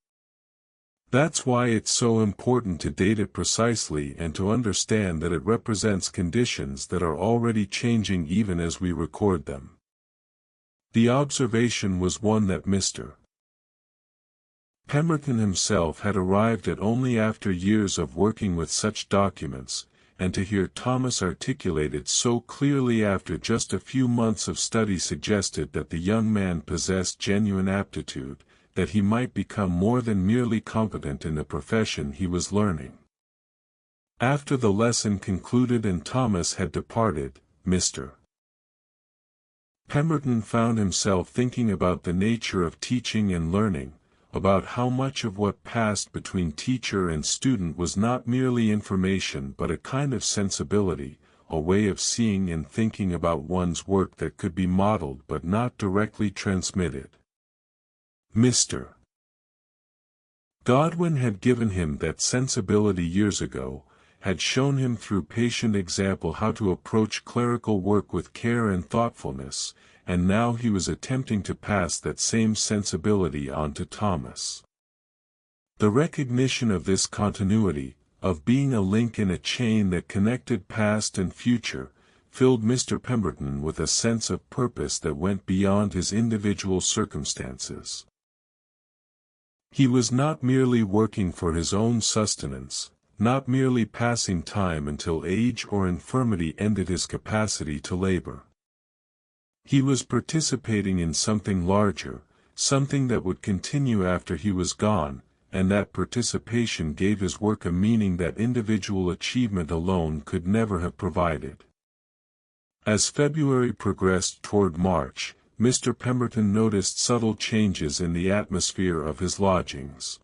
That's why it's so important to date it precisely and to understand that it represents conditions that are already changing even as we record them." The observation was one that Mr. Pemberton himself had arrived at only after years of working with such documents, and to hear Thomas articulate it so clearly after just a few months of study suggested that the young man possessed genuine aptitude, that he might become more than merely competent in the profession he was learning. After the lesson concluded and Thomas had departed, Mr. Pemberton found himself thinking about the nature of teaching and learning, about how much of what passed between teacher and student was not merely information but a kind of sensibility, a way of seeing and thinking about one's work that could be modeled but not directly transmitted. Mr. Godwin had given him that sensibility years ago, had shown him through patient example how to approach clerical work with care and thoughtfulness, and now he was attempting to pass that same sensibility on to Thomas. The recognition of this continuity, of being a link in a chain that connected past and future, filled Mr. Pemberton with a sense of purpose that went beyond his individual circumstances. He was not merely working for his own sustenance, not merely passing time until age or infirmity ended his capacity to labor. He was participating in something larger, something that would continue after he was gone, and that participation gave his work a meaning that individual achievement alone could never have provided. As February progressed toward March, Mr. Pemberton noticed subtle changes in the atmosphere of his lodgings.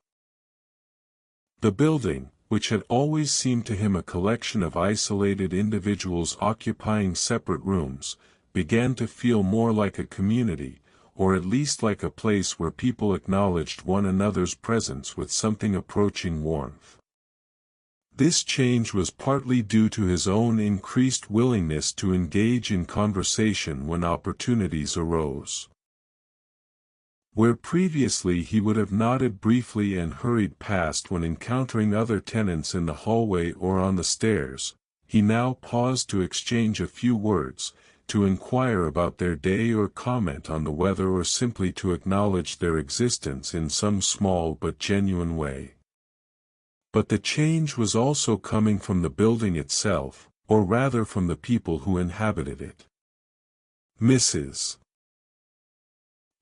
The building, which had always seemed to him a collection of isolated individuals occupying separate rooms, began to feel more like a community, or at least like a place where people acknowledged one another's presence with something approaching warmth. This change was partly due to his own increased willingness to engage in conversation when opportunities arose. Where previously he would have nodded briefly and hurried past when encountering other tenants in the hallway or on the stairs, he now paused to exchange a few words, to inquire about their day or comment on the weather or simply to acknowledge their existence in some small but genuine way. But the change was also coming from the building itself, or rather from the people who inhabited it. Mrs.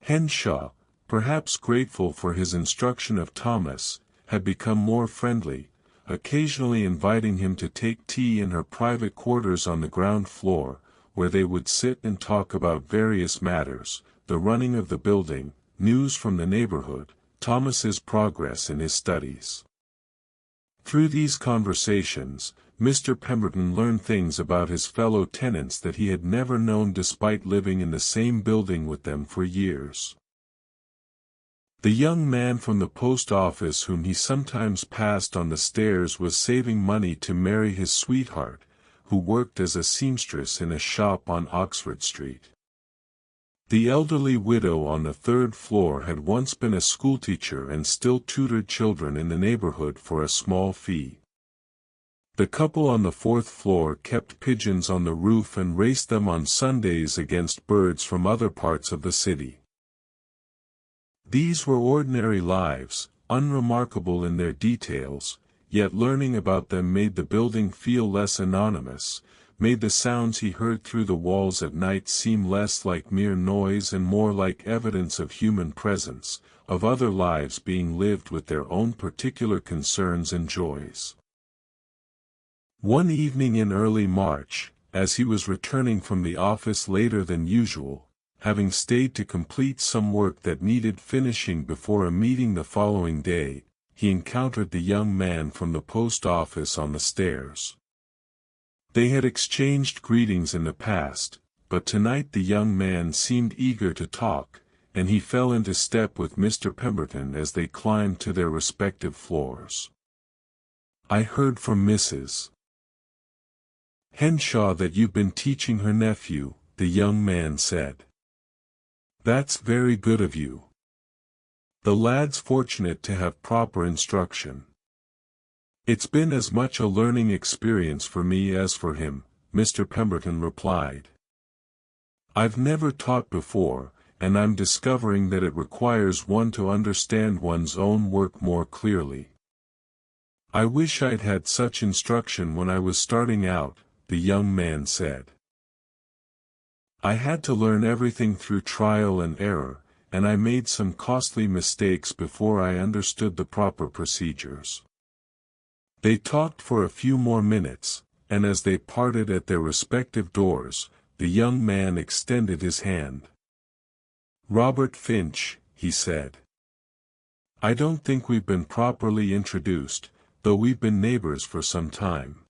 Henshaw, perhaps grateful for his instruction of Thomas, had become more friendly, occasionally inviting him to take tea in her private quarters on the ground floor, where they would sit and talk about various matters, the running of the building, news from the neighborhood, Thomas's progress in his studies. Through these conversations, Mr. Pemberton learned things about his fellow tenants that he had never known despite living in the same building with them for years. The young man from the post office whom he sometimes passed on the stairs was saving money to marry his sweetheart, who worked as a seamstress in a shop on Oxford Street. The elderly widow on the third floor had once been a schoolteacher and still tutored children in the neighborhood for a small fee. The couple on the fourth floor kept pigeons on the roof and raced them on Sundays against birds from other parts of the city. These were ordinary lives, unremarkable in their details, yet learning about them made the building feel less anonymous, made the sounds he heard through the walls at night seem less like mere noise and more like evidence of human presence, of other lives being lived with their own particular concerns and joys. One evening in early March, as he was returning from the office later than usual, having stayed to complete some work that needed finishing before a meeting the following day, he encountered the young man from the post office on the stairs. They had exchanged greetings in the past, but tonight the young man seemed eager to talk, and he fell into step with Mr. Pemberton as they climbed to their respective floors. "I heard from Mrs. Henshaw that you've been teaching her nephew," the young man said. "That's very good of you. The lad's fortunate to have proper instruction." "It's been as much a learning experience for me as for him," Mr. Pemberton replied. "I've never taught before, and I'm discovering that it requires one to understand one's own work more clearly. I wish I'd had such instruction when I was starting out," the young man said. "I had to learn everything through trial and error, and I made some costly mistakes before I understood the proper procedures." They talked for a few more minutes, and as they parted at their respective doors, the young man extended his hand. "Robert Finch," he said. "I don't think we've been properly introduced, though we've been neighbors for some time."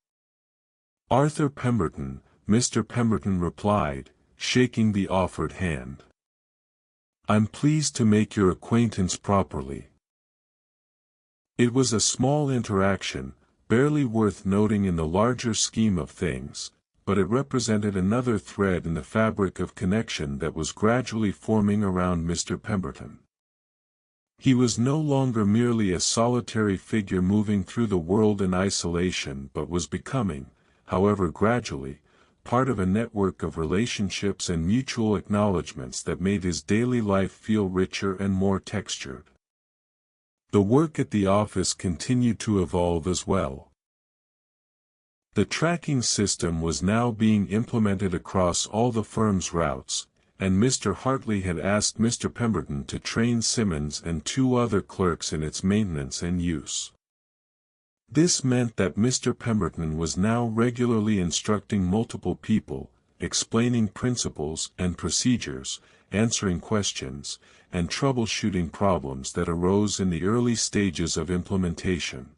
"Arthur Pemberton," Mr. Pemberton replied, shaking the offered hand. "I'm pleased to make your acquaintance properly." It was a small interaction, barely worth noting in the larger scheme of things, but it represented another thread in the fabric of connection that was gradually forming around Mr. Pemberton. He was no longer merely a solitary figure moving through the world in isolation but was becoming, however gradually, part of a network of relationships and mutual acknowledgments that made his daily life feel richer and more textured. The work at the office continued to evolve as well. The tracking system was now being implemented across all the firm's routes, and Mr. Hartley had asked Mr. Pemberton to train Simmons and 2 other clerks in its maintenance and use. This meant that Mr. Pemberton was now regularly instructing multiple people, explaining principles and procedures, answering questions, and troubleshooting problems that arose in the early stages of implementation.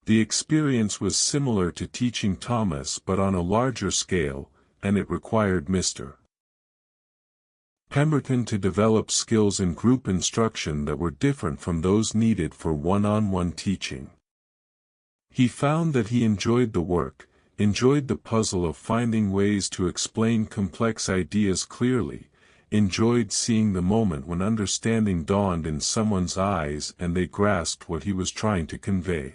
The experience was similar to teaching Thomas but on a larger scale, and it required Mr. Pemberton to develop skills in group instruction that were different from those needed for one-on-one teaching. He found that he enjoyed the work, enjoyed the puzzle of finding ways to explain complex ideas clearly, enjoyed seeing the moment when understanding dawned in someone's eyes and they grasped what he was trying to convey.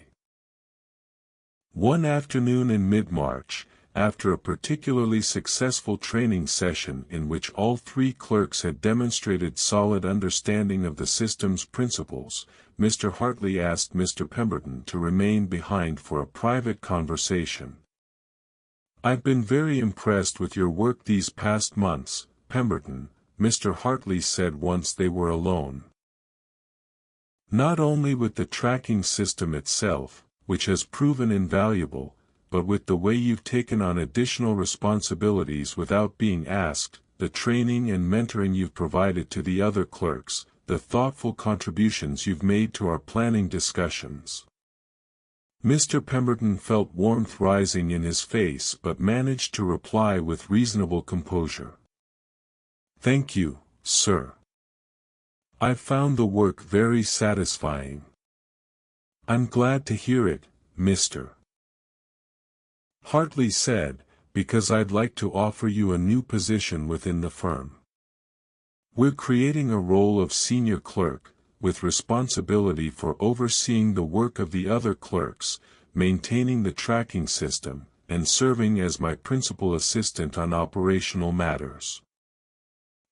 One afternoon in mid-March, after a particularly successful training session in which all 3 clerks had demonstrated solid understanding of the system's principles, Mr. Hartley asked Mr. Pemberton to remain behind for a private conversation. "I've been very impressed with your work these past months, Pemberton," Mr. Hartley said once they were alone. "Not only with the tracking system itself, which has proven invaluable, but with the way you've taken on additional responsibilities without being asked, the training and mentoring you've provided to the other clerks, the thoughtful contributions you've made to our planning discussions. Mr. Pemberton felt warmth rising in his face but managed to reply with reasonable composure. "Thank you, sir. I found the work very satisfying." "I'm glad to hear it, Mr. Hartley said, because I'd like to offer you a new position within the firm. We're creating a role of senior clerk, with responsibility for overseeing the work of the other clerks, maintaining the tracking system, and serving as my principal assistant on operational matters.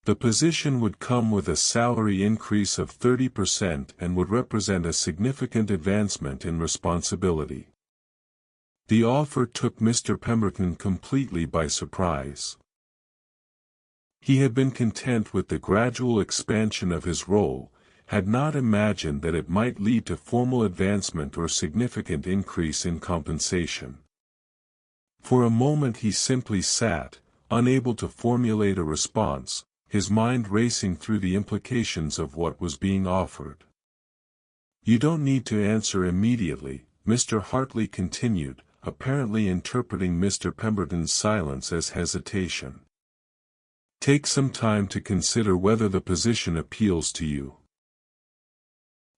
The position would come with a salary increase of 30% and would represent a significant advancement in responsibility." The offer took Mr. Pemberton completely by surprise. He had been content with the gradual expansion of his role, had not imagined that it might lead to formal advancement or significant increase in compensation. For a moment he simply sat, unable to formulate a response, his mind racing through the implications of what was being offered. "You don't need to answer immediately," Mr. Hartley continued, apparently interpreting Mr. Pemberton's silence as hesitation. "Take some time to consider whether the position appeals to you.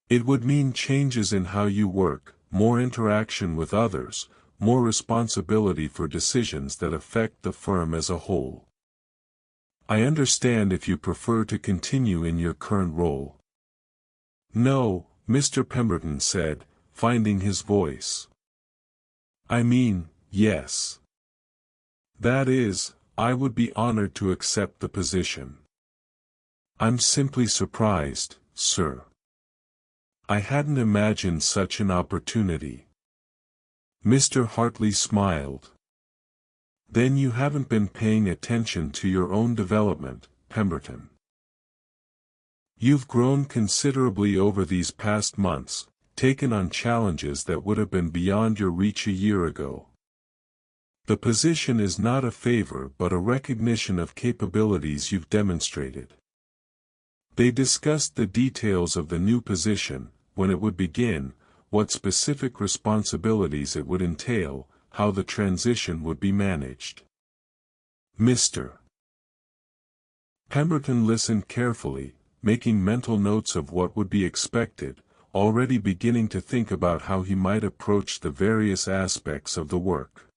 It would mean changes in how you work, more interaction with others, more responsibility for decisions that affect the firm as a whole. I understand if you prefer to continue in your current role." "No," Mr. Pemberton said, finding his voice. "I mean, yes. That is, I would be honored to accept the position." "I'm simply surprised, sir. I hadn't imagined such an opportunity." Mr. Hartley smiled. "Then you haven't been paying attention to your own development, Pemberton. You've grown considerably over these past months, taken on challenges that would have been beyond your reach a year ago. The position is not a favor but a recognition of capabilities you've demonstrated." They discussed the details of the new position, when it would begin, what specific responsibilities it would entail, how the transition would be managed. Mr. Pemberton listened carefully, making mental notes of what would be expected, already beginning to think about how he might approach the various aspects of the work.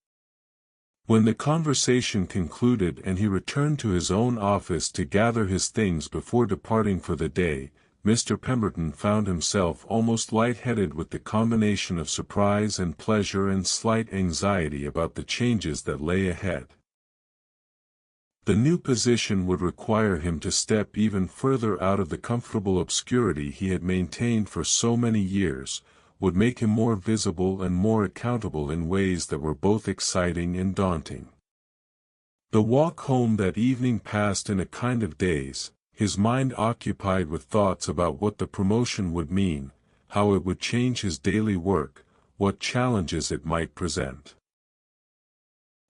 When the conversation concluded and he returned to his own office to gather his things before departing for the day, Mr. Pemberton found himself almost light-headed with the combination of surprise and pleasure and slight anxiety about the changes that lay ahead. The new position would require him to step even further out of the comfortable obscurity he had maintained for so many years, would make him more visible and more accountable in ways that were both exciting and daunting. The walk home that evening passed in a kind of daze, his mind occupied with thoughts about what the promotion would mean, how it would change his daily work, what challenges it might present.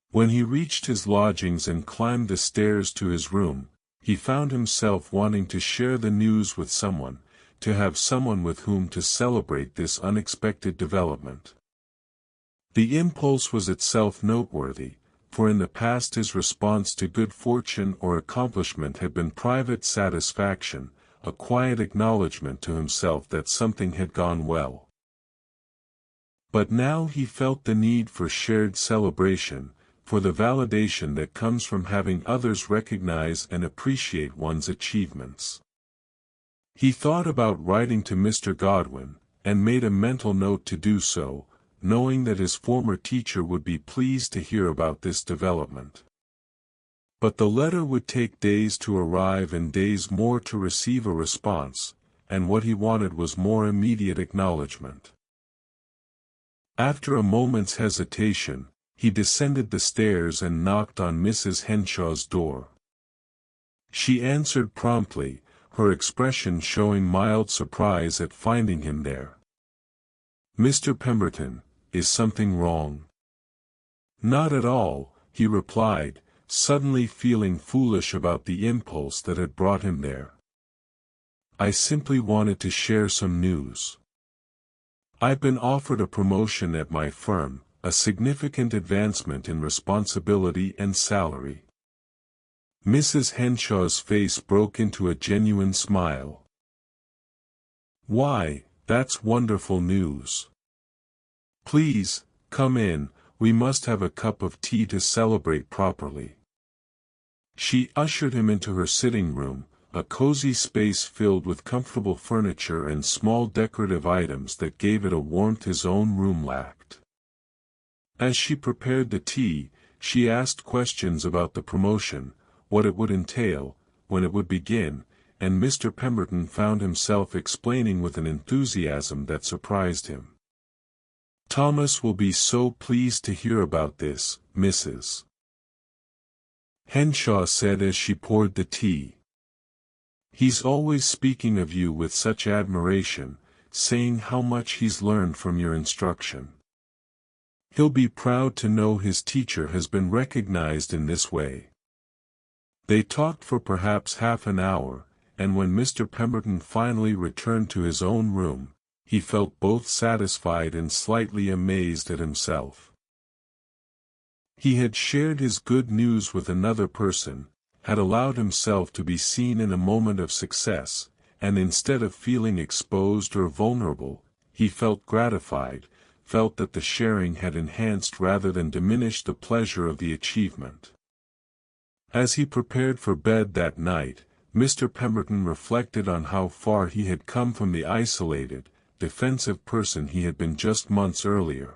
When he reached his lodgings and climbed the stairs to his room, he found himself wanting to share the news with someone, to have someone with whom to celebrate this unexpected development. The impulse was itself noteworthy, for in the past his response to good fortune or accomplishment had been private satisfaction, a quiet acknowledgment to himself that something had gone well. But now he felt the need for shared celebration, for the validation that comes from having others recognize and appreciate one's achievements. He thought about writing to Mr. Godwin, and made a mental note to do so, knowing that his former teacher would be pleased to hear about this development. But the letter would take days to arrive and days more to receive a response, and what he wanted was more immediate acknowledgement. After a moment's hesitation, he descended the stairs and knocked on Mrs. Henshaw's door. She answered promptly, her expression showing mild surprise at finding him there. "Mr. Pemberton, is something wrong?" "Not at all," he replied, suddenly feeling foolish about the impulse that had brought him there. "I simply wanted to share some news." I've been offered a promotion at my firm, a significant advancement in responsibility and salary. Mrs. Henshaw's face broke into a genuine smile. Why, that's wonderful news. Please, come in, we must have a cup of tea to celebrate properly. She ushered him into her sitting room, a cozy space filled with comfortable furniture and small decorative items that gave it a warmth his own room lacked. As she prepared the tea, she asked questions about the promotion, what it would entail, when it would begin, and Mr. Pemberton found himself explaining with an enthusiasm that surprised him. Thomas will be so pleased to hear about this, Mrs. Henshaw said as she poured the tea. He's always speaking of you with such admiration, saying how much he's learned from your instruction. He'll be proud to know his teacher has been recognized in this way. They talked for perhaps half an hour, and when Mr. Pemberton finally returned to his own room, he felt both satisfied and slightly amazed at himself. He had shared his good news with another person, had allowed himself to be seen in a moment of success, and instead of feeling exposed or vulnerable, he felt gratified, felt that the sharing had enhanced rather than diminished the pleasure of the achievement. As he prepared for bed that night, Mr. Pemberton reflected on how far he had come from the isolated, defensive person he had been just months earlier.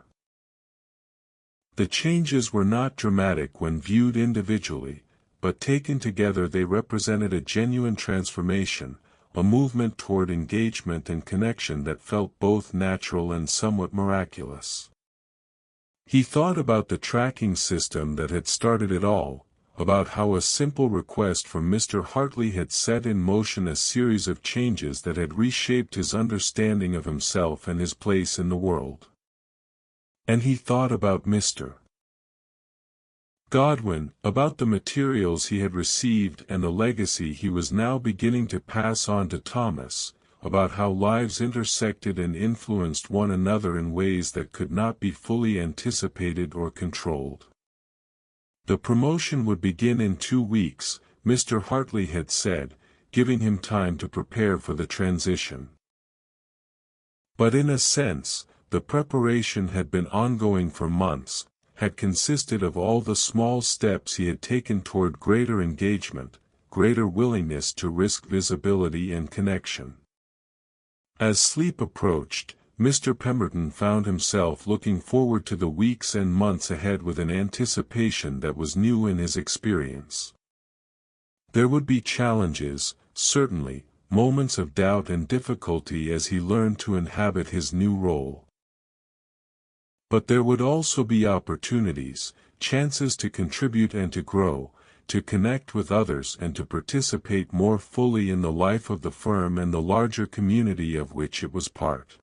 The changes were not dramatic when viewed individually, but taken together they represented a genuine transformation, a movement toward engagement and connection that felt both natural and somewhat miraculous. He thought about the tracking system that had started it all, about how a simple request from Mr. Hartley had set in motion a series of changes that had reshaped his understanding of himself and his place in the world. And he thought about Mr. Godwin, about the materials he had received and the legacy he was now beginning to pass on to Thomas, about how lives intersected and influenced one another in ways that could not be fully anticipated or controlled. The promotion would begin in 2 weeks, Mr. Hartley had said, giving him time to prepare for the transition. But in a sense, the preparation had been ongoing for months, had consisted of all the small steps he had taken toward greater engagement, greater willingness to risk visibility and connection. As sleep approached, Mr. Pemberton found himself looking forward to the weeks and months ahead with an anticipation that was new in his experience. There would be challenges, certainly, moments of doubt and difficulty as he learned to inhabit his new role. But there would also be opportunities, chances to contribute and to grow, to connect with others and to participate more fully in the life of the firm and the larger community of which it was part.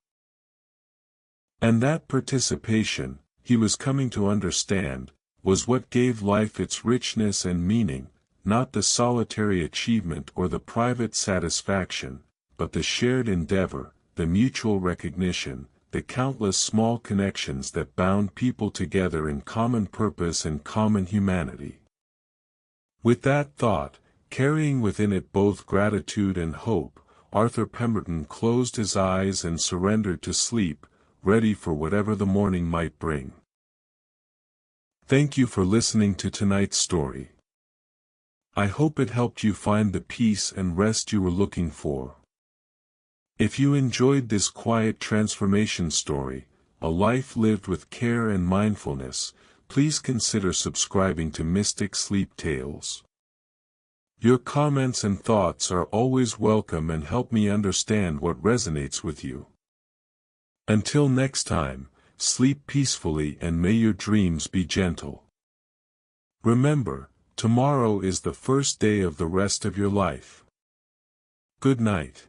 And that participation, he was coming to understand, was what gave life its richness and meaning, not the solitary achievement or the private satisfaction, but the shared endeavor, the mutual recognition, the countless small connections that bound people together in common purpose and common humanity. With that thought, carrying within it both gratitude and hope, Arthur Pemberton closed his eyes and surrendered to sleep, ready for whatever the morning might bring. Thank you for listening to tonight's story. I hope it helped you find the peace and rest you were looking for. If you enjoyed this quiet transformation story, a life lived with care and mindfulness, please consider subscribing to Mystic Sleep Tales. Your comments and thoughts are always welcome and help me understand what resonates with you. Until next time, sleep peacefully and may your dreams be gentle. Remember, tomorrow is the first day of the rest of your life. Good night.